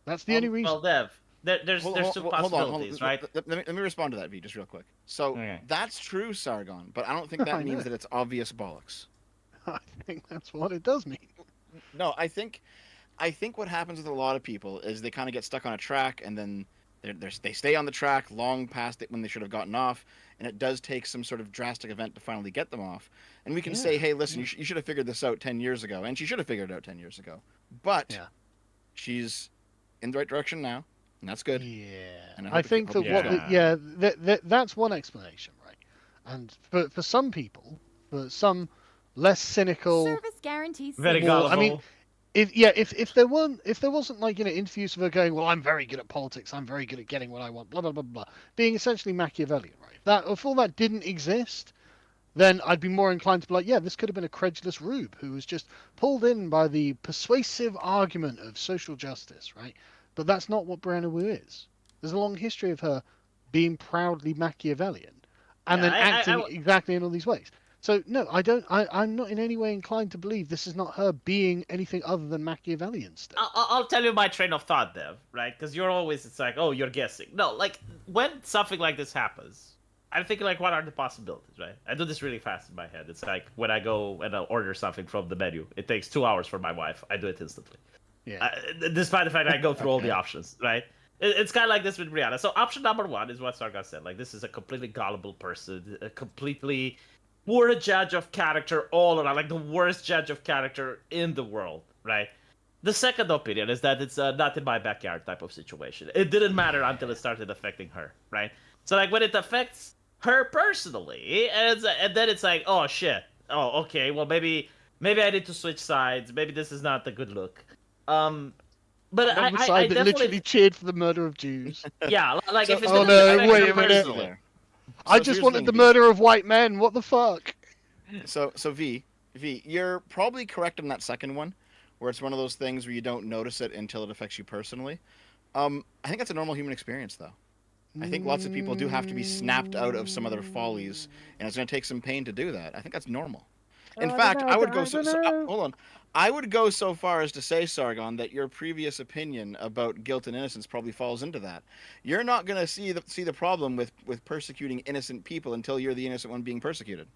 That's the only reason. Well, Dev, there's two Hold on. possibilities, right? Let me respond to that, V, just real quick. So Okay. that's true, Sargon, but I don't think I that means know. that it's obvious bollocks. I think that's what it does mean. No, I think what happens with a lot of people is they kind of get stuck on a track and then they stay on the track long past it when they should have gotten off, and it does take some sort of drastic event to finally get them off. And we can Yeah. say, hey, listen, you should have figured this out 10 years ago, and she should have figured it out 10 years ago. But Yeah. she's in the right direction now, and that's good. Yeah, And I I hope it- think hope that it what keeps that's one explanation, right? And for some people, for some less cynical, Service guarantees Very Well, citizenship. I mean, gullible. if there wasn't like interviews of her going, well, I'm very good at politics, I'm very good at getting what I want, blah blah blah blah, being essentially Machiavellian, right? If all that didn't exist, then I'd be more inclined to be like, yeah, this could have been a credulous rube who was just pulled in by the persuasive argument of social justice, right? But that's not what Brianna Wu is. There's a long history of her being proudly Machiavellian and Yeah, then acting exactly in all these ways. So no, I'm not in any way inclined to believe this is not her being anything other than Machiavellian still. I'll tell you my train of thought, Dev, right? Because it's like, oh, you're guessing. No, like, when something like this happens, I'm thinking, like, what are the possibilities, right? I do this really fast in my head. It's like, when I go and I'll order something from the menu, it takes 2 hours for my wife. I do it instantly. Yeah. Despite the fact that I go through all the options, right? It's kind of like this with Brianna. So option number one is what Sargon said. Like, this is a completely gullible person, a completely poor judge of character all around, like the worst judge of character in the world, right? The second opinion is that it's not in my backyard type of situation. It didn't matter until it started affecting her, right? So like when it affects her personally, and then it's like, oh shit, oh okay, well maybe I need to switch sides. Maybe this is not the good look. But On the I side that definitely, literally cheered for the murder of Jews. yeah, like if it's Oh, gonna no, affect wait her a minute. personally. I So just here's wanted thing, the V. murder of white men. What the fuck? So V, you're probably correct on that second one, where it's one of those things where you don't notice it until it affects you personally. I think that's a normal human experience, though. I think lots of people do have to be snapped out of some of their follies, and it's going to take some pain to do that. I think that's normal. In fact, I would go hold on. I would go so far as to say, Sargon, that your previous opinion about guilt and innocence probably falls into that. You're not going to see the problem with persecuting innocent people until you're the innocent one being persecuted.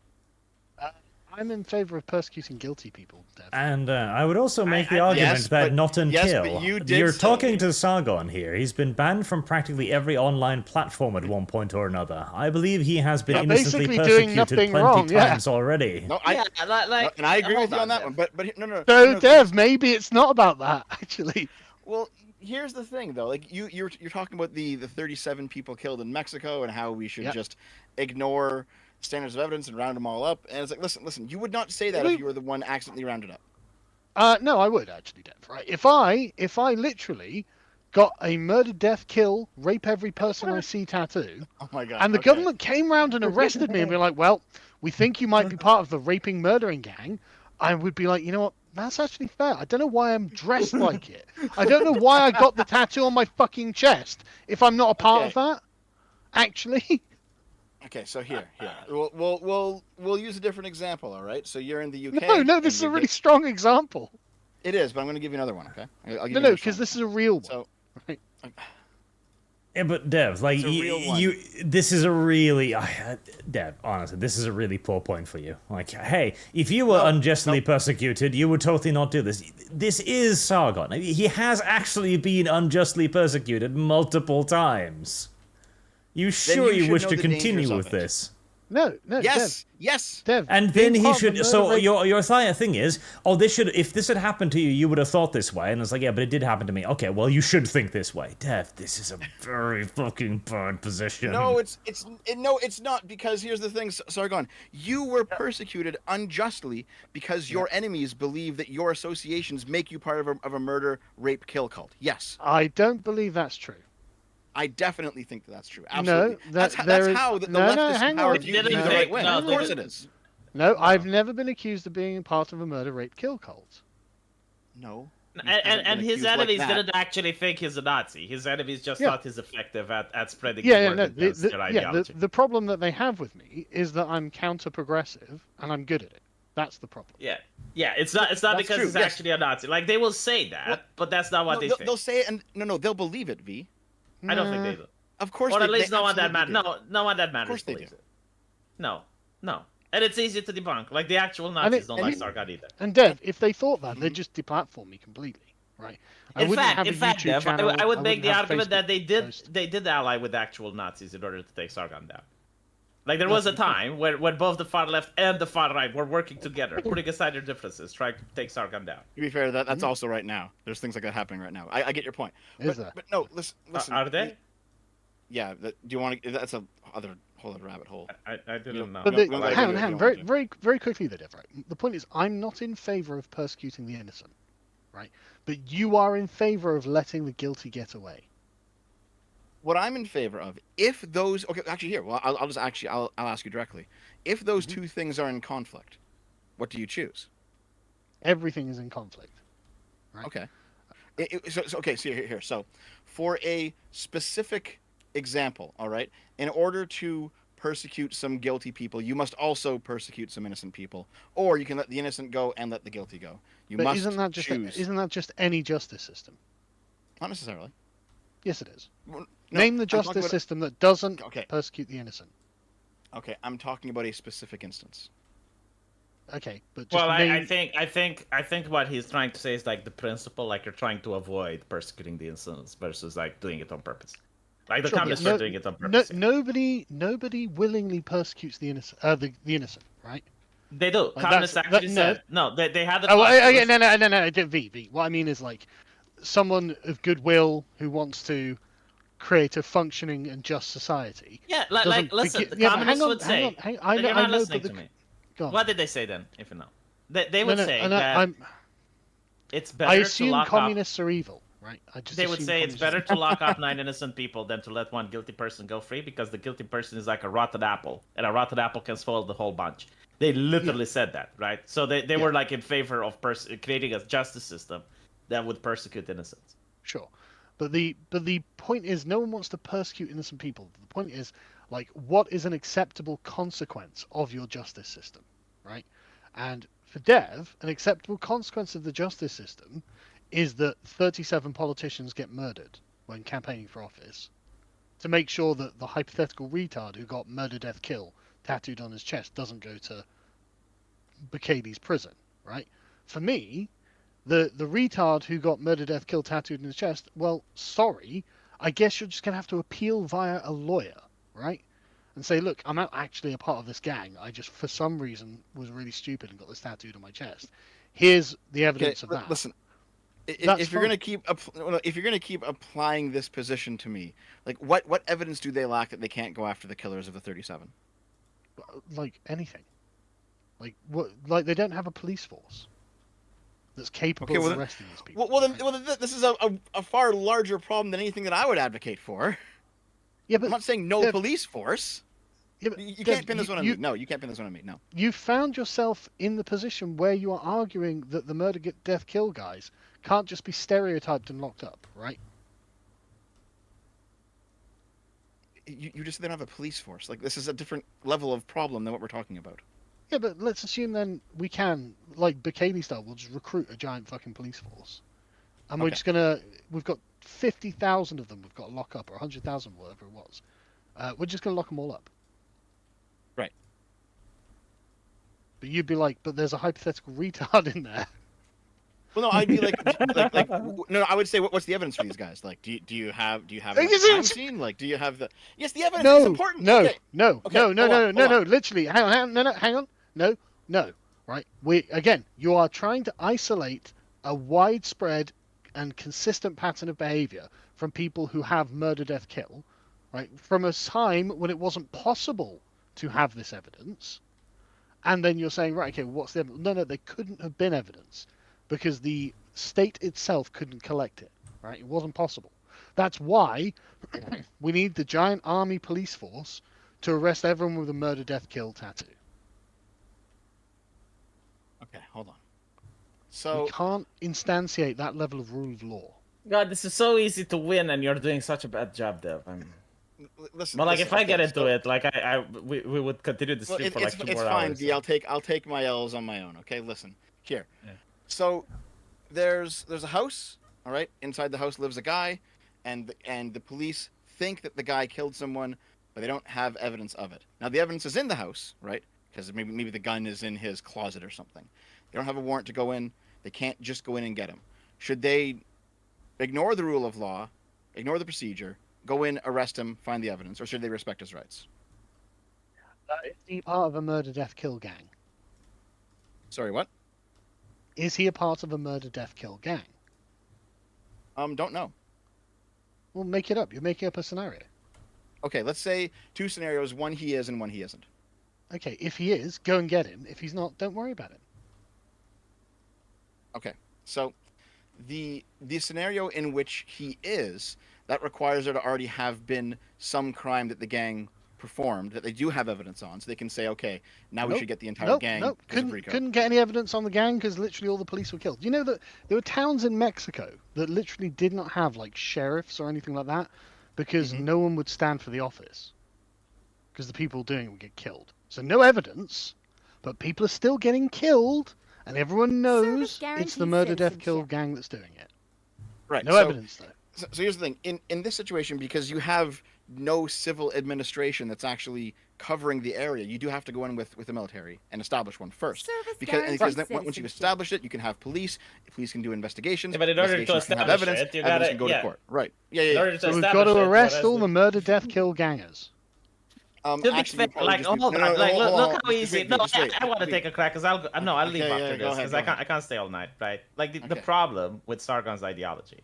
I'm in favor of persecuting guilty people, Dev. And I would also make the argument Yes, that but- not and yes, kill. but you did You're say- talking to Sargon here. He's been banned from practically every online platform at one point or another. I believe he has been Yeah, innocently basically doing persecuted nothing plenty wrong, yeah. times already. No, Yeah, like, and I agree hold with you on that Dev. one. But no. So, no, Dev, maybe it's not about that, actually. Well, here's the thing, though. Like you're talking about the 37 people killed in Mexico and how we should Yep. just ignore standards of evidence and round them all up. And it's like, listen. You would not say that if you were the one accidentally rounded up. No, I would actually, Dev. Right? If I literally got a murder, death, kill, rape every person I see tattoo, Oh my god. and the okay. government came round and arrested me and be like, "Well, we think you might be part of the raping, murdering gang," I would be like, "You know what? That's actually fair. I don't know why I'm dressed like it. I don't know why I got the tattoo on my fucking chest if I'm not a part of that. Actually, Okay, so here. We'll use a different example. All right. So you're in the UK. no, and this is you a really get- strong example. It is, but I'm going to give you another one. Okay. I'll give No, you no, a because strong this is a real one. So Right. Yeah, but Dev, like It's a real one. this is a really, Dev. Honestly, this is a really poor point for you. Like, hey, if you were unjustly persecuted, you would totally not do this. This is Sargon. He has actually been unjustly persecuted multiple times. You sure you you should wish know to the continue dangers of with it. this? No, Yes. Yes. Dev. And being then he part of the should. murder So rate- your thing is, oh, this should. If this had happened to you, you would have thought this way. And it's like, yeah, but it did happen to me. Okay, well, you should think this way, Dev. This is a very fucking bad position. No, it's not, because here's the thing, Sargon. You were persecuted unjustly because your enemies believe that your associations make you part of a murder, rape, kill cult. Yes, I don't believe that's true. I definitely think that's true. Absolutely. No, that's there is- how the no, leftist hang power on. views Didn't the they- right wing. no, Of they course it didn't. is. No, I've never been accused of being part of a murder, rape, kill cult. No. And his accused like enemies that. didn't actually think he's a Nazi. His enemies just Yeah. thought he's effective at spreading Yeah, the yeah, word no. against their ideology. The problem that they have with me is that I'm counter-progressive and I'm good at it. That's the problem. Yeah, it's not That's because true, he's yes. actually a Nazi. Like, they will say that, Well, but that's not what No, they they'll, think. they'll say it, and no, they'll believe it. V. I don't think they do. Of course. Or they, at least they no one that absolutely matters. do. No one that matters course they believes do. it. No. And it's easy to debunk. Like, the actual And Nazis it- don't and like it- Sargon either. And Dev, if they thought that, they'd just deplatform me completely, right? I In wouldn't fact, have a YouTube Dev, channel. I would make wouldn't the have argument that Facebook posts. they did ally with actual Nazis in order to take Sargon down. Like, there was a time when both the far left and the far right were working together, putting aside their differences, trying to take Sargon down. To be fair, that's also right now. There's things like that happening right now. I get your point. Is there? But no, listen. Are they? Yeah. Do you want to? That's a whole other rabbit hole. I didn't know. But No, the, no, I hang on, agree with hang you on, on very, that. very, very quickly, there, Dev. Right. The point is, I'm not in favour of persecuting the innocent, right? But you are in favour of letting the guilty get away. What I'm in favor of, if those, okay, actually here, well, I'll ask you directly. If those two things are in conflict, what do you choose? Everything is in conflict. Right. Okay. So here. So, for a specific example, all right, in order to persecute some guilty people, you must also persecute some innocent people, or you can let the innocent go and let the guilty go. You But must isn't that just choose. isn't that just any justice system? Not necessarily. Yes, it is. No, Name the I'm talking justice about- system that doesn't Okay. persecute the innocent. Okay, I'm talking about a specific instance. Okay, but just Well, name... I think what he's trying to say is like the principle, like you're trying to avoid persecuting the innocents versus like doing it on purpose. Like the Sure, but communists no- are doing it on purpose. Nobody willingly persecutes the innocent. The innocent, right? They do. Like, Communists that's- actually that- said no. They had the. Oh, philosophers- no. V. What I mean is like someone of goodwill who wants to create a functioning and just society. Yeah, like doesn't listen, begin- the yeah, but communists would hang say. on, I that know, you're I not know, listening but to the... me. Go on. What did they say then? If you know, they No, would no, say and that it's better I to assume lock up. communists are evil, right? They would say it's better to lock up 9 innocent people than to let one guilty person go free because the guilty person is like a rotten apple, and a rotten apple can spoil the whole bunch. They literally said that, right? So they were like in favor of creating a justice system that would persecute innocents. Sure, but the point is, no one wants to persecute innocent people. The point is, like, what is an acceptable consequence of your justice system, right? And for Dev, an acceptable consequence of the justice system is that 37 politicians get murdered when campaigning for office to make sure that the hypothetical retard who got murder, death, kill tattooed on his chest doesn't go to Bacadie's prison, right? For me, the retard who got murder, death, kill tattooed in his chest, well, sorry, I guess you're just going to have to appeal via a lawyer, right? And say, look, I'm not actually a part of this gang. I just, for some reason, was really stupid and got this tattooed on my chest. Here's the evidence of that. Listen, That's if you're fine. gonna keep applying this position to me, like what evidence do they lack that they can't go after the killers of the 37? Like anything. Like what? Like they don't have a police force that's capable Okay, well, of arresting these people. Well, this is a far larger problem than anything that I would advocate for. Yeah, but I'm not saying no Dev, police force. yeah, but You Dev, can't pin this one on me. No, you can't pin this one on me. No. You found yourself in the position where you are arguing that the murder, death, kill guys can't just be stereotyped and locked up, right? You just said they don't have a police force. Like this is a different level of problem than what we're talking about. Yeah, but let's assume then we can, like Bikini style, we'll just recruit a giant fucking police force, and we're Okay. just gonna. We've got 50,000 of them. We've got to lock up, or 100,000, whatever it was. We're just gonna lock them all up. Right. But you'd be like, but there's a hypothetical retard in there. Well, no, I'd be no. I would say, what's the evidence for these guys? Like, do you have a Is crime it- scene? Like, do you have the? Yes, the evidence is No, important. no, Okay. no, Okay, no, no, hold no, on, no, hold no. on. Literally, hang on. No. Right. You are trying to isolate a widespread and consistent pattern of behavior from people who have murder, death, kill, right? From a time when it wasn't possible to have this evidence, and then you're saying, right, okay, what's the evidence? No, there couldn't have been evidence because the state itself couldn't collect it, right? It wasn't possible. That's why we need the giant army police force to arrest everyone with a murder, death, kill tattoo. Okay, hold on. So We can't instantiate that level of rule of law. God, this is so easy to win, and you're doing such a bad job, Dev. listen. But like, listen, if I get okay, into so- it, like we would continue the Well, stream for like two it's more fine, hours. D. I'll take my L's on my own. Okay, listen here. Yeah. So there's a house. All right, inside the house lives a guy, and the police think that the guy killed someone, but they don't have evidence of it. Now the evidence is in the house, right? Because maybe the gun is in his closet or something. They don't have a warrant to go in. They can't just go in and get him. Should they ignore the rule of law, ignore the procedure, go in, arrest him, find the evidence, or should they respect his rights? Is he part of a murder, death, kill gang? Sorry, what? Is he a part of a murder, death, kill gang? Don't know. Well, make it up. You're making up a scenario. Okay, let's say two scenarios: one he is and one he isn't. Okay, if he is, go and get him. If he's not, don't worry about him. Okay, so the scenario in which he is, that requires there to already have been some crime that the gang performed that they do have evidence on, so they can say, okay, now we Nope, should get the entire Nope, gang. nope. because of RICO. Couldn't get any evidence on the gang because literally all the police were killed. Do you know that there were towns in Mexico that literally did not have like sheriffs or anything like that because Mhm. no one would stand for the office because the people doing it would get killed. So no evidence, but people are still getting killed, and everyone knows it's the guarantees murder, death, kill citizenship. gang that's doing it. Right. No so, evidence though. So here's the thing: in this situation, because you have no civil administration that's actually covering the area, you do have to go in with the military and establish one first. Service Because guarantees then once you've citizenship. established it, you can have police. Police can do investigations. Yeah, but in order to investigations can have establish evidence. it, you evidence gotta- can go yeah. to court. Right. Yeah. In order to So we've establish got to it, arrest whereas all the murder, death, kill gangers. To be actually, fair, you'd probably like, just hold be- on, no, no, like, hold on, look hold on, how just easy. wait, No, just wait, I want to wait. take a crack because I'll leave Okay, after yeah, go this ahead, because go I can't stay all night, right? Like the Okay. problem with Sargon's ideology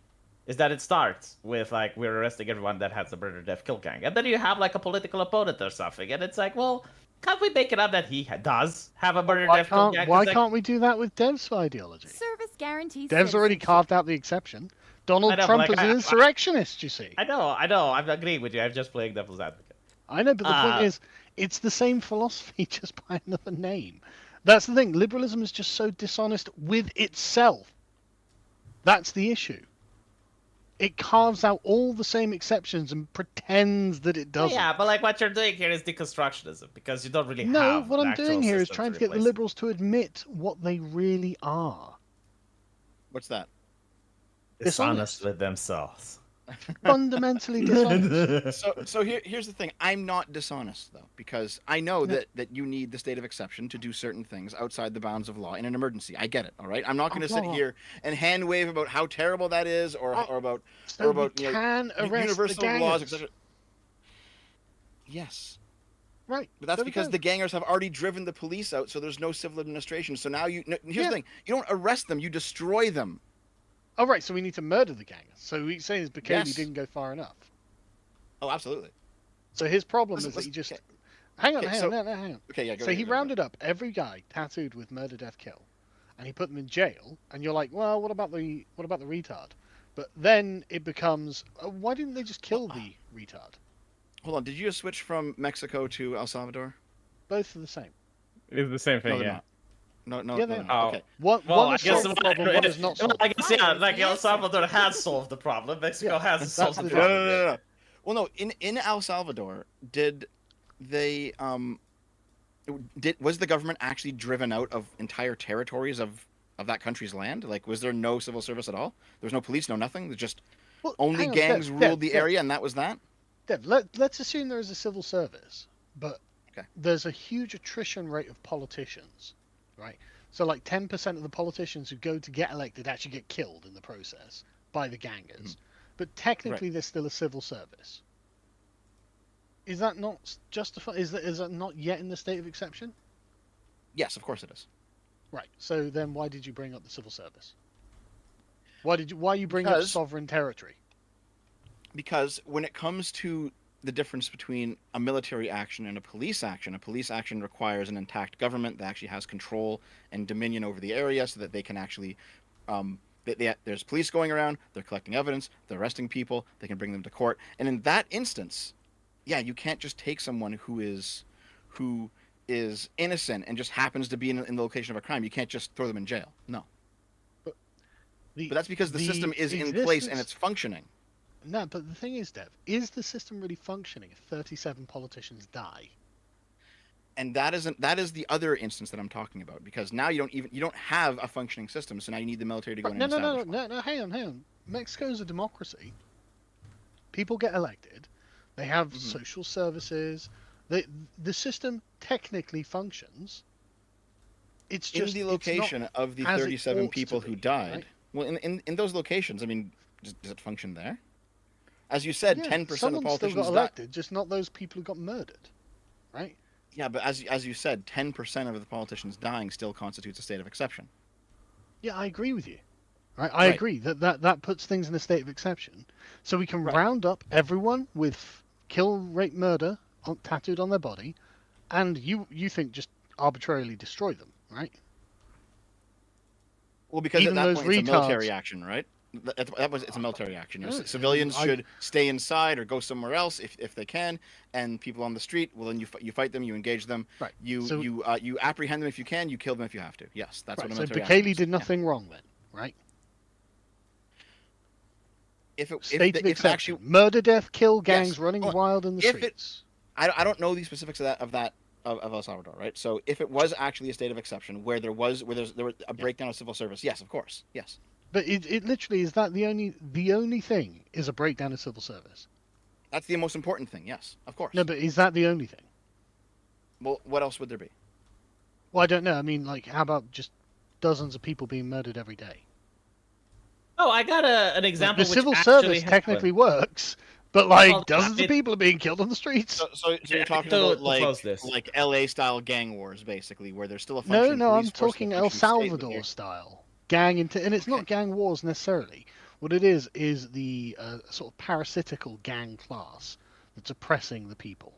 is that it starts with like we're arresting everyone that has a murder, death, kill gang, and then you have like a political opponent or something, and it's like, well, can't we make it up that he does have a murder, Why death, kill gang? can't 'Cause, like, can't we do that with Dev's ideology? Service guarantees Dev's already citizenship. carved out the exception. Donald I know, but, Trump like, is an insurrectionist, you see. I know, I'm agreeing with you. I'm just playing devil's advocate. I know, but the point is, it's the same philosophy, just by another name. That's the thing. Liberalism is just so dishonest with itself. That's the issue. It carves out all the same exceptions and pretends that it doesn't. Yeah, but like what you're doing here is deconstructionism because you don't really No, have. what an I'm actual doing here is system trying to get the replace it. liberals to admit what they really are. What's that? Dishonest Dishonest. with themselves. Fundamentally dishonest. So here's the thing. I'm not dishonest though, because I know that you need the state of exception to do certain things outside the bounds of law in an emergency. I get it. All right. I'm not going to sit here and hand wave about how terrible that is, or about So or about we can arrest universal the laws, gangers. etc. Yes. Right. But that's there we because go. the gangers have already driven the police out, so there's no civil administration. So now here's Yeah. the thing: you don't arrest them, you destroy them. Oh, right. So we need to murder the gangers. So we saying is Bukele Yes. didn't go far enough. Oh, absolutely. So his problem Listen, is that he listen, just. Hang on, okay, hang so- on, no, hang on. Okay, yeah. Go So ahead, he go ahead. rounded up every guy tattooed with murder, death, kill, and he put them in jail. And you're like, well, what about the retard? But then it becomes, why didn't they just kill the retard? Hold on. Did you just switch from Mexico to El Salvador? Both are the same. It's the same No, thing, they're yeah. not. No, Yeah, they're they not. are. Okay. One Well, I has guess solved the problem, one is not solved. I guess yeah, Fire like is El the Salvador has solved the problem. Mexico Yeah, hasn't that's solved the the problem. No. Well, no. In El Salvador, did they was the government actually driven out of entire territories of that country's land? Like, was there no civil service at all? There was no police, no nothing. There's just Well, only hang on, gangs Dev, ruled the Dev, area, and that was that. Dev, let's assume there is a civil service, but Okay. there's a huge attrition rate of politicians, right? So like 10% of the politicians who go to get elected actually get killed in the process by the gangers. But technically there's still a civil service. Is that not justified? Is that not yet in the state of exception? Yes, of course it is. Right. So then why did you bring up the civil service? Why you bring up Because- sovereign territory? Because when it comes to the difference between a military action and a police action requires an intact government that actually has control and dominion over the area, so that they can actually there's police going around, they're collecting evidence, they're arresting people, they can bring them to court. And in that instance, yeah, you can't just take someone who is innocent and just happens to be in the location of a crime. You can't just throw them in jail. No. But that's because the system is in place and it's functioning. No, but the thing is, Dev, is the system really functioning if 37 politicians die? And that is the other instance that I'm talking about, because now you don't have a functioning system, so now you need the military to go in and establish one. No, hang on. Mexico's a democracy. People get elected. They have social services. The system technically functions. It's just in the location of the as it 37 ought people to who be, died. right? Well, in those locations, I mean, does it function there? As you said, 10% of someone still politicians got died. elected, just not those people who got murdered, right? Yeah, but as you said, 10% of the politicians dying still constitutes a state of exception. Yeah, I agree with you. Right, I Right. agree that puts things in a state of exception. So we can round up everyone with kill, rape, murder tattooed on their body, and you think just arbitrarily destroy them, right? Well, because Even at that those point it's a military retards- action, right? It's a military action. You know, Yeah, civilians I- should stay inside or go somewhere else if they can, and people on the street, well, then you fight them, you engage them, Right. you So- you apprehend them if you can, you kill them if you have to. Yes, that's Right, what a so military action Bukele is. did Yeah. nothing wrong then, right? If it State of if exception. actually, Murder, death, kill, gangs Yes. running Well, wild in the if it- streets. I don't know the specifics of El Salvador, right? So if it was actually a state of exception where there was a breakdown of civil service, yes, of course, yes. But it literally is that the only thing is a breakdown of civil service. That's the most important thing. Yes, of course. No, but is that the only thing? Well, what else would there be? Well, I don't know. I mean, like, how about just dozens of people being murdered every day? Oh, I got an The example. which civil actually service happened. technically works, but like Well, dozens it- of people are being killed on the streets. So you're talking to about close this. like LA style gang wars, basically, where there's still a No, functioning no, I'm police force talking and a El functioning state, but Salvador you're- style and it's not gang wars necessarily. What it is the sort of parasitical gang class that's oppressing the people.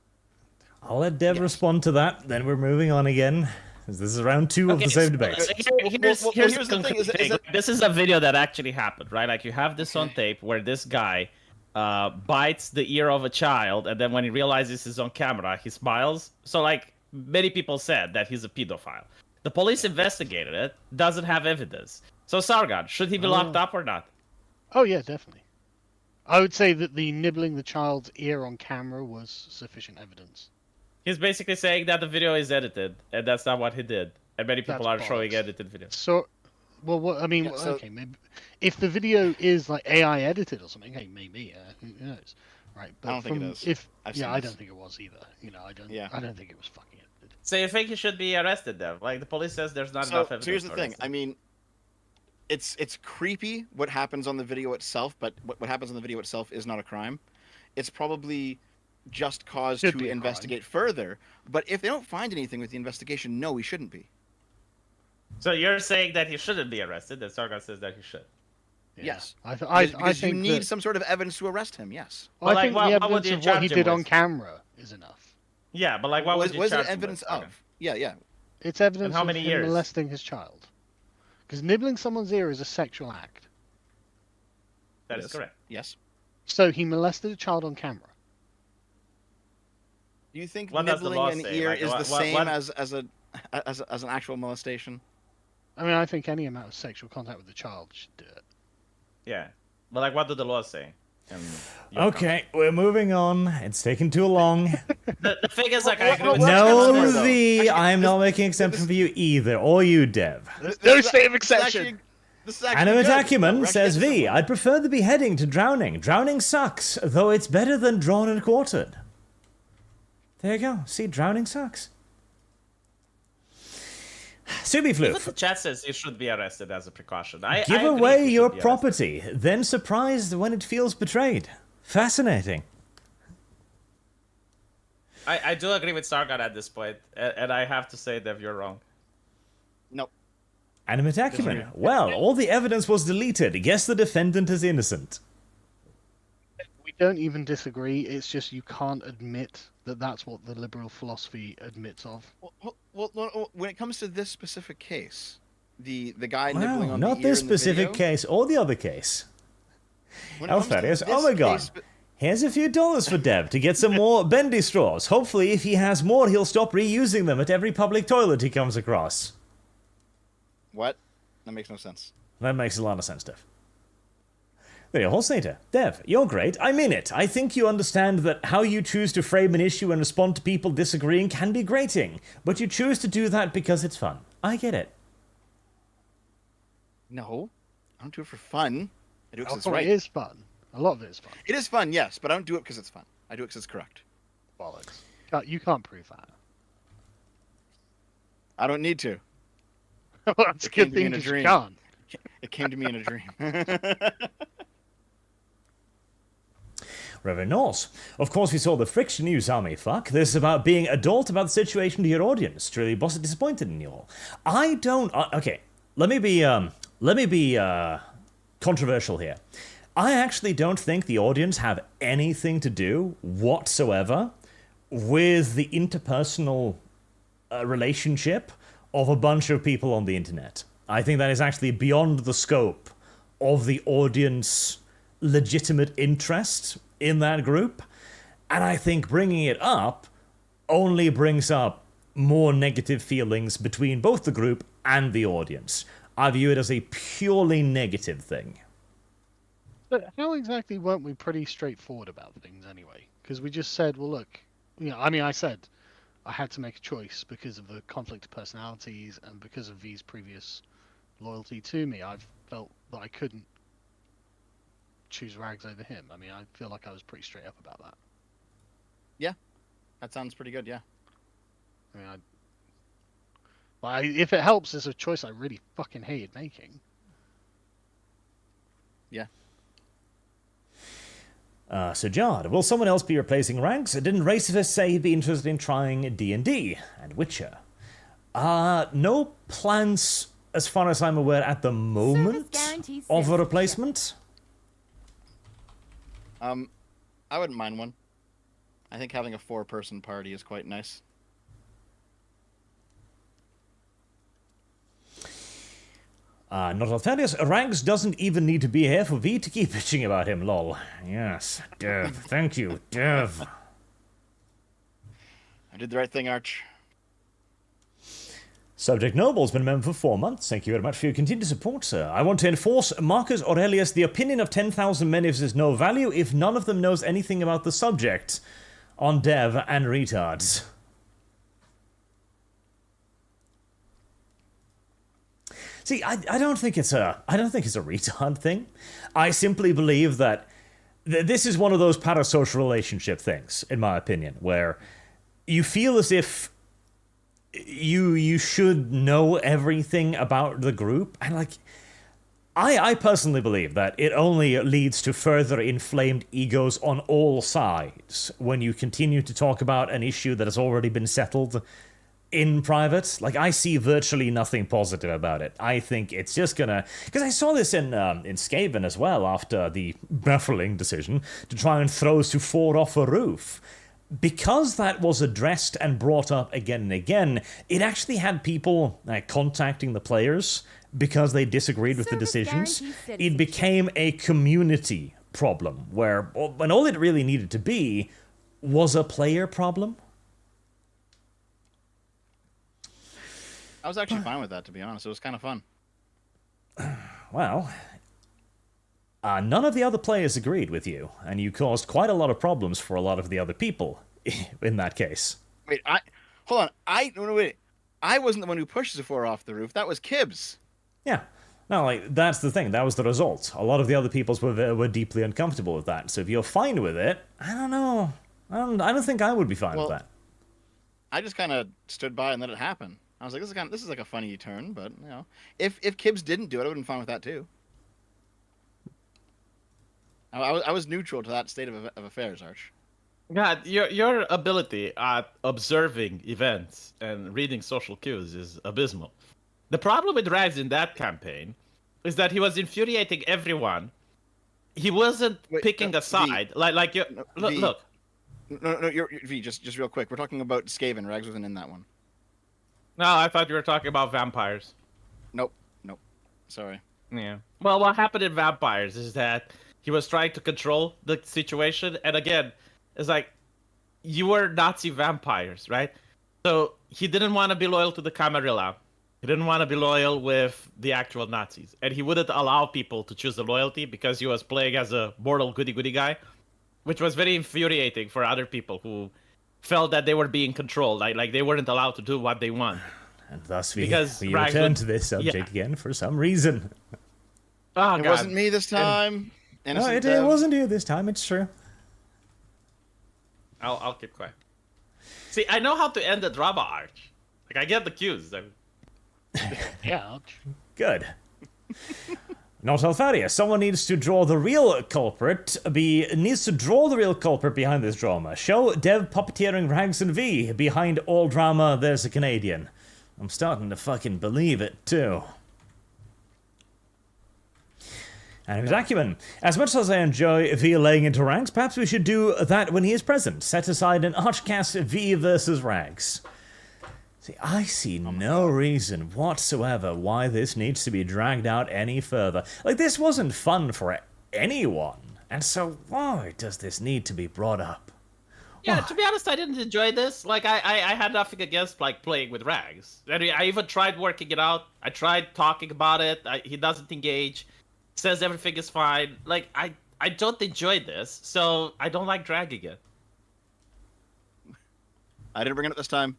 I'll let Dev respond to that, then we're moving on again. This is round 2 of the same debate. Here's here's the thing, is that- this is a video that actually happened, right? Like you have this on tape where this guy bites the ear of a child, and then when he realizes he's on camera, he smiles. So like many people said that he's a pedophile. The police investigated it, doesn't have evidence. So Sargon, should he be locked up or not? Oh yeah, definitely. I would say that the nibbling the child's ear on camera was sufficient evidence. He's basically saying that the video is edited, and that's not what he did. And many people That's are showing bollocks. edited videos. So, Well, what I mean, Yeah, so- okay, maybe if the video is like AI edited or something, hey, maybe, who knows, right? But I don't think it from- is. If I've seen I this. don't think it was either. I don't. Yeah. I don't think it was fucking edited. So you think he should be arrested, Dev? Like the police says, there's not enough evidence. So here's the to thing. arrest I him. mean, it's creepy what happens on the video itself, but what happens on the video itself is not a crime. It's probably just cause Should to be a crime. investigate further. But if they don't find anything with the investigation, no, he shouldn't be. So you're saying that he shouldn't be arrested? That Sargon says that he should. Yeah. Yes. I Because think you need that- some sort of evidence to arrest him. Yes. But, I like, think what- the what would evidence you of what he charge him did on with? camera is enough. Yeah, but like, what would you was charge it him with, evidence Sargon? of? Yeah. It's evidence how of many him years? molesting his child. Because nibbling someone's ear is a sexual act. That It is correct. Yes. So he molested a child on camera. Do you think What does the nibbling law an say? ear Like, is what- the what- same what- as an actual molestation? I mean, I think any amount of sexual contact with a child should do it. Yeah. But like, what do the laws say? And your Okay, we're moving on. It's taking too long. The thing is, like, I agree with Well, No, that's fair, though. V, Actually, I'm not making exception for you either, or you, Dev. No state of exception. This is actually Anime good. Acumen We're says actually V, getting I'd prefer the beheading to drowning. Drowning sucks, though it's better than drawn and quartered. There you go. See, drowning sucks. Even the Subifloof, chat says he should be arrested as a precaution. I give agree away he your should be arrested. property, then surprised when it feels betrayed. Fascinating. I do agree with Sargon at this point, and I have to say that you're wrong. Nope. Anime Acumen, well, all the evidence was deleted. Guess the defendant is innocent. We don't even disagree. It's just you can't admit that that's what the liberal philosophy admits of. Well, when it comes to this specific case, the guy nibbling Wow, on not the ear this in the specific video, case or the other case. when it comes to Alfarius, this oh my god. case- Here's a few dollars for Dev to get some more bendy straws. Hopefully, if he has more, he'll stop reusing them at every public toilet he comes across. What? That makes no sense. That makes a lot of sense, Dev. There you go, Holstater. Dev, you're great. I mean it. I think you understand that how you choose to frame an issue and respond to people disagreeing can be grating, but you choose to do that because it's fun. I get it. No, I don't do it for fun. I do it because it's Oh, right. it is fun. A lot of it is fun. It is fun, yes, but I don't do it because it's fun. I do it because it's correct. Bollocks. You can't prove that. I don't need to. That's a It came good to me thing in a 'cause you dream. can't. It came to me in a dream. Reverend Norse. Of course, we saw the friction news army fuck. This is about being adult about the situation to your audience. Truly, boss is disappointed in you all. I don't. Okay, let me be controversial here. I actually don't think the audience have anything to do whatsoever with the interpersonal relationship of a bunch of people on the internet. I think that is actually beyond the scope of the audience legitimate interest in that group. And I think bringing it up only brings up more negative feelings between both the group and the audience. I view it as a purely negative thing. But how exactly weren't we pretty straightforward about things anyway? Because we just said, well, look, I said I had to make a choice because of the conflict of personalities and because of V's previous loyalty to me. I felt that I couldn't choose Rags over him. I mean, I feel like I was pretty straight up about that. That sounds pretty good, yeah. I mean, if it helps, it's a choice I really fucking hated making. So Jard, will someone else be replacing Rags? Didn't Racifist say he'd be interested in trying D&D and Witcher? No plans, as far as I'm aware, at the moment guarantees of a citizenship. replacement. I wouldn't mind one. I think having a 4-person party is quite nice. Not Altharius, Rags doesn't even need to be here for V to keep bitching about him, lol. Yes, Dev, thank you, Dev. I did the right thing, Arch. Subject Noble's been a member for 4 months. Thank you very much for your continued support, sir. I want to enforce Marcus Aurelius, the opinion of 10,000 men is no value if none of them knows anything about the subject on Dev and retards. See, I don't think it's a retard thing. I simply believe that this is one of those parasocial relationship things, in my opinion, where you feel as if you should know everything about the group, and like, I personally believe that it only leads to further inflamed egos on all sides when you continue to talk about an issue that has already been settled in private. Like, I see virtually nothing positive about it. I think it's just gonna... Because I saw this in Skaven as well, after the baffling decision to try and throw Sufor off a roof. Because that was addressed and brought up again and again, it actually had people contacting the players because they disagreed with the decisions. It became a community problem, where when all it really needed to be was a player problem. I was actually fine with that, to be honest. It was kind of fun. Well, none of the other players agreed with you, and you caused quite a lot of problems for a lot of the other people in that case. Wait, hold on. Wait. I wasn't the one who pushed Zephyr off the roof. That was Kibbs. Yeah. No, like, that's the thing. That was the result. A lot of the other peoples were deeply uncomfortable with that. So if you're fine with it, I don't know. I don't think I would be fine with that. I just kind of stood by and let it happen. I was like, this is like a funny turn, but you know, if Kibbs didn't do it, I would have been fine with that too. I was neutral to that state of affairs, Arch. God, your ability at observing events and reading social cues is abysmal. The problem with Rags in that campaign is that he was infuriating everyone. He wasn't picking a side. Look. No, you're V. Just real quick. We're talking about Skaven. Rags wasn't in that one. No, I thought you were talking about vampires. Nope. Sorry. Yeah. Well, what happened in vampires is that he was trying to control the situation, and again, it's like, you were Nazi vampires, right? So he didn't want to be loyal to the Camarilla. He didn't want to be loyal with the actual Nazis, and he wouldn't allow people to choose the loyalty because he was playing as a mortal goody-goody guy, which was very infuriating for other people who felt that they were being controlled, like they weren't allowed to do what they want. And thus we return to this subject again for some reason. Oh, it wasn't me this time. No, it wasn't you this time, it's true. I'll keep quiet. See, I know how to end a drama arch. Like, I get the cues. Yeah. Good. Not Alfaria. Someone needs to draw the real culprit. Needs to draw the real culprit behind this drama. Show Dev puppeteering Rags and V. Behind all drama, there's a Canadian. I'm starting to fucking believe it, too. And his acumen. As much as I enjoy V laying into Rags, perhaps we should do that when he is present. Set aside an Archcast V versus Rags. See, I see no reason whatsoever why this needs to be dragged out any further. Like, this wasn't fun for anyone. And so why does this need to be brought up? Yeah, to be honest, I didn't enjoy this. Like, I had nothing against, like, playing with Rags. I even tried working it out. I tried talking about it. He doesn't engage. Says everything is fine. Like, I don't enjoy this, so I don't like dragging it. I didn't bring it up this time.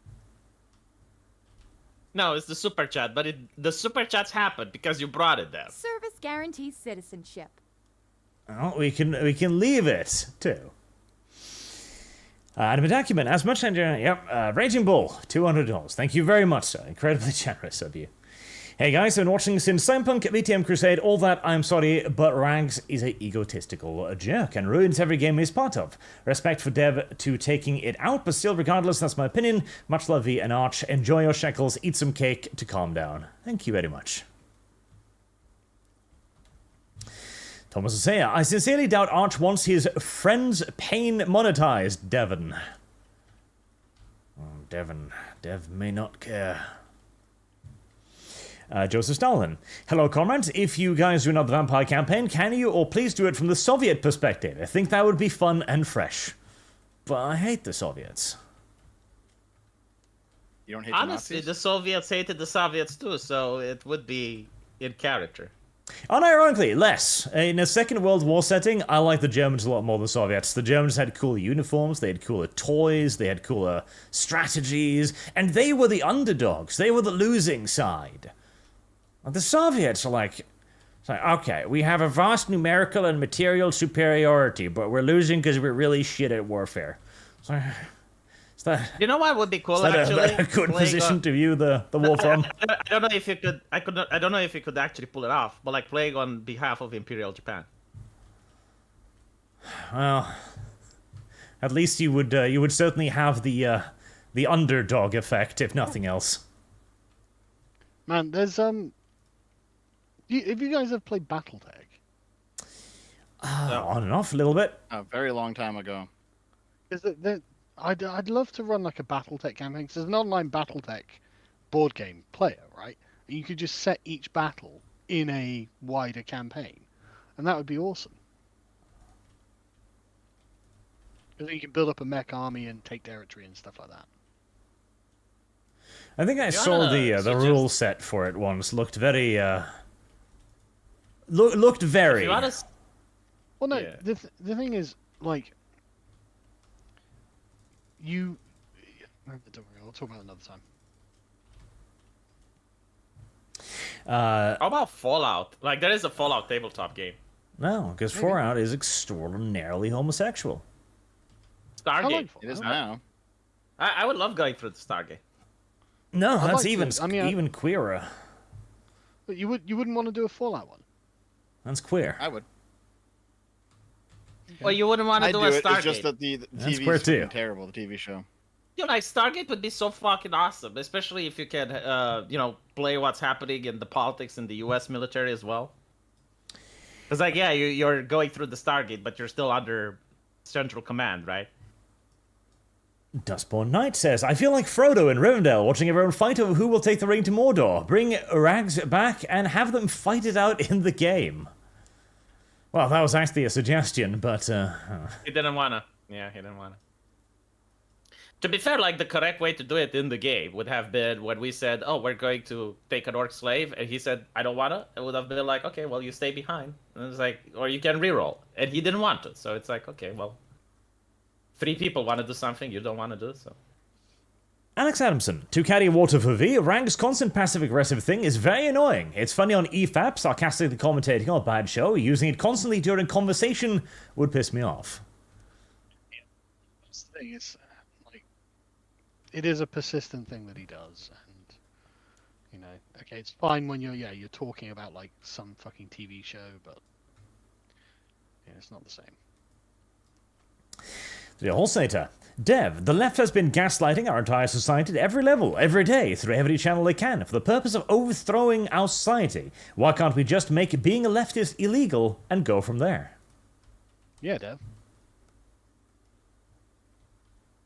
No, it's the super chat, but the super chats happened because you brought it there. Service guarantees citizenship. Well, we can leave it too. And a document as much Raging Bull, $200. Thank you very much, sir. Incredibly generous of you. Hey guys, I've been watching since Cyberpunk, VTM Crusade, all that, I'm sorry, but Rags is a egotistical jerk and ruins every game he's part of. Respect for Dev to taking it out, but still, regardless, that's my opinion. Much love, V and Arch. Enjoy your shekels, eat some cake to calm down. Thank you very much. Thomas Asaya, I sincerely doubt Arch wants his friend's pain monetized, Devon. Oh, Dev may not care. Joseph Stalin. Hello, comrades. If you guys do another vampire campaign, can you or please do it from the Soviet perspective? I think that would be fun and fresh. But I hate the Soviets. You don't hate Honestly, the Nazis? the Soviets hated the Soviets too, so it would be in character. Unironically, less. In a Second World War setting, I like the Germans a lot more than the Soviets. The Germans had cooler uniforms, they had cooler toys, they had cooler strategies, and they were the underdogs. They were the losing side. The Soviets are like, it's like, okay, we have a vast numerical and material superiority, but we're losing because we're really shit at warfare. So, is that, You know what would be cool is that actually? a good Playing position on- to view the war from? I don't know if you could. I don't know if you could actually pull it off, but like playing on behalf of Imperial Japan. Well, at least you would certainly have the underdog effect, if nothing else. Man, there's if you guys have played BattleTech, On and off a little bit. A very long time ago. I'd love to run like a BattleTech campaign. 'Cause there's an online BattleTech board game player, right? And you could just set each battle in a wider campaign, and that would be awesome. Because then you can build up a mech army and take territory and stuff like that. I think I saw the rule set for it once. Looked very looked very. If you wanna... Well, no, Yeah. the thing is, like, don't worry, I'll talk about it another time. How about Fallout? Like there is a Fallout tabletop game. No, because Fallout is extraordinarily homosexual. I Stargate. like It is Fallout. now. I would love going through the Stargate. No, I'd that's like even to. I mean, even queerer. But you wouldn't want to do a Fallout one. That's queer. I would. Well, you wouldn't want to I'd do do a it. Stargate. It's just that the That's TV queer is too. fucking terrible. The TV show. You know, like Stargate would be so fucking awesome, especially if you can, play what's happening in the politics in the U.S. military as well. Because, like, yeah, you're going through the Stargate, but you're still under central command, right? Dustborn Knight says, I feel like Frodo in Rivendell, watching everyone fight over who will take the ring to Mordor. Bring Rags back and have them fight it out in the game. Well, that was actually a suggestion, but He didn't wanna. Yeah, he didn't wanna. To be fair, like, the correct way to do it in the game would have been when we said, oh, we're going to take an orc slave, and he said, I don't wanna. It would have been like, okay, well, you stay behind. And it's like, or you can reroll. And he didn't want to, so it's like, okay, well, 3 people want to do something, you don't want to do it, so. Alex Adamson, to carry water for V, Rang's constant passive-aggressive thing is very annoying. It's funny on EFAP, sarcastically commentating on a bad show. Using it constantly during conversation would piss me off. That's the thing. It's like it is a persistent thing that he does, and you know, okay, it's fine when you're talking about like some fucking TV show, but yeah, it's not the same. The Holsater. Dev, the left has been gaslighting our entire society at every level, every day, through every channel they can, for the purpose of overthrowing our society. Why can't we just make being a leftist illegal and go from there? Yeah, Dev.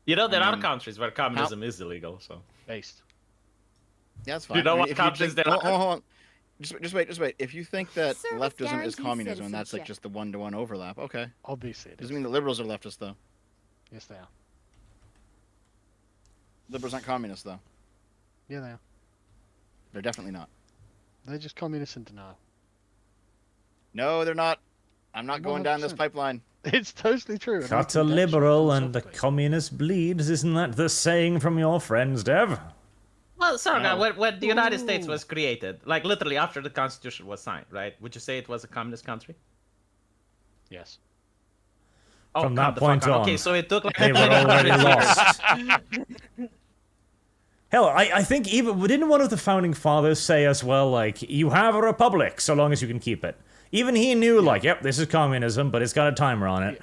You know, there are countries where communism is illegal, so. Based. Yeah, that's fine. You know what if countries think, there hold, are? hold on. Just wait. If you think that Service leftism is guarantees communism, and that's like citizenship. just the one-to-one overlap, okay. Obviously, it is. Doesn't mean that liberals are leftists, though. Yes, they are. Liberals aren't communists, though. Yeah, they are. They're definitely not. They're just communists in denial. No, they're not. I'm not going down this 100%. pipeline. It's totally true. and I Cut a can demonstrate liberal and the philosophically. communist bleeds. Isn't that the saying from your friends, Dev? Well, Sargon, No. when the United States Ooh. was created, like literally after the Constitution was signed, right? Would you say it was a communist country? Yes. Oh, From that come the point fuck on. on, Okay, so it took like They were already lost. Hell, I think even didn't one of the founding fathers say as well, like, you have a republic so long as you can keep it. Even he knew, like, yep, this is communism, but it's got a timer on it.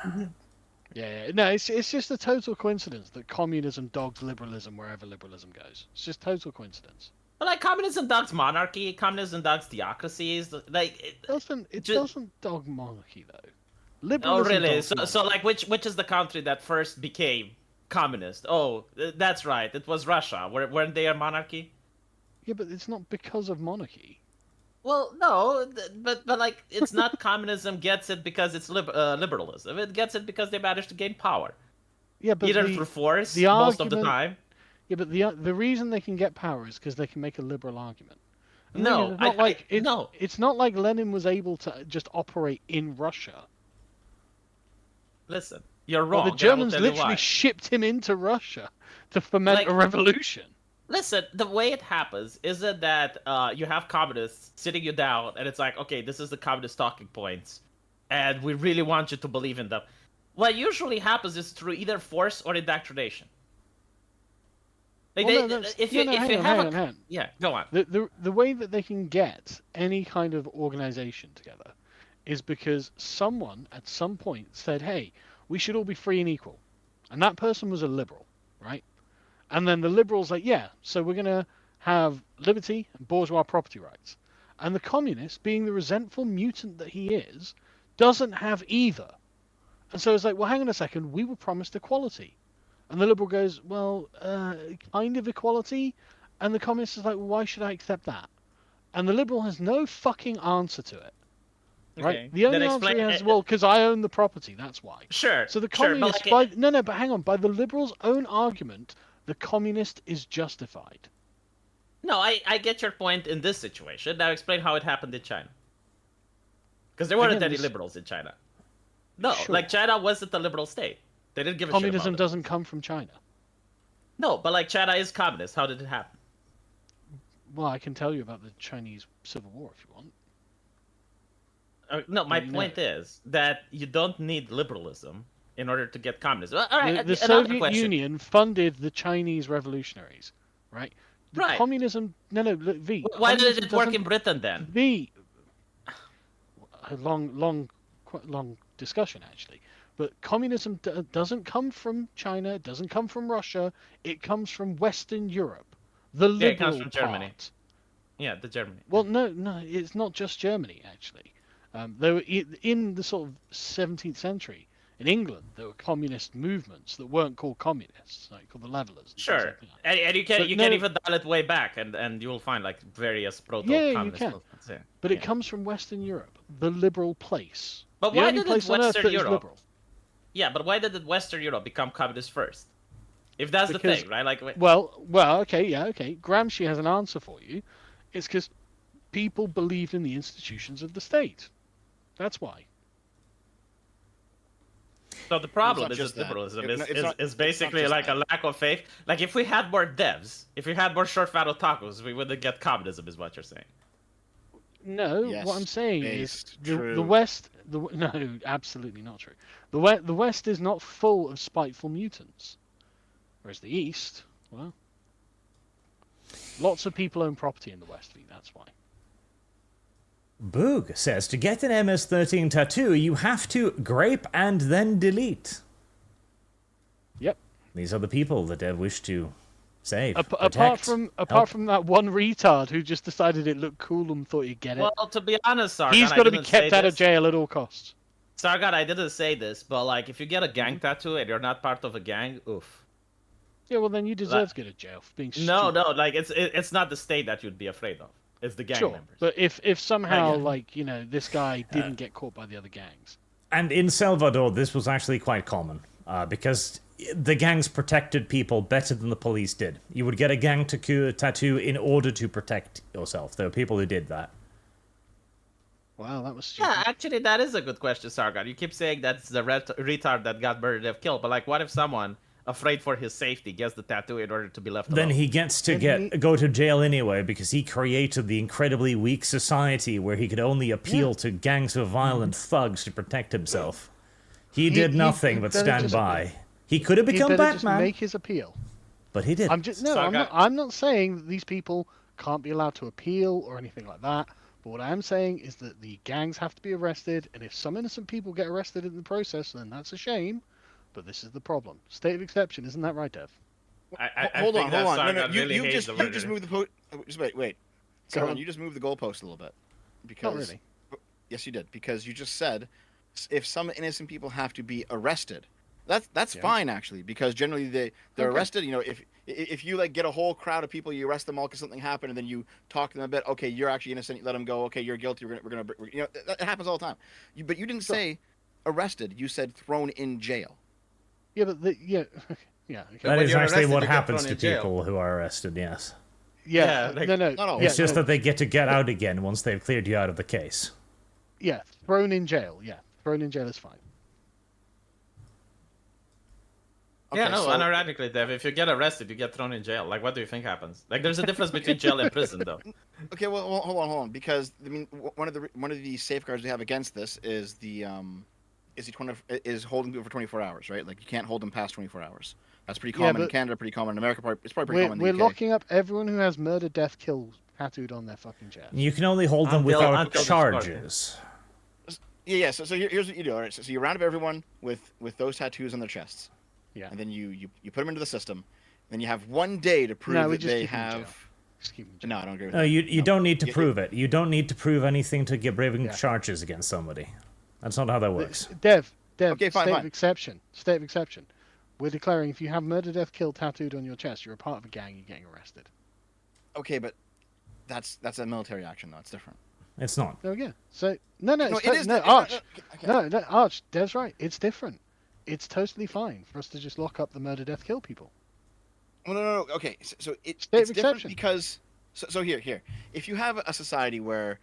Yeah. No, it's just a total coincidence that communism dogs liberalism wherever liberalism goes. It's just total coincidence. But like communism dogs monarchy, communism dogs theocracies. Like, It Ju- doesn't dog monarchy though. oh Liberalism really? dogs So monarchy. like which is the country that first became communist? Oh, that's right. It was Russia. Weren't they a monarchy? Yeah, but it's not because of monarchy. Well, no, but like it's not communism gets it because it's liberalism. It gets it because they managed to gain power, Yeah, but either the, through force the most of the argument- time. yeah, but the reason they can get power is because they can make a liberal argument. And No, it's not like no. It's not like Lenin was able to just operate in Russia. Listen, you're Well, wrong. the and I will Germans tell you literally why. shipped him into Russia to foment Like- a revolution. Listen, the way it happens isn't that you have communists sitting you down, and it's like, okay, this is the communist talking points, and we really want you to believe in them. What usually happens is through either force or indoctrination. Like hang on. Yeah, go on. The way that they can get any kind of organization together is because someone at some point said, hey, we should all be free and equal. And that person was a liberal, right? And then the liberals like, yeah, so we're going to have liberty and bourgeois property rights. And the communist, being the resentful mutant that he is, doesn't have either. And so it's like, well, hang on a second, we were promised equality. And the liberal goes, well, kind of equality? And the communist is like, well, why should I accept that? And the liberal has no fucking answer to it. Right? Okay. The only answer he has is, well, because I own the property, that's why. Sure. So the sure, communist, but like but hang on, by the liberals' own argument, the communist is justified. No, I get your point in this situation. Now explain how it happened in China. Because there weren't any liberals in China. No, Sure. like China wasn't a liberal state. They didn't give a Communism shit about it. doesn't come from China. No, but like China is communist. How did it happen? Well, I can tell you about the Chinese Civil War if you want. No, my you know? point is that you don't need liberalism in order to get communism. All right, The another Soviet question. Union funded the Chinese revolutionaries, right? The Right. communism. No, look, V. Why did communism it work doesn't- in Britain then? V. A quite long discussion actually. But communism doesn't come from China. It doesn't come from Russia. It comes from Western Europe. The Yeah, it comes liberal from Germany. part. Yeah, the Germany. Well, no, it's not just Germany actually. There were in the sort of 17th century in England, there were communist movements that weren't called communists, like called the Levelers. Sure, Like that. and you can But you no- can even dial it way back, and you will find like various proto-communist can. movements. Yeah. But yeah. it comes from Western Europe, the liberal place. But The why only did place on earth Western that is Europe? liberal. Yeah, but why did Western Europe become communist first? If that's Because- the thing, right? Like, Well, okay. Gramsci has an answer for you. It's because people believed in the institutions of the state. That's why. so the problem not is just this that. liberalism It's not is basically just like that. a lack of faith. Like if we had more devs, if we had more short fat otakus, we wouldn't get communism, is what you're saying. No, Yes, what I'm saying based, is the true. West. No, absolutely not true. The West is not full of spiteful mutants, whereas the East, well, lots of people own property in the West. That's why. Boog says to get an MS-13 tattoo, you have to grape and then delete. Yep. These are the people that Dev wish to save. Apart protect, from help. that one retard who just decided it looked cool and thought he'd get it. Well, to be honest, Sargon, He's I got to be didn't kept say out of this. jail at all costs. Sargon, I didn't say this, but like if you get a gang tattoo and you're not part of a gang, oof. Yeah, well then you deserve to go to jail for being No, stupid. like it's not the state that you'd be afraid of. It's the gang Sure, members. but if somehow yeah. like this guy didn't get caught by the other gangs. And in Salvador, this was actually quite common, because the gangs protected people better than the police did. You would get a gang tattoo in order to protect yourself. There were people who did that. Wow, that was stupid. Yeah, actually, that is a good question, Sargon. You keep saying that's the retard that got murdered and killed, but like, what if someone afraid for his safety gets the tattoo in order to be left Then alone? he gets to go to jail anyway because he created the incredibly weak society where he could only appeal to gangs of violent thugs to protect himself. He did nothing but better stand just- by. He could have He'd become better just Batman, make his appeal. but he didn't. I'm not saying that these people can't be allowed to appeal or anything like that. But what I am saying is that the gangs have to be arrested, and if some innocent people get arrested in the process, then that's a shame. But this is the problem. State of exception, isn't that right, Dev? Hold on. No, Sargon you, really you hates just the you just murder. moved the just wait. Sargon, on. you just moved the goalpost a little bit. Because Not really. Yes, you did. Because you just said if some innocent people have to be arrested, that's Yeah. fine actually. Because generally they're Okay. arrested. If you like get a whole crowd of people, you arrest them all because something happened, and then you talk to them a bit. Okay, you're actually innocent. You let them go. Okay, you're guilty. We're gonna that happens all the time. But you didn't say arrested. You said thrown in jail. Yeah, but yeah, yeah, okay. That when is you're actually arrested, what you get happens thrown to in jail. people who are arrested, yes. yeah. Yeah, like- No. No, Yeah, It's just no, that they get to get out again once they've cleared you out of the case. yeah, thrown in jail. Yeah, thrown in jail is fine. Yeah, Okay, no, so- unironically, Dev, if you get arrested, you get thrown in jail. Like, what do you think happens? Like, there's a difference between jail and prison, though. Okay, well, hold on, because I mean, one of the safeguards we have against this is is holding people for 24 hours, right? Like you can't hold them past 24 hours. That's pretty Yeah, common in but Canada, pretty common in America. It's probably pretty common in We're the UK. locking up everyone who has murder, death, kill tattooed on their fucking chest. You can only hold them Until- without until charges. Yeah. So here's what you do. All right. So you round up everyone with those tattoos on their chests. Yeah. And then you put them into the system. Then you have 1 day to prove we that just they keep them in jail. have. Just keep them in jail. No, I don't agree with No, that. you don't need to You- prove it. You don't need to prove anything to get braving Yeah. charges against somebody. That's not how that works. Dev, Okay, fine, state fine. of exception. State of exception. We're declaring if you have murder, death, kill tattooed on your chest, you're a part of a gang, you're getting arrested. Okay, but that's a military action, though. It's different. It's not. There we go. So no, No, it's it is. Arch. Okay. No, Arch. Dev's right. It's different. It's totally fine for us to just lock up the murder, death, kill people. Well, no. Okay, so it's State of different exception. because so here, if you have a society where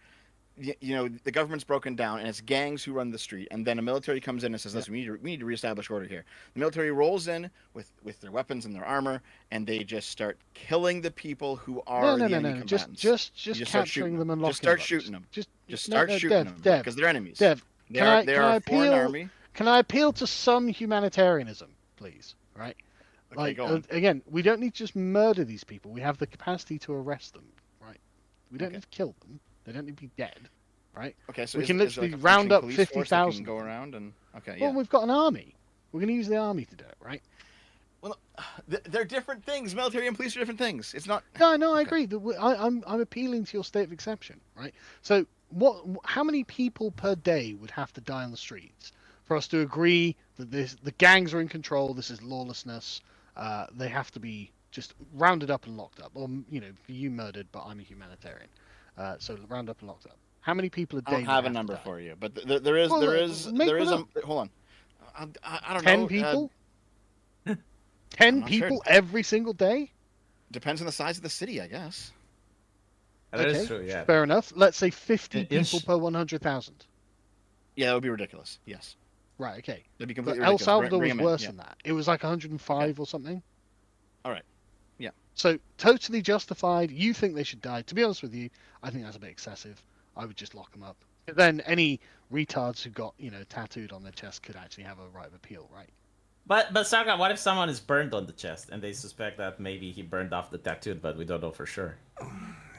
the government's broken down and it's gangs who run the street, and then a military comes in and says, "Listen, we need to reestablish order here." The military rolls in with their weapons and their armor, and they just start killing the people who are the enemy No. combatants. Just You start capturing shooting them and locking Just start them up. shooting them. Just Start shooting them Dev, because they're enemies. Dev, They can are I- they can are I a foreign appeal- army. Can I appeal to some humanitarianism, please? Right? Okay, Like go on. again, we don't need to just murder these people. We have the capacity to arrest them, right? We don't Okay. need to kill them. They don't need to be dead, right? Okay, so we is- can is there, literally like, a round functioning up police force that can 50,000 Go of them. around and okay, Well, yeah. we've got an army. We're going to use the army to do it, right? Well, they're different things. Military and police are different things. It's not. No, I Okay. agree. I'm appealing to your state of exception, right? So, how many people per day would have to die on the streets for us to agree that the gangs are in control? This is lawlessness. They have to be just rounded up and locked up, or you murdered, but I'm a humanitarian. So round up and locked up. How many people a day? I don't have a number for you, but there is Well, make there is one a hold on. I don't 10 know. people. I'm 10 not sure. people every single day. Depends on the size of the city, I guess. That is Okay, true, yeah. fair enough. Let's say 50 Yes. people per 100,000. Yeah, that would be ridiculous. Yes, Right. Okay. that'd be But completely El ridiculous. Salvador Bring was 'em in, worse yeah. than that. It was like 105 or something. All right. Yeah. So totally justified. You think they should die. To be honest with you, I think that's a bit excessive. I would just lock them up. Then any retards who got tattooed on their chest could actually have a right of appeal, right? But Sargon, what if someone is burned on the chest and they suspect that maybe he burned off the tattoo, but we don't know for sure?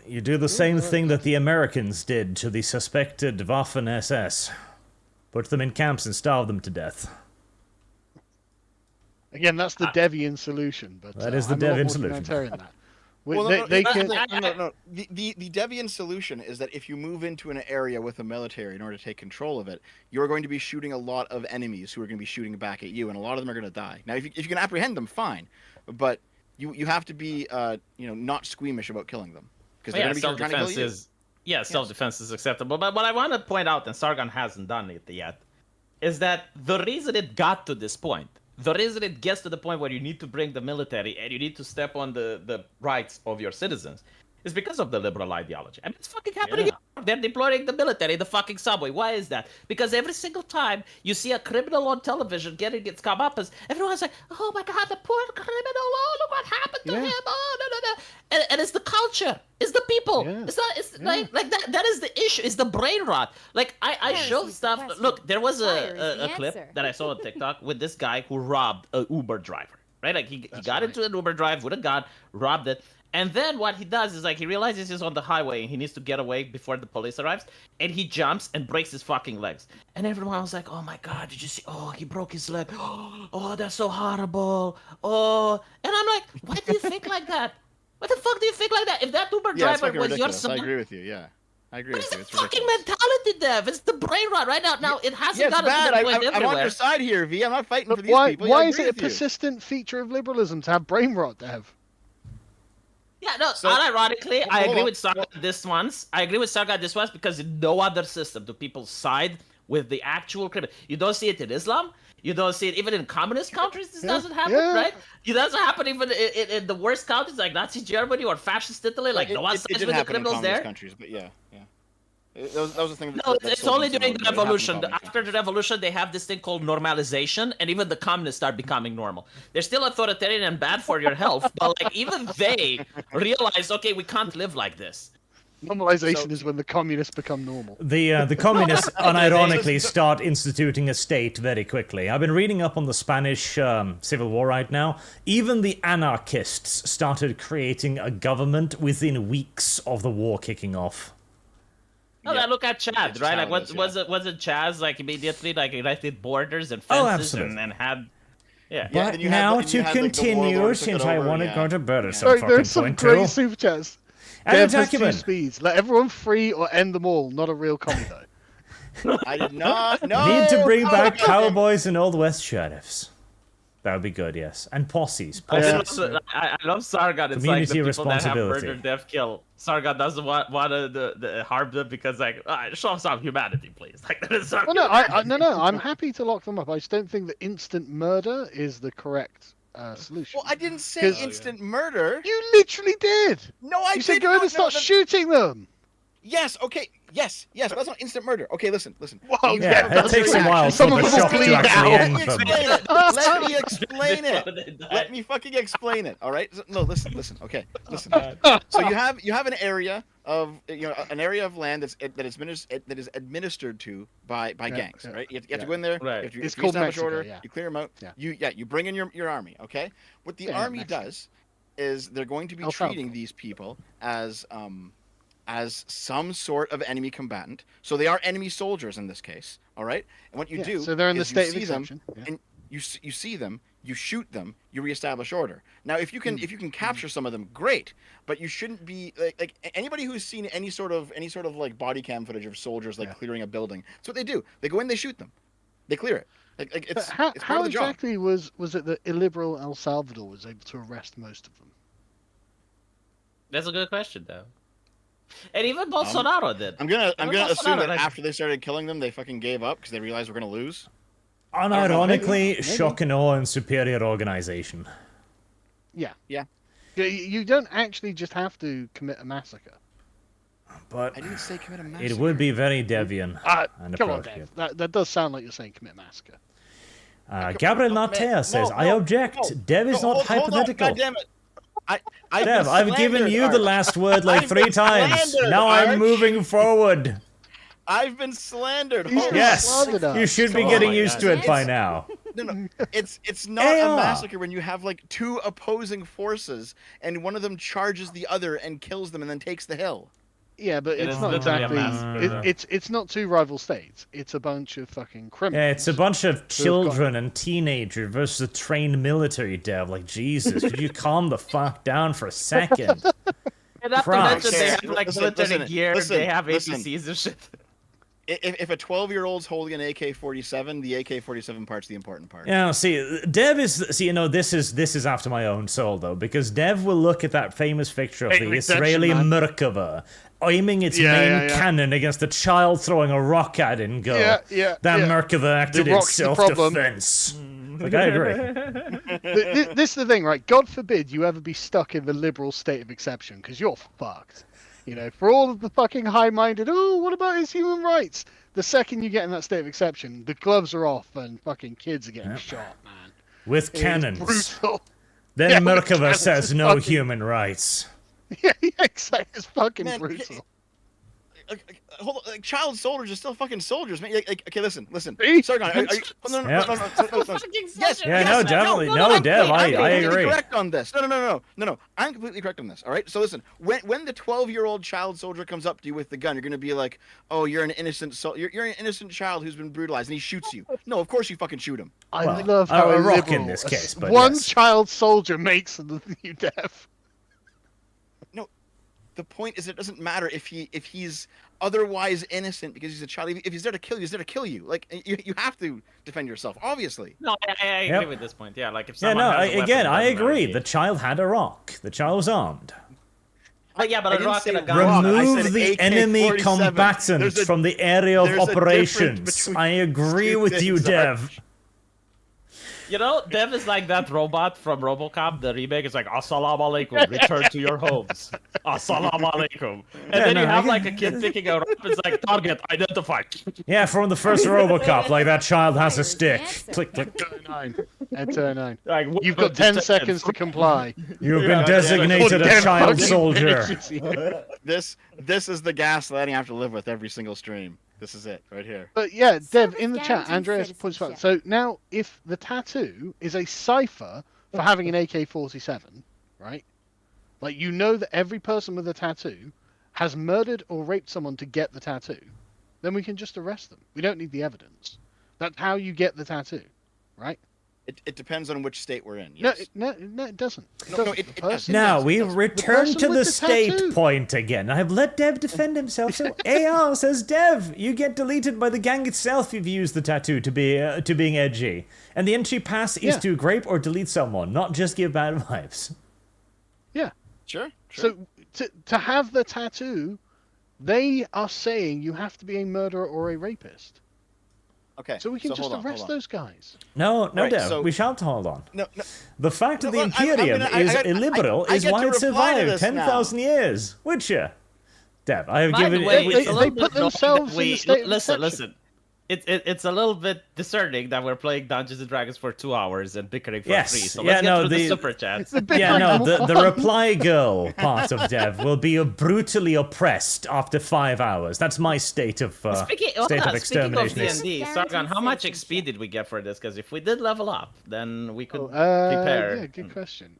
You do the same thing that the Americans did to the suspected Waffen SS. Put them in camps and starve them to death. Again, that's the Devian solution. But That is the I'm a lot Devian more solution. humanitarian than that. Well, They can. no. The Devian solution is that if you move into an area with a military in order to take control of it, you're going to be shooting a lot of enemies who are going to be shooting back at you, and a lot of them are going to die. Now, if you can apprehend them, fine, but you have to be not squeamish about killing them because they're Yeah, going to be trying to kill self-defense you. is self-defense is acceptable. But what I want to point out, and Sargon hasn't done it yet, is that the reason it got to this point, the reason it gets to the point where you need to bring the military and you need to step on the rights of your citizens is because of the liberal ideology. I mean, it's fucking happening. Yeah. They're deploying the military in the fucking subway. Why is that? Because every single time you see a criminal on television getting its comeuppance, everyone's like, oh my god, the poor criminal, oh, look what happened to Yeah. him, oh, no. And it's the culture, it's the people. Yeah. It's not, it's Yeah. like that is the issue, it's the brain rot. Like, I Heresy's show the stuff. question. Look, there was Fire is a the clip answer. that I saw on TikTok with this guy who robbed an Uber driver, right? Like, he got right. into an Uber drive with a gun, robbed it. And then what he does is, like, he realizes he's on the highway and he needs to get away before the police arrives, and he jumps and breaks his fucking legs. And everyone was like, oh my god, did you see? Oh, he broke his leg. Oh, that's so horrible. Oh. And I'm like, why do you think like that? What the fuck do you think like that? If that Uber Yeah, it's driver fucking was your ridiculous. I son, agree with you. Yeah, I agree what with is you. the It's fucking ridiculous. mentality, Dev? It's the brain rot right now. Now, it hasn't Yeah, it's gotten bad. to the point I'm on everywhere. your side here, V. I'm not fighting for But these why? people. Yeah, I Why is agree it a with you. persistent feature of liberalism to have brain rot, Dev? Yeah, no, So- unironically, I hold agree on. with Sargon this once. I agree with Sargon this once because in no other system do people side with the actual criminal. You don't see it in Islam. You don't see it even in communist countries. This Yeah, doesn't happen, yeah. right? It doesn't happen even in the worst countries like Nazi Germany or fascist Italy. Like, no one it sides did with the happen in criminals communist there. countries, but yeah. That was the thing. No, that it's sold only me so during much, the but it happened revolution. in comics. After the revolution, they have this thing called normalization, and even the communists start becoming normal. They're still authoritarian and bad for your health, but like even they realize, okay, we can't live like this. Normalization is when the communists become normal. The communists unironically start instituting a state very quickly. I've been reading up on the Spanish Civil War right now. Even the anarchists started creating a government within weeks of the war kicking off. No, Yeah. look at Chad, It's right? Like, childish, was it Chaz like immediately like erected borders and Oh, fences absolutely. and had, yeah. Yeah, But then you had now the- to you had, like, the continue, warlord took since it I over, want to yeah. go to bed at some Sorry, fucking there's some point great too. super chats. And Dev has two Attackman. speeds. Let everyone free or end them all. Not a real comedy though. I did not. No. Need to bring no, back no. cowboys and Old West sheriffs. That would be good, yes. And posses. I Posses. love Sargon. It's Community like the people that have responsibility. murder, death, kill. Sargon doesn't want to harm them because like show some humanity, please. Like that is so. Well, no, no. I'm happy to lock them up. I just don't think that instant murder is the correct solution. Well, I didn't say 'Cause- instant murder. You literally did. No, I You said didn't. go in No, and start no. shooting them. Yes. Okay. Yes. But that's not instant murder. Okay. Listen. Well, You Yeah, have it done takes a your while reaction. for Someone the will shock to bleed actually out. end Let me from explain it. Let me explain it. Let Let me fucking explain it. All right. No, listen. Okay, listen. So you have an area of an area of land that is administered to by gangs, yeah. right? You have to go in there. Right. You have to, It's you called establish Mexico, order. yeah. You clear them out. Yeah. You bring in your army. Okay. What the Yeah, army Mexico. does is they're going to be El treating Salvador. these people as some sort of enemy combatant. So they are enemy soldiers in this case. All right. And what you Yeah, do so they're in the is state of you see them, exception. Yeah. and you see them, you shoot them, you reestablish order. Now, if you can capture some of them, great. But you shouldn't be like anybody who's seen any sort of like body cam footage of soldiers like clearing a building. That's what they do. They go in, they shoot them, they clear it. Like But it's how it's part of the job. exactly was it that illiberal El Salvador was able to arrest most of them? That's a good question, though. And even Bolsonaro did. I'm gonna Bolsonaro, assume that like- after they started killing them, they fucking gave up because they realized we're gonna lose. Unironically, shock and awe and superior organization. Yeah. Yeah. You don't actually just have to commit a massacre. But I didn't say commit a massacre. it would be very Devian and Come on, appropriate. Dave. That does sound like you're saying commit massacre. Gabriel Natea says, I object. Dev is not hypothetical. God damn it. I've Dev, been I've given slandered, you the Art. last word like I've 3 been times. slandered, Now I'm Arch. moving forward. I've been slandered. He's Holy been Yes, slandered us. you should be Come getting on, used guys. to it by now. No. It's not Yeah. a massacre when you have like 2 opposing forces and one of them charges the other and kills them and then takes the hill. Yeah, but It it's is not literally a exactly. massacre. It's not 2 rival states. It's a bunch of fucking criminals. Yeah, it's a bunch of children and teenagers versus a trained military, Dev. Like, Jesus, could you calm the fuck down for a second? And not to Christ. mention they have like military gear, listen, they have listen. APCs and shit. If a 12-year-old's holding an AK-47, the AK-47 part's the important part. Yeah, see, Dev is, this is after my own soul, though, because Dev will look at that famous picture of the Redemption, Israeli man. Merkava aiming its Yeah, main yeah, yeah. cannon against a child throwing a rock at it and go, Yeah. that Merkava acted in rock's the problem." self-defense. Like, I agree. This is the thing, right? God forbid you ever be stuck in the liberal state of exception, because you're fucked. You know, for all of the fucking high-minded, oh, what about his human rights? The second you get in that state of exception, the gloves are off and fucking kids are getting shot, man. With It is cannons. brutal. Then Yeah, with Merkava cannons, says it's no fucking- human rights. Yeah, exactly. It's fucking Man, brutal. Hold on, like, child soldiers are still fucking soldiers, man. Like, okay, listen. See? Sargon, are you, no. Yes, Yeah, yes, no, definitely. No, Dev, I I'm completely agree. correct on this. No. I'm completely correct on this. All right. So listen, when the 12-year-old child soldier comes up to you with the gun, you're gonna be like, "Oh, you're an innocent you're an innocent child who's been brutalized," and he shoots you. No, of course you fucking shoot him. I Well, love how a rock in illiberal this case, but one yes. child soldier makes you deaf. No, the point is it doesn't matter if he's otherwise innocent because he's a child. If he's there to kill you, he's there to kill you. Like you have to defend yourself, obviously. No, I agree Yep. with this point. Yeah, like if Yeah, someone no, has a weapon, again, it I doesn't matter. agree. The child had a rock. The child was armed. But yeah, but I a didn't rock and a say gun. rock. I Remove said the enemy AK-47. combatant There's a- from the area of there's a difference operations. between I agree two with you, things, Dev. You know, Dev is like that robot from RoboCop, the remake. It's like, Assalamu alaikum, return to your homes. Assalamu alaikum. And then no, you I have get- like a kid picking a rope. It's like, target identified. Yeah, from the first RoboCop, like that child has a Fire's the stick. answer. Click, click. Enter 9. Enter 9. Like, You've got 10 seconds to comply. You've been Yeah, designated a Goddamn child fucking soldier. finishes you. This is the gaslighting I have to live with every single stream. This is it right here. But yeah, Dev, Service in the chat, guaranteed Andreas points out. citizenship. So now, if the tattoo is a cipher for having an AK-47, right? Like, you know that every person with a tattoo has murdered or raped someone to get the tattoo, then we can just arrest them. We don't need the evidence. That's how you get the tattoo, right? It depends on which state we're in. No, Yes. no, it doesn't. It No, doesn't. no, The it person- does. Now Yes, we it does. return person to with the the state tattoo. point again. I've let Dev defend himself, so AR says, Dev, you get deleted by the gang itself if you use the tattoo to being edgy, and the entry pass is Yeah. to grape or delete someone, not just give bad vibes. Yeah. Sure. So to have the tattoo, they are saying you have to be a murderer or a rapist. okay. So we can just hold on, arrest hold on. those guys. No, Right, Dev, so- we shan't hold on. No, no. The fact that No, the look, I'm Imperium gonna- I is got- illiberal I is get why to it reply to survived this 10,000 years. Would you? Dev, I have By given the way, They- it's a they little put bit annoying themselves that in the state of listen, exception. listen. It's a little bit discerning that we're playing Dungeons and Dragons for 2 hours and bickering for Yes, 3. So yeah, let's get no, through the the- super chats. Yeah, no, the reply girl part of Dev will be brutally oppressed after 5 hours. That's my state of Speaking of extermination. D&D, Sargon, how much XP did we get for this? Because if we did level up, then we could Yeah, prepare. good question.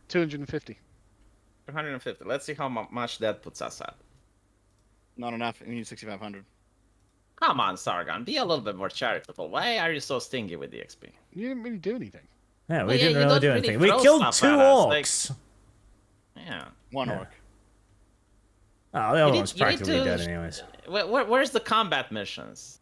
250. 250. Let's see how much that puts us at. Not enough. We need 6,500. Come on, Sargon, be a little bit more charitable. Why are you so stingy with the XP? You didn't really do anything. Yeah, we Well, yeah, didn't you really don't do really anything. We throw killed stuff 2 at us, like- orcs. Yeah. One Yeah. orc. Oh, the other need- one's you need practically to- dead anyways. Where's the combat missions?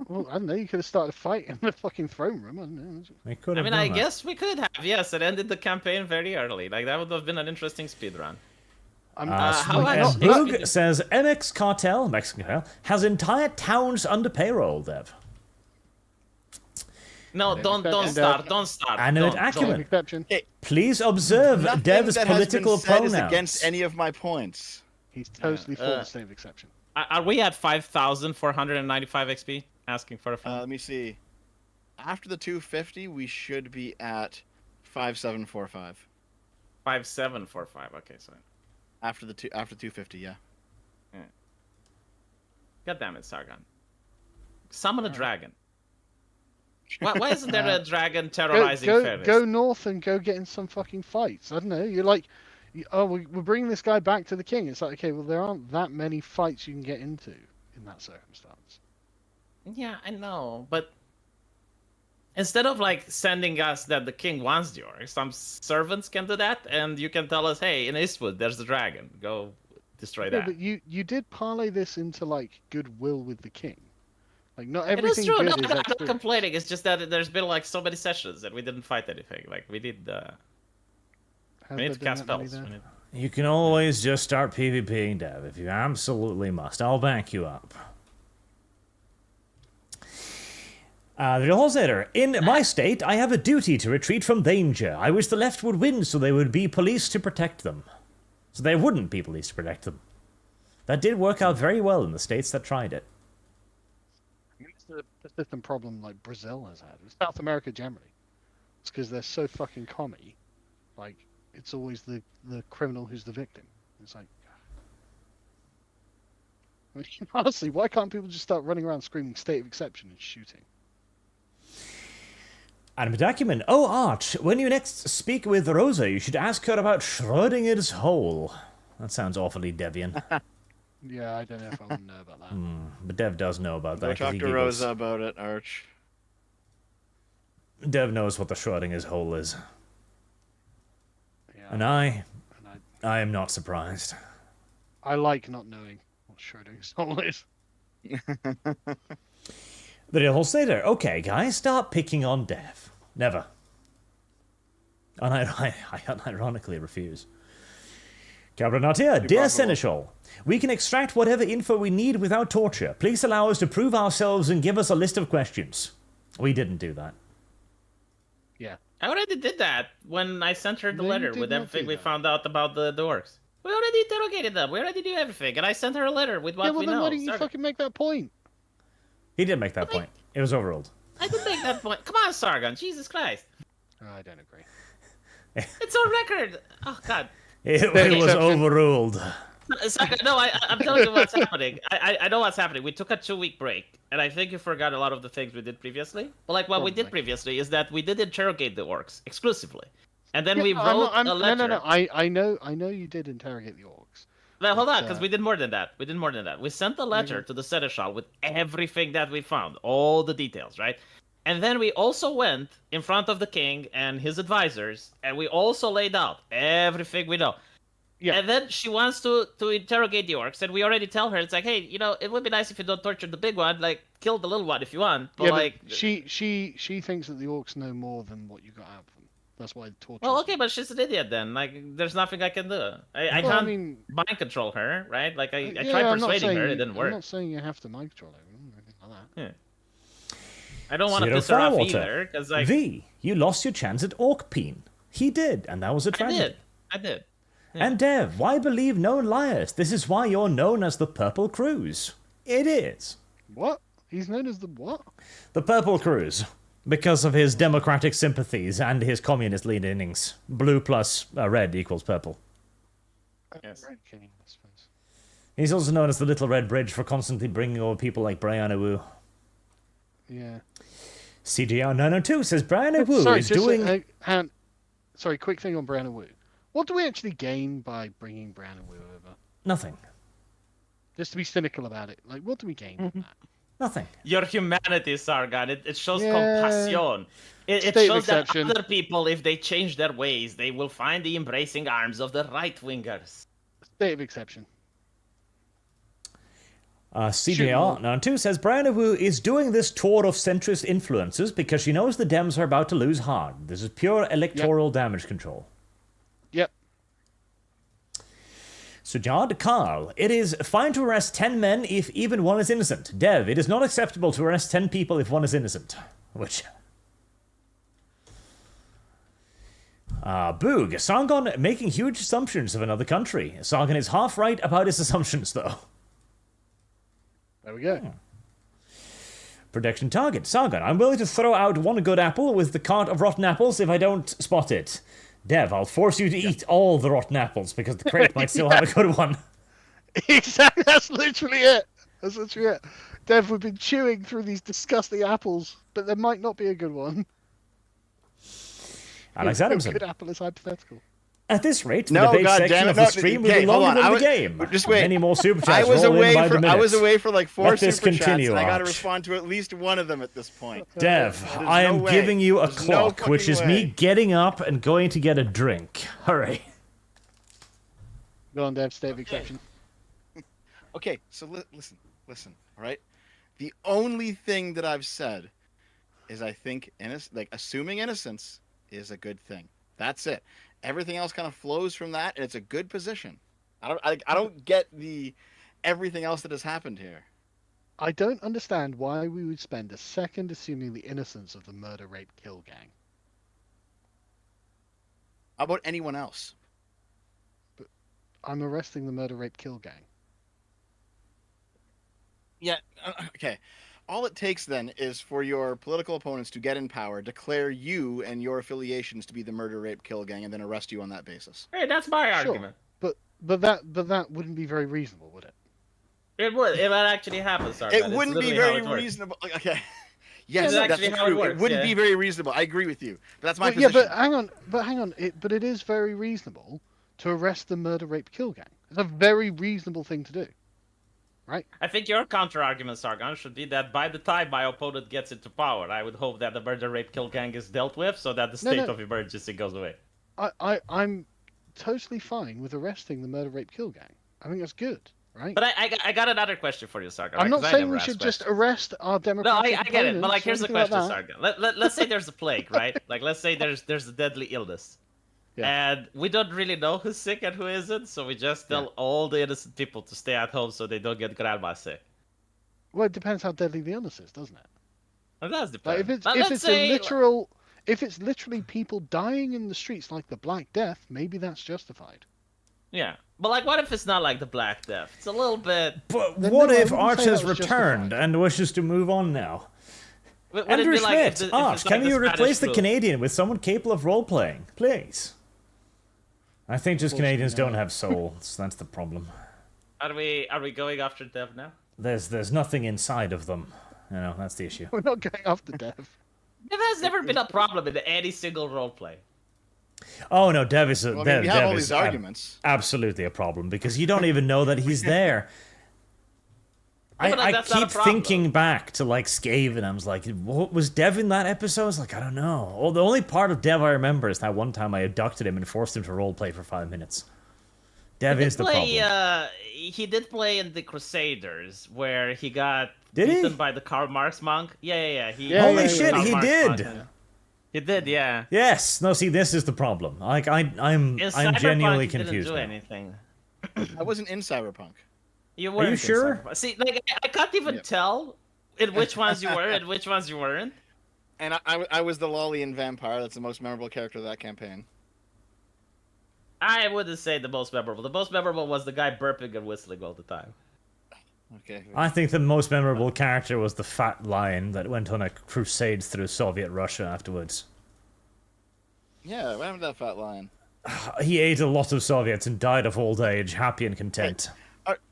Well, I don't know. You could have started a fight in the fucking throne room. I don't know. We could I have mean, done I that. guess we could have. Yes, it ended the campaign very early. Like, that would have been an interesting speed run. I'm, how I'm about- not- Boog says MX Cartel, Mexican Cartel, has entire towns under payroll, Dev. No, don't start. Don't start. I know it don't, accurate. an exception. Please observe Nothing Dev's that has political been said pronouns. is against any of my points. He's totally for the state of exception. Are we at 5,495 XP? Asking for a friend. Let me see. After the 250, we should be at 5,745. 5,745. Okay, so. After 250, yeah. God damn it, Sargon. Summon a dragon. Why isn't there a dragon terrorizing Ferris? Go north and go get in some fucking fights. I don't know. You're like, we're bringing this guy back to the king. It's like, okay, well, there aren't that many fights you can get into in that circumstance. Yeah, I know, but instead of like sending us that the king wants the orcs, some servants can do that, and you can tell us, hey, in Eastwood, there's the dragon. Go destroy Yeah, that. but you did parlay this into like goodwill with the king. Like not It is everything true. good No, is I'm not experience. complaining. It's just that there's been like so many sessions and we didn't fight anything. Like we did. Has We need there to been cast that many spells. there? You can always just start PvPing, Dev, if you absolutely must. I'll back you up. The Holzetter, in my state, I have a duty to retreat from danger. I wish the left would win so there would be police to protect them. So there wouldn't be police to protect them. That did work out very well in the states that tried it. I mean, it's a persistent problem like Brazil has had. It's South America generally. It's because they're so fucking commie. Like, it's always the criminal who's the victim. It's like... I mean, honestly, why can't people just start running around screaming state of exception and shooting? Adam Document, oh Arch, when you next speak with Rosa, you should ask her about Schrodinger's hole. That sounds awfully Devian. Yeah, I don't know if I want to know about that. But Dev does know about Go that. 'cause talk he to giggles. Rosa about it, Arch. Dev knows what the Schrodinger's hole is. Yeah, And I and am not surprised. I like not knowing what Schrodinger's hole is. The whole Stater, okay guys, stop picking on Dev. Never. And I unironically refuse. Cabernatia, dear Seneschal, we can extract whatever info we need without torture. Please allow us to prove ourselves and give us a list of questions. We didn't do that. Yeah. I already did that when I sent her the No, you letter did with not everything do we that. found out about the orcs. We already interrogated them. We already knew everything, and I sent her a letter with what Yeah, well we then know. why didn't you Sargon. fucking make that point? He did make that Well, point. It was overruled. I did make that point. Come on, Sargon. Jesus Christ. I don't agree. It's on record. Oh, God. It Very was exception. overruled. Sargon, no, I'm telling you what's happening. I know what's happening. We took a 2-week break, and I think you forgot a lot of the things we did previously. But, like, what we did Probably. previously is that we did interrogate the orcs exclusively. And then Yeah, we wrote a letter. No. I know you did interrogate the orcs. Well, hold on, But, because we did more than that. We did more than that. We sent a letter Okay. to the Seneschal with everything that we found, all the details, right? And then we also went in front of the king and his advisors, and we also laid out everything we know. Yeah. And then she wants to interrogate the orcs, and we already tell her, it's like, hey, you know, it would be nice if you don't torture the big one, like, kill the little one if you want. But, Yeah, like, but she thinks that the orcs know more than what you got out of them. That's why the torture. well, okay, but she's an idiot then. Like, there's nothing I can do. I Well, I can't mean- mind control her, right? Like, I Yeah, tried I'm not persuading saying her, you- it didn't work. I'm not saying you have to mind control everyone or anything like that. I don't want to Zero piss her off Firewater. either, because like V, you lost your chance at Orkpeen. He did, and that was a I tragedy. did. And Dev, why believe no liars? This is why you're known as the Purple Cruise. It is. What? He's known as the what? The Purple Cruise. Because of his democratic sympathies and his communist leanings. Blue plus red equals purple. Yes. Red King, I suppose. He's also known as the Little Red Bridge for constantly bringing over people like Brianna Wu. Yeah. CGR 902 says Brianna Wu Sorry, is just doing... sorry, quick thing on Brianna Wu. What do we actually gain by bringing Brianna Wu over? Nothing. Just to be cynical about it, like what do we gain from that? Nothing. Your humanity, Sargon. It shows Yeah. compassion. It State of shows that exception. other people, if they change their ways, they will find the embracing arms of the right-wingers. State of exception. CJR 92 says Brianna Wu is doing this tour of centrist influences because she knows the Dems are about to lose hard. This is pure electoral damage control. Yep. Sujard Carl, it is fine to arrest 10 men if even one is innocent. Dev, it is not acceptable to arrest 10 people if one is innocent. Which... Boog, Sargon making huge assumptions of another country. Sargon is half right about his assumptions, though. There we go. Prediction target. Sargon, I'm willing to throw out one good apple with the cart of rotten apples if I don't spot it. Dev, I'll force you to eat all the rotten apples because the crate might still have a good one. Exactly. That's literally it. That's literally it. Dev, we've been chewing through these disgusting apples, but there might not be a good one. Alex A Adamson. good apple is hypothetical. At this rate, the No, debate God section damn it, of the no, stream will okay, be hold longer on, than the game. just wait. Many more super I chats was roll in away by the for minute. like 4 Let this super chats, continue, and I got to Arch. respond to at least one of them at this point. Dev, There's I no am way. giving you a There's no clock, which fucking is way. me getting up and going to get a drink. Hurry. Go on, Dev. State of exception. Okay, so listen, all right? The only thing that I've said is I think assuming innocence is a good thing. That's it. Everything else kind of flows from that, and it's a good position. I don't get everything else that has happened here. I don't understand why we would spend a second assuming the innocence of the murder, rape, kill gang. How about anyone else? I'm arresting the murder, rape, kill gang. Yeah, okay. All it takes then is for your political opponents to get in power, declare you and your affiliations to be the murder, rape, kill gang, and then arrest you on that basis. Hey, that's my argument. But that wouldn't be very reasonable, would it? It would. It would actually happen, Sargon. It It's wouldn't be literally how very it works. reasonable. Okay. Yes, That's that's actually how it true. It works, wouldn't yeah. be very reasonable. I agree with you. But that's my Well, yeah, position. but hang on. It is very reasonable to arrest the murder, rape, kill gang. It's a very reasonable thing to do, right? I think your counter-argument, Sargon, should be that by the time my opponent gets into power, I would hope that the murder, rape, kill gang is dealt with so that the No, state no. of emergency goes away. I'm totally fine with arresting the murder, rape, kill gang. I think that's good, right? But I got another question for you, Sargon. I'm right? not 'Cause I saying never we ask should questions. just arrest our No, democratic I get it. But like, opponents or here's the anything like question, that. Sargon. Let's say there's a plague, right? Like, let's say there's a deadly illness, and we don't really know who's sick and who isn't, so we just tell all the innocent people to stay at home so they don't get grandma sick. Well, it depends how deadly the illness is, doesn't it? Well, that's Like depends. if it's literally people dying in the streets like the Black Death, maybe that's justified. Yeah, but like, what if it's not like the Black Death? It's a little bit. But Then what no, I if wouldn't Arch say that has was returned justified. and wishes to move on now? Would it Andrew be like if Schmidt, if Arch, it's like can you Spanish replace the flu? Canadian with someone capable of role-playing? Please. I think just Unfortunately, Canadians don't no. have souls. That's the problem. Are we going after Dev now? There's nothing inside of them. You know, that's the issue. We're not going after Dev. Dev has never been a problem in any single roleplay. Oh no, Dev is a, Well, I mean, Dev, we have Dev all is these arguments. absolutely a problem because you don't even know that he's there. but I that's not a keep problem. thinking back to like Scave, and I was like, "What was Dev in that episode?" I was like, I don't know. Oh, the only part of Dev I remember is that one time I abducted him and forced him to roleplay for 5 minutes. Dev is the problem. He did play in the Crusaders, where he got Did he? beaten by the Karl Marx monk. Yeah. Yeah, Holy yeah, shit, Karl he Marx did. monk. He did, yeah. Yes. No, see, this is the problem. Like In I'm Cyberpunk, genuinely he confused. didn't do now. anything. I wasn't in Cyberpunk. You weren't in sure? Cyberpunk. See, like I can't even Yep. tell in which ones you were and which ones you weren't. And I was the Lollian vampire. That's the most memorable character of that campaign. I wouldn't say the most memorable. The most memorable was the guy burping and whistling all the time. Okay. I think the most memorable character was the fat lion that went on a crusade through Soviet Russia afterwards. Yeah, what happened to that fat lion? He ate a lot of Soviets and died of old age, happy and content.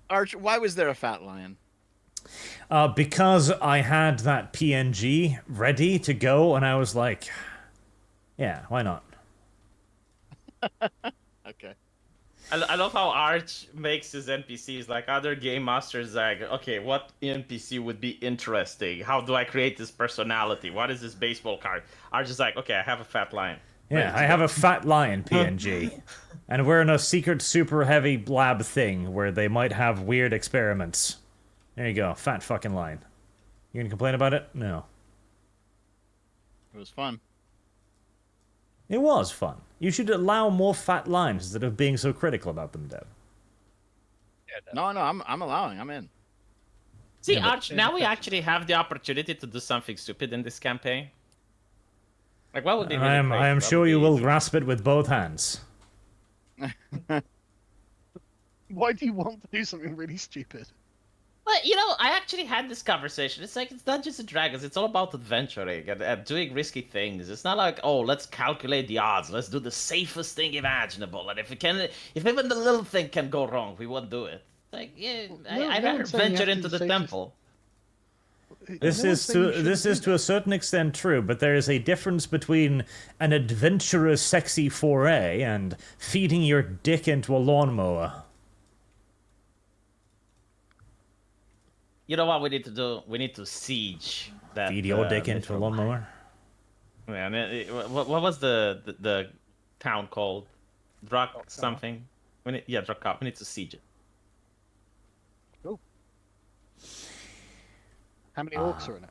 Arch, why was there a fat lion? Because I had that PNG ready to go, and I was like, yeah, why not? Okay. I love how Arch makes his NPCs like other game masters. Like, okay, what NPC would be interesting? How do I create this personality? What is this baseball card? Arch is like, okay, I have a fat lion. Yeah, I have a fat lion PNG. And we're in a secret super heavy lab thing where they might have weird experiments. There you go, fat fucking lion. You gonna complain about it? No. It was fun. It was fun. You should allow more fat lions instead of being so critical about them, Dev. No, I'm allowing. I'm in. See, Yeah, but- Arch, now we actually have the opportunity to do something stupid in this campaign. Like, what would be really I am crazy? What sure would you be- will grasp it with both hands. Why do you want to do something really stupid? But, you know, I actually had this conversation. It's like, it's Dungeons and Dragons. It's all about adventuring and doing risky things. It's not like, oh, let's calculate the odds. Let's do the safest thing imaginable. And if even the little thing can go wrong, we won't do it. Like, yeah, No, I'd no rather one's saying you venture have to into do the the safest- temple. This No is one's saying you this shouldn't is do to a that. certain extent true, but there is a difference between an adventurous, sexy foray and feeding your dick into a lawnmower. You know what we need to do? We need to siege that. Feed your dick into a Mithril. lawnmower. Man, what was the town called? Drak something. Drak. We need to siege it. How many orcs are in it?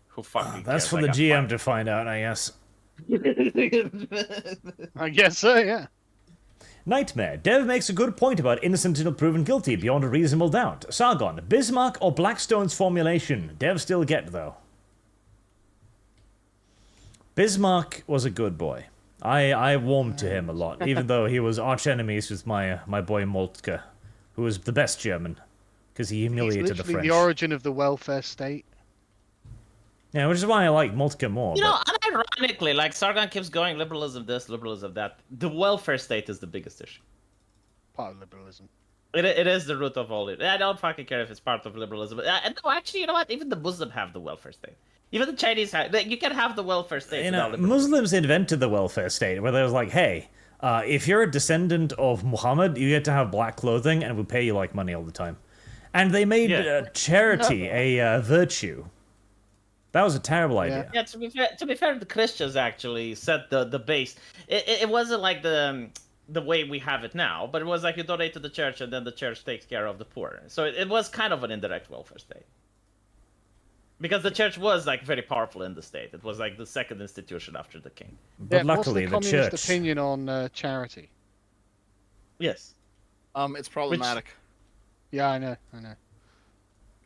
Who fucking That's cares? for I the got GM to find out, I guess. I guess so, yeah. Nightmare. Dev makes a good point about innocent until proven guilty beyond a reasonable doubt. Sargon. Bismarck or Blackstone's formulation? Dev still get, though. Bismarck was a good boy. I warmed to him a lot, even though he was arch enemies with my boy Moltke, who was the best German, because he He's humiliated the literally French. the origin of the welfare state. Yeah, which is why I like Moltke more. You but- know, unironically, like Sargon keeps going liberalism this, liberalism that. The welfare state is the biggest issue. Part of liberalism. It is the root of all it. I don't fucking care if it's part of liberalism. No, actually, you know what? Even the Muslims have the welfare state. Even the Chinese have. You can have the welfare state. You without know, liberalism. Muslims invented the welfare state, where they was like, hey, if you're a descendant of Muhammad, you get to have black clothing, and we'll pay you like money all the time. And they made Yeah. charity a virtue. That was a terrible idea. Yeah, to be fair, the Christians actually set the base. It wasn't like the way we have it now, but it was like you donate to the church and then the church takes care of the poor. So it was kind of an indirect welfare state. Because the church was like very powerful in the state. It was like the second institution after the king. But luckily, what's the the communist church. opinion on charity? Yes. It's problematic. Yeah, I know.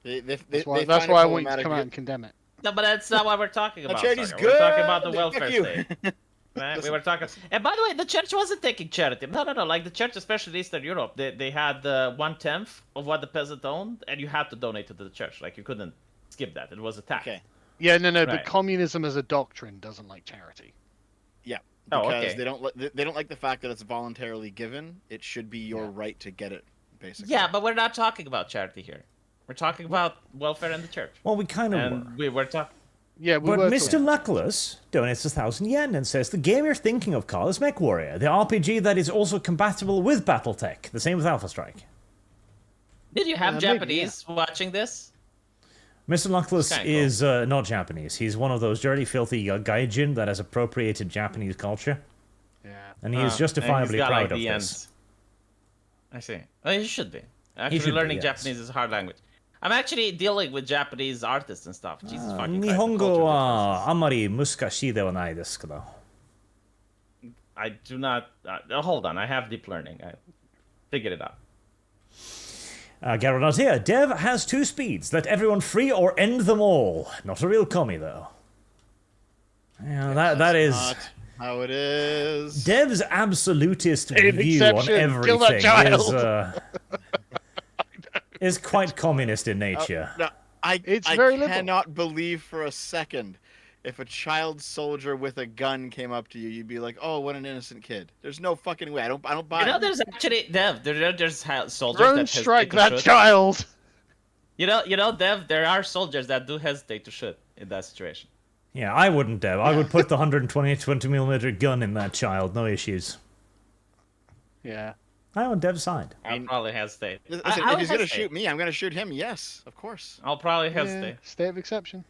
They That's why find it I want you to problematic. come out and condemn it. No, but that's not what we're talking about. charity's Sargon. We're talking about the good! welfare Fuck you. state. Right? We were talking, and by the way, the church wasn't taking charity. No. Like the church, especially in Eastern Europe, they had 1/10 of what the peasant owned, and you had to donate to the church. Like you couldn't skip that. It was a tax. Okay. Yeah, no, Right. but communism as a doctrine doesn't like charity. Yeah. Oh, Because okay. they don't like the fact that it's voluntarily given. It should be your Yeah. right to get it, basically. Yeah, but we're not talking about charity here. We're talking about welfare in the church. Well, we kind of were. And we were talking. Yeah, we But were Mr. talking- Luckless donates 1,000 yen and says the game you're thinking of, Carl, is MechWarrior, the RPG that is also compatible with BattleTech. The same with Alpha Strike. Did you have maybe, Japanese watching this? Mr. Luckless Kinda cool. is not Japanese. He's one of those dirty, filthy gaijin that has appropriated Japanese culture, Yeah. and he is And justifiably he's got, proud like, of the this. ends. I see. Well, he should be. Actually, should be, learning yes. Japanese is a hard language. I'm actually dealing with Japanese artists and stuff. Jesus fucking Christ. the Nihongo culture wa differences. amari muskashii de wa nai desu kedo. I do not. Hold on, I have deep learning. I figured it out. Geralt here. Dev has 2 speeds. Let everyone free or end them all. Not a real commie, though. Yeah, that is... Not how it is. Dev's absolutist An view on exception. Kill that everything is quite communist in nature. No, It's I very liberal. cannot believe for a second if a child soldier with a gun came up to you, you'd be like, "Oh, what an innocent kid." There's no fucking way. I don't buy You know, it. there's actually Dev. There's soldiers Drone that strike hesitate to that shoot. child! You know, Dev. There are soldiers that do hesitate to shoot in that situation. Yeah, I wouldn't, Dev. I would put the 20mm gun in that child. No issues. Yeah. I'm on Dev's side. I'll probably hesitate. Listen, I if would he's gonna hesitate. shoot me, I'm gonna shoot him. Yes, of course. I'll probably Yeah, hesitate. state of exception.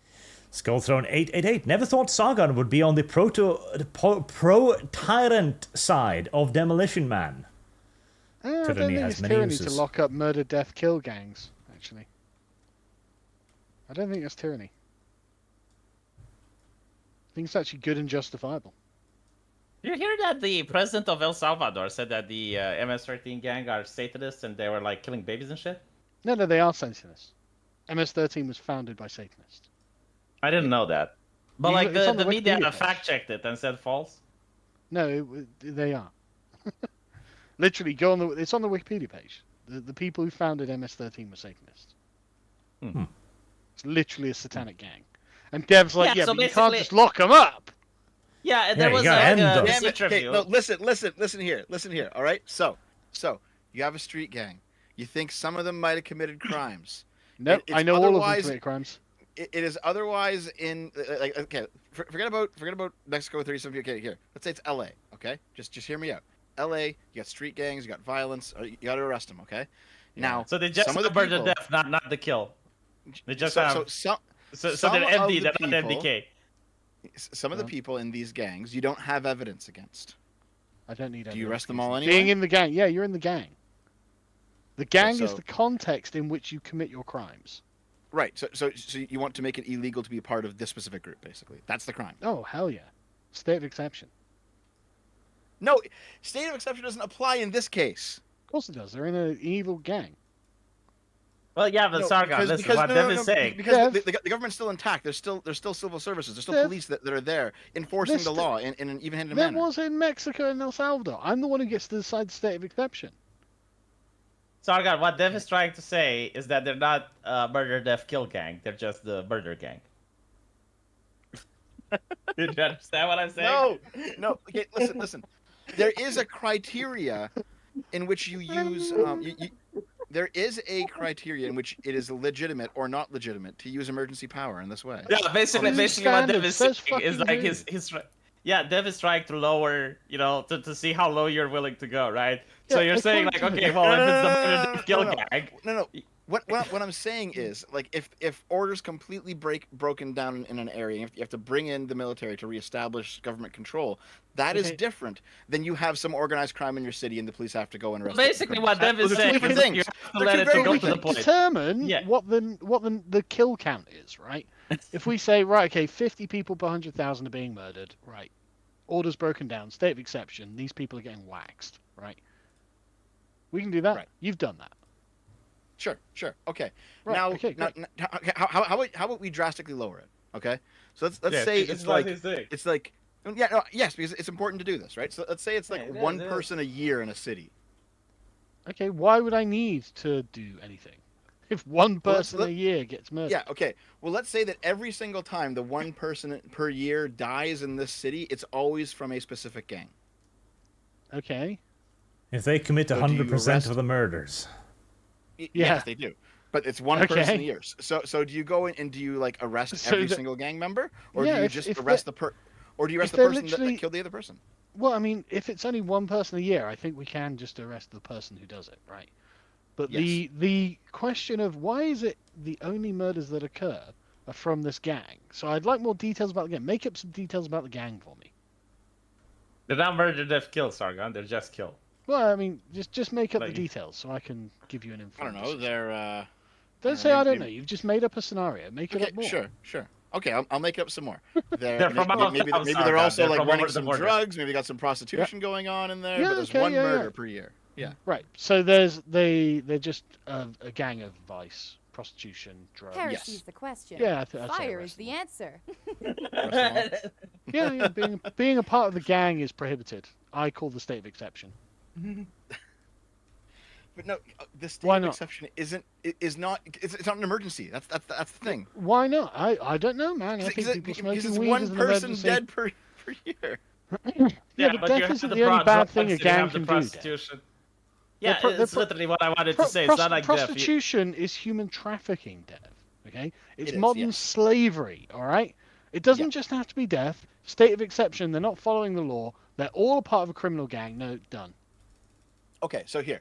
Skullthrone 888. Never thought Sargon would be on the pro-tyrant side of Demolition Man. I don't Tyranny think has it's many tyranny to uses. lock up murder, death, kill gangs, actually. I don't think that's tyranny. I think it's actually good and justifiable. You hear that the president of El Salvador said that the MS-13 gang are Satanists and they were like killing babies and shit? No, they are Satanists. MS-13 was founded by Satanists. I didn't know that. But You- like it's on the the media Wikipedia page. fact-checked it and said false. No, they are. Literally, go on the. It's on the Wikipedia page. The people who founded MS-13 were Satanists. Hmm. It's literally a satanic gang. And Dev's like, Yeah, yeah, so but you can't basically- just lock them up. Yeah, and Yeah, there you was gotta like end them. this Damn it. Okay, interview. no, listen here. All right. So you have a street gang. You think some of them might have committed crimes. No, It's I know all of them otherwise- commit crimes. It is otherwise in like okay. Forget about Mexico 37. Okay, here. Let's say it's L.A. Okay, just hear me out. L.A. You got street gangs. You got violence. You got to arrest them. Okay. Now, So they just some of the numbered the people- death, not the kill. They just so, have so some so some they're of MD, the they're not people- MDK. some of the Yeah. people in these gangs you don't have evidence against. I don't need Do you evidence arrest them against all them. anyway? Being in the gang, yeah, you're in the gang. The gang is so- the context in which you commit your crimes. Right. So you want to make it illegal to be a part of this specific group, basically. That's the crime. Oh, hell yeah. State of exception. No, state of exception doesn't apply in this case. Of course it does. They're in an evil gang. Well, yeah, but No, Sargon, listen, what Dev is saying. because Dev. the government's still intact. There's still civil services. There's still Dev. police that are there enforcing This the th- law in an even-handed That manner. was in Mexico and El Salvador. I'm the one who gets to decide the state of exception. Sargon, what Dev is trying to say is that they're not murder, death, kill gang. They're just the murder gang. Did you understand what I'm saying? No. Okay, listen. There is a criteria in which you use. There is a criteria in which it is legitimate or not legitimate to use emergency power in this way. Yeah, basically what Dev Standards, is says saying is fucking like who? his yeah, Dev is trying to lower, to see how low you're willing to go, right? So Yeah, you're saying like, according to okay, me- well, if it's the murder, death, kill no. gang, No. What I'm saying is, like, if orders completely broken down in an area, you have to bring in the military to reestablish government control. That is Okay. different than you have some organized crime in your city and the police have to go and arrest. basically what Dev is Those are two saying different is things. you have to They're let two it very to go We to the can point. determine Yeah. what the kill count is, right? If we say, right, okay, 50 people per 100,000 are being murdered, right? Orders broken down, state of exception, these people are getting waxed, right? We can do that. Right. You've done that. Sure. Okay. Right, Now, okay, great. how about we drastically lower it? Okay, so let's Yeah, say this it's is what like he's doing. yes, because it's important to do this, right? So let's say it's like Yeah, it one is. person a year in a city. Okay, why would I need to do anything if one Well, let's- person a year gets murdered? Yeah, okay. Well, let's say that every single time the one person per year dies in this city, it's always from a specific gang. Okay. If they commit So do you 100% arrest- of the murders. Yeah. Yes, they do. But it's one person Okay. a year. So do you go in and do you like arrest So every the- single gang member, or Yeah, do you if- just if arrest they- or do you arrest if the they're person that literally- killed the other person? Well, I mean, if it's only one person a year, I think we can just arrest the person who does it, right? But Yes. the question of why is it the only murders that occur are from this gang? So I'd like more details about the gang. Make up some details about the gang for me. They're not murder, death, kill, Sargon. They're just kill. Well, I mean, just make up Like- the details so I can give you an I don't informed know. decision. They're Don't know, say I don't know. maybe- You've just made up a scenario. Make it okay. up more. Sure. Okay, I'll make up some more. They're from maybe, out- maybe, I'm maybe sorry, they're God, also they're like from running over the some border. drugs. Maybe got some prostitution going on in there. Yeah, but there's okay, one yeah, murder yeah. per year. Yeah. Right. So they're just a gang of vice, prostitution, drugs. Heresy's Yes. the question. Yeah, I'd say Fire arrest is the them. answer. Yeah, being a part of the gang is prohibited. I call the state of exception. But no, the state Why of not? exception is not. It's not an emergency. That's the thing. Why not? I don't know, man. I think Because people because smoking it's weed one is an person emergency. dead per year. Yeah, but you death have isn't the the only bad drugs, thing a you gang have the can do. Death. prostitution. Yeah, pro- it's pro- literally what I wanted to say. It's not like death. You- Prostitution is human trafficking, Dev. Okay, it's It is, modern yes. slavery. All right, it doesn't Yeah. just have to be death. State of exception. They're not following the law. They're all a part of a criminal gang. No, done. Okay, so here.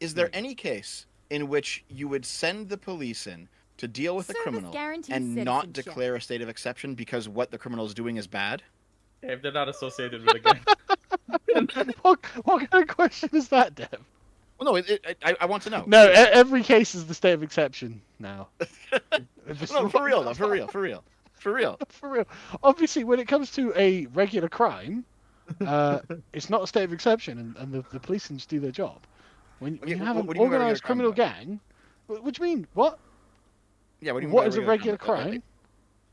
Is there any case in which you would send the police in to deal with a Service criminal guarantees and not citizenship. declare a state of exception because what the criminal is doing is bad? if they're not associated with the gang. What kind of question is that, Dev? Well, no, I want to know. No, every case is the state of exception now. No, for real though, for real. For real. Obviously, when it comes to a regular crime, it's not a state of exception, and the police can just do their job. When Okay, you have what an do you mean by regular organized crime, criminal though? gang, what do you mean? What? Yeah, what do you mean What by is a regular crime?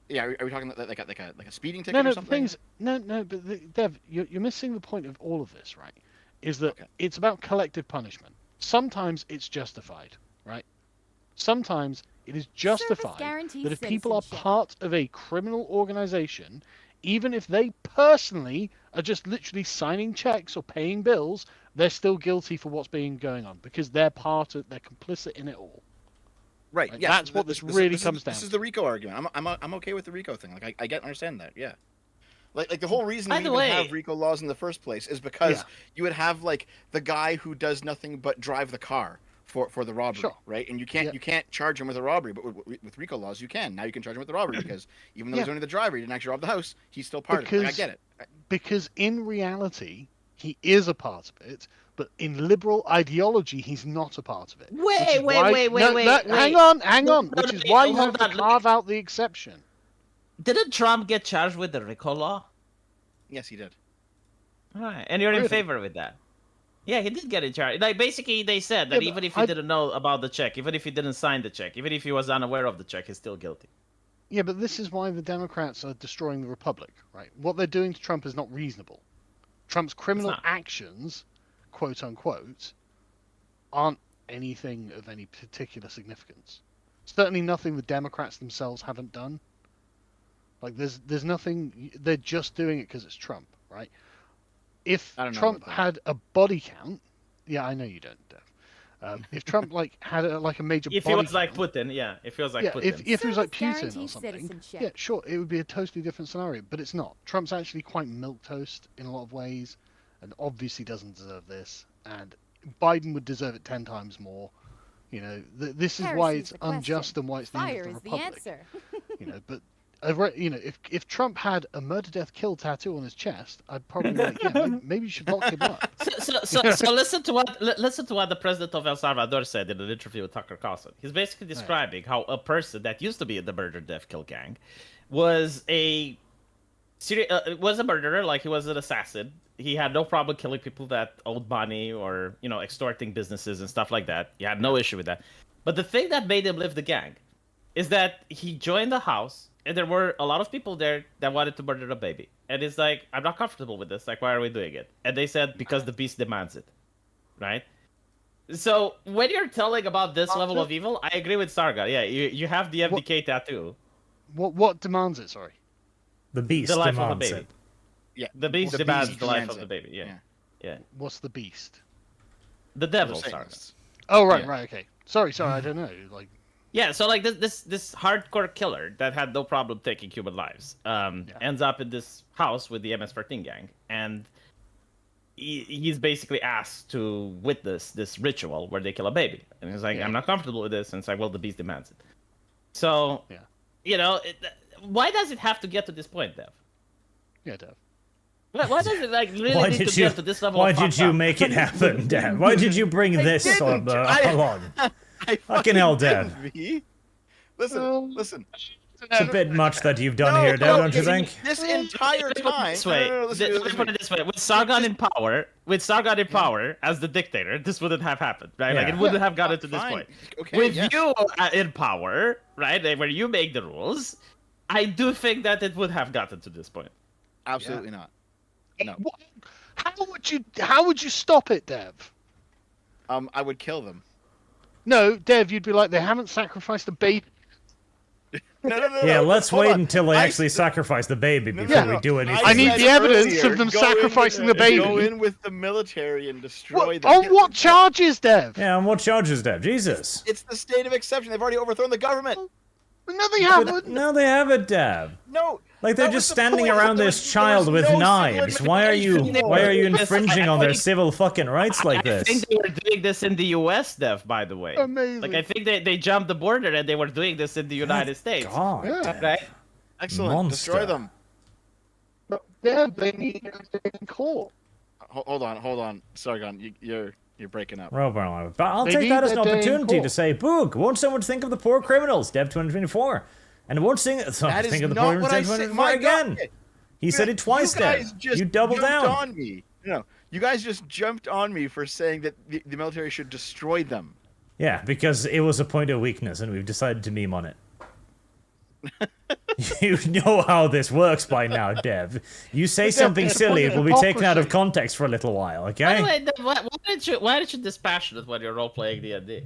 Yeah, are we talking like a speeding ticket No, or no, the something? things. No, but Dev, you're missing the point of all of this, right? Is that Okay. it's about collective punishment. Sometimes it's justified, right? Sometimes it is justified guarantees that if people are citizenship. part of a criminal organization, even if they personally are just literally signing checks or paying bills, they're still guilty for what's being going on because they're complicit in it all. Right. Like, Yes. that's what this really comes down This is to. the RICO argument. I'm okay with the RICO thing. Like I get understand that. Yeah. Like the whole reason By we the even way- have RICO laws in the first place is because Yeah. you would have like the guy who does nothing but drive the car for the robbery, Sure. right? And you Yeah. can't charge him with a robbery, but with RICO laws you can. Now you can charge him with a robbery because even though he's Yeah. only the driver, he didn't actually rob the house. He's still part of it. Like, I Because- get it. Because in reality, he is a part of it, but in liberal ideology, he's not a part of it. which is Wait, why- wait. Hang on. No, Which is wait, why you hold have to on, carve out the exception. Didn't Trump get charged with the RICO law? Yes, he did. Alright, and you're in Really? favor with that? Yeah, he did get in charge. Like, basically, they said that Yeah, but even if he didn't know about the check, even if he didn't sign the check, even if he was unaware of the check, he's still guilty. Yeah, but this is why the Democrats are destroying the Republic, right? What they're doing to Trump is not reasonable. Trump's criminal not. actions, quote unquote, aren't anything of any particular significance. Certainly nothing the Democrats themselves haven't done. Like there's nothing. They're just doing it because it's Trump, right? If I don't know Trump about that. had a body count, yeah, I know you don't, Dev. If Trump had a major If he body was like count, Putin, yeah. If he was like yeah, Putin. if he was like Service Putin or guarantees something, citizenship. yeah, sure, it would be a totally different scenario. But it's not. Trump's actually quite milquetoast in a lot of ways, and obviously doesn't deserve this. And Biden would deserve it 10 times more. You know, this is why Heresy's it's the question. unjust and why it's the end Fire of is the the republic. answer. You know, but you know, if Trump had a murder, death, kill tattoo on his chest, I'd probably be like, yeah, maybe you should lock him up. So listen to what the president of El Salvador said in an interview with Tucker Carlson. He's basically describing how a person that used to be in the murder, death, kill gang was was a murderer, like he was an assassin. He had no problem killing people that owed money or extorting businesses and stuff like that. He had no issue with that. But the thing that made him leave the gang is that he joined the house and there were a lot of people there that wanted to murder a baby. And it's like, I'm not comfortable with this. Like, why are we doing it? And they said, because the beast demands it. Right? So, when you're telling about this level of evil, I agree with Sargon. Yeah, you have the MDK tattoo. What demands it? Sorry. The beast The life of the demands baby. it. Yeah. The beast The demands beast the life demands of the it. baby. Yeah. Yeah. What's the beast? The devil, They're Sargon. Satanists. Oh right, Yeah. right, okay. Sorry, I don't know. Like, Yeah, so like this hardcore killer that had no problem taking human lives ends up in this house with the MS-13 gang, and he's basically asked to witness this ritual where they kill a baby, and he's like, I'm not comfortable with this, and it's like, well, the beast demands it. So, you know, why does it have to get to this point, Dev? yeah, Dev. Why does it like really need to get to this level? Why of did fucked you up? make it happen, Dan? Why did you bring this didn't. along? I Fucking hell, didn't, Dev. V. Listen. It's a bit much that you've done here, Dev, don't you think? This entire time. This way, Listen, let's put it this way: with Sargon in power, as the dictator, this wouldn't have happened, right? Like Yeah. it wouldn't have gotten to this Fine. point. Okay, With yes. you in power, right, where you make the rules, I do think that it would have gotten to this point. Absolutely not. No. How would you stop it, Dev? I would kill them. No, Dev, you'd be like, they haven't sacrificed a baby. No. Yeah, let's hold wait on. until they I actually sacrifice the baby before Yeah. we do anything. I need said the evidence earlier, of them go sacrificing the baby. Go in with the military and destroy them. On what charges, Dev? Yeah, and what charges, Dev? Jesus. It's the state of exception. They've already overthrown the government. No, they haven't. No, they haven't, Dev. No. Like they're that just was the standing point. around There this was child with no civil knives. Why are you administration. infringing on their civil fucking rights like I think this? they were doing this in the U.S., Dev, by the way. Amazing. Like I think they jumped the border and they were doing this in the United States. God. Yeah. Right? Excellent. Monster. Destroy them. But Dev, they need to in court. Hold on, Sargon. You're breaking up. But I'll They take need that as an their day in opportunity to court. say, "Boog, won't someone think of the poor criminals?" Dev 2024, and won't think of That is the not poor what I criminals said. 2024 My again. God. He said it twice, You guys Dev. just You double jumped down. on me. No, you guys just jumped on me for saying that the military should destroy them. Yeah, because it was a point of weakness, and we've decided to meme on it. You know how this works by now, Dev. You say something it's a silly, point it of will be taken out of hypocrisy. context for a little while, By the okay? way, Dev, why aren't you dispassionate when you're role playing D&D?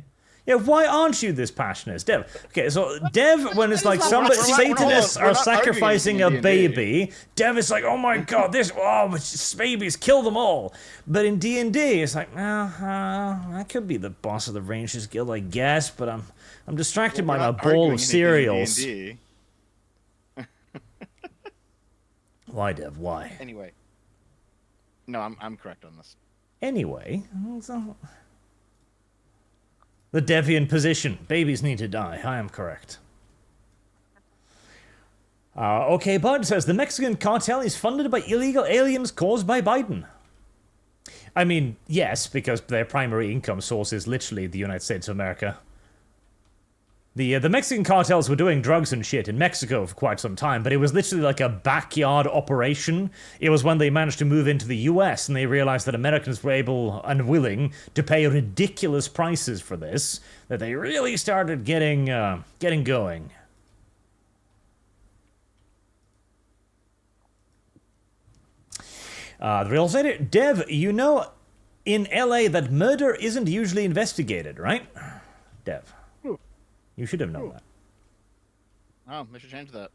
Yeah, why aren't you this passionate, Dev? Okay, so Dev, when it's like not- some we're not- Satanists we're are not arguing sacrificing a in D&D. baby, Dev is like, oh my god, this babies, kill them all. But in D&D, it's like, I could be the boss of the Rangers Guild, I guess, but I'm distracted by We're my not bowl arguing of anything in cereals. D&D. Why, Dev? Why? Anyway. No, I'm correct on this. Anyway, so... The Deviant position. Babies need to die. I am correct. Okay, Bud says the Mexican cartel is funded by illegal aliens caused by Biden. I mean, yes, because their primary income source is literally the United States of America. The Mexican cartels were doing drugs and shit in Mexico for quite some time, but it was literally like a backyard operation. It was when they managed to move into the US and they realized that Americans were able and willing to pay ridiculous prices for this, that they really started getting going. The real estate, Dev, you know in LA that murder isn't usually investigated, right? Dev. You should have known that. Oh, they should change that.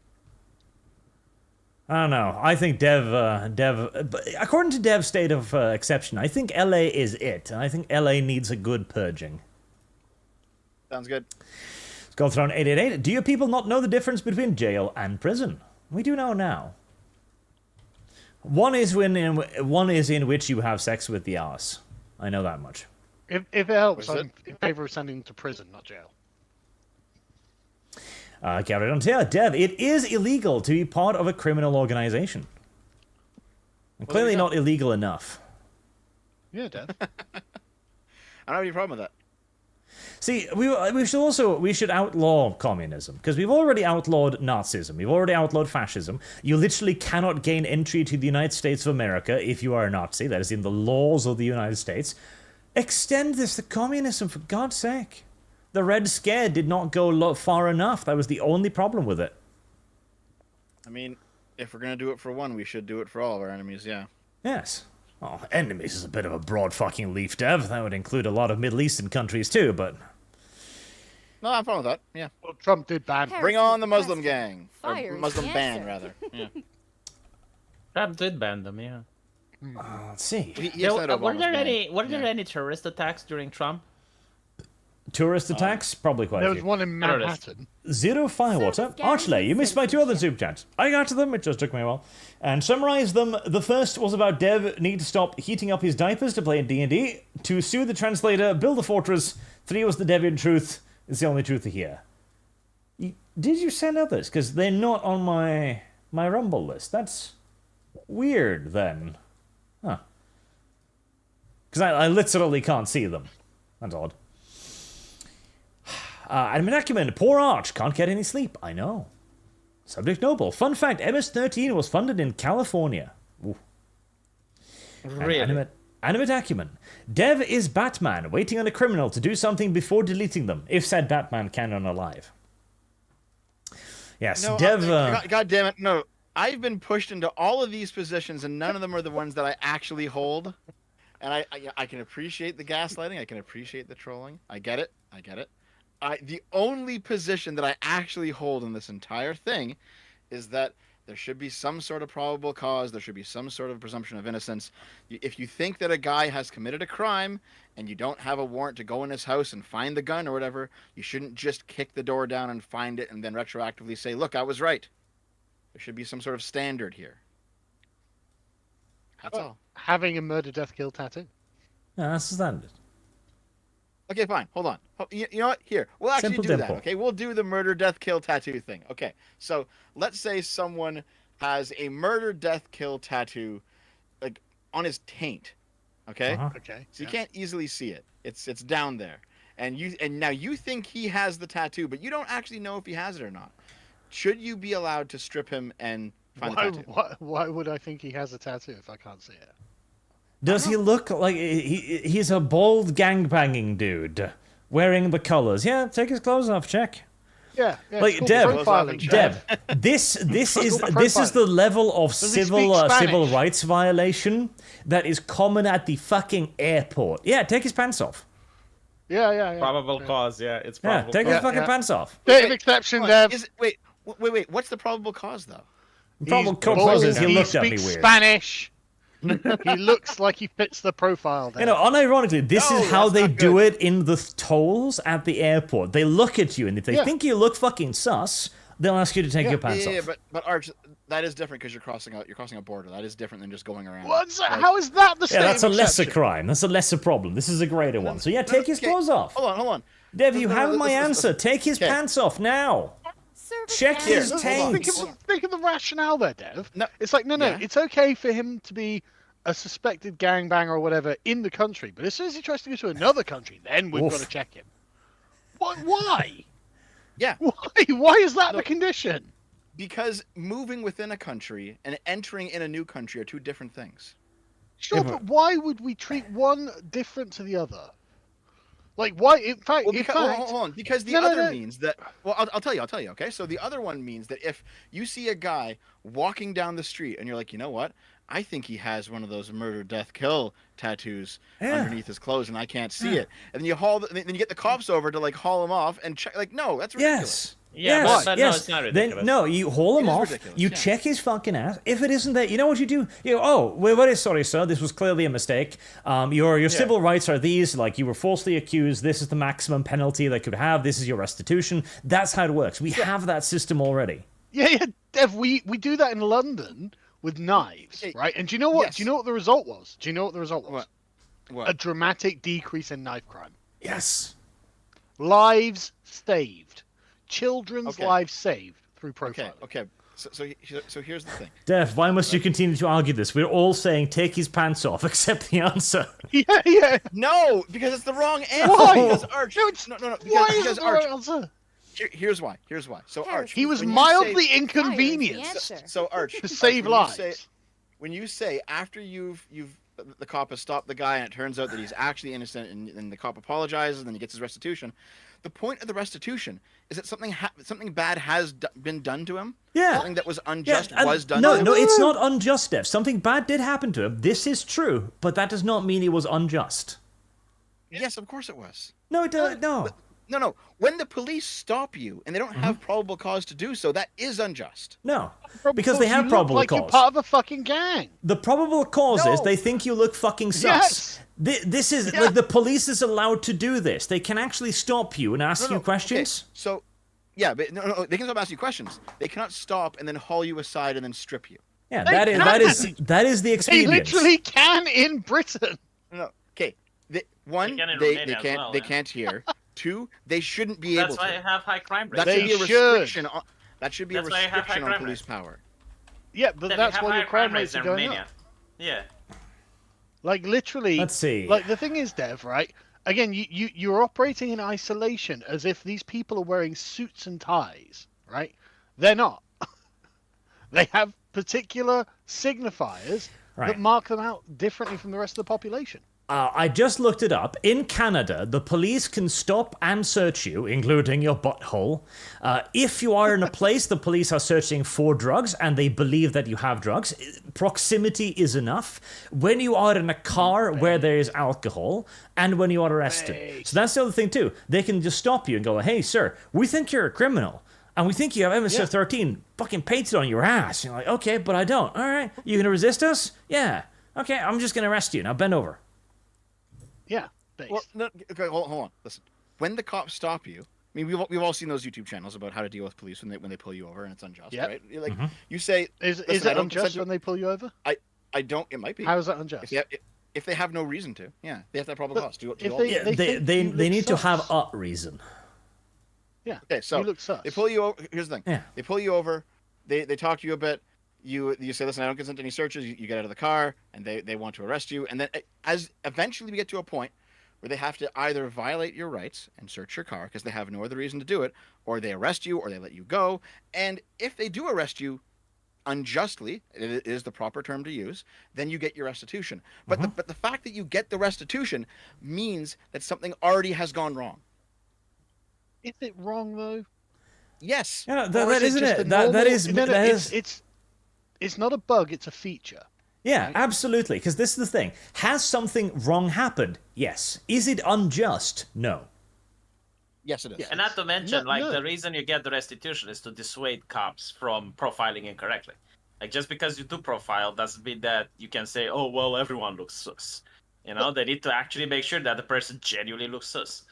I don't know. I think but according to Dev's state of exception, I think LA is it. And I think LA needs a good purging. Sounds good. Skullthrone 888. Do you people not know the difference between jail and prison? We do know now. One is in which you have sex with the arse. I know that much. If it helps, Was I'm in favor of sending them to prison, not jail. Carry on. Yeah, Dev, it is illegal to be part of a criminal organization. And Well, there clearly you go. not illegal enough. Yeah, Dev. I don't have any problem with that. See, we should outlaw communism, because we've already outlawed Nazism, we've already outlawed fascism. You literally cannot gain entry to the United States of America if you are a Nazi. That is in the laws of the United States. Extend this to communism, for God's sake. The Red Scare did not go far enough. That was the only problem with it. I mean, if we're gonna do it for one, we should do it for all of our enemies. Yeah. Yes. Oh, enemies is a bit of a broad fucking leaf, Dev. That would include a lot of Middle Eastern countries too, but... No, I'm fine with that. Yeah. Well, Trump did ban. Bring on the Muslim gang. Fire Or is Muslim the ban, answer. rather. Yeah. Trump did ban them, yeah. Let's see. He extended Were Obama's there ban. were there any terrorist attacks during Trump? Tourist attacks? Probably quite There a was few. one in Terrorist. Manhattan. Zero Firewater. Service guarantees Archley, you missed my two other citizenship. soup chats. I got to them, it just took me a while. And summarize them, the first was about Dev need to stop heating up his diapers to play in D&D. 2, sue the translator, build a fortress. 3 was the Deviant truth. It's the only truth to hear. Did you send others? Because they're not on my Rumble list. That's weird, then. Huh. Because I literally can't see them. That's odd. Admin Acumen, poor Arch, can't get any sleep. I know. Subject Noble, fun fact, MS-13 was funded in California. Ooh. And Really? Animate Acumen, Dev is Batman, waiting on a criminal to do something before deleting them, if said Batman can unalive. Yes, No, Dev... God damn it! No, I've been pushed into all of these positions, and none of them are the ones that I actually hold. And I can appreciate the gaslighting. I can appreciate the trolling. I get it. I get it. The only position that I actually hold in this entire thing is that there should be some sort of probable cause. There should be some sort of presumption of innocence. If you think that a guy has committed a crime and you don't have a warrant to go in his house and find the gun or whatever, you shouldn't just kick the door down and find it and then retroactively say, look, I was right. There should be some sort of standard here. That's all. Having a murder, death, kill tattoo. that's standard. Okay, fine. Hold on. You know what? Here, we'll actually Simple do dimple. that. Okay, we'll do the murder, death, kill tattoo thing. Okay, so let's say someone has a murder, death, kill tattoo, like on his taint. Okay, Uh-huh. Okay. so you can't easily see it. It's down there, and now you think he has the tattoo, but you don't actually know if he has it or not. Should you be allowed to strip him and find the tattoo? Why would I think he has a tattoo if I can't see it? Does he look like he's a bald gangbanging dude wearing the colors? Yeah, take his clothes off. Check. Yeah. Like, it's Deb, called profiling. Deb, this is the level of Does he civil speak civil Spanish? rights violation that is common at the fucking airport. Yeah, take his pants off. Yeah. Probable cause, yeah. It's Yeah, probable take cause. his fucking yeah. pants off. Bit of Wait, exception, Hold on, Dev. Wait. What's the probable cause though? Probable He's cause is bald, he looked at me speaks weird. Spanish. He looks like he fits the profile. There. You know, unironically, this No, is how that's they not do good. it in the tolls at the airport. They look at you, and if they Yeah. think you look fucking sus, they'll ask you to take your pants Yeah, off. but Arch, that is different because you're crossing a border. That is different than just going around. How is that the state Yeah, that's a of lesser exception? crime. That's a lesser problem. This is a greater one. So yeah, take his okay. clothes off. Hold on. Dev, you No, have my listen. answer. Take his Okay. pants off now. Service Check his guarantees taint. citizenship. Think of the rationale there, Dev. No. It's like, no, Yeah. it's okay for him to be a suspected gangbanger or whatever in the country, but as soon as he tries to go to another country, then we've Oof. got to check him. Why? Yeah. Why is that the condition? Because moving within a country and entering in a new country are two different things. Sure, Yeah, but why would we treat one different to the other? Like, why? In fact, Well, hold on. Because the No, no, other no. means that. Well, I'll tell you. Okay. So the other one means that if you see a guy walking down the street and you're like, you know what? I think he has one of those murder, death, kill tattoos Yeah. underneath his clothes, and I can't see it. And then then you get the cops over to like haul him off and check. Like, no, that's ridiculous. Yes. Yeah, yes, but no, yes. it's not Then ridiculous. no, you haul him It is off. ridiculous, You yeah. check his fucking ass. If it isn't there, you know what you do? You go, oh, we're very sorry, sir. This was clearly a mistake. Your civil rights are these. Like, you were falsely accused. This is the maximum penalty they could have. This is your restitution. That's how it works. We have that system already. Yeah, Dev, we do that in London with knives, Okay, right? And do you know what? yes. Do you know what the result was? Do you know what the result was? What? A dramatic decrease in knife crime. Yes. Lives saved. Children's Okay. lives saved through profiling. Okay. So here's the thing. Dev, why must you continue to argue this? We're all saying take his pants off. Accept the answer. Yeah. No, because it's the wrong answer. Why? Because Arch. No, it's- No. Because, Why is because it the Arch. right answer? Here's why. So Arch. He was when you mildly say- inconvenienced Fire is the So Arch. to Arch, save lives. When you say after you've the cop has stopped the guy and it turns out that he's actually innocent and the cop apologizes and then he gets his restitution, The point of the restitution is that something bad has been done to him. Yeah. Something that was unjust and was done no, to him. no, it's not unjust, Dev. Something bad did happen to him. This is true, but that does not mean it was unjust. Yes, of course it was. No, it does. No. No. When the police stop you and they don't have probable cause to do so, that is unjust. No. Probable Because they cause, have you probable look like cause. You're part of a fucking gang. The probable cause is No. they think you look fucking sus. Yes. This is like the police is allowed to do this. They can actually stop you and ask you Okay, questions. so, yeah, but no, they can stop asking you questions. They cannot stop and then haul you aside and then strip you. Yeah, They that is the They experience. literally can in Britain. No. Okay. One, can in they Romania as can't well, they yeah. can't hear. Two, they shouldn't be That's able why to. I have high crime rates. That They should be a should. restriction. That should be That's a why I have high restriction on crime police rates. power. Yeah, but Yeah, we that's have why higher your crime rates in are going Romania. up. Yeah. Like literally. Let's see. Like the thing is, Dev, right? Again, you're operating in isolation as if these people are wearing suits and ties, right? They're not. They have particular signifiers Right. that mark them out differently from the rest of the population. I just looked it up. In Canada, the police can stop and search you, including your butthole. If you are in a place the police are searching for drugs and they believe that you have drugs, proximity is enough. When you are in a car where there is alcohol, and when you are arrested. So that's the other thing, too. They can just stop you and go, hey, sir, we think you're a criminal. And we think you have MS-13 fucking painted on your ass. You're like, okay, but I don't. All right, you gonna resist us? Yeah. Okay, I'm just gonna arrest you. Now bend over. Yeah, based. Well, no, okay, hold on. Listen, when the cops stop you, I mean, we've all seen those YouTube channels about how to deal with police when they pull you over and it's unjust, Yep. right? Like you say, is listen, I it don't unjust consent when they pull you over? I don't. It might be. How is that unjust? If they have no reason to, yeah, they have to have probable But cause. Do if all they- the- Yeah, think they you look need to have sus. a reason. Yeah. Okay, so you look sus. they pull you over. Here's the thing. Yeah. They pull you over. They talk to you a bit. You say, listen, I don't consent to any searches. You get out of the car, and they want to arrest you. And then as eventually we get to a point where they have to either violate your rights and search your car because they have no other reason to do it, or they arrest you, or they let you go. And if they do arrest you unjustly, it is the proper term to use, then you get your restitution. But the fact that you get the restitution means that something already has gone wrong. Is it wrong though? Yes. Yeah, Or that is isn't just it. a That normal- is no, that is it's not a bug. It's a feature. yeah, absolutely. Because this is the thing: has something wrong happened? Yes. Is it unjust? No. Yes, it is. And not to mention, No. the reason you get the restitution is to dissuade cops from profiling incorrectly. Like, just because you do profile doesn't mean that you can say, oh, well, everyone looks sus. You know, they need to actually make sure that the person genuinely looks sus.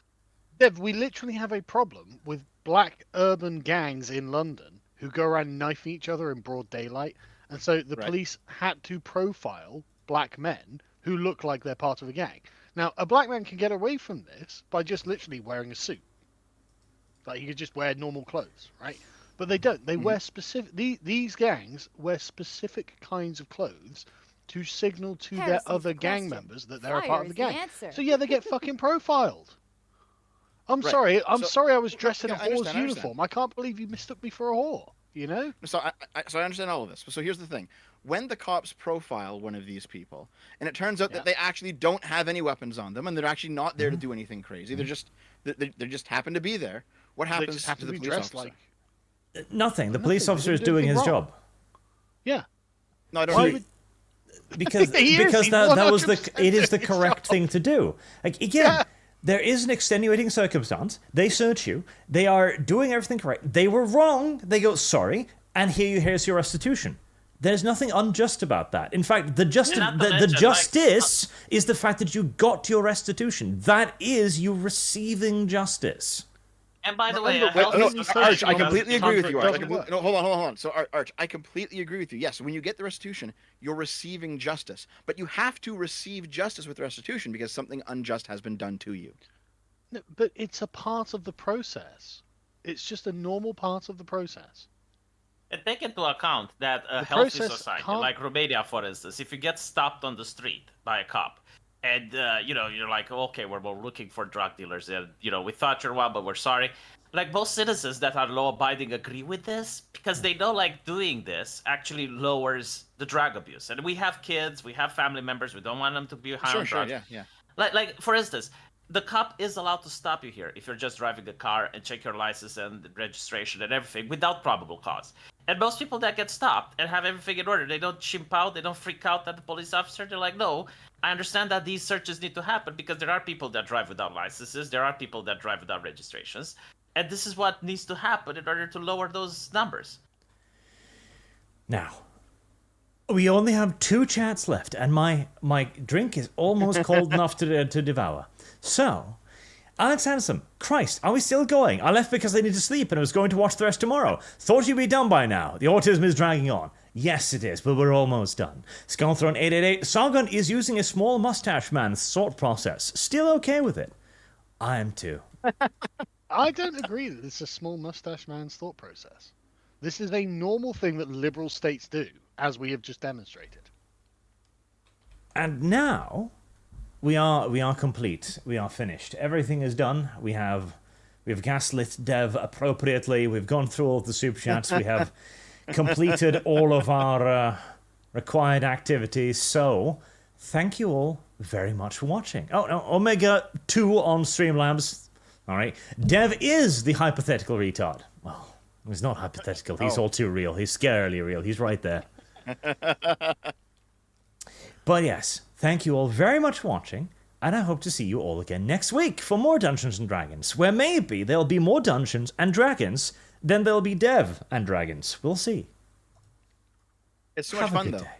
Dev, we literally have a problem with black urban gangs in London who go around knifing each other in broad daylight. And so the Right. police had to profile black men who look like they're part of a gang. Now, a black man can get away from this by just literally wearing a suit. Like, he could just wear normal clothes, right? But they don't. They wear specific... These gangs wear specific kinds of clothes to signal to their Heresy's other the gang question. members that they're a Fire part of the is the gang. answer. So, yeah, they get fucking profiled. I'm Right. sorry. I'm So- sorry I was dressed in a I understand, whore's I understand. uniform. I can't believe you mistook me for a whore. You know? So I understand all of this. So here's the thing: when the cops profile one of these people, and it turns out Yeah. that they actually don't have any weapons on them, and they're actually not there to do anything crazy. They're just they just happen to be there. What They happens just have to to the be police dressed officer? like... Nothing. The police Nothing. officer They is didn't do doing his anything wrong. job Yeah. No, I don't. Why agree. would... because He is. because He's that was 100% it is the doing his correct job. thing to do. Like again. Yeah. There is an extenuating circumstance. They search you. They are doing everything correct. They were wrong. They go, sorry, and here's your restitution. There's nothing unjust about that. In fact, the not to the mention, justice is the fact that you got your restitution. That is you receiving justice. And by the No, way, but a wait, healthy no, society Arch, I doesn't completely agree with you. Arch. doesn't work. No, hold on. So, Arch, I completely agree with you. Yes, when you get the restitution, you're receiving justice, but you have to receive justice with restitution because something unjust has been done to you. No, but it's a part of the process. It's just a normal part of the process. And take into account that a The healthy process society, can't- like Romania, for instance, if you get stopped on the street by a cop, and you're like, okay, we're looking for drug dealers, and we thought you're one, but we're sorry. Like, most citizens that are law-abiding agree with this because they know, like, doing this actually lowers the drug abuse. And we have kids, we have family members, we don't want them to be high on drugs. Yeah. Like for instance, the cop is allowed to stop you here if you're just driving the car and check your license and registration and everything without probable cause. And most people that get stopped and have everything in order, they don't chimp out, they don't freak out at the police officer. They're like, no, I understand that these searches need to happen because there are people that drive without licenses, there are people that drive without registrations, and this is what needs to happen in order to lower those numbers. Now, we only have 2 chats left, and my drink is almost cold enough to devour. So, Alex Hanson, Christ, are we still going? I left because I need to sleep and I was going to watch the rest tomorrow. Thought you'd be done by now. The autism is dragging on. Yes, it is, but we're almost done. Skullthrone 888, Sargon is using a small mustache man's thought process. Still okay with it? I am too. I don't agree that this is a small mustache man's thought process. This is a normal thing that liberal states do, as we have just demonstrated. And now we are complete. We are finished. Everything is done. We have gaslit Dev appropriately. We've gone through all of the super chats. We have completed all of our required activities. So thank you all very much for watching. Oh, no, Omega 2 on Streamlabs. All right. Dev is the hypothetical retard. Well, he's not hypothetical. He's all too real. He's scarily real. He's right there. But yes, thank you all very much for watching, and I hope to see you all again next week for more Dungeons & Dragons, where maybe there'll be more Dungeons & Dragons than there'll be Dev and Dragons. We'll see. It's so Have much a fun, good though. day.